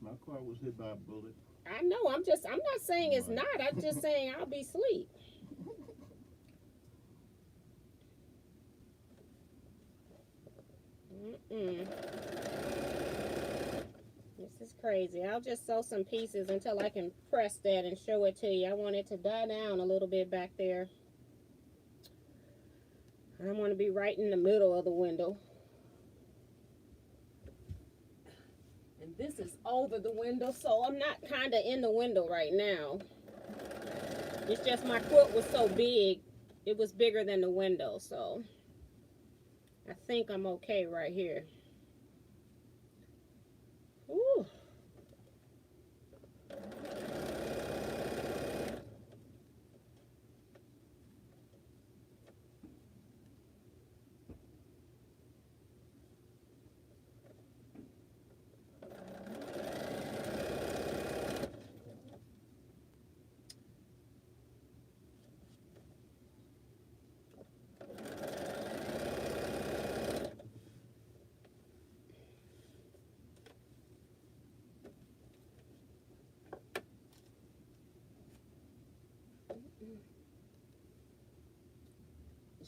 My car was hit by a bullet. I know. I'm not saying it's not. I'm just saying I'll be asleep. This is crazy. I'll just sew some pieces until I can press that and show it to you. I want it to die down a little bit back there. I don't want to be right in the middle of the window. And this is over the window, so I'm not kind of in the window right now. It's just my quilt was so big, it was bigger than the window, so I think I'm okay right here. Ooh.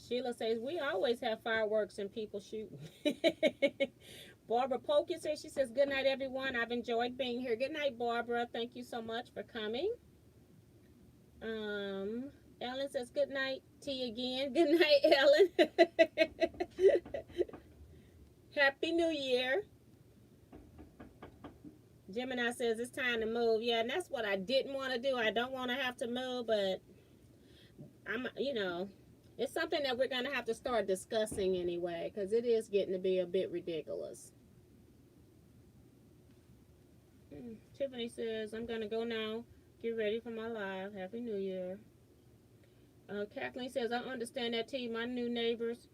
Sheila says, we always have fireworks and people shooting. Barbara Polkin says, she says, good night, everyone. I've enjoyed being here. Good night, Barbara. Thank you so much for coming. Ellen says, good night, T again. Good night, Ellen. Happy New Year. Gemini says, it's time to move. Yeah, and that's what I didn't want to do. I don't want to have to move, but it's something that we're going to have to start discussing anyway, because it is getting to be a bit ridiculous. Tiffany says, I'm going to go now. Get ready for my live. Happy New Year. Kathleen says, I understand that, T. My new neighbors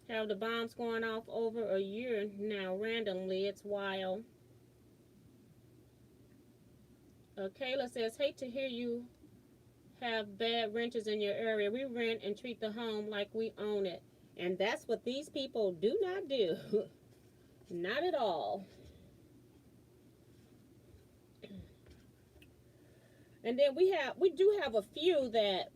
have the bombs going off over a year now randomly. It's wild. Kayla says, hate to hear you have bad renters in your area. We rent and treat the home like we own it. And that's what these people do not do. Not at all. And then we do have a few that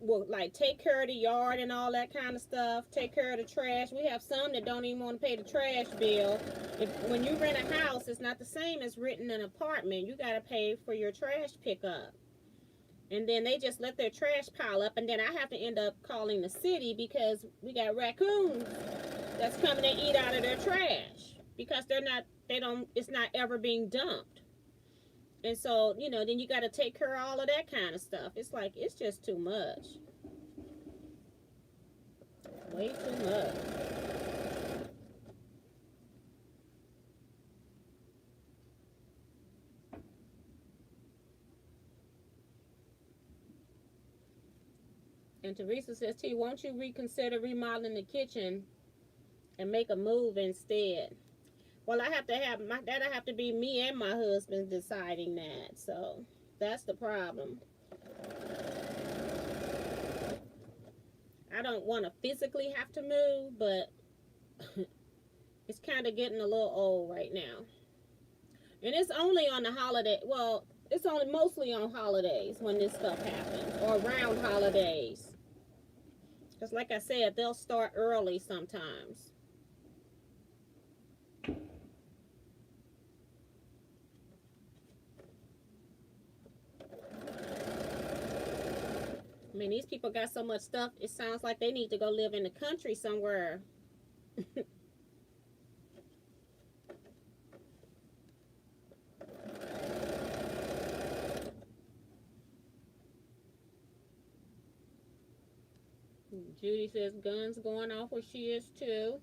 will like take care of the yard and all that kind of stuff, take care of the trash. We have some that don't even want to pay the trash bill. When you rent a house, it's not the same as renting an apartment. You got to pay for your trash pickup. And then they just let their trash pile up, and then I have to end up calling the city because we got raccoons that's coming to eat out of their trash because it's not ever being dumped. And so, then you got to take care of all of that kind of stuff. It's like, it's just too much. Way too much. And Teresa says, T, won't you reconsider remodeling the kitchen and make a move instead? Well, that'll have to be me and my husband deciding that. So That's the problem. I don't want to physically have to move, but it's kind of getting a little old right now. And it's only on the holiday. Well, it's only mostly on holidays when this stuff happens, or around holidays. Because, like I said, they'll start early sometimes. I mean, these people got so much stuff, it sounds like they need to go live in the country somewhere. Judy says guns going off where she is too.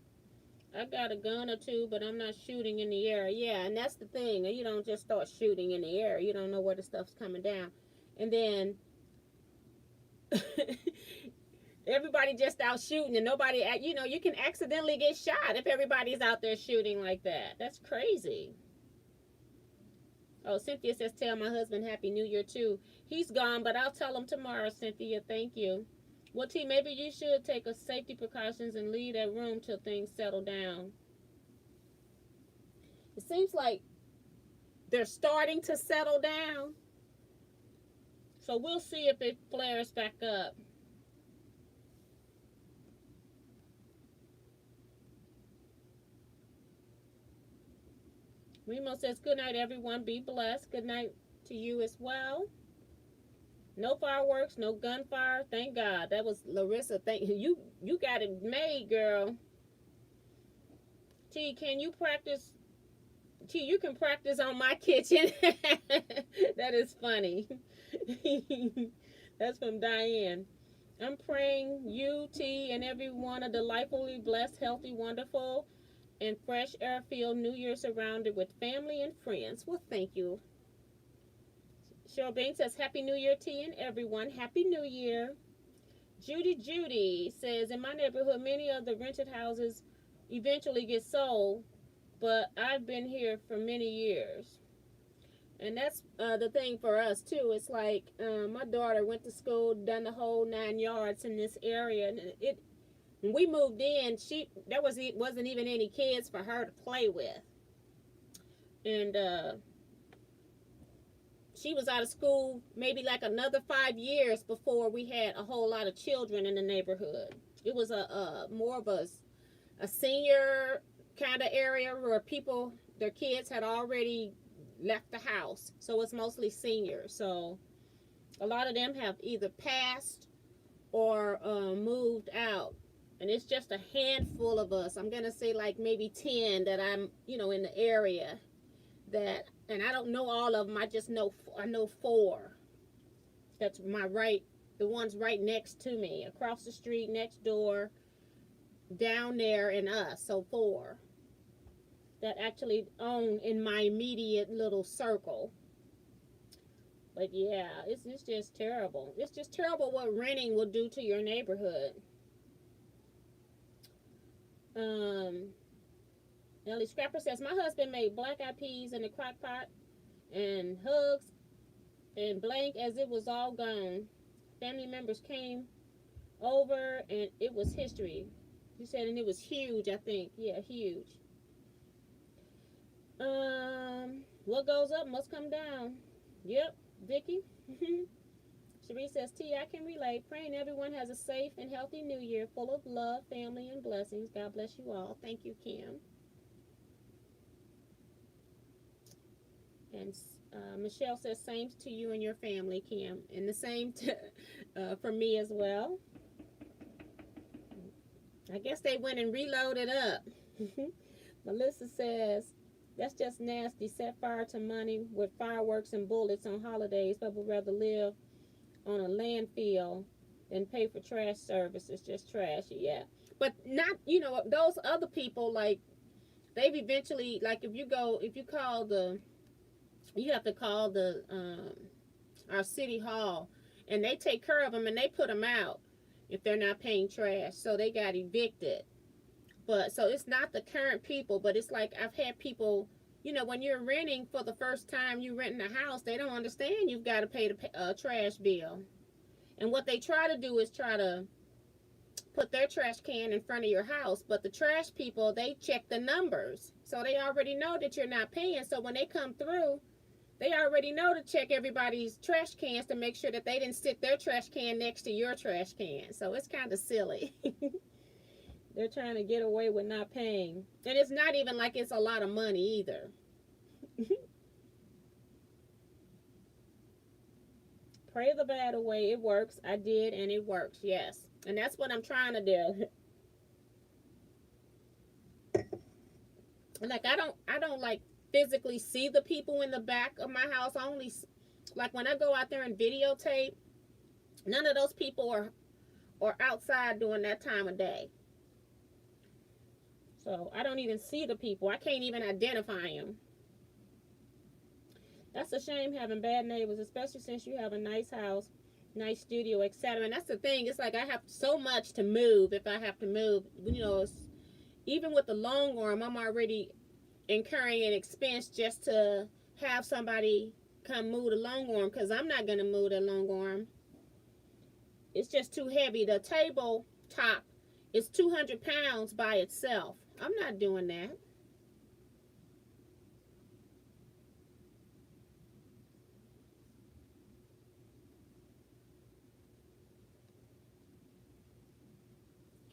I got a gun or two, but I'm not shooting in the air. Yeah, and that's the thing. You don't just start shooting in the air. You don't know where the stuff's coming down. And then everybody just out shooting and nobody, you can accidentally get shot if everybody's out there shooting like that. That's crazy. Oh, Cynthia says, tell my husband Happy New Year too. He's gone, but I'll tell him tomorrow, Cynthia. Thank you. Well, T, maybe you should take a safety precautions and leave that room till things settle down. It seems like they're starting to settle down. So we'll see if it flares back up. Remo says, good night, everyone. Be blessed. Good night to you as well. No fireworks, no gunfire. Thank God. That was Larissa. Thank you. You got it made, girl. T, can you practice? T, you can practice on my kitchen. That is funny. That's from Diane. I'm praying you, T, and everyone a delightfully blessed, healthy, wonderful, and fresh air-filled New Year surrounded with family and friends. Well, thank you. Cheryl Bain says, Happy New Year, T, and everyone. Happy New Year. Judy says, in my neighborhood, many of the rented houses eventually get sold, but I've been here for many years. And that's the thing for us, too. It's like my daughter went to school, done the whole 9 yards in this area. And when we moved in, there wasn't even any kids for her to play with. And she was out of school maybe like another 5 years before we had a whole lot of children in the neighborhood. It was a more of a senior kind of area where people, their kids had already left the house. So it's mostly seniors. So a lot of them have either passed or moved out. And it's just a handful of us. I'm going to say like maybe 10 that I'm, in the area that, and I don't know all of them. I know 4. That's the ones right next to me, across the street, next door, down there, and us. So 4 that actually own in my immediate little circle. But yeah, it's just terrible. It's just terrible what renting will do to your neighborhood. Ellie Scrapper says, my husband made black-eyed peas in the crock pot and hugs and blank as it was all gone. Family members came over and it was history. He said, and it was huge, I think. Yeah, huge. What goes up must come down. Yep, Vicky. Cherie says, T, I can relate. Praying everyone has a safe and healthy new year full of love, family, and blessings. God bless you all. Thank you, Kim. And Michelle says, same to you and your family, Kim. And the same for me as well. I guess they went and reloaded up. Melissa says, that's just nasty. Set fire to money with fireworks and bullets on holidays, but would rather live on a landfill than pay for trash service. It's just trashy, yeah. But not, those other people, like, they've eventually, like, you have to call our city hall, and they take care of them, and they put them out if they're not paying trash. So they got evicted. But, so it's not the current people, but it's like I've had people you know, when you're renting for the first time, you renting a house, they don't understand you've got to pay the trash bill. And what they try to do is try to put their trash can in front of your house, but the trash people, they check the numbers, so they already know that you're not paying. So when they come through, they already know to check everybody's trash cans to make sure that they didn't stick their trash can next to your trash can. So it's kind of silly. They're trying to get away with not paying, and it's not even like it's a lot of money either. Pray the bad away. It works. I did, and it works. Yes, and that's what I'm trying to do. Like I don't like physically see the people in the back of my house. I only, like, when I go out there and videotape, none of those people are outside during that time of day. So I don't even see the people. I can't even identify them. That's a shame having bad neighbors, especially since you have a nice house, nice studio, etc. And that's the thing. It's like I have so much to move if I have to move. You know, even with the long arm, I'm already incurring an expense just to have somebody come move the long arm, because I'm not going to move the long arm. It's just too heavy. The table top is 200 pounds by itself. I'm not doing that.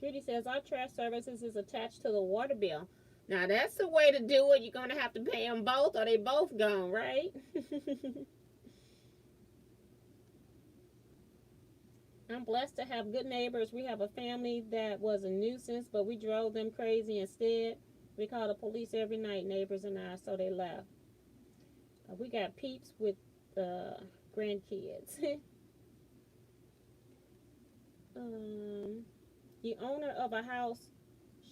Judy says our trash services is attached to the water bill. Now that's the way to do it. You're going to have to pay them both, or they both gone, right? I'm blessed to have good neighbors. We have a family that was a nuisance, but we drove them crazy instead. We called the police every night, neighbors and I, so they left. We got peeps with grandkids. The owner of a house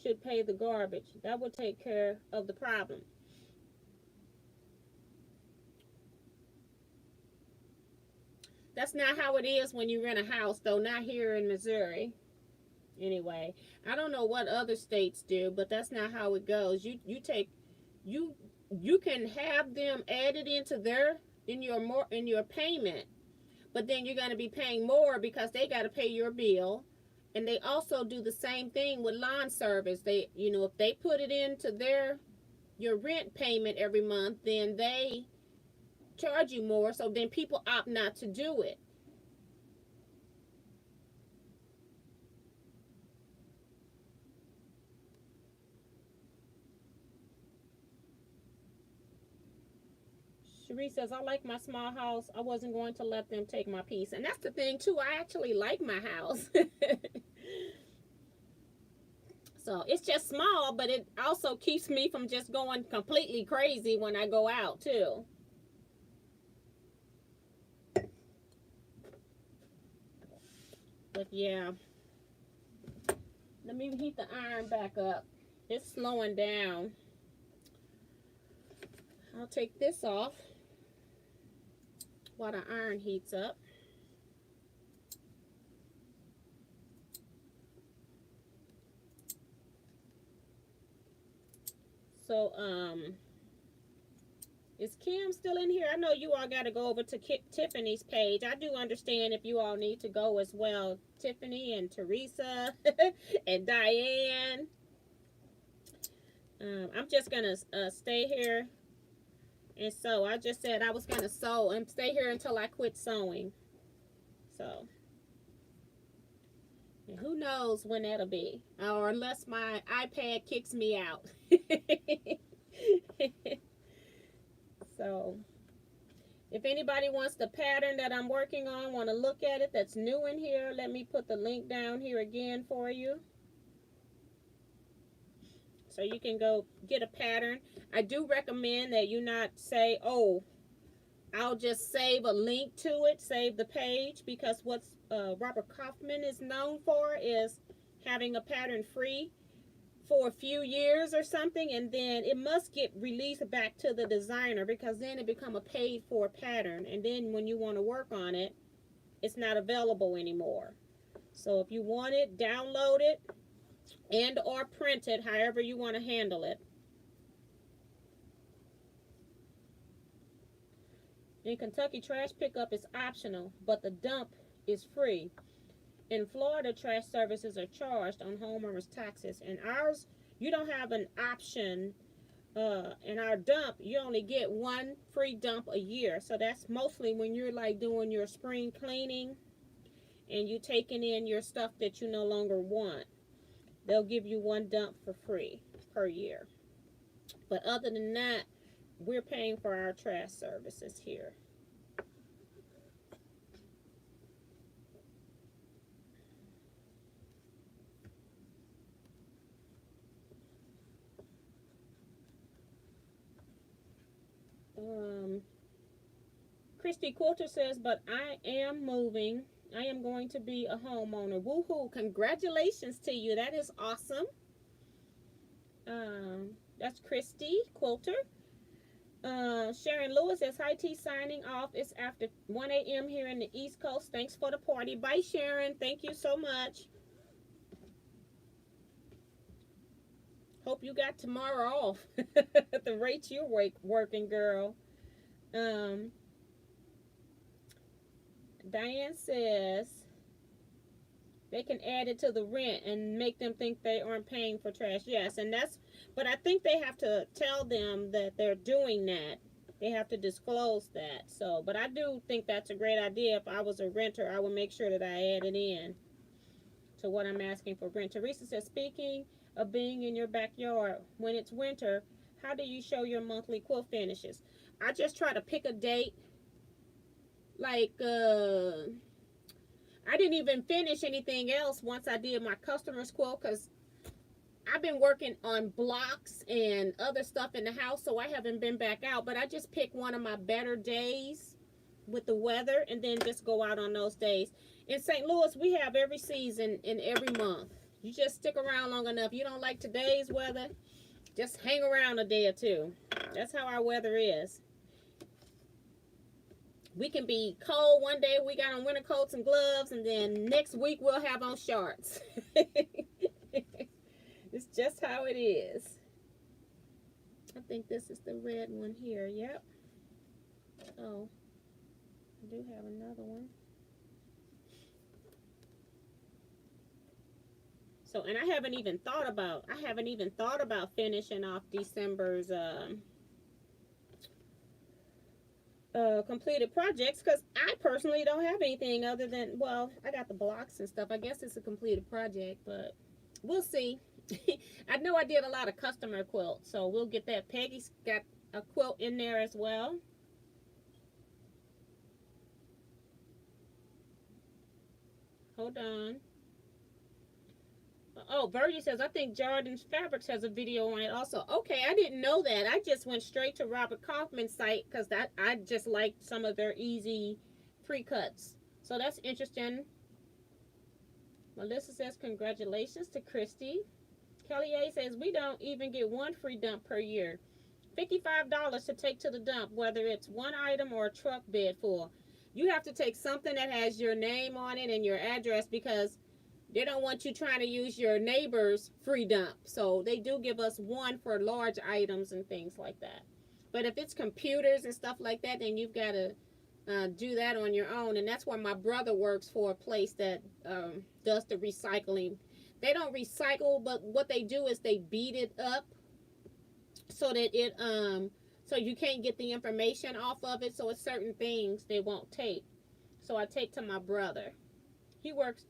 should pay the garbage. That would take care of the problem. That's not how it is when you rent a house, though. Not here in Missouri. Anyway, I don't know what other states do, but that's not how it goes. You can have them added into in your payment, but then you're going to be paying more because they got to pay your bill. And they also do the same thing with lawn service. They, you know, if they put it into your rent payment every month, then they charge you more. So then people opt not to do it. Cherie says, I like my small house. I wasn't going to let them take my piece. And that's the thing, too. I actually like my house. So it's just small, but it also keeps me from just going completely crazy when I go out, too. But yeah. Let me heat the iron back up. It's slowing down. I'll take this off while the iron heats up. So, is Kim still in here? I know you all got to go over to Tiffany's page. I do understand if you all need to go as well. Tiffany and Teresa and Diane. I'm just going to stay here and sew. I just said I was going to sew and stay here until I quit sewing. So, and who knows when that'll be. Or unless my iPad kicks me out. So, if anybody wants the pattern that I'm working on, want to look at it, that's new in here, let me put the link down here again for you. So you can go get a pattern. I do recommend that you not say, oh, I'll just save a link to it, save the page, because what's Robert Kaufman is known for is having a pattern free for a few years or something, and then it must get released back to the designer, because then it become a paid for pattern, and then when you want to work on it, it's not available anymore. So if you want it, download it and or print it, however you want to handle it. In Kentucky, trash pickup is optional, but the dump is free. In Florida, trash services are charged on homeowners' taxes. And ours, you don't have an option. In our dump, you only get one free dump a year. So that's mostly when you're like doing your spring cleaning and you taking in your stuff that you no longer want. They'll give you one dump for free per year. But other than that, we're paying for our trash services here. Christy Quilter says, but I am moving. I am going to be a homeowner. Woohoo! Congratulations to you. That is awesome. That's Christy Quilter. Sharon Lewis says, hi T, signing off. It's after 1 a.m. here in the East Coast. Thanks for the party. Bye, Sharon. Thank you so much. Hope you got tomorrow off at the rate you're working, girl. Diane says they can add it to the rent and make them think they aren't paying for trash. Yes, and that's, but I think they have to tell them that they're doing that. They have to disclose that. So, but I do think that's a great idea. If I was a renter, I would make sure that I add it in to what I'm asking for rent. Teresa says, speaking of being in your backyard, when it's winter, how do you show your monthly quilt finishes? I just try to pick a date. Like, I didn't even finish anything else once I did my customer's quilt because I've been working on blocks and other stuff in the house, so I haven't been back out. But I just pick one of my better days with the weather and then just go out on those days. In St. Louis, we have every season and every month. You just stick around long enough. You don't like today's weather, just hang around a day or two. That's how our weather is. We can be cold one day, we got on winter coats and gloves, and then next week we'll have on shorts. It's just how it is. I think this is the red one here. Yep. Oh, I do have another one. So, and I haven't even thought about finishing off December's completed projects because I personally don't have anything other than, well, I got the blocks and stuff. I guess it's a completed project, but we'll see. I know I did a lot of customer quilts, so we'll get that. Peggy's got a quilt in there as well. Hold on. Oh, Virgie says, I think Jordan's Fabrics has a video on it also. Okay, I didn't know that. I just went straight to Robert Kaufman's site because I just liked some of their easy pre-cuts. So that's interesting. Melissa says, congratulations to Christy. Kelly A says, we don't even get one free dump per year. $55 to take to the dump, whether it's one item or a truck bed full. You have to take something that has your name on it and your address because they don't want you trying to use your neighbor's free dump. So they do give us one for large items and things like that. But if it's computers and stuff like that, then you've got to do that on your own. And that's why my brother works for a place that does the recycling. They don't recycle, but what they do is they beat it up so that it so you can't get the information off of it. So it's certain things they won't take. So I take to my brother. He works.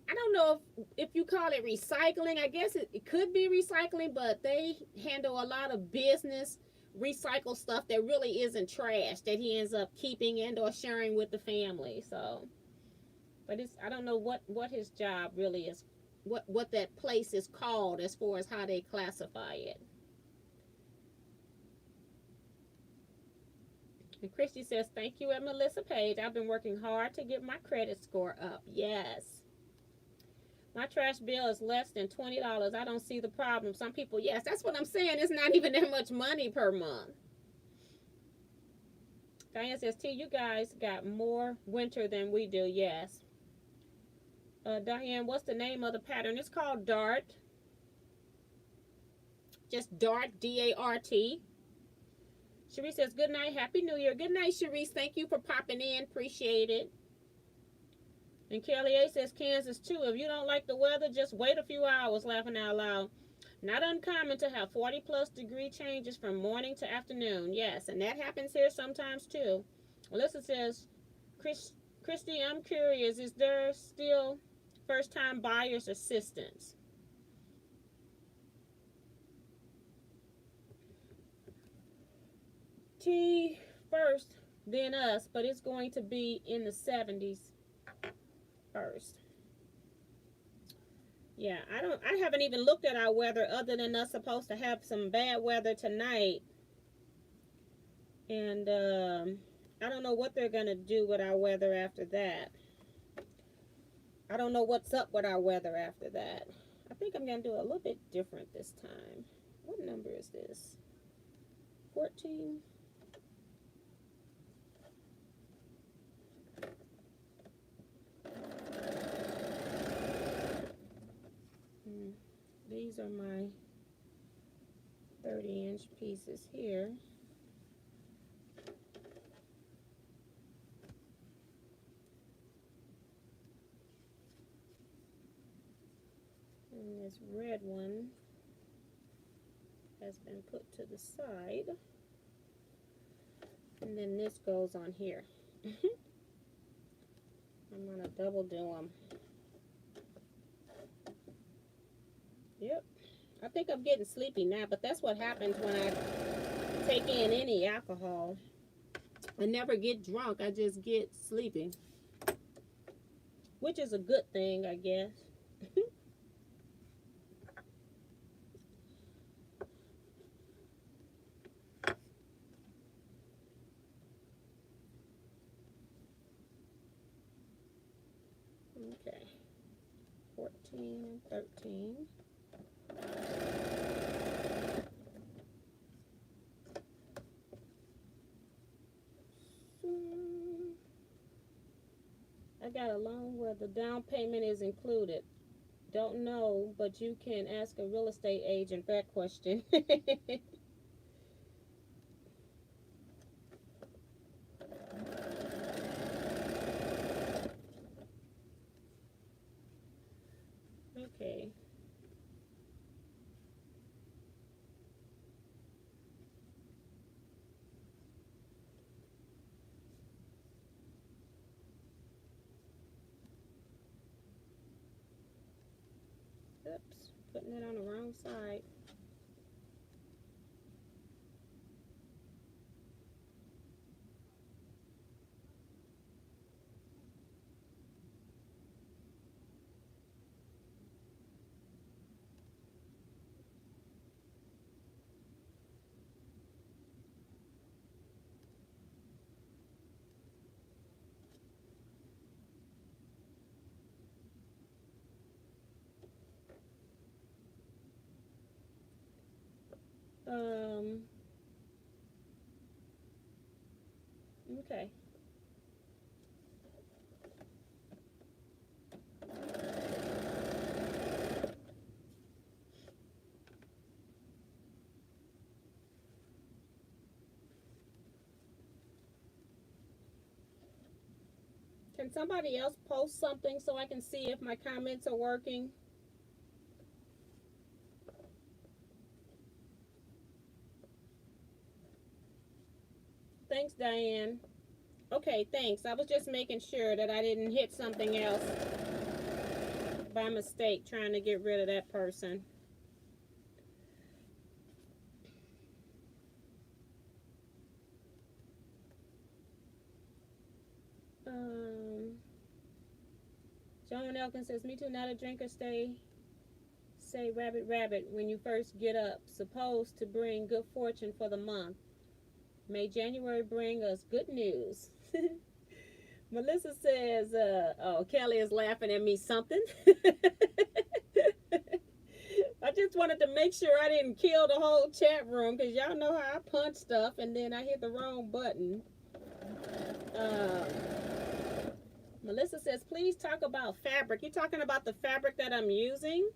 I don't know if you call it recycling. I guess it could be recycling, but they handle a lot of business recycle stuff that really isn't trash that he ends up keeping and or sharing with the family. So, but it's, I don't know what his job really is, what that place is called as far as how they classify it. And Christy says, thank you at Melissa Page. I've been working hard to get my credit score up. Yes. My trash bill is less than $20. I don't see the problem. Some people, yes, that's what I'm saying. It's not even that much money per month. Diane says, T, you guys got more winter than we do. Yes. Diane, what's the name of the pattern? It's called Dart. Just Dart, D-A-R-T. Cherise says, good night. Happy New Year. Good night, Cherise. Thank you for popping in. Appreciate it. And Kelly A says, Kansas too. If you don't like the weather, just wait a few hours, laughing out loud. Not uncommon to have 40 plus degree changes from morning to afternoon. Yes, and that happens here sometimes too. Alyssa says, Christy, I'm curious, is there still first time buyers assistance? T first, then us, but it's going to be in the 70s first. Yeah, I haven't even looked at our weather other than us supposed to have some bad weather tonight. And I don't know what they're going to do with our weather after that. I don't know what's up with our weather after that. I think I'm going to do a little bit different this time. What number is this? 14? These are my 30-inch pieces here. And this red one has been put to the side. And then this goes on here. I'm going to double do them. Yep. I think I'm getting sleepy now, but that's what happens when I take in any alcohol. I never get drunk. I just get sleepy. Which is a good thing, I guess. Okay. 14 and 13. I got a loan where the down payment is included. Don't know, but you can ask a real estate agent that question. Okay. Oops, putting it on the wrong side. Okay. Can somebody else post something so I can see if my comments are working? Thanks, Diane. Okay, thanks. I was just making sure that I didn't hit something else by mistake trying to get rid of that person. Joan Elkin says, me too, not a drinker, say rabbit rabbit when you first get up. Supposed to bring good fortune for the month. May January bring us good news. Melissa says, oh, Kelly is laughing at me something. I just wanted to make sure I didn't kill the whole chat room because y'all know how I punch stuff and then I hit the wrong button. Melissa says, please talk about fabric. You talking about the fabric that I'm using?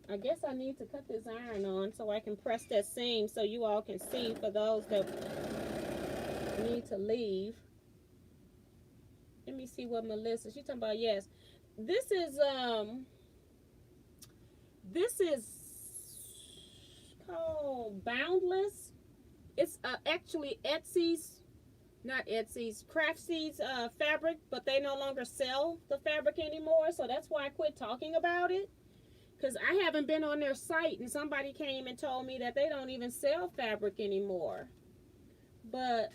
I guess I need to cut this iron on so I can press that seam so you all can see for those that need to leave. Let me see what Melissa, she's talking about. Yes. This is called Boundless. It's actually Craftsy's fabric, but they no longer sell the fabric anymore, so that's why I quit talking about it. Because I haven't been on their site, and somebody came and told me that they don't even sell fabric anymore. But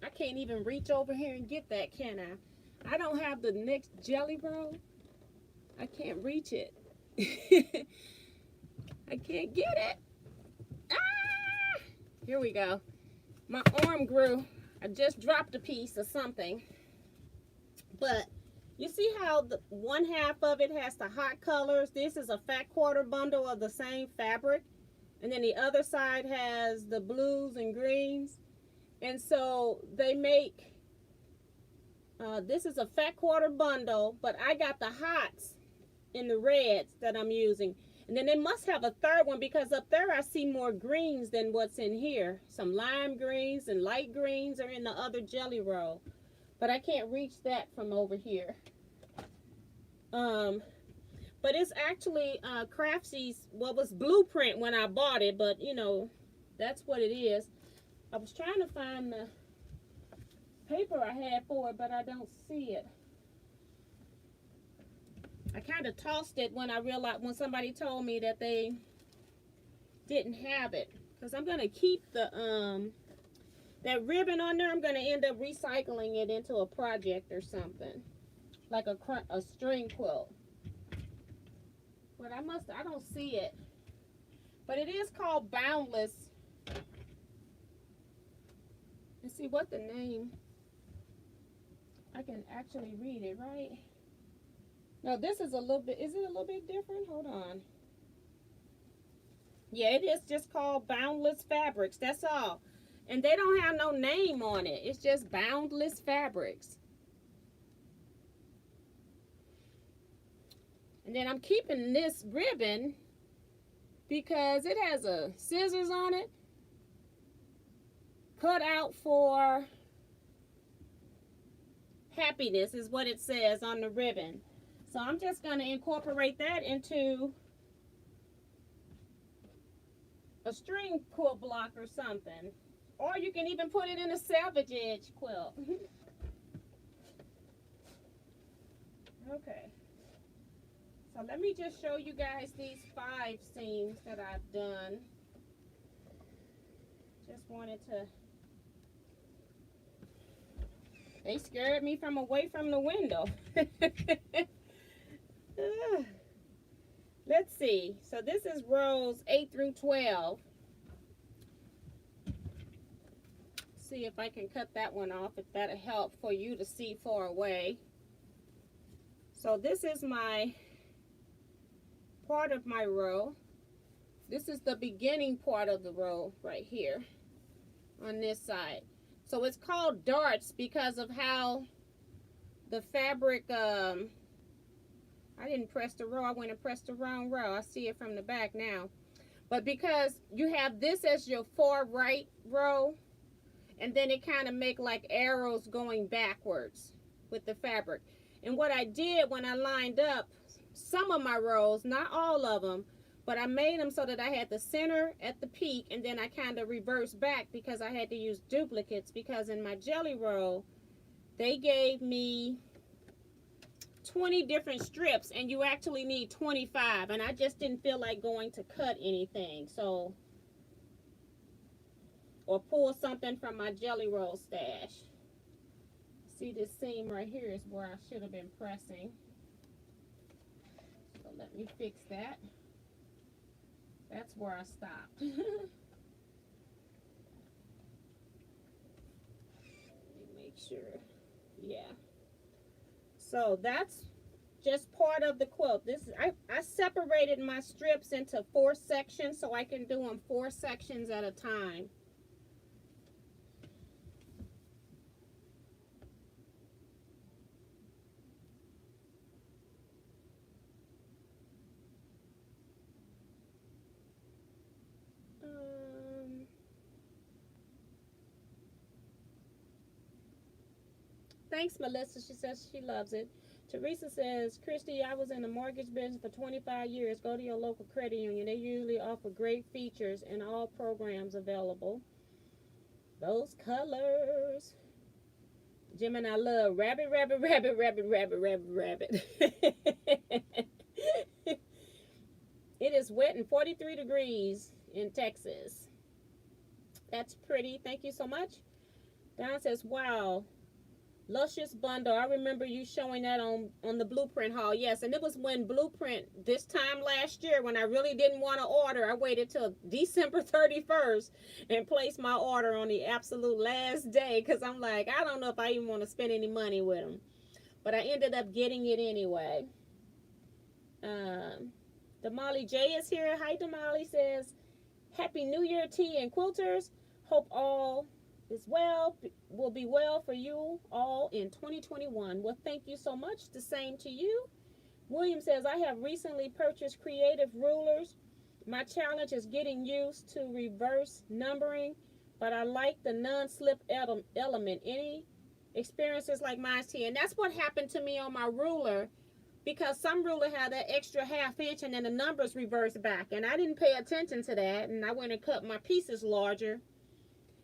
I can't even reach over here and get that, can I? I don't have the next jelly roll. I can't reach it. I can't get it. Ah! Here we go. My arm grew. I just dropped a piece of something. But you see how the one half of it has the hot colors? This is a fat quarter bundle of the same fabric. And then the other side has the blues and greens. And so they make, this is a fat quarter bundle, but I got the hots in the reds that I'm using. And then they must have a third one because up there I see more greens than what's in here. Some lime greens and light greens are in the other jelly roll. But I can't reach that from over here. But it's actually Craftsy's, well, it was Blueprint when I bought it, but you know, that's what it is. I was trying to find the paper I had for it, but I don't see it. I kind of tossed it when I realized, when somebody told me that they didn't have it. Because I'm going to keep the, that ribbon on there. I'm going to end up recycling it into a project or something. Like a string quilt. But I don't see it. But it is called Boundless. Let's see what the name. I can actually read it, right? No, this is a little bit, is it a little bit different? Hold on. Yeah, it is just called Boundless Fabrics. That's all. And they don't have no name on it. It's just Boundless Fabrics. And then I'm keeping this ribbon because it has a scissors on it. Cut out for happiness is what it says on the ribbon. So I'm just going to incorporate that into a string quilt block or something. Or you can even put it in a salvage edge quilt. Okay. So let me just show you guys these 5 seams that I've done. Just wanted to... They scared me from away from the window. Let's see. So this is rows 8 through 12. See if I can cut that one off, if that'll help for you to see far away. So this is my part of my row. This is the beginning part of the row right here on this side. So it's called darts because of how the fabric, I didn't press the row, I went and pressed the wrong row. I see it from the back now. But because you have this as your far right row, and then it kind of make like arrows going backwards with the fabric. And what I did when I lined up some of my rows, not all of them, but I made them so that I had the center at the peak, and then I kind of reversed back because I had to use duplicates, because in my jelly roll, they gave me 20 different strips, and you actually need 25, and I just didn't feel like going to cut anything, so, or pull something from my jelly roll stash. See, this seam right here is where I should have been pressing. So let me fix that. That's where I stopped. Let me make sure. Yeah. So that's just part of the quilt. This is, I separated my strips into 4 sections so I can do them 4 sections at a time. Thanks, Melissa. She says she loves it. Teresa says, Christy, I was in the mortgage business for 25 years. Go to your local credit union. They usually offer great features and all programs available. Those colors. Jim and I love rabbit, rabbit, rabbit, rabbit, rabbit, rabbit, rabbit. It is wet and 43 degrees in Texas. That's pretty. Thank you so much. Don says, wow, luscious bundle. I remember you showing that on the Blueprint haul. Yes, and it was when Blueprint, this time last year, when I really didn't want to order. I waited till December 31st and placed my order on the absolute last day because I'm like, I don't know if I even want to spend any money with them. But I ended up getting it anyway. Damali J is here. Hi, Damali. Says, Happy New Year, T and Quilters. Hope all is well, will be well for you all in 2021. Well, thank you so much. The same to you. William says, I have recently purchased creative rulers. My challenge is getting used to reverse numbering, but I like the non-slip element. Any experiences like mine, T? And that's what happened to me on my ruler, because some ruler had that extra ½ inch and then the numbers reversed back, and I didn't pay attention to that, and I went and cut my pieces larger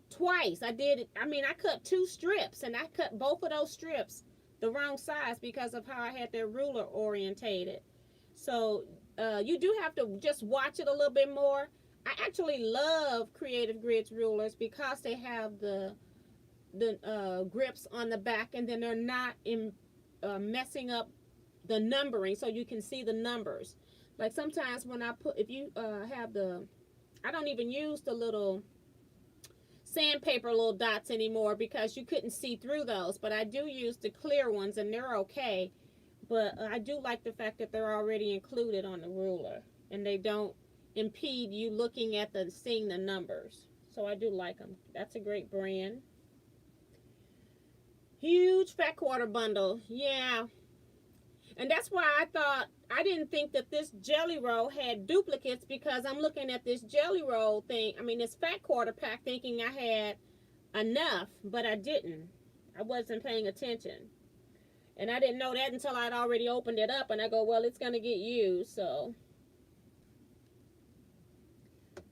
twice. I cut 2 strips, and I cut both of those strips the wrong size because of how I had that ruler orientated. So you do have to just watch it a little bit more. I actually love Creative Grids rulers because they have the grips on the back, and then they're not messing up the numbering, so you can see the numbers. Like sometimes when I don't even use the little sandpaper little dots anymore because you couldn't see through those, but I do use the clear ones and they're okay. But I do like the fact that they're already included on the ruler and they don't impede you looking at seeing the numbers. So I do like them. That's a great brand. Huge fat quarter bundle. Yeah. And that's why I didn't think that this jelly roll had duplicates, because I'm looking at this jelly roll thing, this fat quarter pack, thinking I had enough, but I didn't. I wasn't paying attention. And I didn't know that until I'd already opened it up, and I go, well, it's going to get used, so.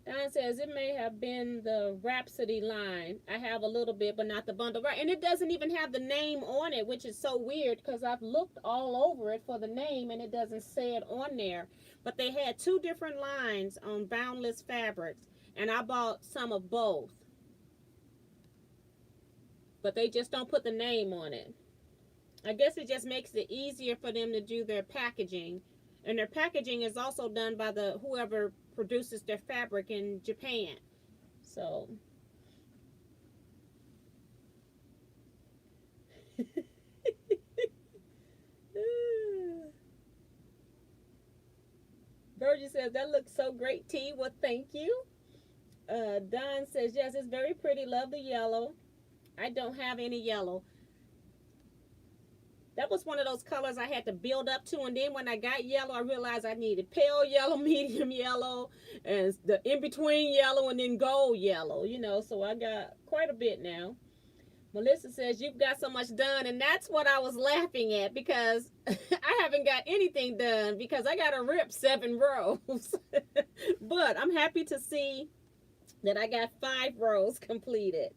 Don says, it may have been the Rhapsody line. I have a little bit, but not the bundle. Right, and it doesn't even have the name on it, which is so weird because I've looked all over it for the name, and it doesn't say it on there. But they had 2 different lines on Boundless Fabrics, and I bought some of both. But they just don't put the name on it. I guess it just makes it easier for them to do their packaging. And their packaging is also done by whoever produces their fabric in Japan. So Virgin says, that looks so great, T. Well, thank you. Don says, yes, it's very pretty. Love the yellow. I don't have any yellow. That was one of those colors I had to build up to, and then when I got yellow, I realized I needed pale yellow, medium yellow, and the in-between yellow, and then gold yellow, so I got quite a bit now. Melissa says, you've got so much done, and that's what I was laughing at, because I haven't got anything done, because I got to rip 7 rows. But I'm happy to see that I got 5 rows completed.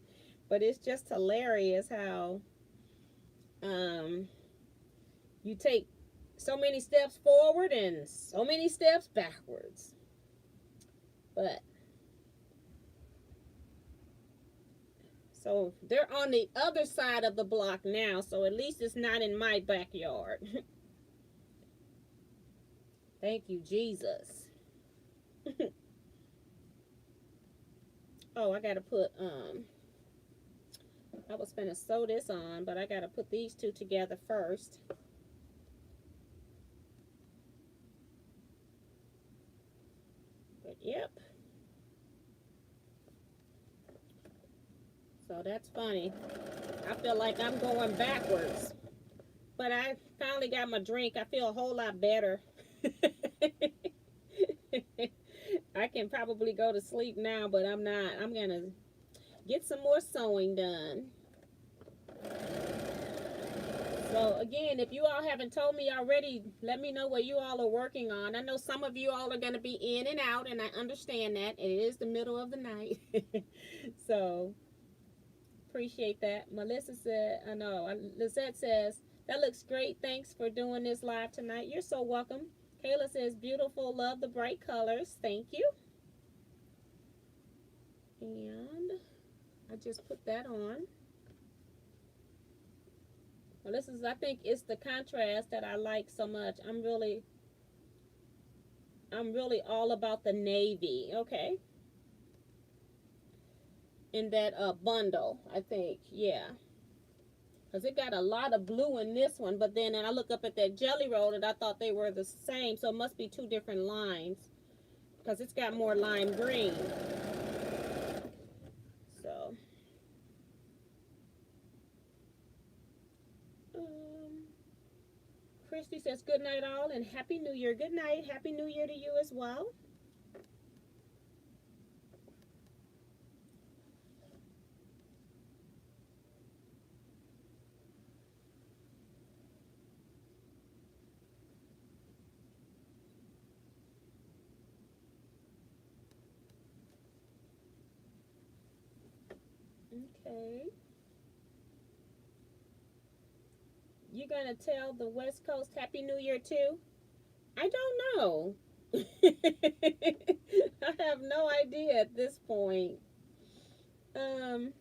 But it's just hilarious how you take so many steps forward and so many steps backwards. But so they're on the other side of the block now, so at least it's not in my backyard. Thank you, Jesus. Oh, I gotta put I was finna sew this on, but I gotta put these 2 together first. But yep. So that's funny. I feel like I'm going backwards. But I finally got my drink. I feel a whole lot better. I can probably go to sleep now, but I'm not. I'm going to get some more sewing done. So again, if you all haven't told me already, let me know what you all are working on. I know some of you all are going to be in and out, and I understand that. It is the middle of the night. So appreciate that. Melissa said, I know, Lizette says, that looks great. Thanks for doing this live tonight. You're so welcome. Kayla says, beautiful. Love the bright colors. Thank you. And I just put that on. Well, this is, I think it's the contrast that I like so much. I'm really all about the navy. Okay. In that bundle, I think. Yeah. Because it got a lot of blue in this one, but then and I look up at that jelly roll and I thought they were the same, so it must be two different lines because it's got more lime green. So, Christy says, good night all and Happy New Year. Good night. Happy New Year to you as well. Okay. You gonna tell the West Coast Happy New Year too? I don't know. I have no idea at this point. Um,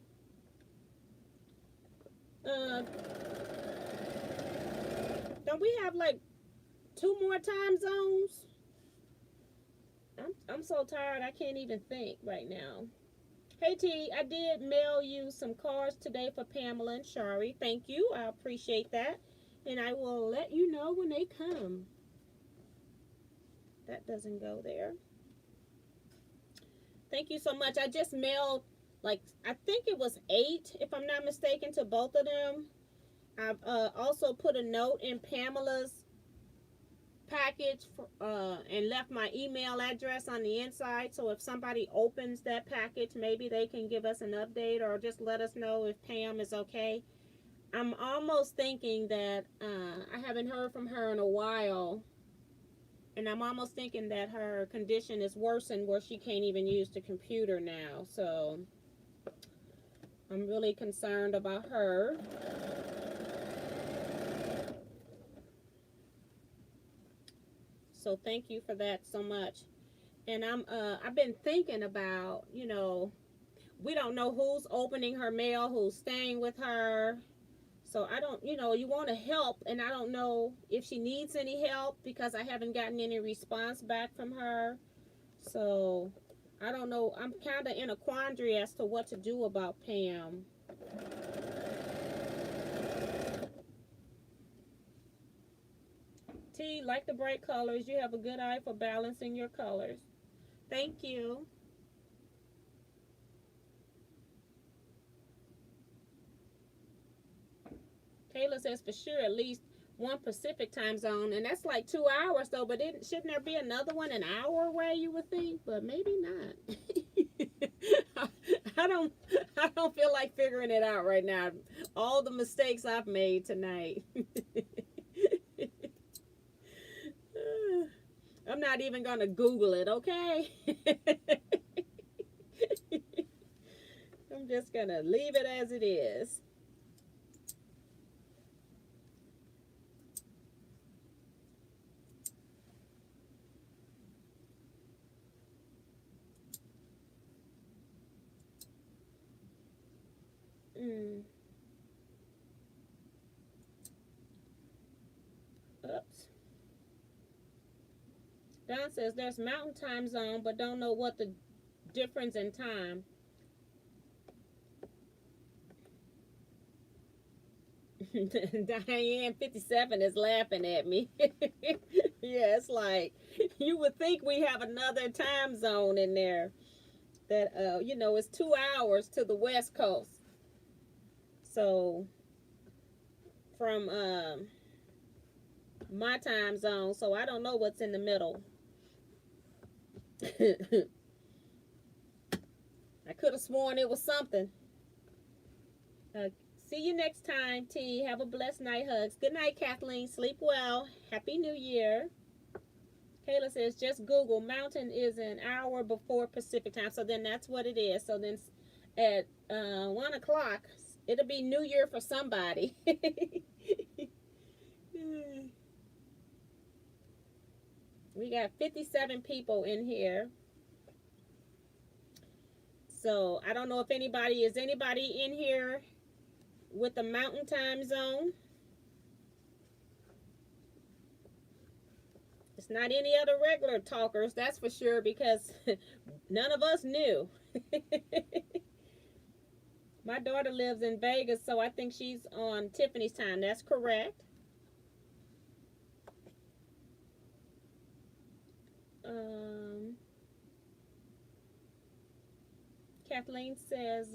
uh, don't we have like two more time zones? I'm so tired I can't even think right now. Hey T, I did mail you some cards today for Pamela and Shari. Thank you. I appreciate that. And I will let you know when they come. That doesn't go there. Thank you so much. I just mailed, like, I think it was 8, if I'm not mistaken, to both of them. I've also put a note in Pamela's package and left my email address on the inside. So if somebody opens that package, maybe they can give us an update or just let us know if Pam is okay. I'm almost thinking that I haven't heard from her in a while. And I'm almost thinking that her condition is worsened where she can't even use the computer now. So I'm really concerned about her. So thank you for that so much. And I've been thinking about, we don't know who's opening her mail, who's staying with her. So I don't, you want to help, and I don't know if she needs any help because I haven't gotten any response back from her. So I don't know. I'm kind of in a quandary as to what to do about Pam. T, like the bright colors, you have a good eye for balancing your colors. Thank you. Taylor says for sure at least one Pacific time zone, and that's like 2 hours though. But shouldn't there be another one an hour away? You would think, but maybe not. I don't feel like figuring it out right now. All the mistakes I've made tonight. I'm not even gonna Google it, okay? I'm just gonna leave it as it is. Oops. Don says there's mountain time zone, but don't know what the difference in time. Diane 57 is laughing at me. Yeah, it's like you would think we have another time zone in there that it's 2 hours to the West Coast. So from my time zone, so I don't know what's in the middle. I could have sworn it was something. See you next time, T. Have a blessed night. Hugs. Good night, Kathleen. Sleep well. Happy New Year. Kayla says, just Google. Mountain is an hour before Pacific time. So then that's what it is. So then at 1 o'clock, it'll be New Year for somebody. We got 57 people in here. So I don't know if anybody in here with the mountain time zone. It's not any other regular talkers, that's for sure, because none of us knew. My daughter lives in Vegas, so I think she's on Tiffany's time. That's correct. Kathleen says,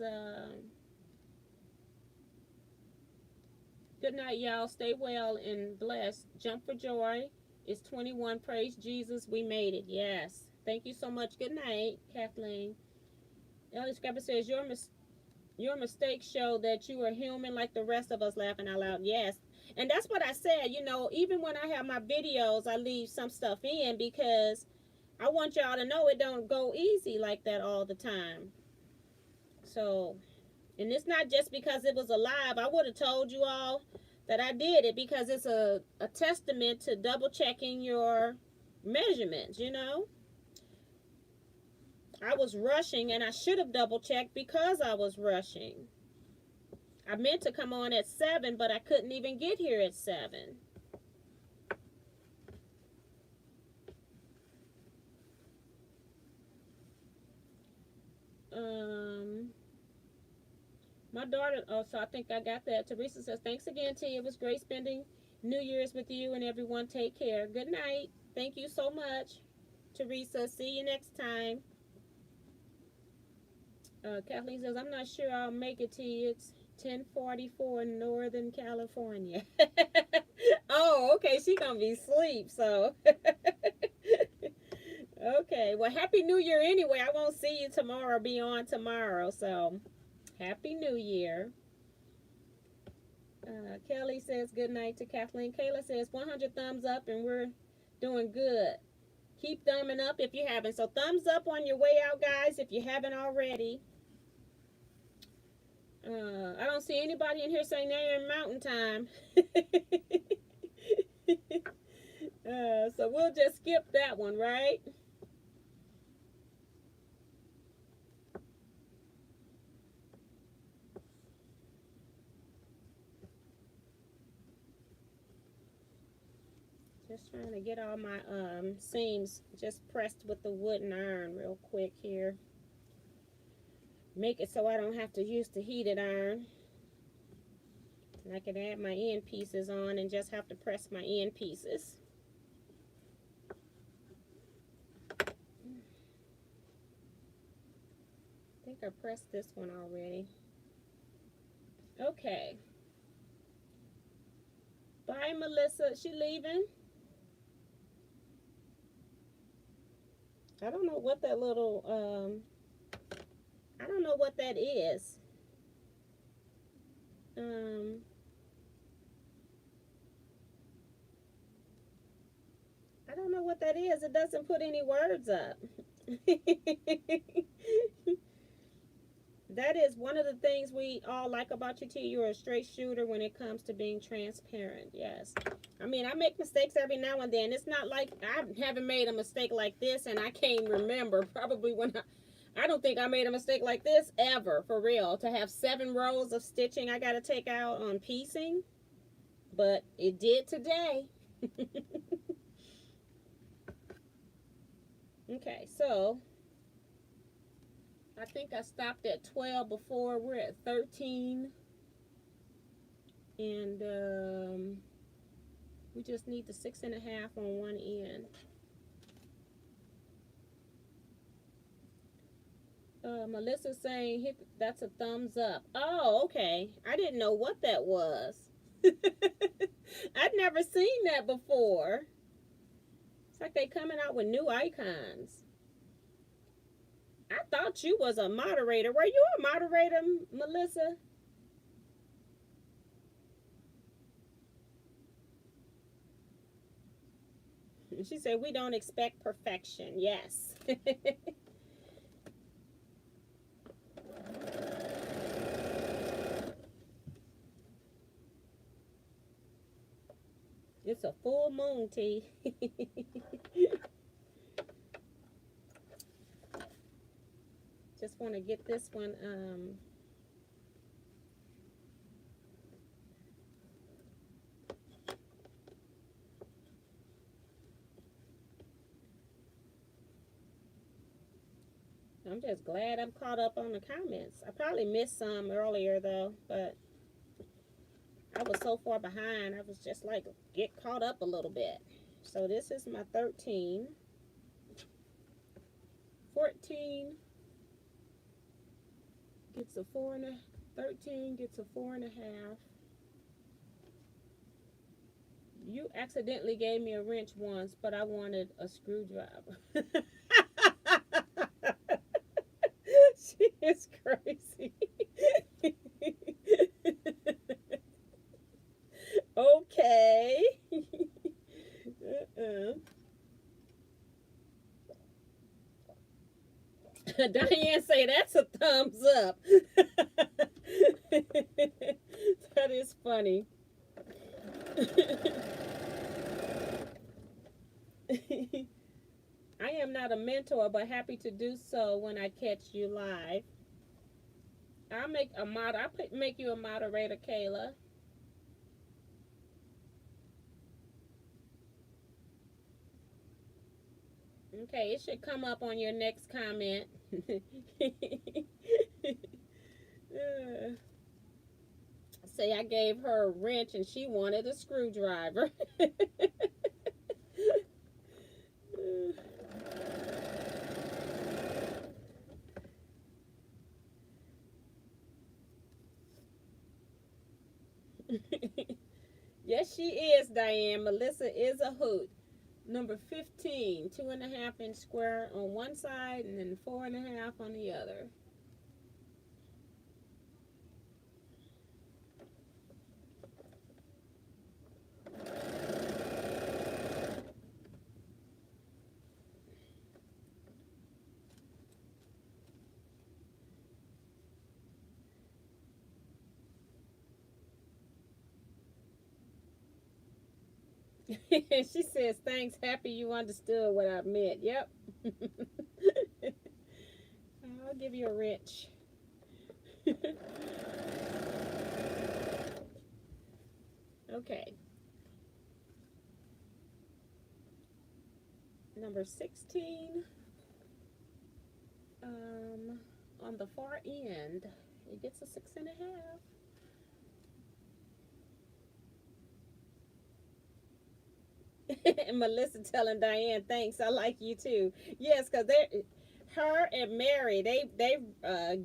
good night, y'all. Stay well and blessed. Jump for joy. It's 21. Praise Jesus. We made it. Yes. Thank you so much. Good night, Kathleen. Ellie Scrapper says, your mistakes show that you are human like the rest of us, laughing out loud. Yes. And that's what I said. You know, even when I have my videos, I leave some stuff in because I want y'all to know it don't go easy like that all the time. So, and it's not just because it was a live. I would have told you all that I did it because it's a testament to double checking your measurements, you know. I was rushing and I should have double checked because I was rushing. I meant to come on at 7, but I couldn't even get here at 7. My daughter, oh, so I think I got that. Teresa says, thanks again, T. It was great spending New Year's with you, and everyone take care. Good night. Thank you so much, Teresa. See you next time. Kathleen says, I'm not sure I'll make it, T. It's 10:44 in Northern California. Oh, okay. She gonna be asleep, so. Okay. Well, Happy New Year anyway. I won't see you tomorrow. Be on tomorrow, so. Happy New Year. Kelly says good night to Kathleen. Kayla says 100 thumbs up and we're doing good. Keep thumbing up if you haven't. So thumbs up on your way out, guys, if you haven't already. I don't see anybody in here saying they're in mountain time. So we'll just skip that one, right? Just trying to get all my seams just pressed with the wooden iron real quick here. Make it so I don't have to use the heated iron. And I can add my end pieces on and just have to press my end pieces. I think I pressed this one already. Okay. Bye, Melissa. She leaving? I don't know what that little, I don't know what that is. I don't know what that is. It doesn't put any words up. That is one of the things we all like about you, T. You're a straight shooter when it comes to being transparent. Yes. I mean, I make mistakes every now and then. It's not like I haven't made a mistake like this, and I can't remember probably when I don't think I made a mistake like this ever, for real. To have 7 rows of stitching I got to take out on piecing. But it did today. Okay, so I think I stopped at 12 before. We're at 13. And we just need the 6.5 on one end. Melissa's saying that's a thumbs up. Oh, okay. I didn't know what that was. I'd never seen that before. It's like they coming out with new icons. I thought you was a moderator. Were you a moderator, Melissa? And she said, we don't expect perfection. Yes. It's a full moon, T. Just want to get this one. I'm just glad I'm caught up on the comments. I probably missed some earlier though, but I was so far behind. I was just like, get caught up a little bit. So this is my 13, 14 gets a 4 and a 13 gets a 4.5. You accidentally gave me a wrench once, but I wanted a screwdriver. She is crazy. Okay. Diane say that's a thumbs up. That is funny. I am not a mentor, but happy to do so when I catch you live. I'll make you a moderator, Kayla. Okay, it should come up on your next comment. Say I gave her a wrench and she wanted a screwdriver. Yes, she is, Diane. Melissa is a hoot. Number 15, 2.5-inch square on one side and then 4.5 on the other. She says, thanks, happy you understood what I meant. Yep. I'll give you a wrench. Okay. Number 16. On the far end, it gets a 6.5. And Melissa telling Diane, thanks, I like you too. Yes, because her and Mary, they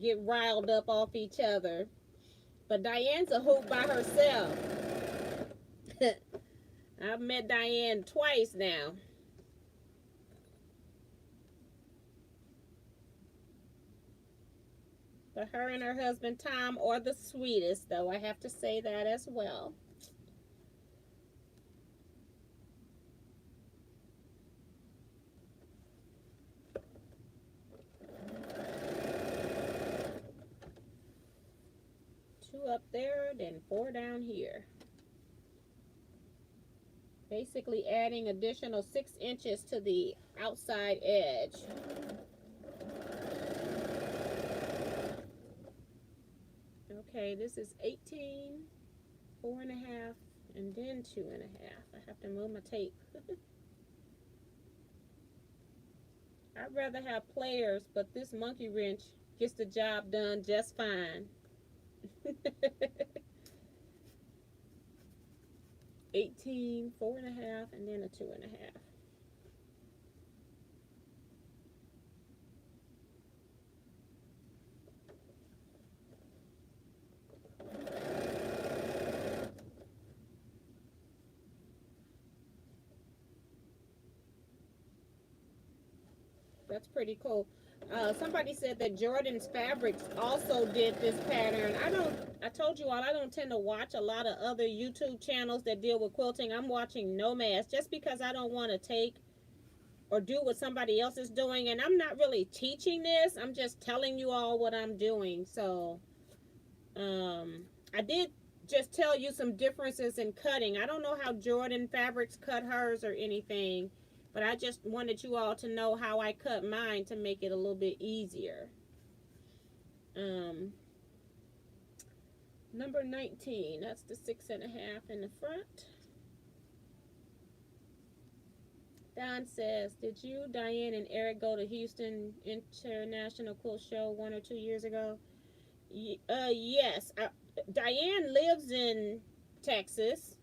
get riled up off each other. But Diane's a hoop by herself. I've met Diane twice now. But her and her husband Tom are the sweetest, though I have to say that as well. Up there, then 4 down here. Basically adding additional 6 inches to the outside edge. Okay, this is 18, 4.5, and then 2.5. I have to move my tape. I'd rather have players, but this monkey wrench gets the job done just fine. 18, 4.5, and then a 2.5. That's pretty cool. Somebody said that Jordan's Fabrics also did this pattern. I told you all, I don't tend to watch a lot of other YouTube channels that deal with quilting. I'm watching Nomads just because I don't want to take or do what somebody else is doing. And I'm not really teaching this. I'm just telling you all what I'm doing. So I did just tell you some differences in cutting. I don't know how Jordan Fabrics cut hers or anything, but I just wanted you all to know how I cut mine to make it a little bit easier. Number 19, that's the 6.5 in the front. Don says, did you, Diane, and Eric go to Houston International Quilt Show 1 or 2 years ago? Yes. Diane lives in Texas,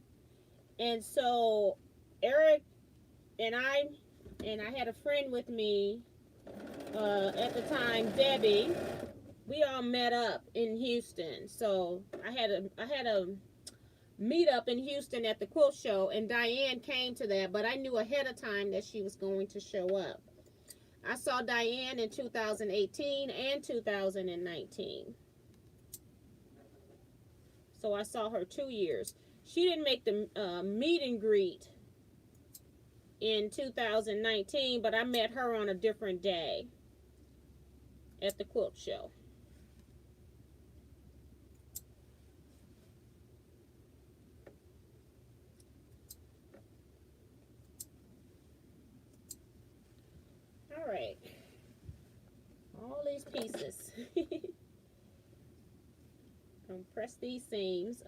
and so Eric and I had a friend with me at the time, Debbie. We all met up in Houston. So I had a meet up in Houston at the quilt show, and Diane came to that, but I knew ahead of time that she was going to show up. I saw Diane in 2018 and 2019. So I saw her 2 years. She didn't make the meet and greet in 2019, but I met her on a different day at the quilt show. All right. All these pieces. Press these seams.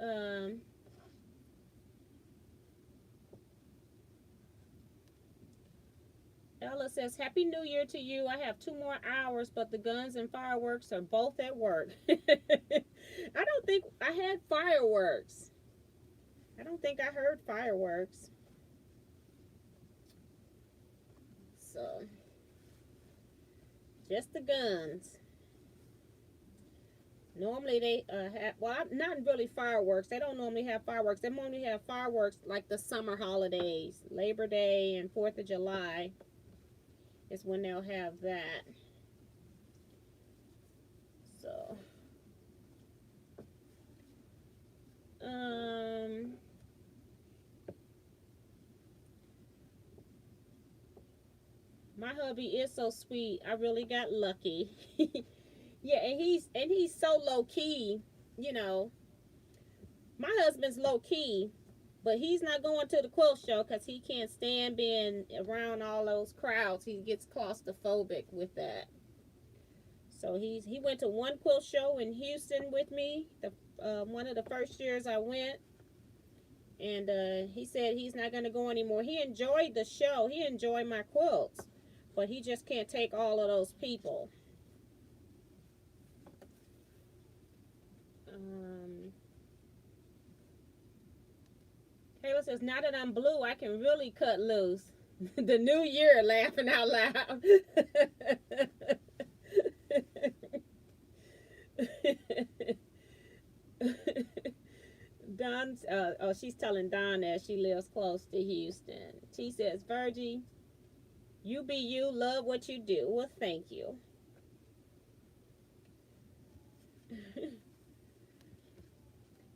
Ella says, Happy New Year to you. I have 2 more hours, but the guns and fireworks are both at work. I don't think I had fireworks. I don't think I heard fireworks. So, just the guns. Normally they have, well, not really fireworks. They don't normally have fireworks. They normally have fireworks like the summer holidays. Labor Day and 4th of July is when they'll have that. So, my hubby is so sweet. I really got lucky. Yeah, and he's so low key, you know. My husband's low key, but he's not going to the quilt show because he can't stand being around all those crowds. He gets claustrophobic with that. So he went to one quilt show in Houston with me. One of the first years I went, and he said he's not going to go anymore. He enjoyed the show. He enjoyed my quilts, but he just can't take all of those people. Taylor says, now that I'm blue, I can really cut loose. The new year, laughing out loud. Don, she's telling Don that she lives close to Houston. She says, Virgie, you be you, love what you do. Well, thank you.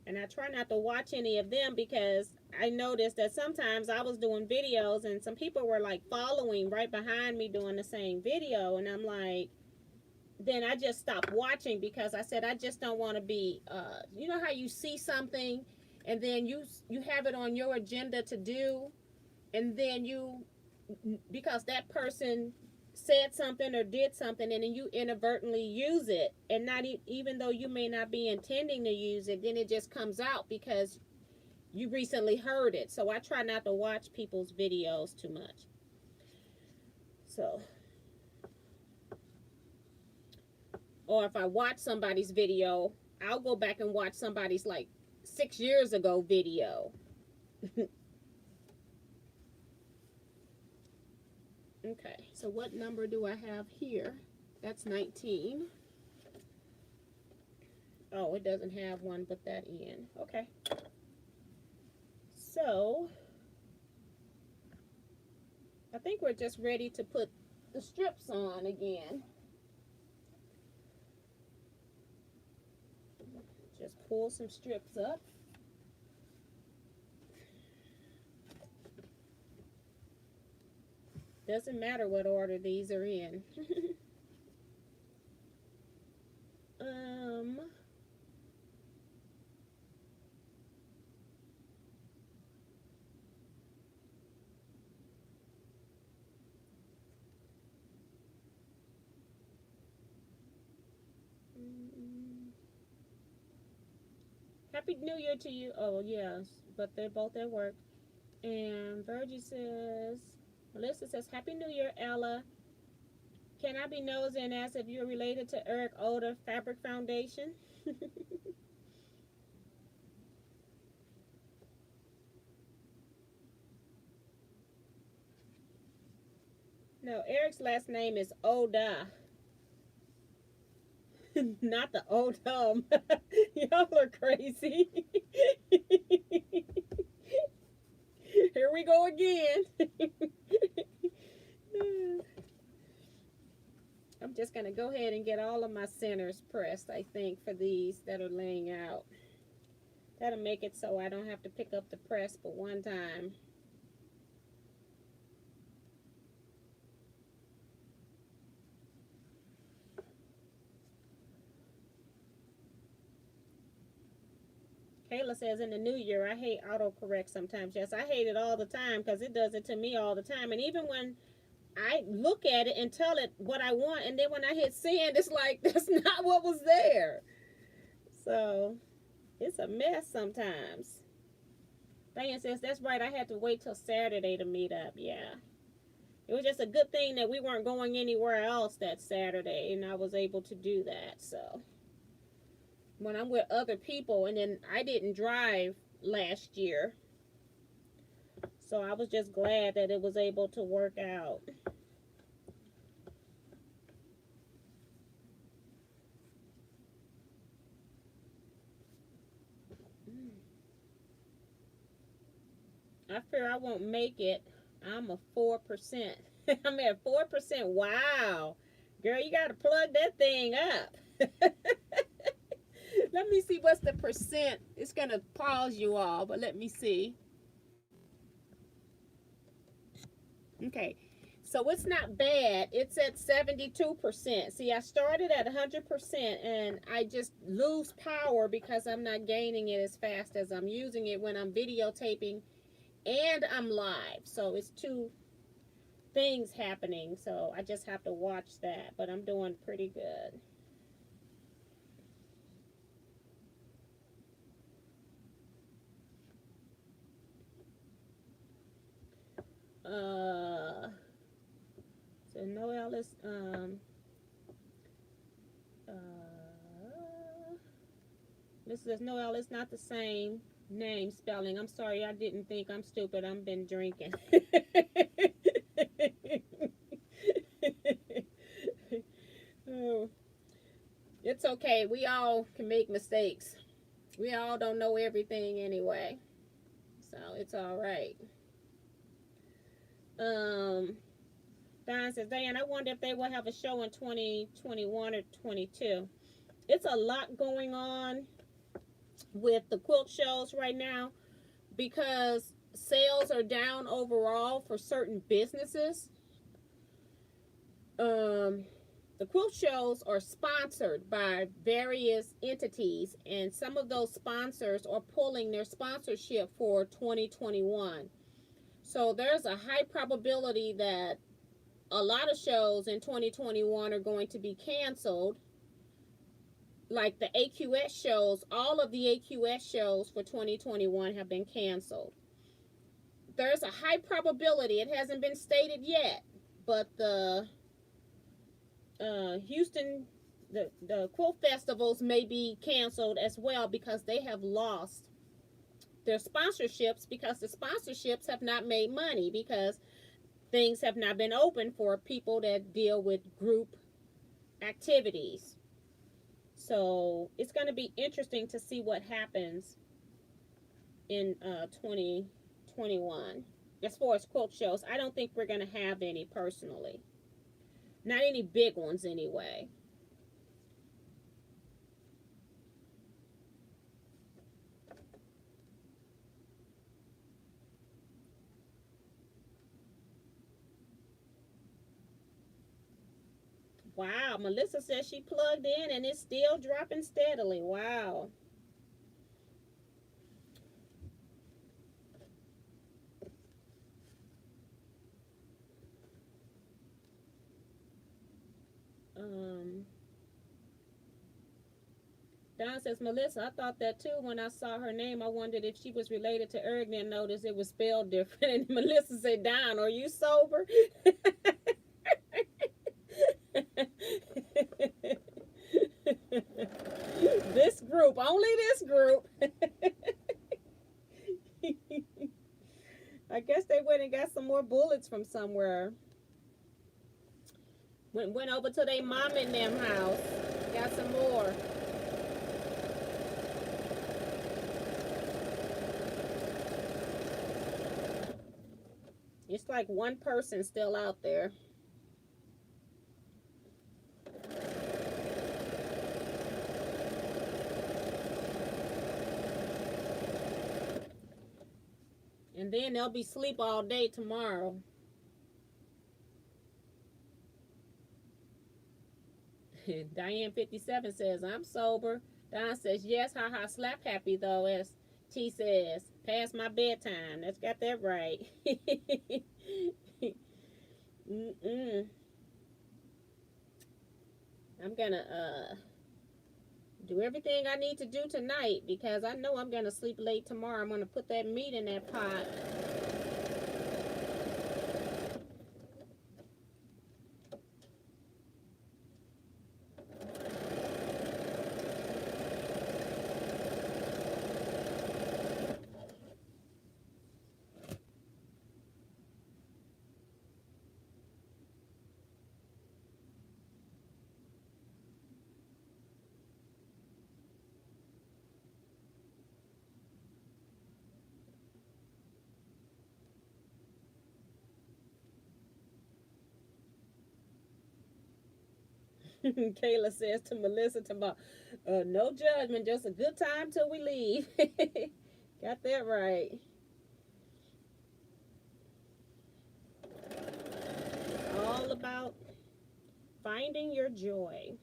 And I try not to watch any of them because I noticed that sometimes I was doing videos and some people were like following right behind me doing the same video. And I'm like, then I just stopped watching because I said, I just don't want to be, you know how you see something and then you have it on your agenda to do. And then because that person said something or did something and then you inadvertently use it, and not even though you may not be intending to use it, then it just comes out because you recently heard it. So I try not to watch people's videos too much. So, or if I watch somebody's video, I'll go back and watch somebody's like 6 years ago video. Okay, so what number do I have here? That's 19. Oh, it doesn't have one but that in. Okay. So, I think we're just ready to put the strips on again. Just pull some strips up. doesn't matter what order these are in. um, Happy New Year to you. Oh, yes, but they're both at work. And Virgie says, Melissa says, Happy New Year, Ella. Can I be nosy and ask if you're related to Eric Oder Fabric Foundation? No, Eric's last name is Oda. Not the Odom. Y'all are crazy. Here we go again. I'm just going to go ahead and get all of my centers pressed, I think, for these that are laying out. That'll make it so I don't have to pick up the press but one time. Kayla says, in the new year, I hate autocorrect sometimes. Yes, I hate it all the time because it does it to me all the time. And even when I look at it and tell it what I want, and then when I hit send, it's like, that's not what was there. So, it's a mess sometimes. Diane says, that's right, I had to wait till Saturday to meet up. Yeah. It was just a good thing that we weren't going anywhere else that Saturday, and I was able to do that, so. When I'm with other people, and then I didn't drive last year, so I was just glad that it was able to work out. I fear I won't make it. I'm a 4%. I'm at 4%. Wow. Girl, you got to plug that thing up. Let me see what's the percent. It's going to pause you all, but let me see. Okay. So it's not bad. It's at 72%. See, I started at 100% and I just lose power because I'm not gaining it as fast as I'm using it when I'm videotaping and I'm live. So it's two things happening. So I just have to watch that, but I'm doing pretty good. So Noel is this says Noel, it's not the same name spelling. I'm sorry, I didn't think. I'm stupid. I've been drinking. Oh, it's okay. We all can make mistakes. We all don't know everything anyway. So it's all right. Diane says, Diane, I wonder if they will have a show in 2021 or 22. It's a lot going on with the quilt shows right now because sales are down overall for certain businesses. The quilt shows are sponsored by various entities, and some of those sponsors are pulling their sponsorship for 2021. So there's a high probability that a lot of shows in 2021 are going to be canceled. Like the AQS shows, all of the AQS shows for 2021 have been canceled. There's a high probability, it hasn't been stated yet, but the Houston, the quilt festivals may be canceled as well because they have lost their sponsorships because the sponsorships have not made money because things have not been open for people that deal with group activities. So it's going to be interesting to see what happens in 2021 as far as quilt shows. I don't think we're going to have any personally. Not any big ones anyway. Wow, Melissa says she plugged in and it's still dropping steadily. Wow. Um, Don says, Melissa, I thought that too when I saw her name. I wondered if she was related to Erg, then noticed it was spelled different. And Melissa said, Don, are you sober? This group, only this group. I guess they went and got some more bullets from somewhere. Went over to their mom and them house. Got some more. It's like one person still out there. And then they'll be asleep all day tomorrow. Diane 57 says, I'm sober. Don says, yes, haha, slap happy though, as T says, past my bedtime. That's got that right. Mm-mm. I'm gonna do everything I need to do tonight because I know I'm gonna sleep late tomorrow. I'm gonna put that meat in that pot. Kayla says to Melissa tomorrow, no judgment, just a good time till we leave. Got that right. All about finding your joy.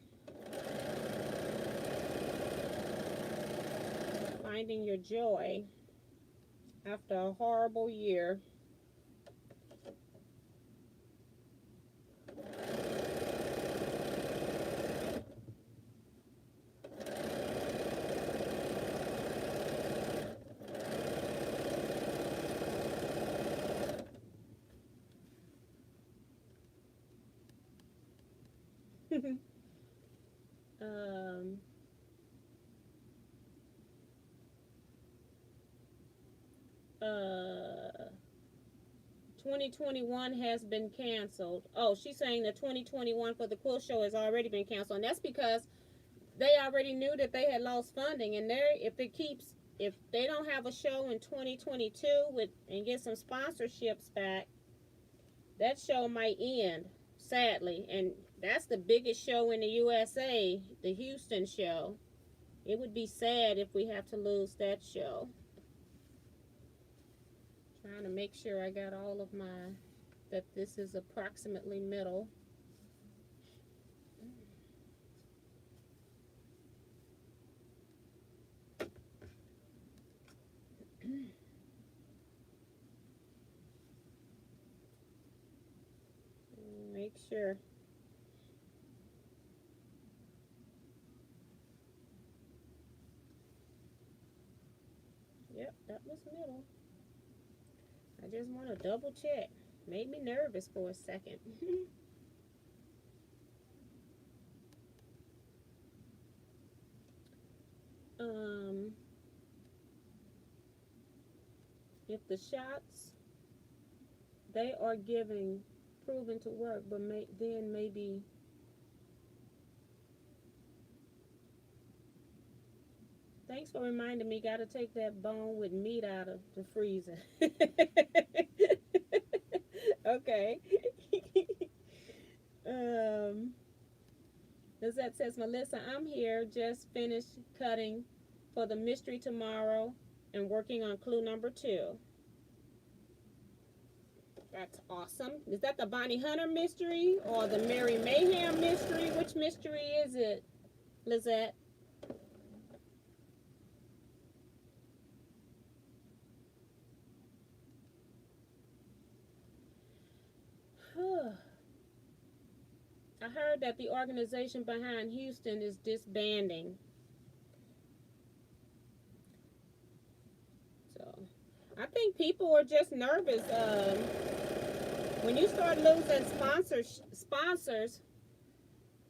Finding your joy after a horrible year. um, 2021 has been canceled. Oh, she's saying the 2021 for the quilt show has already been canceled, and that's because they already knew that they had lost funding, and if they don't have a show in 2022 with and get some sponsorships back, that show might end sadly, and that's the biggest show in the USA, the Houston show. It would be sad if we have to lose that show. Trying to make sure I got all of my, that this is approximately middle. Make sure. Yep, that was middle. I just want to double check. Made me nervous for a second. um, if the shots they are giving proven to work, but then maybe thanks for reminding me. Got to take that bone with meat out of the freezer. Okay. um, Lizette says, Melissa, I'm here. Just finished cutting for the mystery tomorrow and working on clue number 2. That's awesome. Is that the Bonnie Hunter mystery or the Mary Mayhem mystery? Which mystery is it, Lizette? I heard that the organization behind Houston is disbanding. So I think people are just nervous. When you start losing sponsors,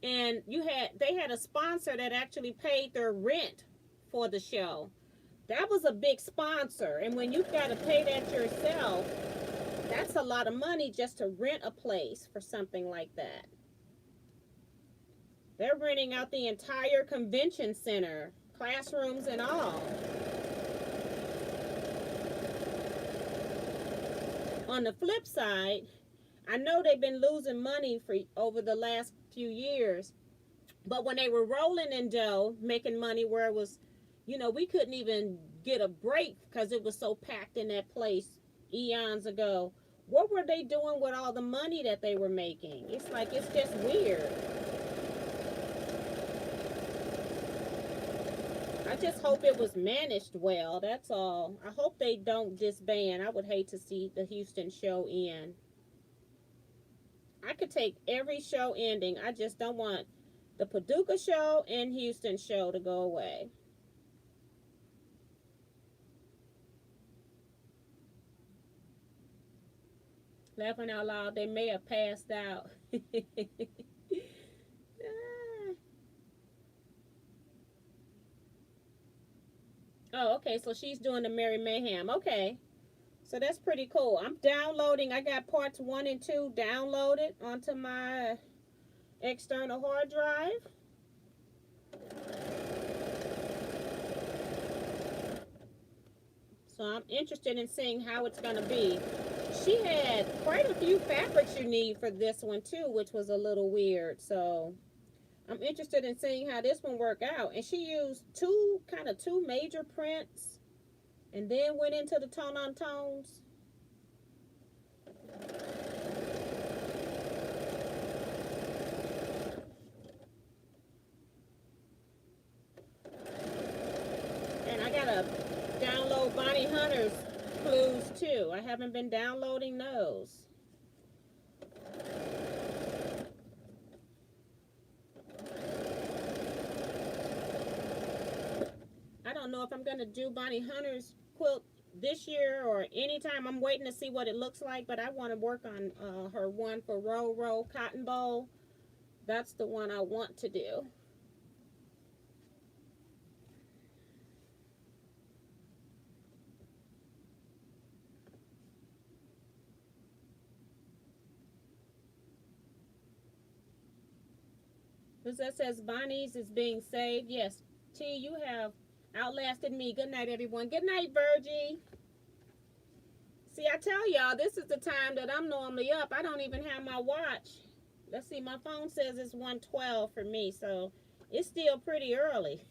and they had a sponsor that actually paid their rent for the show. That was a big sponsor, and when you've got to pay that yourself, that's a lot of money just to rent a place for something like that. They're renting out the entire convention center, classrooms and all. On the flip side, I know they've been losing money for over the last few years, but when they were rolling in dough, making money where it was, we couldn't even get a break because it was so packed in that place eons ago. What were they doing with all the money that they were making? It's like, it's just weird. I just hope it was managed well. That's all. I hope they don't disband. I would hate to see the Houston show end. I could take every show ending. I just don't want the Paducah show and Houston show to go away. Laughing out loud, they may have passed out. Oh, okay, so she's doing the Mary Mayhem. Okay, so that's pretty cool. I'm downloading. I got parts 1 and 2 downloaded onto my external hard drive. So I'm interested in seeing how it's going to be. She had quite a few fabrics you need for this one too, which was a little weird. So I'm interested in seeing how this one worked out. And she used two major prints and then went into the tone on tones. And I gotta download Bonnie Hunter's clues too. I haven't been downloading those. I don't know if I'm gonna do Bonnie Hunter's quilt this year or anytime. I'm waiting to see what it looks like, but I want to work on her one for Row Cotton Bowl. That's the one I want to do. That says Bonnie's is being saved. Yes, T, you have outlasted me. Good night, everyone. Good night, Virgie. See, I tell y'all, this is the time that I'm normally up. I don't even have my watch. Let's see, my phone says it's 1:12 for me, so it's still pretty early.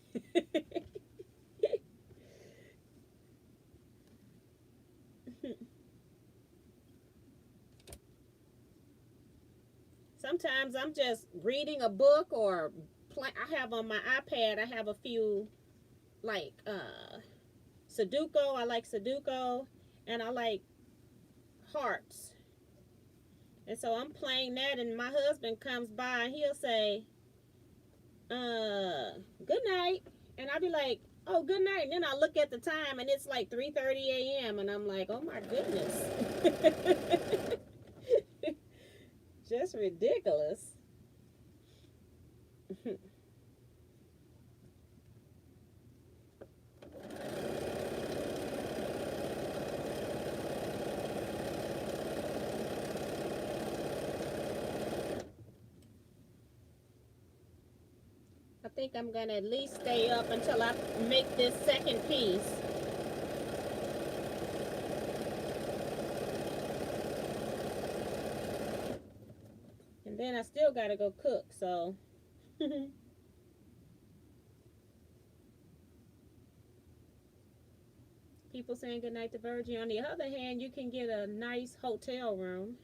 Sometimes I'm just reading a book or I have on my iPad, I have a few like Sudoku. I like Sudoku and I like hearts. And so I'm playing that and my husband comes by and he'll say, good night. And I'll be like, oh, good night. And then I look at the time and it's like 3:30 a.m. and I'm like, oh my goodness. Just ridiculous. I think I'm going to at least stay up until I make this second piece. And then I still got to go cook, so. people saying goodnight to Virgie. On the other hand, you can get a nice hotel room.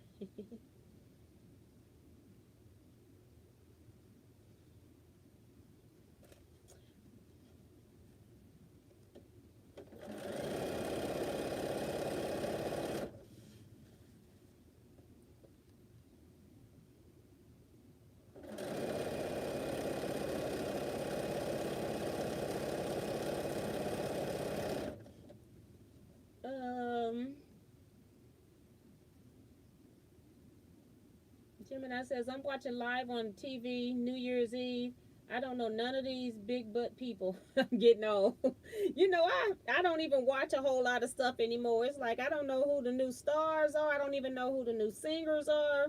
um, Gemini says, I'm watching live on TV New Year's Eve. I don't know none of these big butt people. I'm getting old. You know, I don't even watch a whole lot of stuff anymore. It's like I don't know who the new stars are. I don't even know who the new singers are.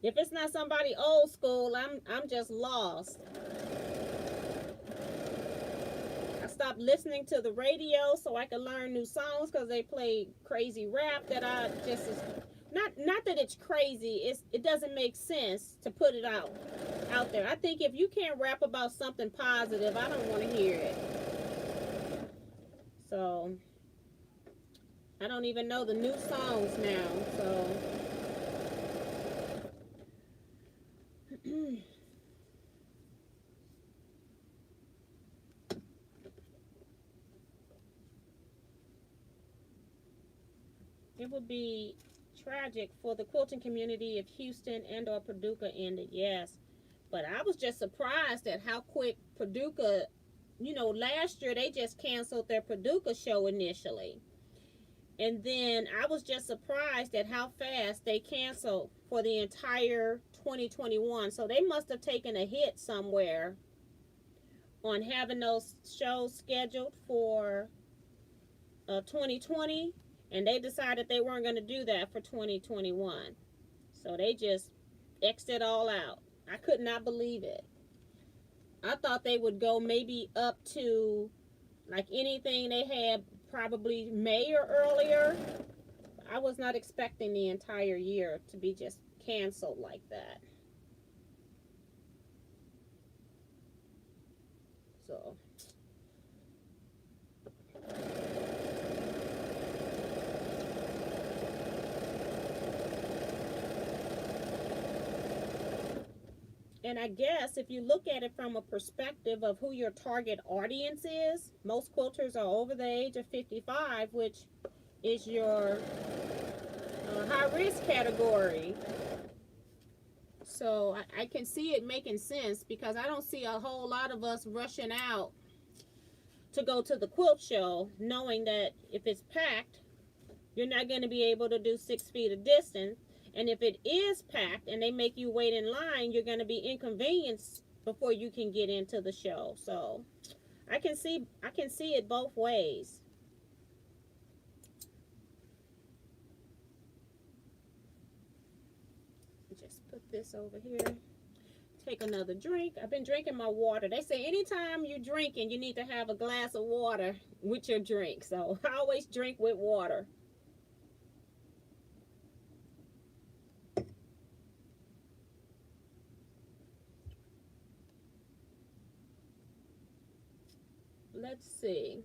If it's not somebody old school, I'm just lost. I stopped listening to the radio so I could learn new songs because they play crazy rap that I just is not that it's crazy. It doesn't make sense to put it out there. I think if you can't rap about something positive, I don't want to hear it. So I don't even know the new songs now. So it would be tragic for the quilting community if Houston and or Paducah ended. Yes. But I was just surprised at how quick Paducah, you know, last year they just canceled their Paducah show initially. And then I was just surprised at how fast they canceled for the entire 2021. So they must have taken a hit somewhere on having those shows scheduled for 2020. And they decided they weren't going to do that for 2021. So they just X'd it all out. I could not believe it. I thought they would go maybe up to like anything they had probably May or earlier. I was not expecting the entire year to be just canceled like that. So and I guess if you look at it from a perspective of who your target audience is, most quilters are over the age of 55, which is your high risk category. So I can see it making sense because I don't see a whole lot of us rushing out to go to the quilt show knowing that if it's packed, you're not going to be able to do 6 feet of distance. And if it is packed and they make you wait in line, you're going to be inconvenienced before you can get into the show. So I can see it both ways. Just put this over here. Take another drink. I've been drinking my water. They say anytime you're drinking, you need to have a glass of water with your drink. So I always drink with water. Let's see.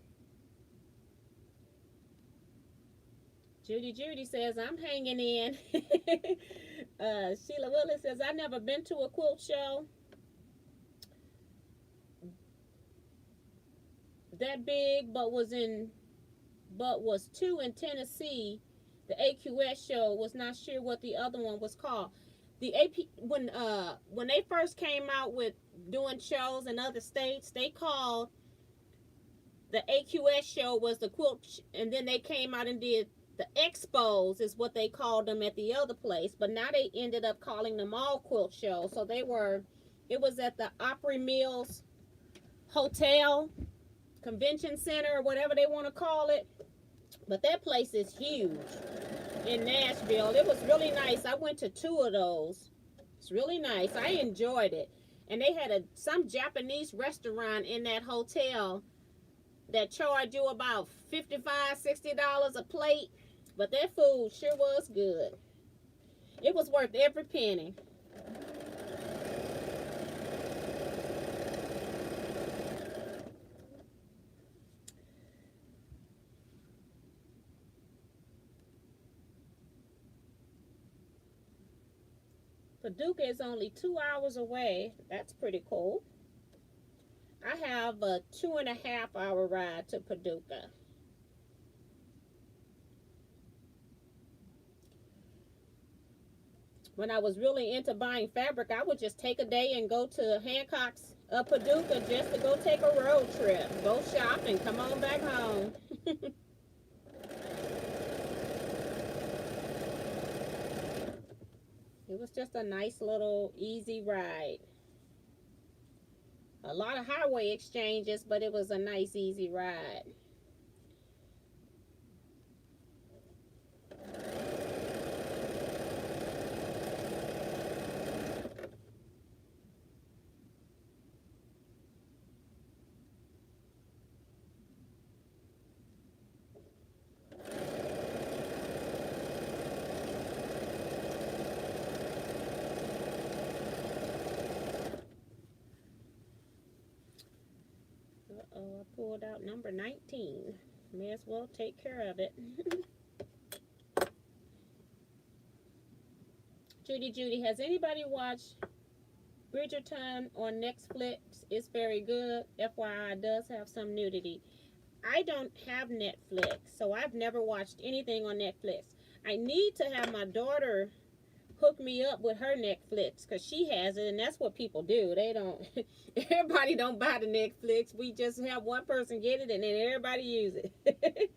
Judy says, I'm hanging in. Sheila Willis says, I've never been to a quilt show that big, but was two in Tennessee. The AQS show, was not sure what the other one was called. The AP when they first came out with doing shows in other states, they called the AQS show was the quilt, and then they came out and did the expos is what they called them at the other place, but now they ended up calling them all quilt shows. So it was at the Opry Mills Hotel Convention Center or whatever they want to call it, but that place is huge in Nashville. It was really nice. I went to 2 of those. It's really nice. I enjoyed it. And they had some Japanese restaurant in that hotel that charged you about $55-$60 a plate, but that food sure was good. It was worth every penny. Paducah is only 2 hours away. That's pretty cool. I have a 2.5 hour ride to Paducah. When I was really into buying fabric, I would just take a day and go to Hancock's Paducah just to go take a road trip, go shop, and come on back home. It was just a nice little easy ride. A lot of highway exchanges, but it was a nice easy ride. Uh-oh, I pulled out number 19. May as well take care of it. Judy, has anybody watched Bridgerton on Netflix? It's very good. FYI, it does have some nudity. I don't have Netflix, so I've never watched anything on Netflix. I need to have my daughter hook me up with her Netflix because she has it, and that's what people do. They don't. Everybody don't buy the Netflix. We just have one person get it, and then everybody use it.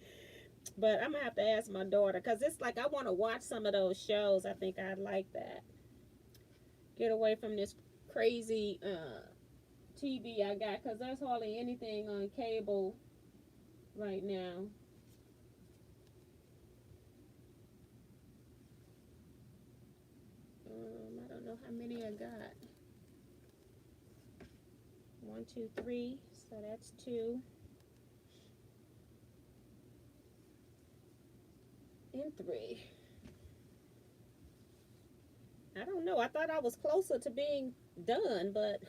But I'm gonna have to ask my daughter because it's like I want to watch some of those shows. I think I'd like that. Get away from this crazy TV I got because there's hardly anything on cable right now. I don't know how many I got. 1, 2, 3. So that's 2. And 3. I don't know. I thought I was closer to being done, but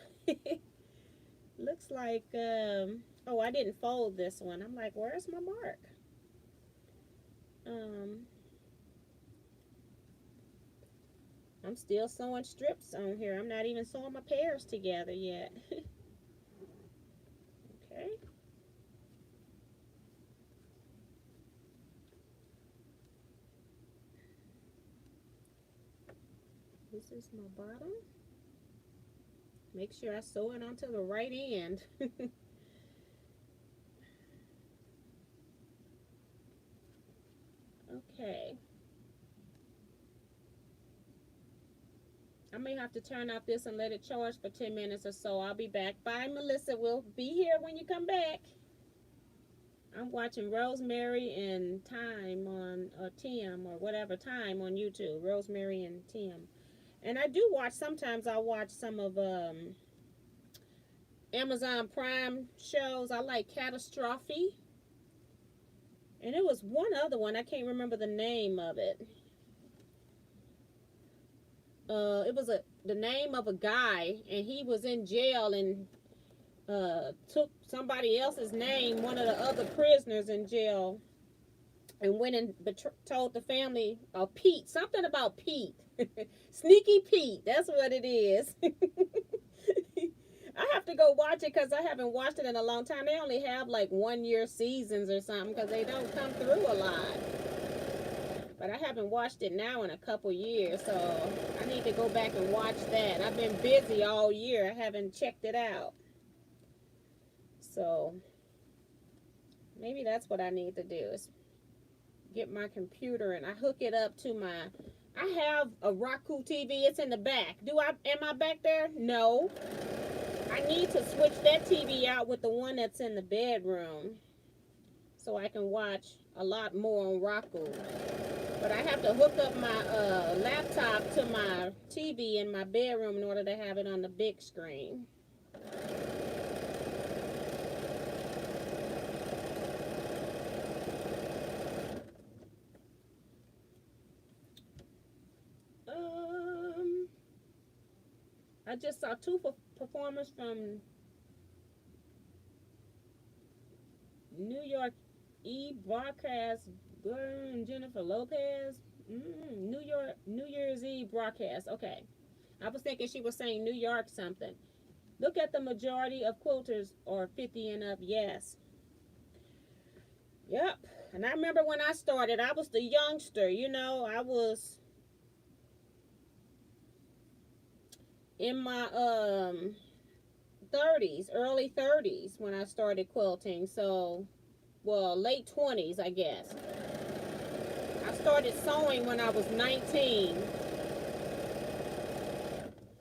looks like, oh, I didn't fold this one. I'm like, where's my mark? I'm still sewing strips on here. I'm not even sewing my pairs together yet. Okay. This is my bottom. Make sure I sew it onto the right end. Okay. I may have to turn off this and let it charge for 10 minutes or so. I'll be back. Bye, Melissa. We'll be here when you come back. I'm watching Rosemary and Thyme on, or Tim, or whatever, Thyme on YouTube. Rosemary and Tim. And I do watch, sometimes I watch some of Amazon Prime shows. I like Catastrophe. And it was one other one. I can't remember the name of it. It was the name of a guy, and he was in jail and took somebody else's name, one of the other prisoners in jail, and went and told the family, Pete, something about Pete. Sneaky Pete, that's what it is. I have to go watch it because I haven't watched it in a long time. They only have like 1 year seasons or something because they don't come through a lot. But I haven't watched it now in a couple years, so I need to go back and watch that. I've been busy all year. I haven't checked it out. So maybe that's what I need to do is get my computer and I hook it up to my, I have a Roku TV. It's in the back. Am I back there? No. I need to switch that TV out with the one that's in the bedroom so I can watch a lot more on Roku. But I have to hook up my laptop to my TV in my bedroom in order to have it on the big screen. I just saw 2 performers from New York broadcast. Gordon and Jennifer Lopez. New Year's Eve broadcast. Okay. I was thinking she was saying New York something. Look at the majority of quilters are 50 and up. Yes. Yep. And I remember when I started, I was the youngster. You know, I was in my 30s, early 30s when I started quilting. So, well, late 20s, I guess. I started sewing when I was 19.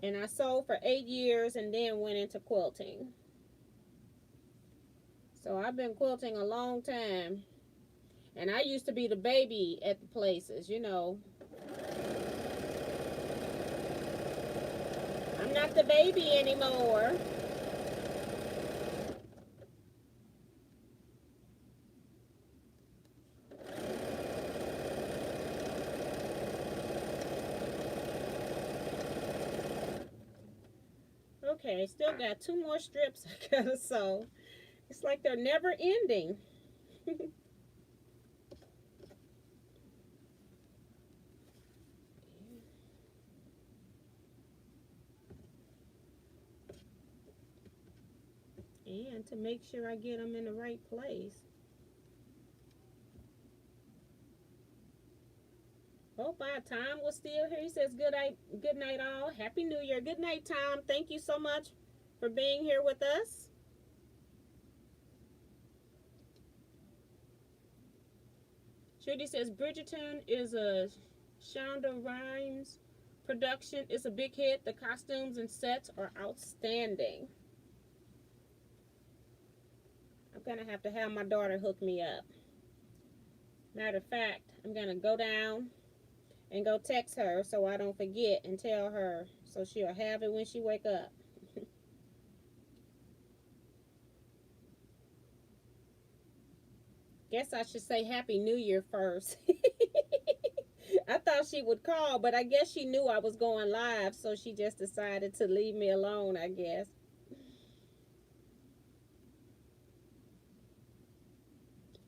And I sewed for 8 years and then went into quilting. So I've been quilting a long time. And I used to be the baby at the places, you know. I'm not the baby anymore. Okay, still got 2 more strips I gotta sew. It's like they're never ending. And to make sure I get them in the right place. Hope our Tom was still here. He says good night all. Happy New Year. Good night, Tom. Thank you so much for being here with us. Judy says Bridgerton is a Shonda Rhimes production. It's a big hit. The costumes and sets are outstanding. I'm gonna have to have my daughter hook me up. Matter of fact, I'm gonna go down and go text her so I don't forget and tell her so she'll have it when she wake up. Guess I should say Happy New Year first. I thought she would call, but I guess she knew I was going live, so she just decided to leave me alone, I guess.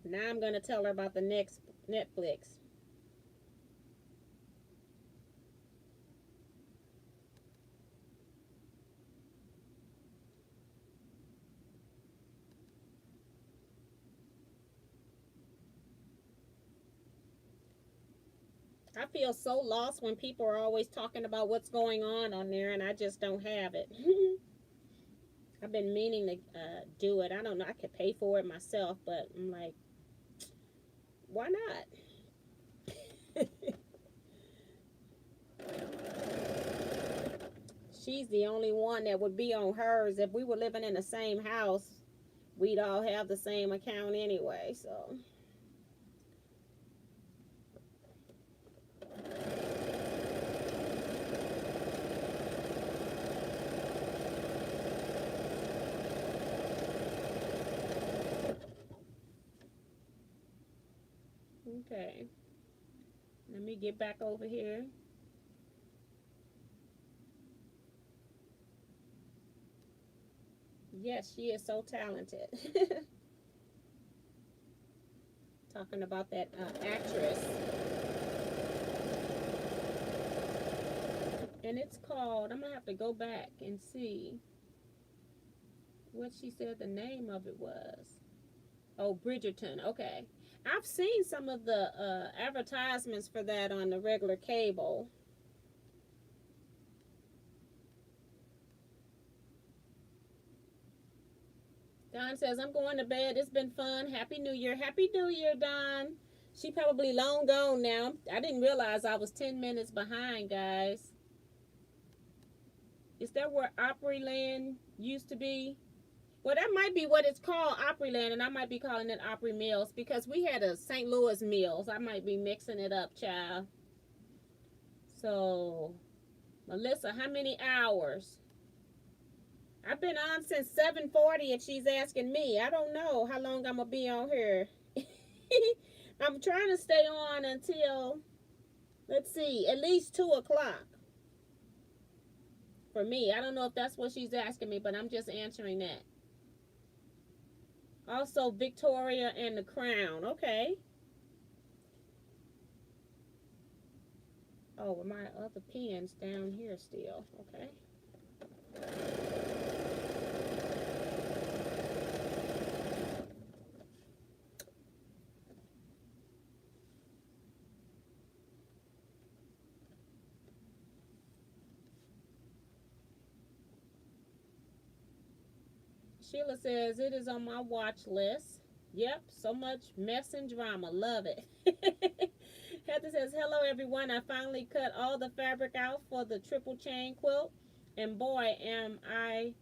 Now I'm going to tell her about the next Netflix. I feel so lost when people are always talking about what's going on there, and I just don't have it. I've been meaning to do it. I don't know. I could pay for it myself, but I'm like, why not? She's the only one that would be on hers. If we were living in the same house, we'd all have the same account anyway, so. Okay. Let me get back over here. Yes, she is so talented. Talking about that actress. And it's called, I'm going to have to go back and see what she said the name of it was. Oh, Bridgerton. Okay. I've seen some of the advertisements for that on the regular cable. Don says, I'm going to bed. It's been fun. Happy New Year. Happy New Year, Don. She probably long gone now. I didn't realize I was 10 minutes behind, guys. Is that where Opryland used to be? Well, that might be what it's called, Opryland, and I might be calling it Opry Mills because we had a St. Louis Mills. I might be mixing it up, child. So, Melissa, how many hours? I've been on since 7:40 if she's asking me. I don't know how long I'm going to be on here. I'm trying to stay on until, let's see, at least 2 o'clock. For me, I don't know if that's what she's asking me, but I'm just answering that. Also, Victoria and the Crown. Okay. Oh, my other pen's down here still. Okay. Sheila says it is on my watch list. Yep, so much mess and drama. Love it. Heather says, hello everyone. I finally cut all the fabric out for the triple chain quilt. And boy, am I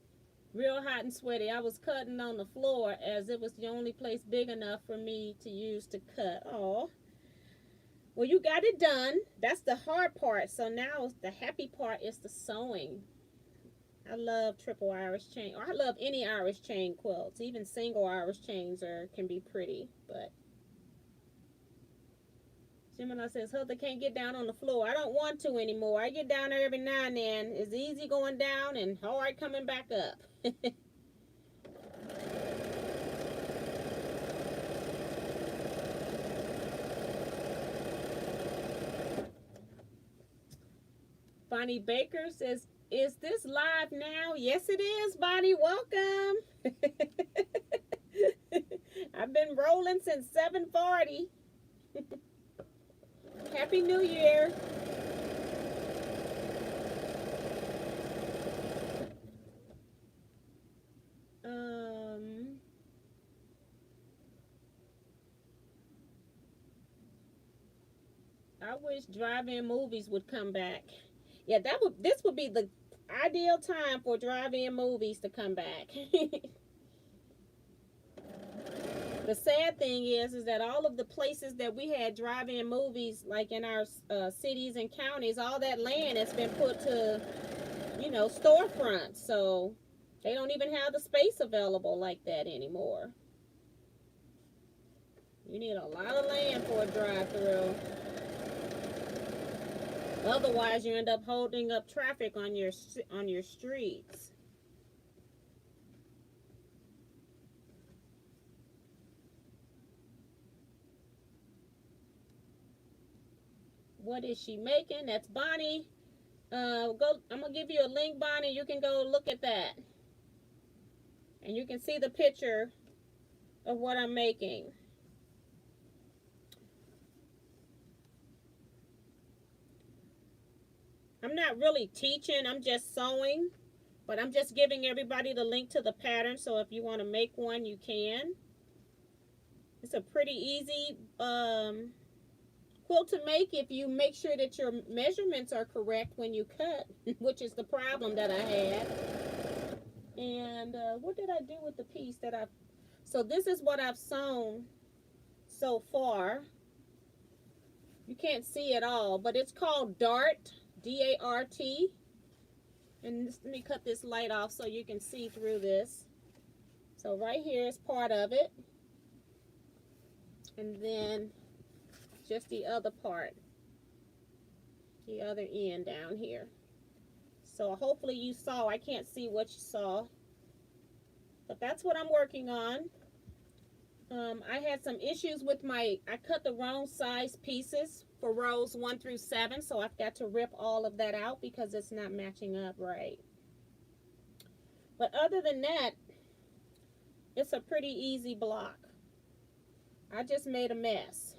real hot and sweaty. I was cutting on the floor as it was the only place big enough for me to use to cut. Oh, well, you got it done. That's the hard part. So now the happy part is the sewing. I love triple Irish chain, or I love any Irish chain quilts. Even single Irish chains can be pretty. But Gemini says, Heather can't get down on the floor. I don't want to anymore. I get down there every now and then. It's easy going down and hard coming back up. Bonnie Baker says, is this live now? Yes, it is, Bonnie. Welcome. I've been rolling since 7:40. Happy New Year. I wish drive-in movies would come back. Yeah, this would be the ideal time for drive-in movies to come back. The sad thing is that all of the places that we had drive-in movies, like in our cities and counties, all that land has been put to, storefronts. So they don't even have the space available like that anymore. You need a lot of land for a drive-through. Otherwise, you end up holding up traffic on your streets. What is she making? That's Bonnie. I'm gonna give you a link, Bonnie. You can go look at that, and you can see the picture of what I'm making. I'm not really teaching. I'm just sewing, but I'm just giving everybody the link to the pattern. So if you want to make one, you can. It's a pretty easy quilt to make if you make sure that your measurements are correct when you cut, which is the problem that I had. And what did I do with the piece that I've... So this is what I've sewn so far. You can't see it all, but it's called Dart, D-A-R-T. And let me cut this light off so you can see through this. So right here is part of it. And then just the other part, the other end down here. So hopefully you saw. I can't see what you saw, but that's what I'm working on. I had some issues with I cut the wrong size pieces for rows 1 through 7, so I've got to rip all of that out because it's not matching up right. But other than that, it's a pretty easy block. I just made a mess.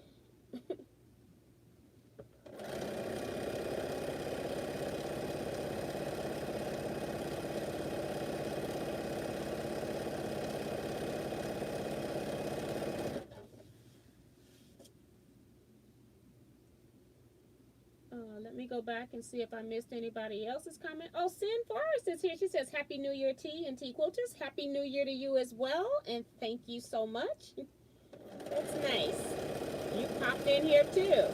Let me go back and see if I missed anybody else's comment. Oh, Sin Forrest is here. She says, Happy New Year, T and Teaquilts. Happy New Year to you as well, and thank you so much. That's nice. You popped in here too.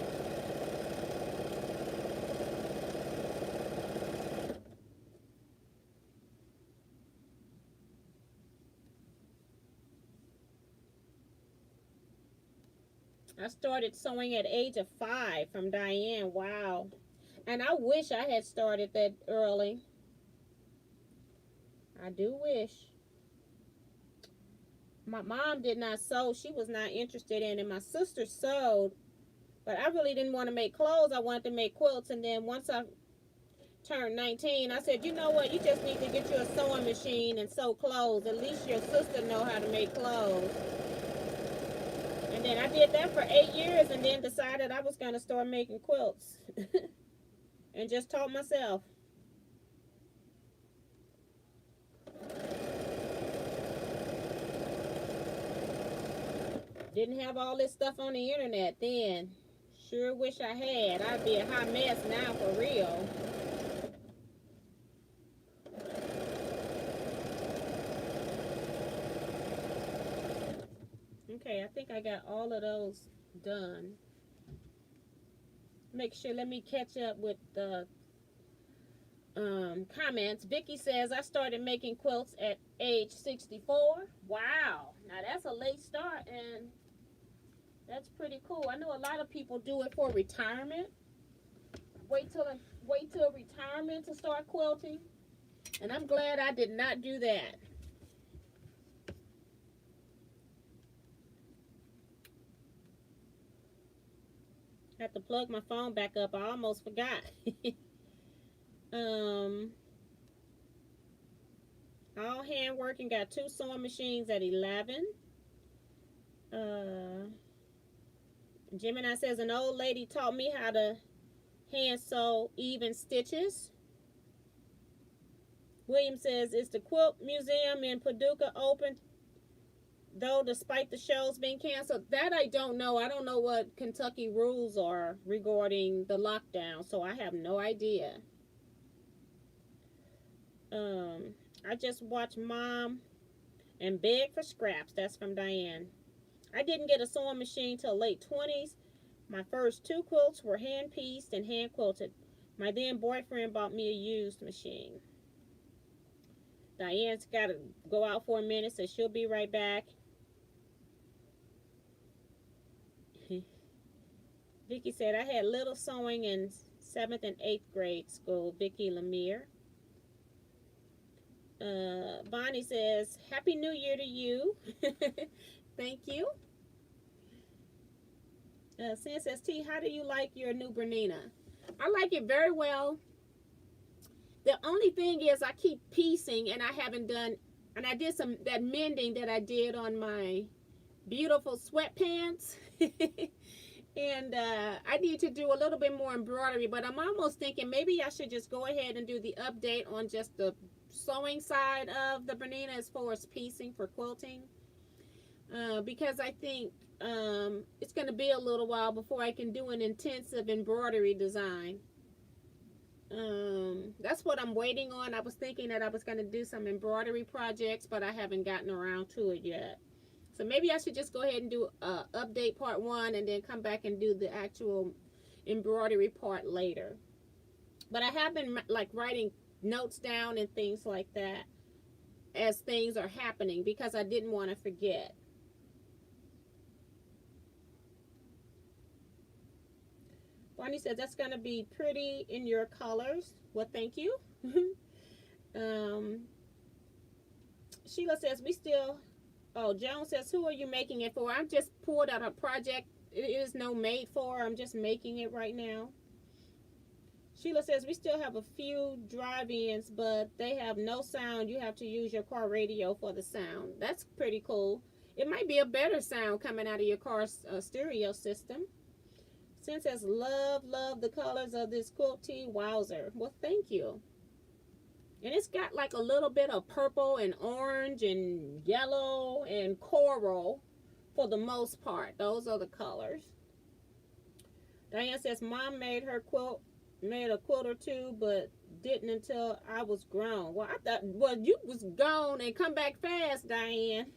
I started sewing at age of 5 from Diane. Wow. And I wish I had started that early. I do wish. My mom did not sew. She was not interested in it. My sister sewed, But I really didn't want to make clothes. I wanted to make quilts. And then once I turned 19, I said, you know what? You just need to get you a sewing machine and sew clothes. At least your sister know how to make clothes. And then I did that for 8 years and then decided I was going to start making quilts. And just taught myself. Didn't have all this stuff on the internet then. Sure wish I had. I'd be a hot mess now for real. Okay, I think I got all of those done. Make sure, let me catch up with the comments. Vicky says, I started making quilts at age 64. Wow. Now that's a late start and that's pretty cool. I know a lot of people do it for retirement. Wait till retirement to start quilting. And I'm glad I did not do that. I have to plug my phone back up. I almost forgot. All hand working. Got 2 sewing machines at 11. Gemini says, an old lady taught me how to hand sew even stitches. William says, is the Quilt Museum in Paducah open, though, despite the shows being canceled? That I don't know. I don't know what Kentucky rules are regarding the lockdown, so I have no idea. I just watched Mom and beg for scraps. That's from Diane. I didn't get a sewing machine till late 20s. My first 2 quilts were hand pieced and hand quilted. My then boyfriend bought me a used machine. Diane's got to go out for a minute, so she'll be right back. Vicky said, I had little sewing in 7th and 8th grade school. Vicky Lemire. Bonnie says, Happy New Year to you. Thank you. Sin says, T, how do you like your new Bernina? I like it very well. The only thing is I keep piecing and I haven't done, and I did that mending that I did on my beautiful sweatpants. And I need to do a little bit more embroidery, but I'm almost thinking maybe I should just go ahead and do the update on just the sewing side of the Bernina as far as piecing for quilting. Because I think it's going to be a little while before I can do an intensive embroidery design. That's what I'm waiting on. I was thinking that I was going to do some embroidery projects, but I haven't gotten around to it yet. So maybe I should just go ahead and do update part 1 and then come back and do the actual embroidery part later. But I have been like writing notes down and things like that as things are happening because I didn't want to forget. Bonnie says that's going to be pretty in your colors. Well, thank you. Sheila says we still... Oh, Joan says, who are you making it for? I just pulled out a project. It is no made for. I'm just making it right now. Sheila says, we still have a few drive-ins, but they have no sound. You have to use your car radio for the sound. That's pretty cool. It might be a better sound coming out of your car's stereo system. Sin says, love the colors of this quilt tee. Wowzer. Well, thank you. And it's got like a little bit of purple and orange and yellow and coral for the most part. Those are the colors. Diane says, Mom made a quilt or 2, but didn't until I was grown. Well, I thought, well, you was gone and come back fast, Diane.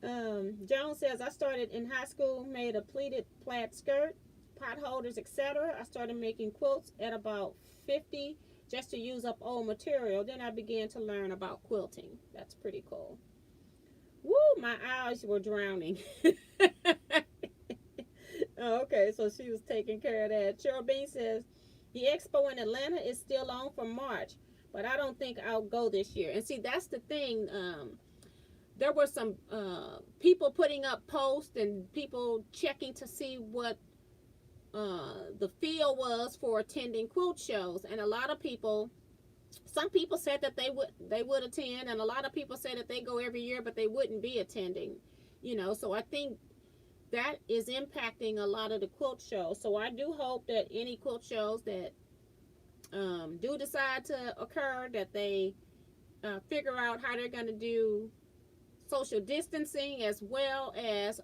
Joan says, I started in high school, made a pleated plaid skirt, pot holders, etc. I started making quilts at about 50 just to use up old material. Then I began to learn about quilting. That's pretty cool. Woo, my eyes were drowning. Oh, okay, so she was taking care of that. Cheryl Bean says, the expo in Atlanta is still on for March, but I don't think I'll go this year. And see, that's the thing. There were some people putting up posts and people checking to see what the feel was for attending quilt shows, and a lot of people, some people said that they would attend, and a lot of people said that they go every year, but they wouldn't be attending. So I think that is impacting a lot of the quilt shows. So I do hope that any quilt shows that do decide to occur, that they figure out how they're going to do social distancing, as well as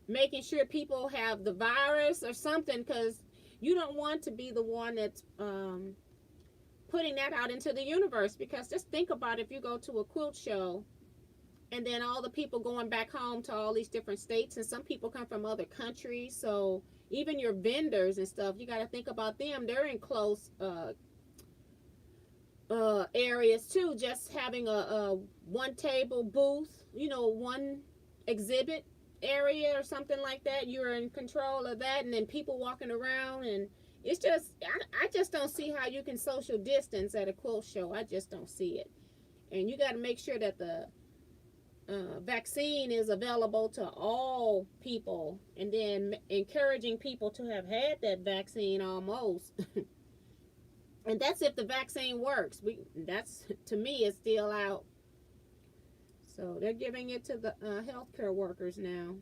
making sure people have the virus or something, because you don't want to be the one that's putting that out into the universe. Because just think about, if you go to a quilt show and then all the people going back home to all these different states, and some people come from other countries, so even your vendors and stuff, you got to think about them. They're in close areas too. Just having a one table booth, one exhibit area or something like that, you're in control of that, and then people walking around, and it's just, I just don't see how you can social distance at a quilt show. I just don't see it. And you got to make sure that the vaccine is available to all people, and then encouraging people to have had that vaccine almost. And that's if the vaccine works. That's, to me, it's still out. So they're giving it to the healthcare workers now.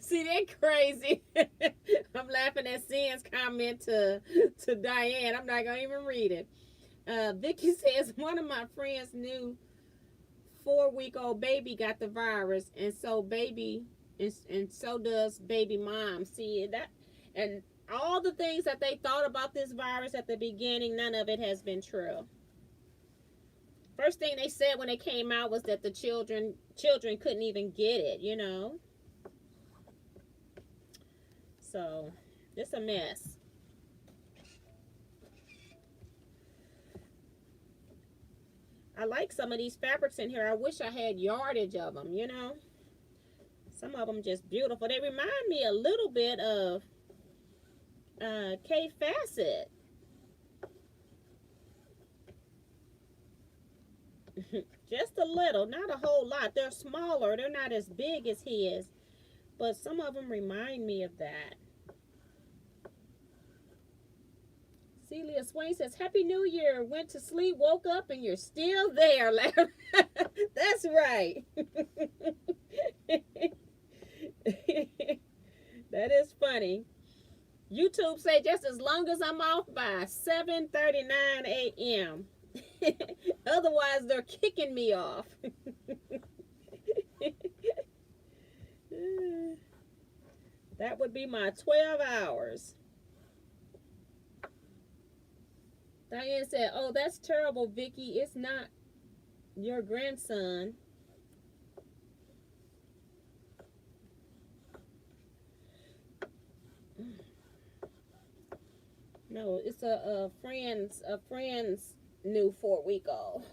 See, they're crazy. I'm laughing at Sin's comment to Diane. I'm not gonna even read it. Vicky says one of my friends' new 4-week-old baby got the virus, and so does baby mom. See that, and all the things that they thought about this virus at the beginning, none of it has been true. First thing they said when it came out was that the children couldn't even get it. So it's a mess. I like some of these fabrics in here. I wish I had yardage of them. Some of them just beautiful. They remind me a little bit of K Facet. Just a little, not a whole lot. They're smaller. They're not as big as his, but some of them remind me of that. Celia Swain says, Happy New Year. Went to sleep, woke up, and you're still there. That's right. That is funny. YouTube say just as long as I'm off by 7:39 a.m. Otherwise, they're kicking me off. That would be my 12 hours. Diane said, oh, that's terrible, Vicky. It's not your grandson. No, it's a friend's new 4-week-old.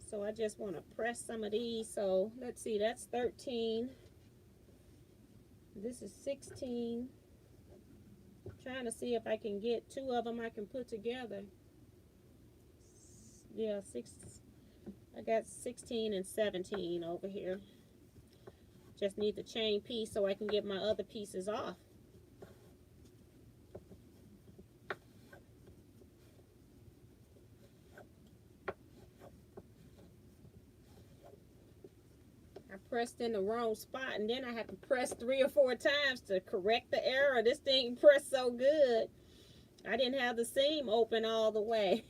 So I just want to press some of these. So let's see, that's 13. This is 16. I'm trying to see if I can get 2 of them I can put together. Yeah, 6. I got 16 and 17 over here. Just need the chain piece so I can get my other pieces off. I pressed in the wrong spot, and then I have to press 3 or 4 times to correct the error. This thing pressed so good. I didn't have the seam open all the way.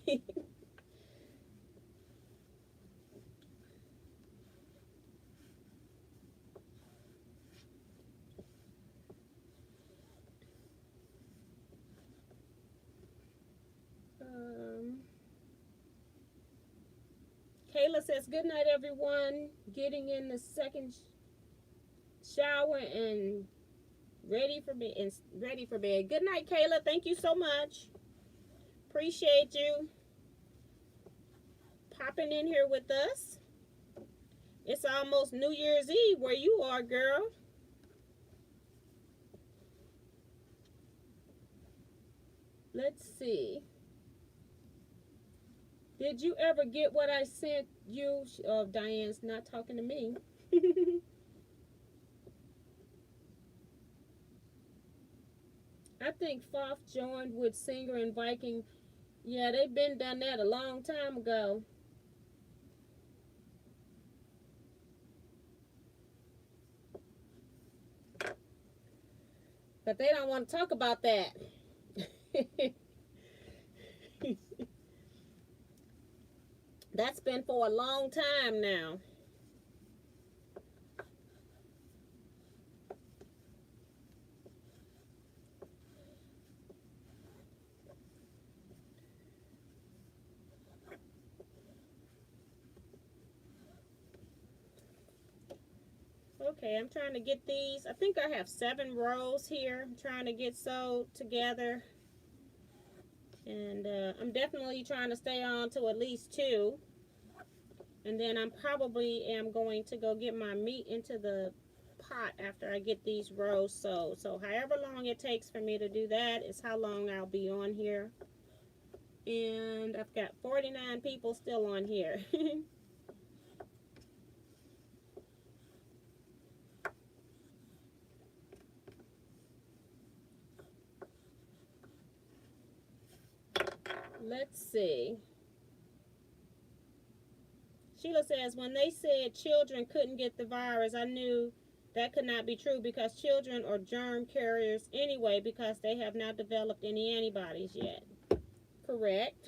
Kayla says, good night, everyone. Getting in the second shower and ready for bed. Good night, Kayla. Thank you so much. Appreciate you popping in here with us. It's almost New Year's Eve where you are, girl. Let's see. Did you ever get what I sent you? Oh, Diane's not talking to me. I think Foff joined with Singer and Viking. Yeah, they've been done that a long time ago. But they don't want to talk about that. That's been for a long time now. Okay, I'm trying to get these. I think I have 7 rows here. I'm trying to get sewed together. And I'm definitely trying to stay on to at least 2. And then I'm probably am going to go get my meat into the pot after I get these rows sewed. So however long it takes for me to do that is how long I'll be on here. And I've got 49 people still on here. Let's see. Sheila says, when they said children couldn't get the virus, I knew that could not be true because children are germ carriers anyway because they have not developed any antibodies yet. Correct.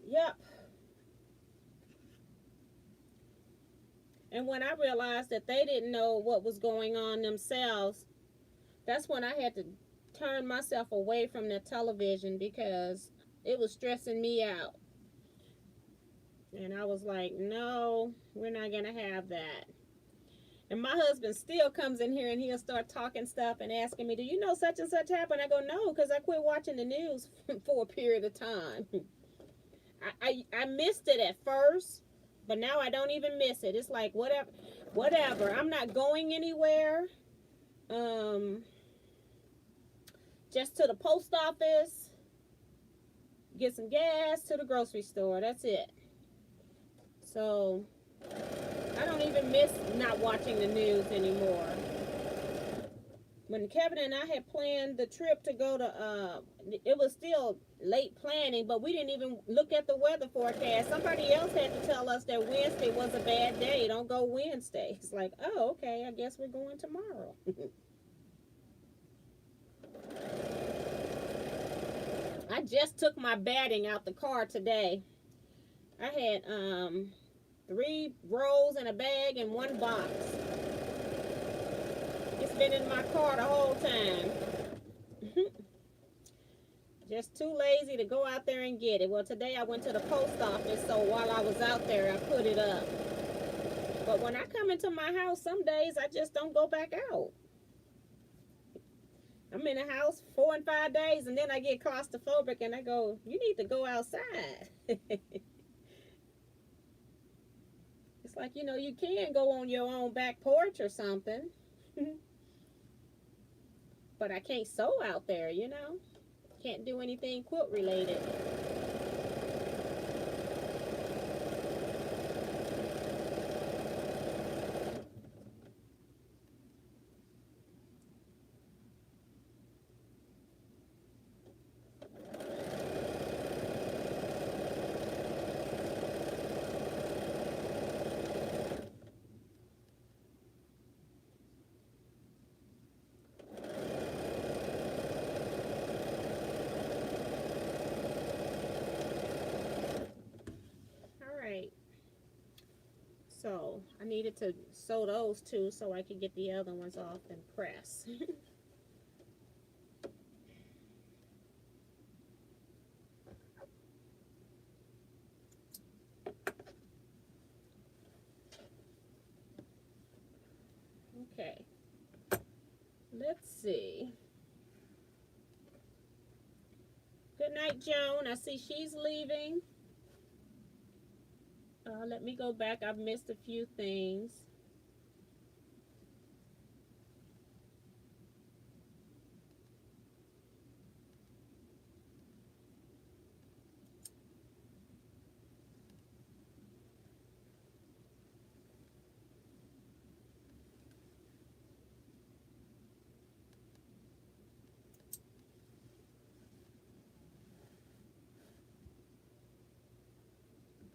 Yep. And when I realized that they didn't know what was going on themselves, that's when I had to turn myself away from the television because it was stressing me out. And I was like, no, we're not going to have that. And my husband still comes in here and he'll start talking stuff and asking me, do you know such and such happened? I go, no, because I quit watching the news for a period of time. I missed it at first, but now I don't even miss it. It's like, whatever. I'm not going anywhere. Just to the post office, get some gas, to the grocery store. That's it. So I don't even miss not watching the news anymore. When Kevin and I had planned the trip to go to, it was still late planning, but we didn't even look at the weather forecast. Somebody else had to tell us that Wednesday was a bad day. Don't go Wednesday. It's like, oh, okay, I guess we're going tomorrow. I just took my batting out the car today. I had 3 rolls in a bag and 1 box. It's been in my car the whole time. Just too lazy to go out there and get it. Well, today I went to the post office, so while I was out there, I put it up. But when I come into my house, some days I just don't go back out. I'm in the house 4 and 5 days, and then I get claustrophobic, and I go, you need to go outside. It's like, you know, you can go on your own back porch or something. But I can't sew out there, you know. Can't do anything quilt related. So I needed to sew those 2 so I could get the other ones off and press. Okay. Let's see. Good night, Joan. I see she's leaving. Let me go back. I've missed a few things.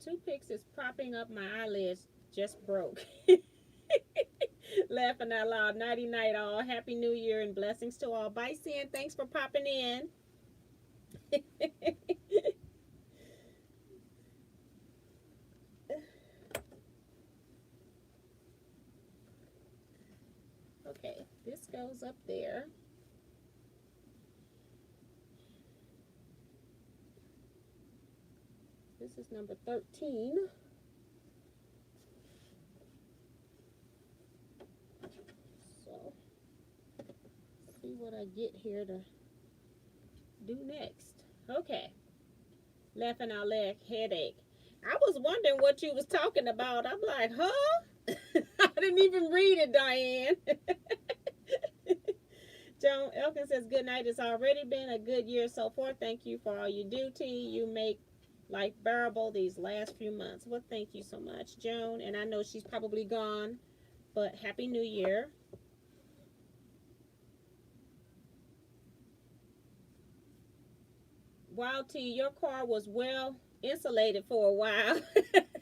toothpicks is propping up my eyelids. Just broke. Laughing out loud. Nighty night all. Happy New Year and blessings to all. Bye, Sin. Thanks for popping in. Okay, this goes up there. This is number 13. So, see what I get here to do next. Okay. Laughing out loud, headache. I was wondering what you was talking about. I'm like, huh? I didn't even read it, Diane. Joan Elkins says, good night. It's already been a good year so far. Thank you for all you do, T. You make life bearable these last few months. Well, thank you so much, Joan. And I know she's probably gone, but Happy New Year. Wow, T, your car was well insulated for a while.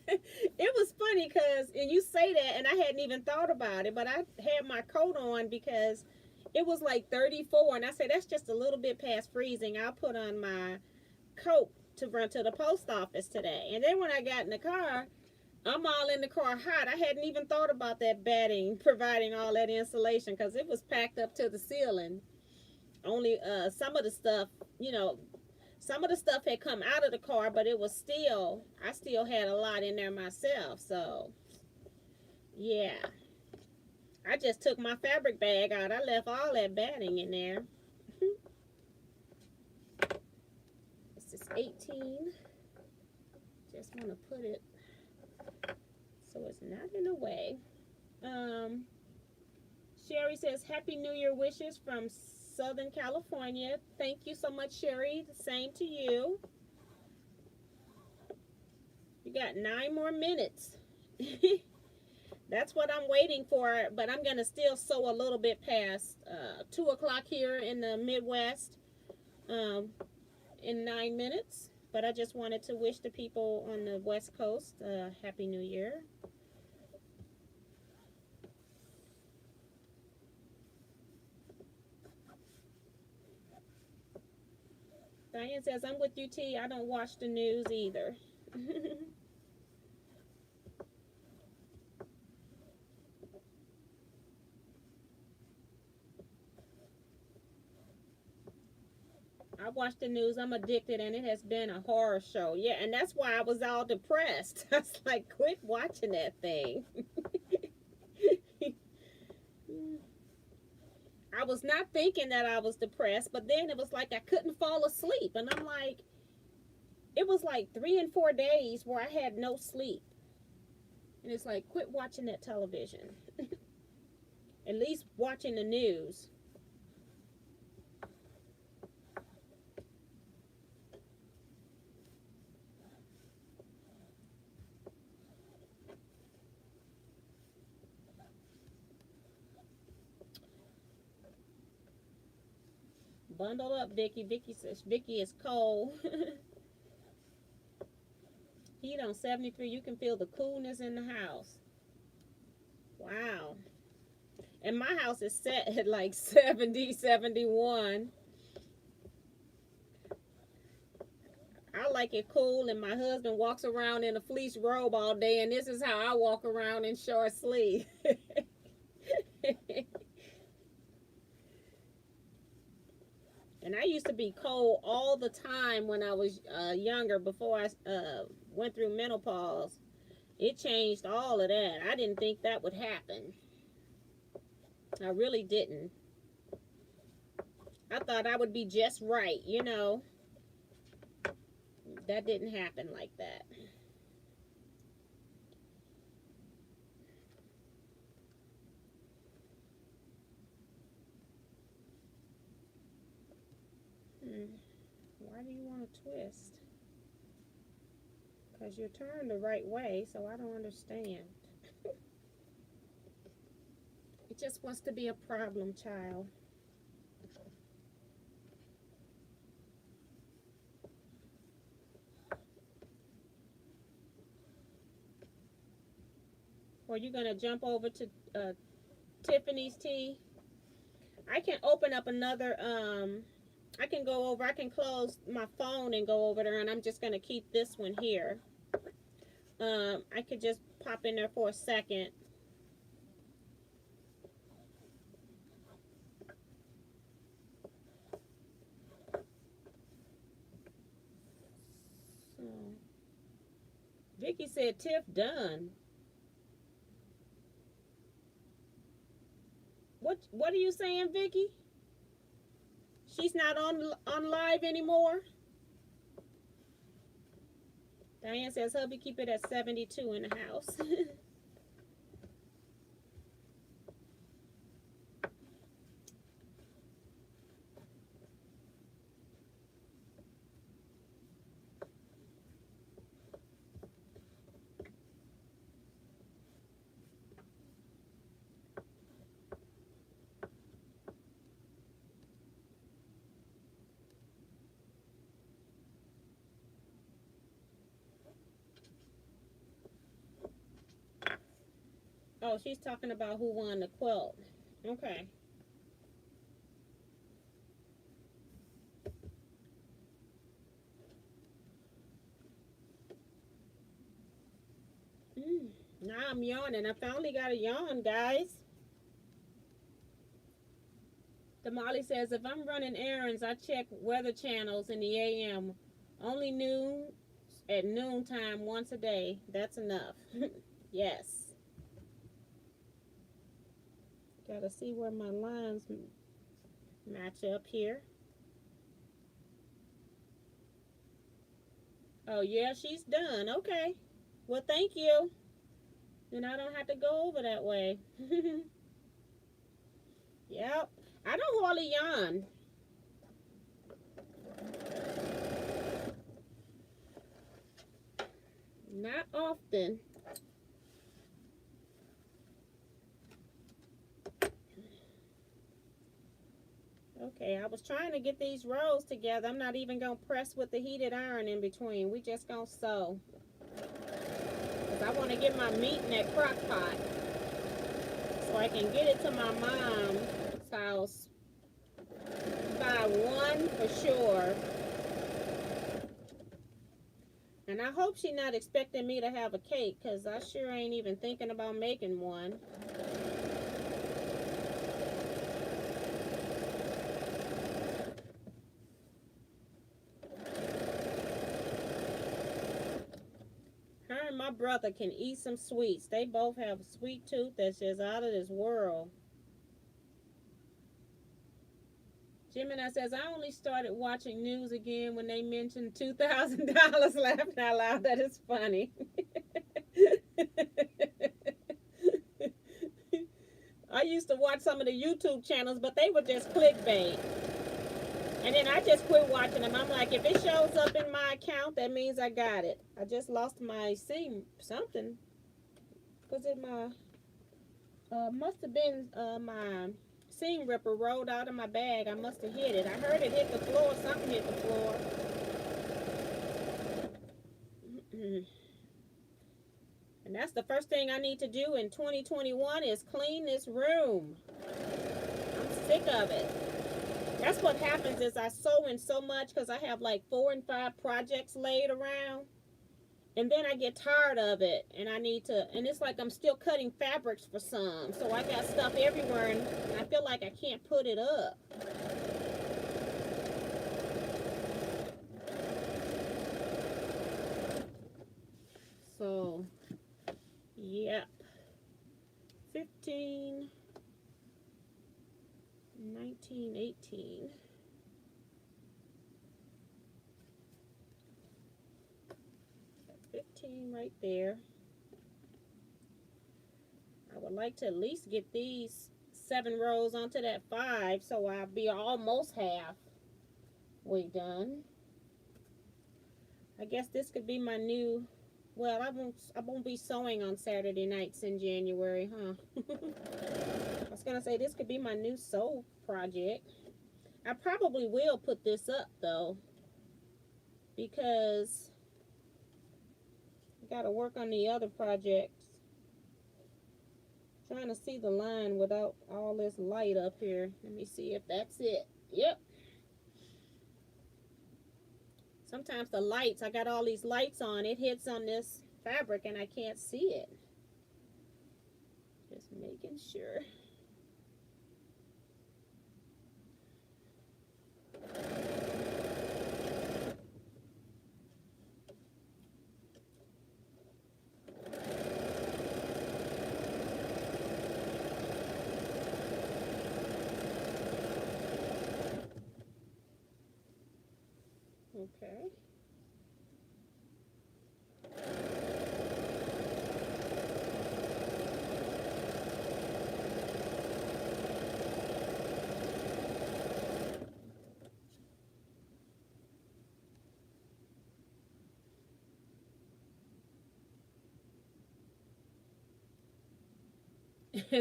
It was funny because, and you say that, and I hadn't even thought about it, but I had my coat on because it was like 34, and I said, that's just a little bit past freezing. I'll put on my coat to run to the post office today. And then when I got in the car, I'm all in the car hot. I hadn't even thought about that batting providing all that insulation because it was packed up to the ceiling. Only some of the stuff, some of the stuff had come out of the car, but it was still, I still had a lot in there myself. So, yeah. I just took my fabric bag out. I left all that batting in there. This is 18. Just want to put it so it's not in the way. Sherry says, Happy New Year wishes from Southern California. Thank you so much, Sherry. The same to you. You got 9 more minutes. That's what I'm waiting for, but I'm going to still sew a little bit past 2 o'clock here in the Midwest in 9 minutes. But I just wanted to wish the people on the West Coast Happy New Year. Diane says, I'm with you, T. I don't watch the news either. I watch the news. I'm addicted, and it has been a horror show. Yeah, and that's why I was all depressed. I was like, quit watching that thing. I was not thinking that I was depressed, but then it was like I couldn't fall asleep. And I'm like, it was like 3 and 4 days where I had no sleep. And it's like, quit watching that television. At least watching the news. Bundle up, Vicky. Vicky says Vicky is cold. Heat on 73. You can feel the coolness in the house. Wow. And my house is set at like 70, 71. I like it cool, and my husband walks around in a fleece robe all day, and this is how I walk around in short sleeve. And I used to be cold all the time when I was younger, before I went through menopause. It changed all of that. I didn't think that would happen. I really didn't. I thought I would be just right, That didn't happen like that. Why do you want to twist? Because you're turned the right way, so I don't understand. It just wants to be a problem child. Or you gonna jump over to Tiffany's tea? I can open up another I can go over, I can close my phone and go over there, and I'm just gonna keep this one here. I could just pop in there for a second. So Vicky said Tiff done. What are you saying, Vicky? She's not on live anymore? Diane says hubby keep it at 72 in the house. Oh, she's talking about who won the quilt. Okay. Now I'm yawning. I finally got a yawn, guys. Damali says, if I'm running errands, I check weather channels in the AM. Only noon at noontime once a day. That's enough. Yes. Gotta see where my lines match up here. Oh, yeah, she's done. Okay. Well, thank you. Then I don't have to go over that way. Yep. I don't hardly yawn. Not often. Okay, I was trying to get these rows together. I'm not even going to press with the heated iron in between. We just going to sew. Because I want to get my meat in that crock pot so I can get it to my mom's house by 1 for sure. And I hope she's not expecting me to have a cake, because I sure ain't even thinking about making one. Her and my brother can eat some sweets. They both have a sweet tooth that's just out of this world. Gemini says, I only started watching news again when they mentioned $2,000. Laughing out loud. That is funny. I used to watch some of the YouTube channels, but they were just clickbait. And then I just quit watching them. I'm like, if it shows up in my account, that means I got it. I just lost my something. Was it my, must have been my seam ripper rolled out of my bag. I must have hit it. I heard it hit the floor. Something hit the floor. And that's the first thing I need to do in 2021 is clean this room. I'm sick of it. That's what happens is I sew in so much because I have like 4 and 5 projects laid around. And then I get tired of it and I need to, and it's like I'm still cutting fabrics for some. So I got stuff everywhere and I feel like I can't put it up. So, yep. 15, 19, 18. Right there. I would like to at least get these 7 rows onto that 5 so I'll be almost halfway done. I guess this could be my new, well, I won't be sewing on Saturday nights in January, huh? I was gonna say this could be my new sew project. I probably will put this up though, because I gotta work on the other projects. Trying to see the line without all this light up here. Let me see if that's it. Yep. Sometimes the lights, I got all these lights on, it hits on this fabric and I can't see it. Just making sure. Okay.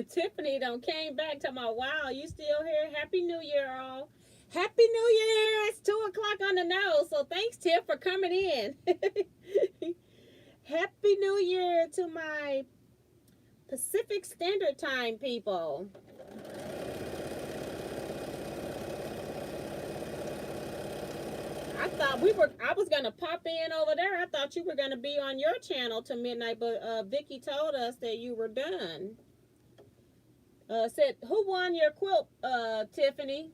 Tiffany done came back to my wow, you still here? Happy New Year, all. Happy New Year! It's 2 o'clock on the nose, so thanks, Tiff, for coming in. Happy New Year to my Pacific Standard Time people. I was gonna pop in over there. I thought you were gonna be on your channel till midnight, but Vicky told us that you were done. Said who won your quilt, Tiffany?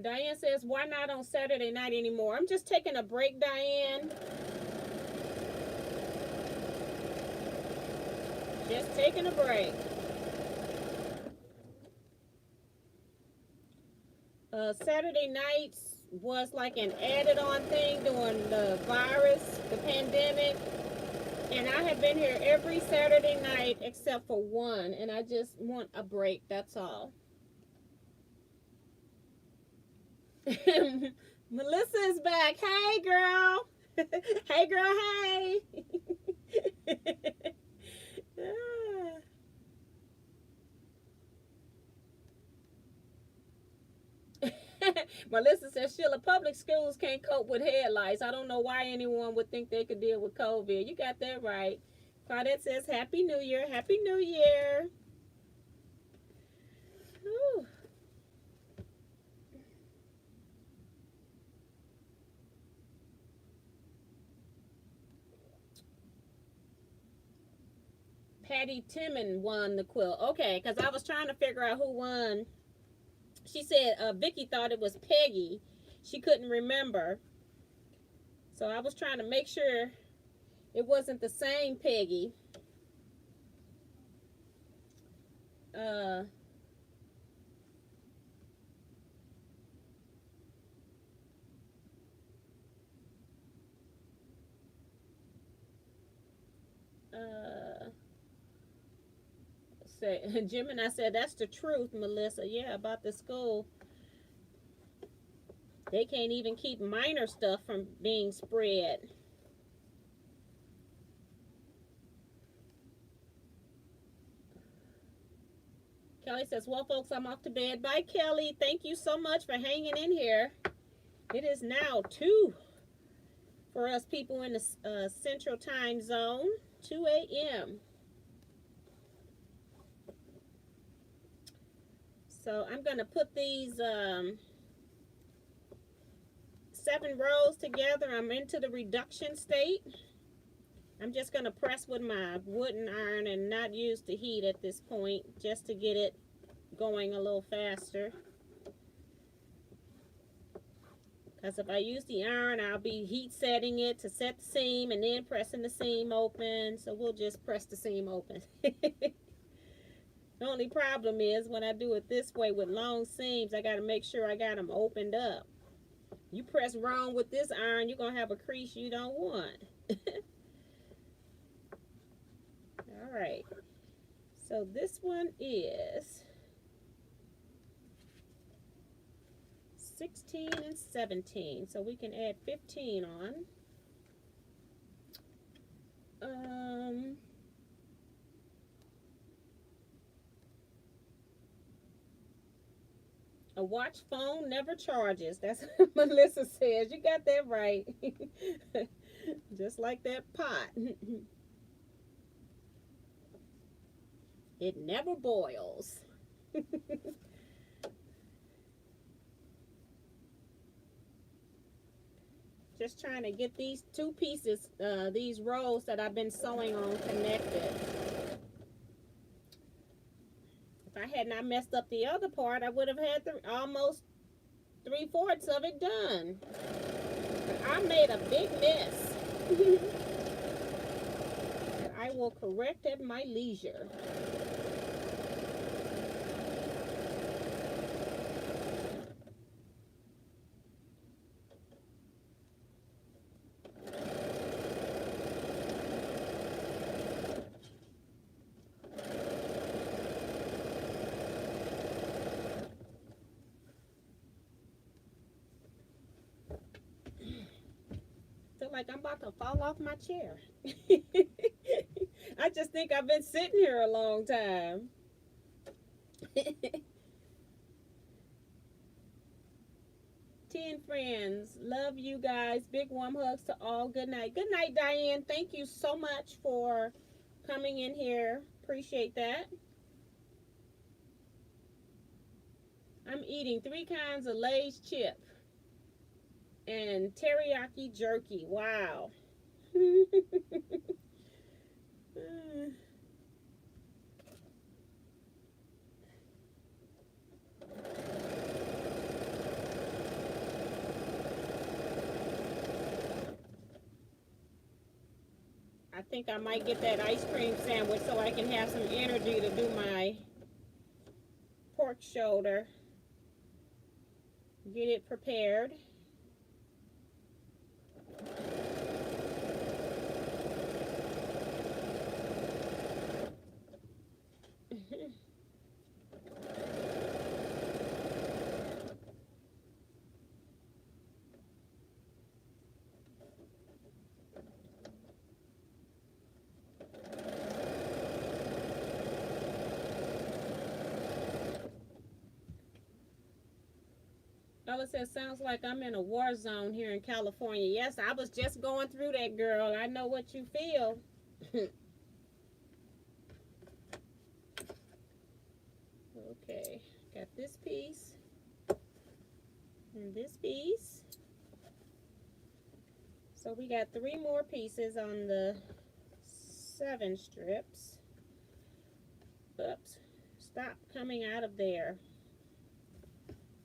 Diane says, why not on Saturday night anymore? I'm just taking a break, Diane. Just taking a break. Saturday nights was like an added on thing during the virus, the pandemic. And I have been here every Saturday night except for one. And I just want a break, that's all. Melissa is back. Hey, girl. Hey, girl, hey. Melissa says, Sheila, public schools can't cope with headlights. I don't know why anyone would think they could deal with COVID. You got that right. Claudette says, Happy New Year. Happy New Year. Whew. Patty Timmon won the quilt. Okay, because I was trying to figure out who won. She said Vicky thought it was Peggy. She couldn't remember. So I was trying to make sure it wasn't the same Peggy. Jim and I said, that's the truth, Melissa. Yeah, about the school. They can't even keep minor stuff from being spread. Kelly says, well, folks, I'm off to bed. Bye, Kelly. Thank you so much for hanging in here. It is now 2 for us people in the Central Time Zone, 2 a.m. So I'm going to put these 7 rows together. I'm into the reduction state. I'm just going to press with my wooden iron and not use the heat at this point, just to get it going a little faster. Because if I use the iron, I'll be heat setting it to set the seam and then pressing the seam open. So we'll just press the seam open. The only problem is when I do it this way with long seams, I got to make sure I got them opened up. You press wrong with this iron, you're going to have a crease you don't want. All right. So this one is 16 and 17. So we can add 15 on. A watch phone never charges. That's what Melissa says. You got that right. Just like that pot. It never boils. Just trying to get these two pieces, these rows that I've been sewing on connected. If I had not messed up the other part, I would have had almost 3/4 of it done. But I made a big mess. And I will correct at my leisure. Feel like I'm about to fall off my chair. I just think I've been sitting here a long time. 10 friends. Love you guys. Big warm hugs to all. Good night. Good night, Diane. Thank you so much for coming in here. Appreciate that. I'm eating 3 kinds of Lay's chip and teriyaki jerky. Wow. I think I might get that ice cream sandwich so I can have some energy to do my pork shoulder. Get it prepared. Ella says, sounds like I'm in a war zone here in California. Yes, I was just going through that, girl. I know what you feel. Okay, got this piece and this piece. So we got 3 more pieces on the 7 strips. Oops, stop coming out of there.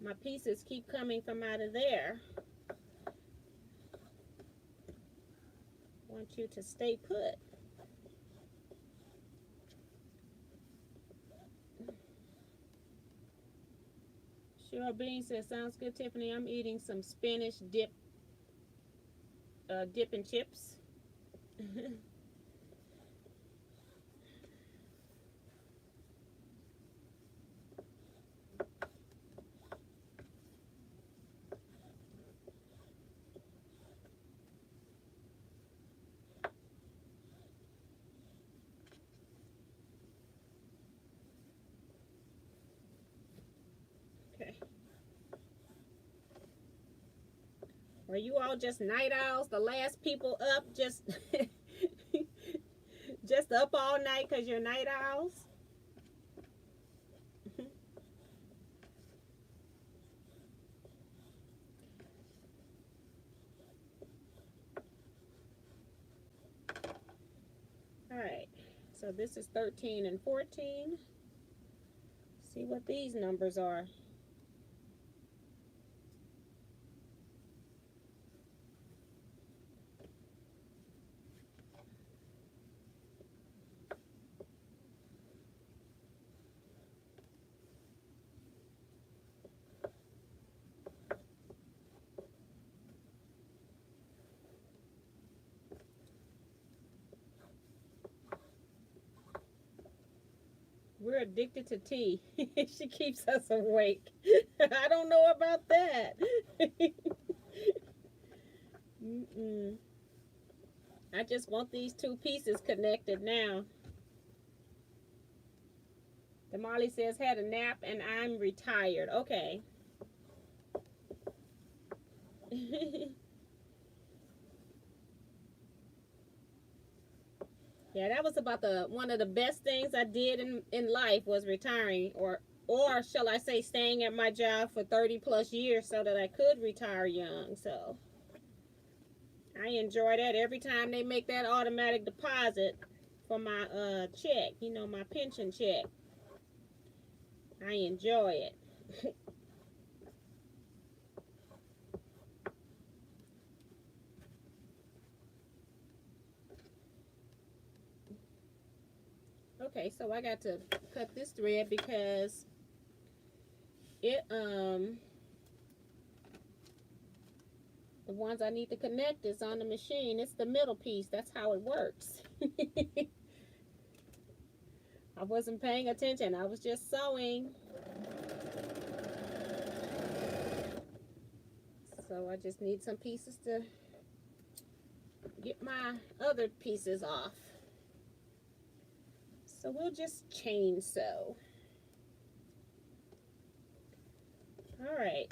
My pieces keep coming from out of there. Want you to stay put. Cheryl Bean says, sounds good, Tiffany. I'm eating some spinach dip and chips. Okay. Are you all just night owls, the last people up, just just up all night because you're night owls? All right, so this is 13 and 14. See what these numbers are. We're addicted to tea. She keeps us awake. I don't know about that. I just want these 2 pieces connected now. Damali says, had a nap and I'm retired. Okay. Yeah, that was about the one of the best things I did in life was retiring, or shall I say staying at my job for 30 plus years so that I could retire young. So I enjoy that every time they make that automatic deposit for my check, my pension check. I enjoy it. Okay, so I got to cut this thread because it the ones I need to connect is on the machine. It's the middle piece. That's how it works. I wasn't paying attention. I was just sewing. So I just need some pieces to get my other pieces off. So we'll just chain sew. All right.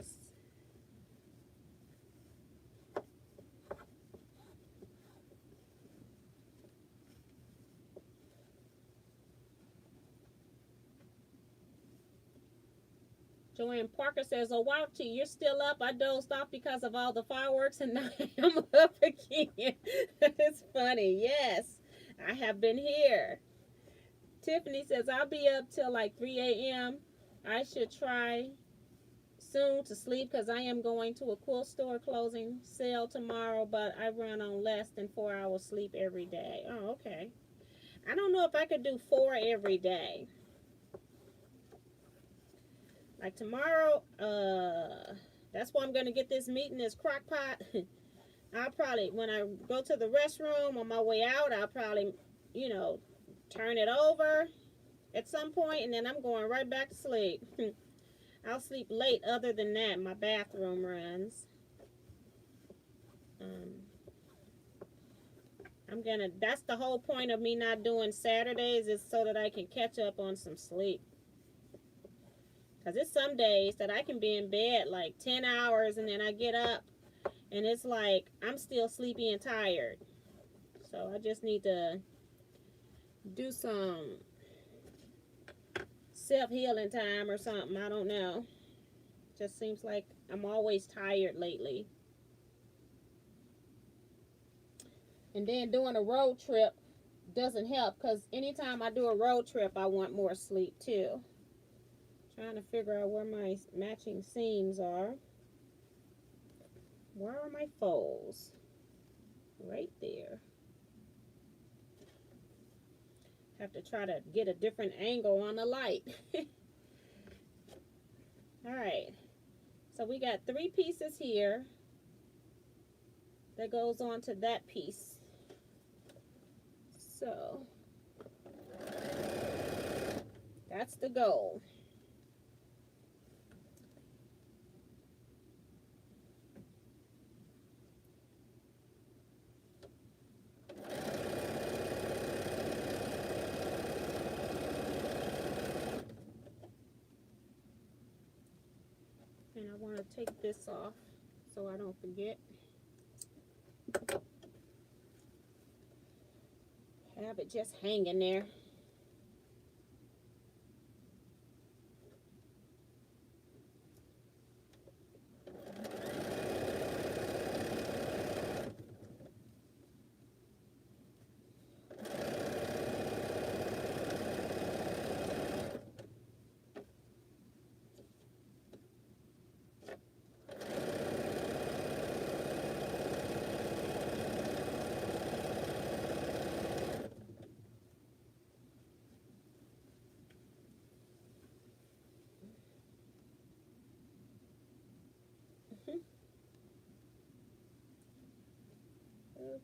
Joanne Parker says, "Oh wow, T, you're still up. I dozed off because of all the fireworks, and now I'm up again." It's funny. Yes, I have been here. Tiffany says, "I'll be up till like 3 a.m. I should try soon to sleep because I am going to a quilt store closing sale tomorrow, but I run on less than 4 hours sleep every day." Oh, okay. I don't know if I could do 4 every day. Like tomorrow, that's why I'm gonna get this meat in this crock pot. I'll probably, when I go to the restroom on my way out, I'll probably, turn it over at some point, and then I'm going right back to sleep. I'll sleep late. Other than that, my bathroom runs. That's the whole point of me not doing Saturdays, is so that I can catch up on some sleep. Because it's some days that I can be in bed like 10 hours and then I get up and it's like I'm still sleepy and tired. So I just need to do some self-healing time or something. I don't know. Just seems like I'm always tired lately. And then doing a road trip doesn't help, because anytime I do a road trip, I want more sleep too. Trying to figure out where my matching seams are. Where are my folds? Right there. Have to try to get a different angle on the light. Alright, so we got 3 pieces here that goes on to that piece. So that's the goal. And I want to take this off so I don't forget. Have it just hanging there.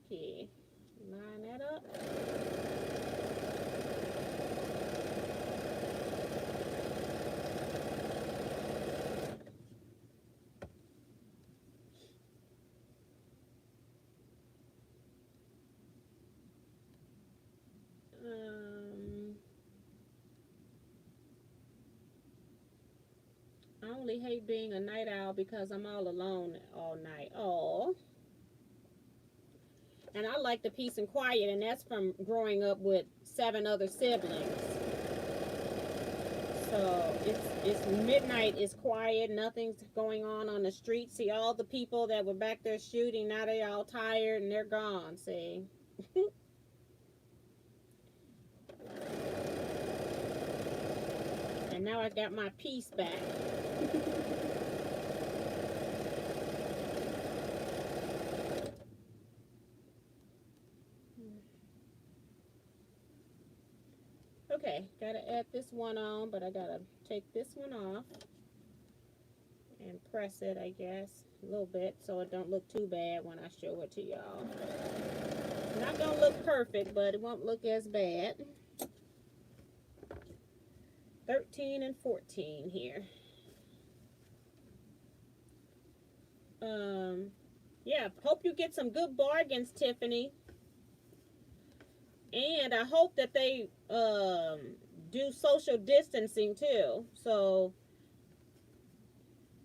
Okay, line that up. I only hate being a night owl because I'm all alone all night. Oh. And I like the peace and quiet, and that's from growing up with 7 other siblings. So it's midnight, it's quiet, nothing's going on the street. See, all the people that were back there shooting, now they all tired and they're gone, see. And now I got my peace back. Okay, gotta add this one on, but I gotta take this one off and press it, I guess, a little bit so it don't look too bad when I show it to y'all. Not gonna look perfect, but it won't look as bad. 13 and 14 here. Yeah, hope you get some good bargains, Tiffany. And I hope that they do social distancing too, so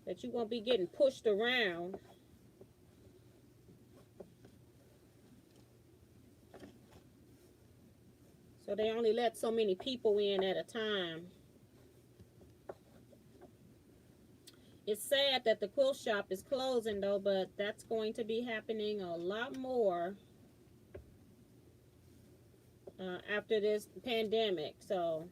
that you won't be getting pushed around. So they only let so many people in at a time. It's sad that the quilt shop is closing though, but that's going to be happening a lot more after this pandemic. So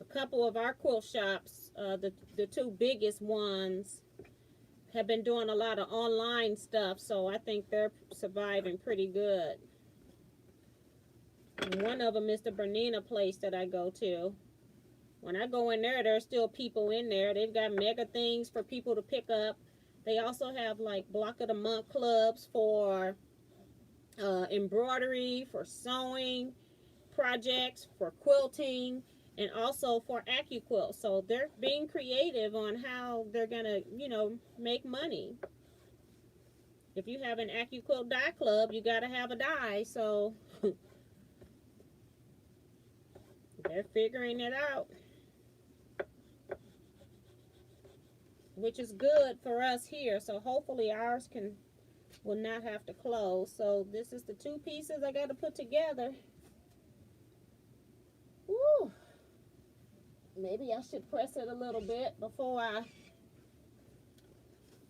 a couple of our quilt shops, the 2 biggest ones, have been doing a lot of online stuff, so I think they're surviving pretty good. And one of them is the Bernina place that I go to. When I go in there, there's still people in there. They've got mega things for people to pick up. They also have like block of the month clubs for embroidery, for sewing projects, for quilting, and also for AccuQuilt. So they're being creative on how they're gonna, make money. If you have an AccuQuilt die club, you gotta have a die. So they're figuring it out, which is good for us here. So hopefully ours will not have to close. So this is the 2 pieces I got to put together. Woo! Maybe I should press it a little bit before I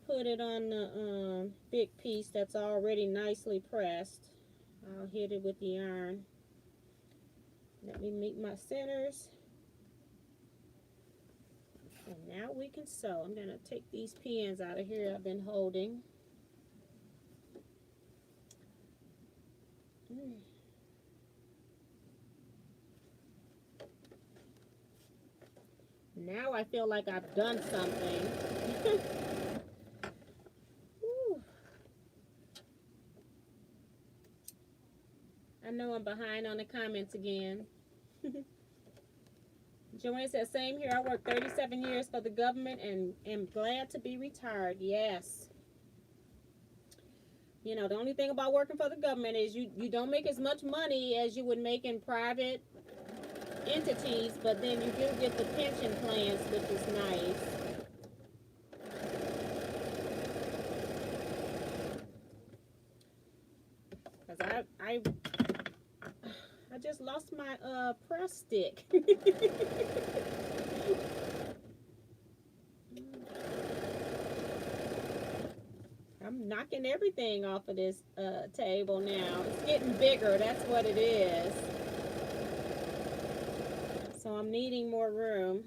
put it on the big piece that's already nicely pressed. I'll hit it with the iron. Let me meet my centers. And now we can sew. I'm going to take these pins out of here I've been holding. Now I feel like I've done something. I know I'm behind on the comments again. Joanne says, same here. I worked 37 years for the government and am glad to be retired. Yes. You know, the only thing about working for the government is you don't make as much money as you would make in private entities, but then you do get the pension plans, which is nice. Because I just lost my press stick. I'm knocking everything off of this table now. It's getting bigger, that's what it is. So I'm needing more room.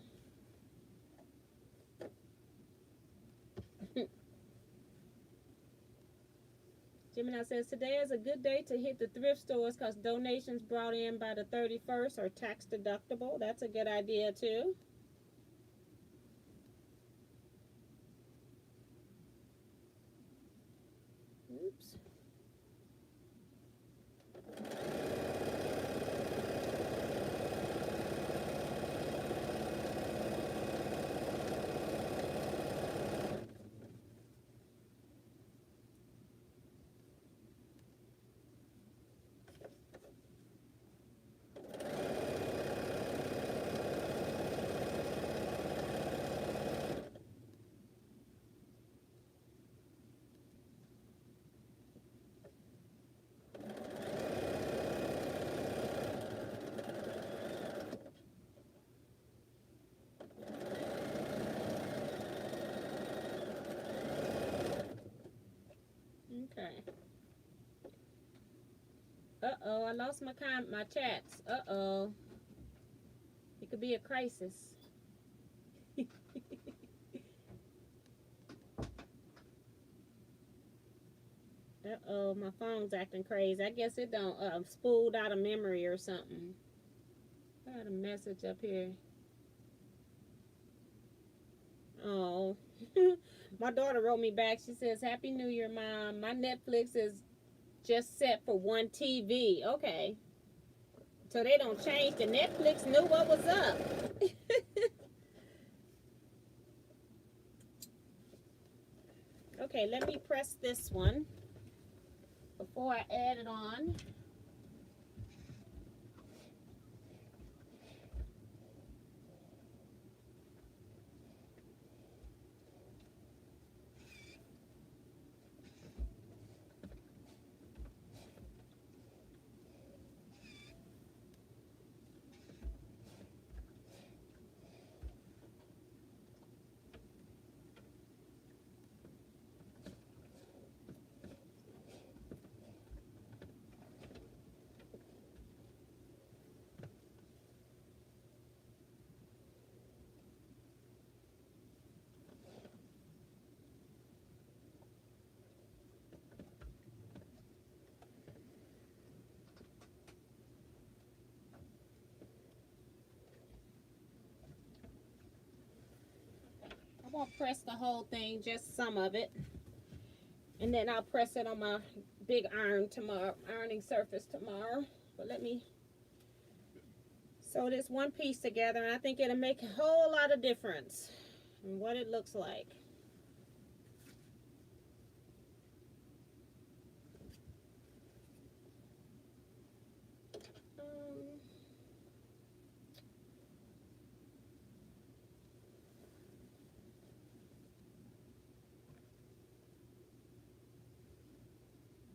Gemini says, today is a good day to hit the thrift stores because donations brought in by the 31st are tax deductible. That's a good idea too. Oops. Uh-oh, I lost my chats. Uh-oh. It could be a crisis. Uh-oh, my phone's acting crazy. I guess it done spooled out of memory or something. I got a message up here. Oh. My daughter wrote me back. She says, Happy New Year, Mom. My Netflix is just set for one TV. Okay. So they don't change. The Netflix knew what was up. Okay, let me press this one before I add it on. I won't press the whole thing, just some of it. And then I'll press it on my big ironing surface tomorrow. But let me sew this one piece together, and I think it'll make a whole lot of difference in what it looks like.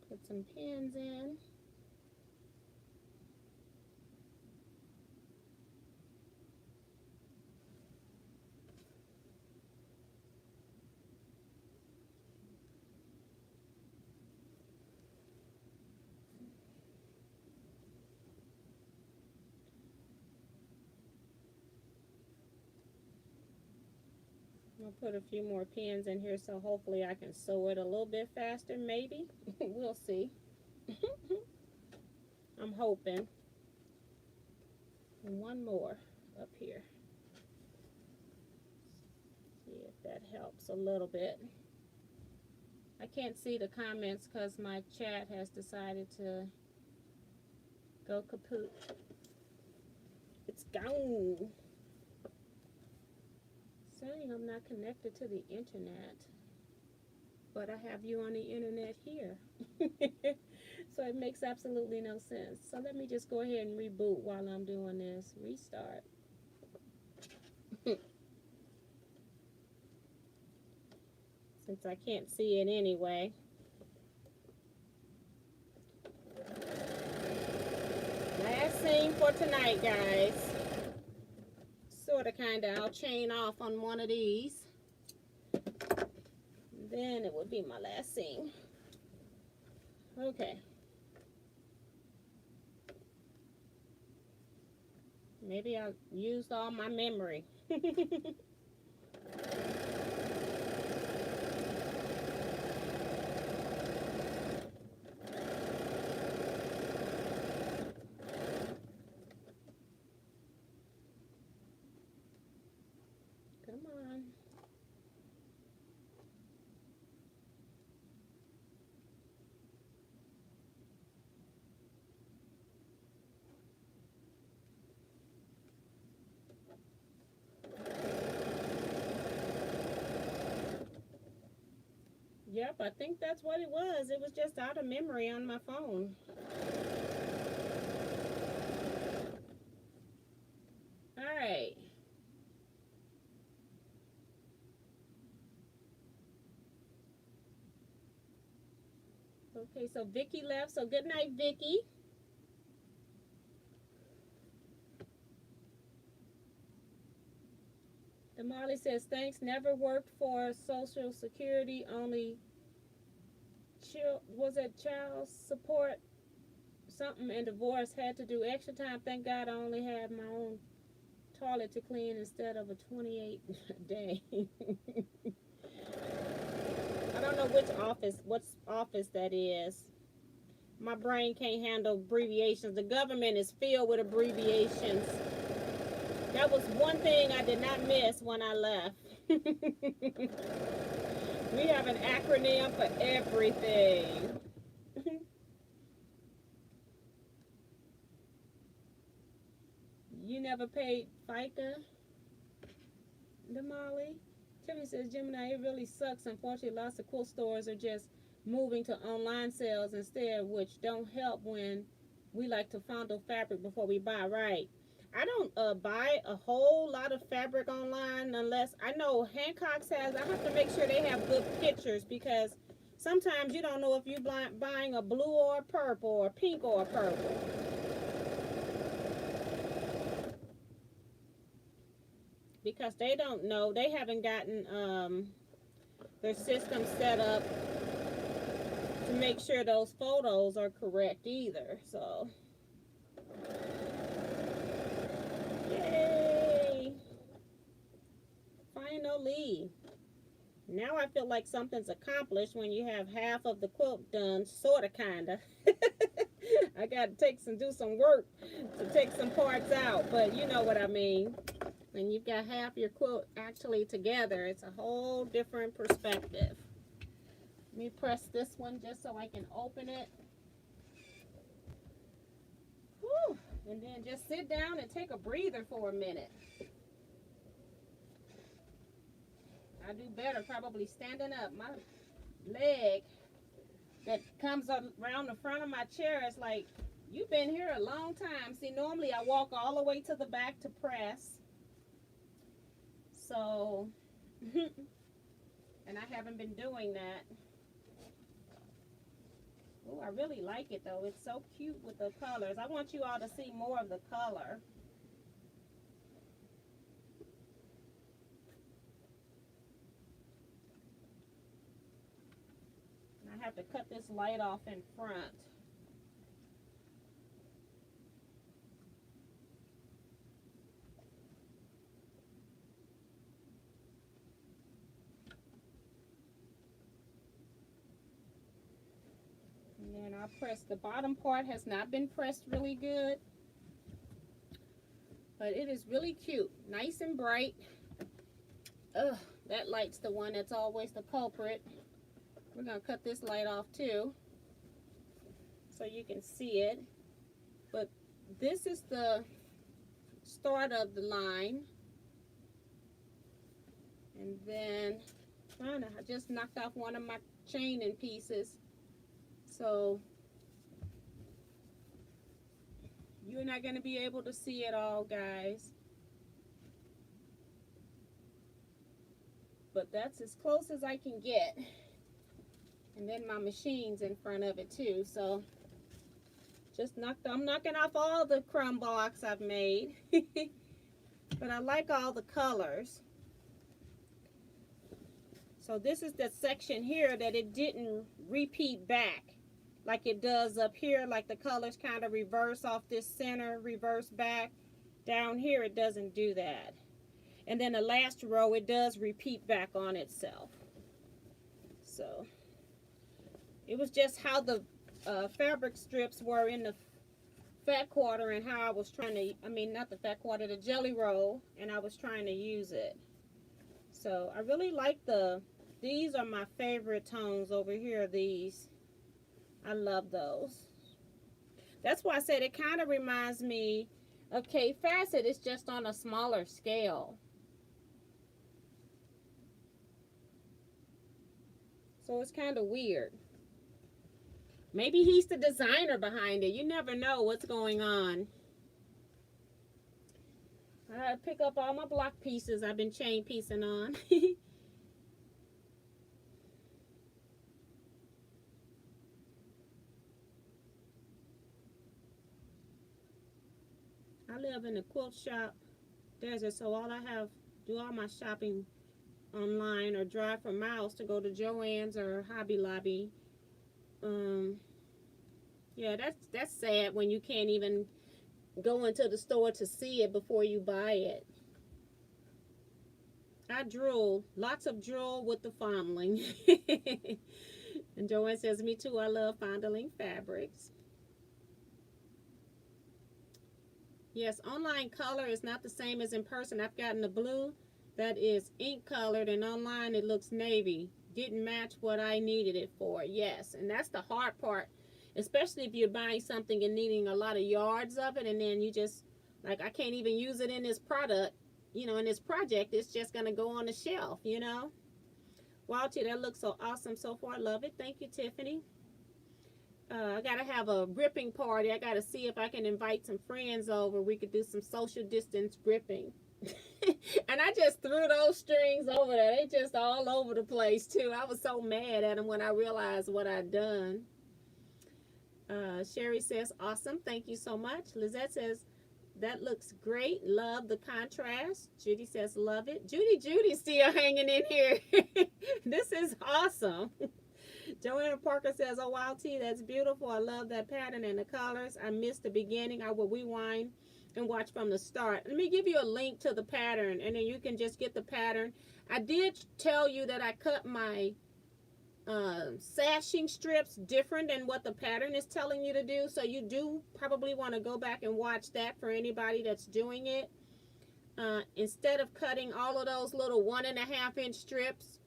Put some pins in. I'll put a few more pins in here so hopefully I can sew it a little bit faster, maybe. We'll see. I'm hoping. And one more up here. See if that helps a little bit. I can't see the comments because my chat has decided to go kaput. It's gone. Saying I'm not connected to the internet, but I have you on the internet here. So it makes absolutely no sense. So let me just go ahead and reboot while I'm doing this. Restart. Since I can't see it anyway. Last scene for tonight, guys. Sorta, kinda. I'll chain off on one of these. Then it would be my last scene. Okay. Maybe I used all my memory. Come on. Yep, I think that's what it was. It was just out of memory on my phone. All right. Okay, so Vicky left. So good night, Vicky. Damali says, thanks. Never worked for Social Security. Only child support something and divorce, had to do extra time. Thank God I only had my own toilet to clean instead of a 28 day. I don't know what office that is. My brain can't handle abbreviations. The government is filled with abbreviations. That was one thing I did not miss when I left. We have an acronym for everything. You never paid FICA, Damali? Timmy says, Gemini, it really sucks. Unfortunately, lots of quilt stores are just moving to online sales instead, which don't help when we like to fondle fabric before we buy. Right. I don't buy a whole lot of fabric online unless I know Hancock says I have to make sure they have good pictures, because sometimes you don't know if you're buying a blue or a purple or a pink or a purple. Because they don't know. They haven't gotten their system set up to make sure those photos are correct either. So, yay! Finally. Now I feel like something's accomplished when you have half of the quilt done, sorta, kinda. I gotta do some work to take some parts out, but you know what I mean. When you've got half your quilt actually together, it's a whole different perspective. Let me press this one just so I can open it. Whew. And then just sit down and take a breather for a minute. I do better probably standing up. My leg that comes around the front of my chair is like, you've been here a long time. See, normally I walk all the way to the back to press. So, and I haven't been doing that. Oh, I really like it though. It's so cute with the colors. I want you all to see more of the color. I have to cut this light off in front. And then I'll press, the bottom part has not been pressed really good, but it is really cute, nice and bright. Ugh, that light's the one that's always the culprit. We're gonna cut this light off too, so you can see it. But this is the start of the line. And then, I just knocked off one of my chaining pieces. So, you're not going to be able to see it all, guys. But that's as close as I can get. And then my machine's in front of it too. So, I'm knocking off all the crumb blocks I've made. But I like all the colors. So this is the section here that it didn't repeat back like it does up here, like the colors kind of reverse off this center, reverse back. Down here it doesn't do that. And then the last row, it does repeat back on itself. So it was just how the fabric strips were in the fat quarter and how I was trying to, not the fat quarter, the jelly roll, and I was trying to use it. So I really like these are my favorite tones over here, these. I love those. That's why I said it kind of reminds me of K Facet. It's just on a smaller scale. So it's kind of weird. Maybe he's the designer behind it. You never know what's going on. I gotta pick up all my block pieces I've been chain piecing on. I live in a quilt shop desert, so do all my shopping online or drive for miles to go to Joann's or Hobby Lobby. Yeah, that's sad when you can't even go into the store to see it before you buy it. I drool. Lots of drool with the fondling. And Joanne says, me too, I love fondling fabrics. Yes, online color is not the same as in person. I've gotten a blue that is ink colored, and online it looks navy. Didn't match what I needed it for. Yes, and that's the hard part, especially if you're buying something and needing a lot of yards of it, and then you just, like, I can't even use it in this product, in this project. It's just going to go on the shelf. Wow, T, that looks so awesome so far. Love it. Thank you, Tiffany. I gotta have a gripping party. I gotta see if I can invite some friends over. We could do some social distance gripping. And I just threw those strings over there. They just all over the place too. I was so mad at them when I realized what I'd done. Sherry says, awesome. Thank you so much. Lizette says, that looks great. Love the contrast. Judy says, love it. Judy's still hanging in here. This is awesome. Joanna Parker says, oh, wow, T, that's beautiful. I love that pattern and the colors. I missed the beginning. I will rewind and watch from the start. Let me give you a link to the pattern, and then you can just get the pattern. I did tell you that I cut my sashing strips different than what the pattern is telling you to do. So you do probably want to go back and watch that for anybody that's doing it. Instead of cutting all of those little 1.5-inch strips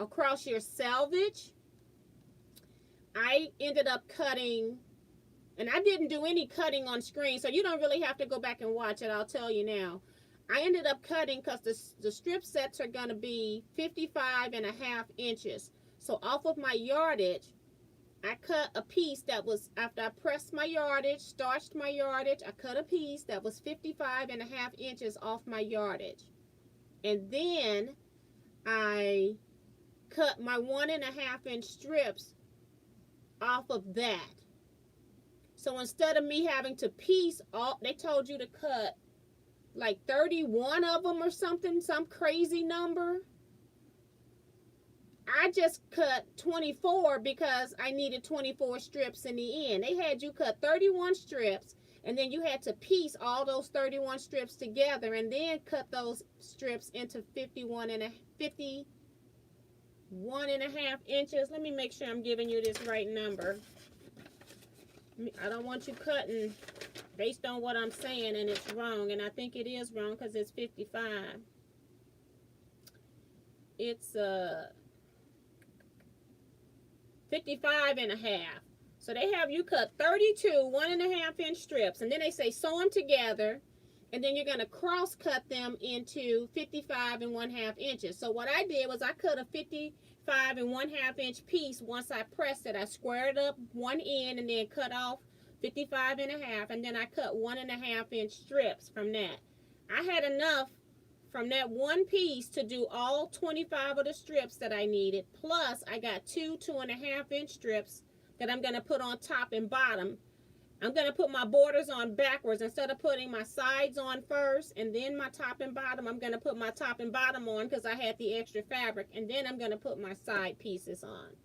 across your selvage, I ended up cutting, and I didn't do any cutting on screen, so you don't really have to go back and watch it. I'll tell you now. I ended up cutting, because the strip sets are going to be 55.5 inches. So off of my yardage, I cut a piece that was, after I pressed my yardage, starched my yardage, I cut a piece that was 55.5 inches off my yardage. And then I cut my 1.5-inch strips off of that. So instead of me having to piece all, they told you to cut like 31 of them or something, some crazy number. I just cut 24 because I needed 24 strips in the end. They had you cut 31 strips, and then you had to piece all those 31 strips together and then cut those strips into 51.5 inches. Let me make sure I'm giving you this right number. I don't want you cutting based on what I'm saying and it's wrong, and I think it is wrong because it's 55. It's 55.5. So they have you cut 32 1.5-inch strips, and then they say sew them together, and then you're going to cross cut them into 55.5 inches. So what I did was I cut a 55.5 inch piece. Once I pressed it, I squared up one end and then cut off 55.5, and then I cut 1.5-inch strips from that. I had enough from that one piece to do all 25 of the strips that I needed, plus I got 2.5-inch strips that I'm going to put on top and bottom. I'm going to put my borders on backwards. Instead of putting my sides on first and then my top and bottom, I'm going to put my top and bottom on because I had the extra fabric, and then I'm going to put my side pieces on.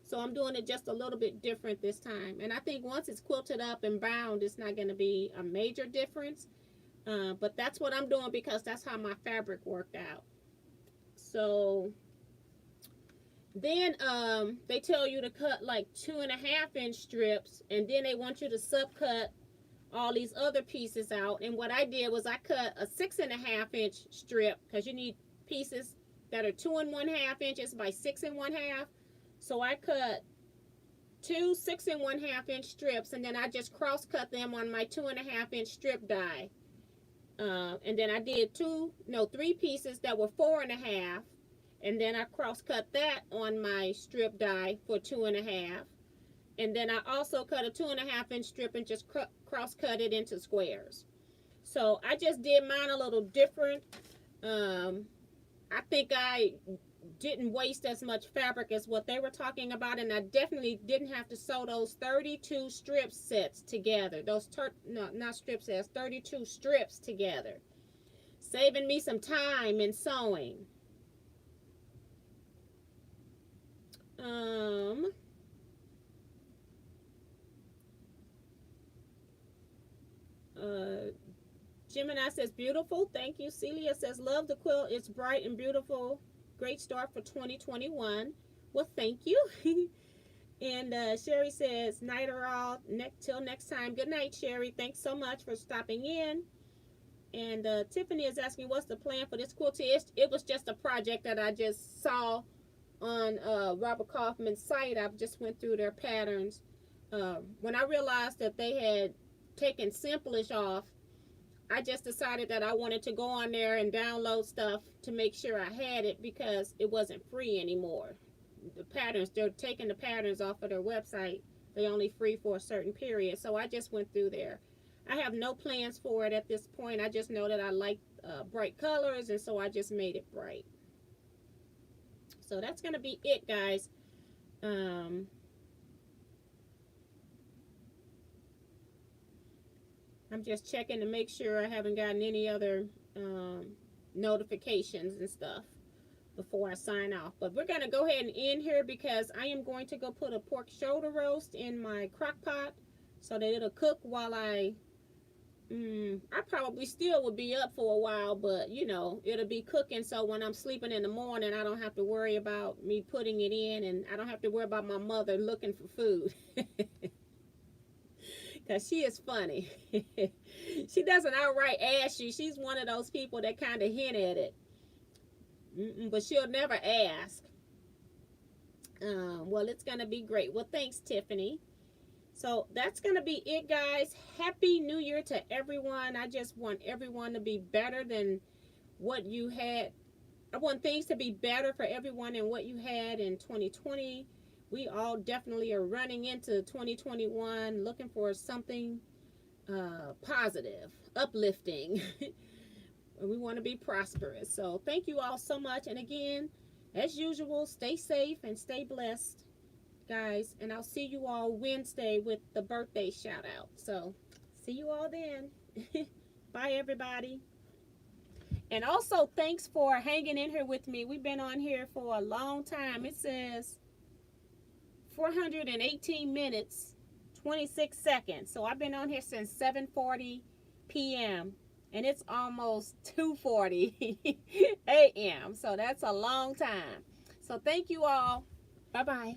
So I'm doing it just a little bit different this time, and I think once it's quilted up and bound, it's not going to be a major difference. But that's what I'm doing because that's how my fabric worked out. So then they tell you to cut like 2.5-inch strips, and then they want you to subcut all these other pieces out. And what I did was I cut a 6.5-inch strip, because you need pieces that are 2.5 inches by 6.5. So I cut two 6.5-inch strips, and then I just cross cut them on my 2.5-inch strip die. And then I did three pieces that were 4.5, and then I cross cut that on my strip die for 2.5. And then I also cut a 2.5-inch strip and just cross cut it into squares. So I just did mine a little different. I think I didn't waste as much fabric as what they were talking about, and I definitely didn't have to sew those 32 strip sets together. Not strip sets, 32 strips together, saving me some time in sewing. Gemini says beautiful. Thank you. Celia says love the quilt. It's bright and beautiful. Great start for 2021. Well, thank you. And Sherry says night or all. Till next time. Good night, Sherry. Thanks so much for stopping in. And Tiffany is asking what's the plan for this quilt. It was just a project that I just saw on Robert Kaufman's site. I just went through their patterns. When I realized that they had taken Simplish off, I just decided that I wanted to go on there and download stuff to make sure I had it because it wasn't free anymore. The patterns, they're taking the patterns off of their website. They're only free for a certain period. So I just went through there. I have no plans for it at this point. I just know that I like bright colors, and so I just made it bright. So that's going to be it, guys. I'm just checking to make sure I haven't gotten any other notifications and stuff before I sign off. But we're going to go ahead and end here because I am going to go put a pork shoulder roast in my crock pot so that it'll cook while I probably still would be up for a while, but you know, it'll be cooking, so when I'm sleeping in the morning, I don't have to worry about me putting it in, and I don't have to worry about my mother looking for food. Because she is funny. She doesn't outright ask you. She's one of those people that kind of hint at it. But she'll never ask. Well, it's going to be great. Well, thanks, Tiffany. So that's going to be it, guys. Happy New Year to everyone. I just want everyone to be better than what you had. I want things to be better for everyone than what you had in 2020. We all definitely are running into 2021 looking for something positive, uplifting. We want to be prosperous. So thank you all so much. And again, as usual, stay safe and stay blessed, guys. And I'll see you all Wednesday with the birthday shout out. So see you all then. Bye, everybody. And also, thanks for hanging in here with me. We've been on here for a long time. It says 418 minutes, 26 seconds. So I've been on here since 7:40 p.m. and it's almost 2:40 a.m. So that's a long time. So thank you all. Bye-bye.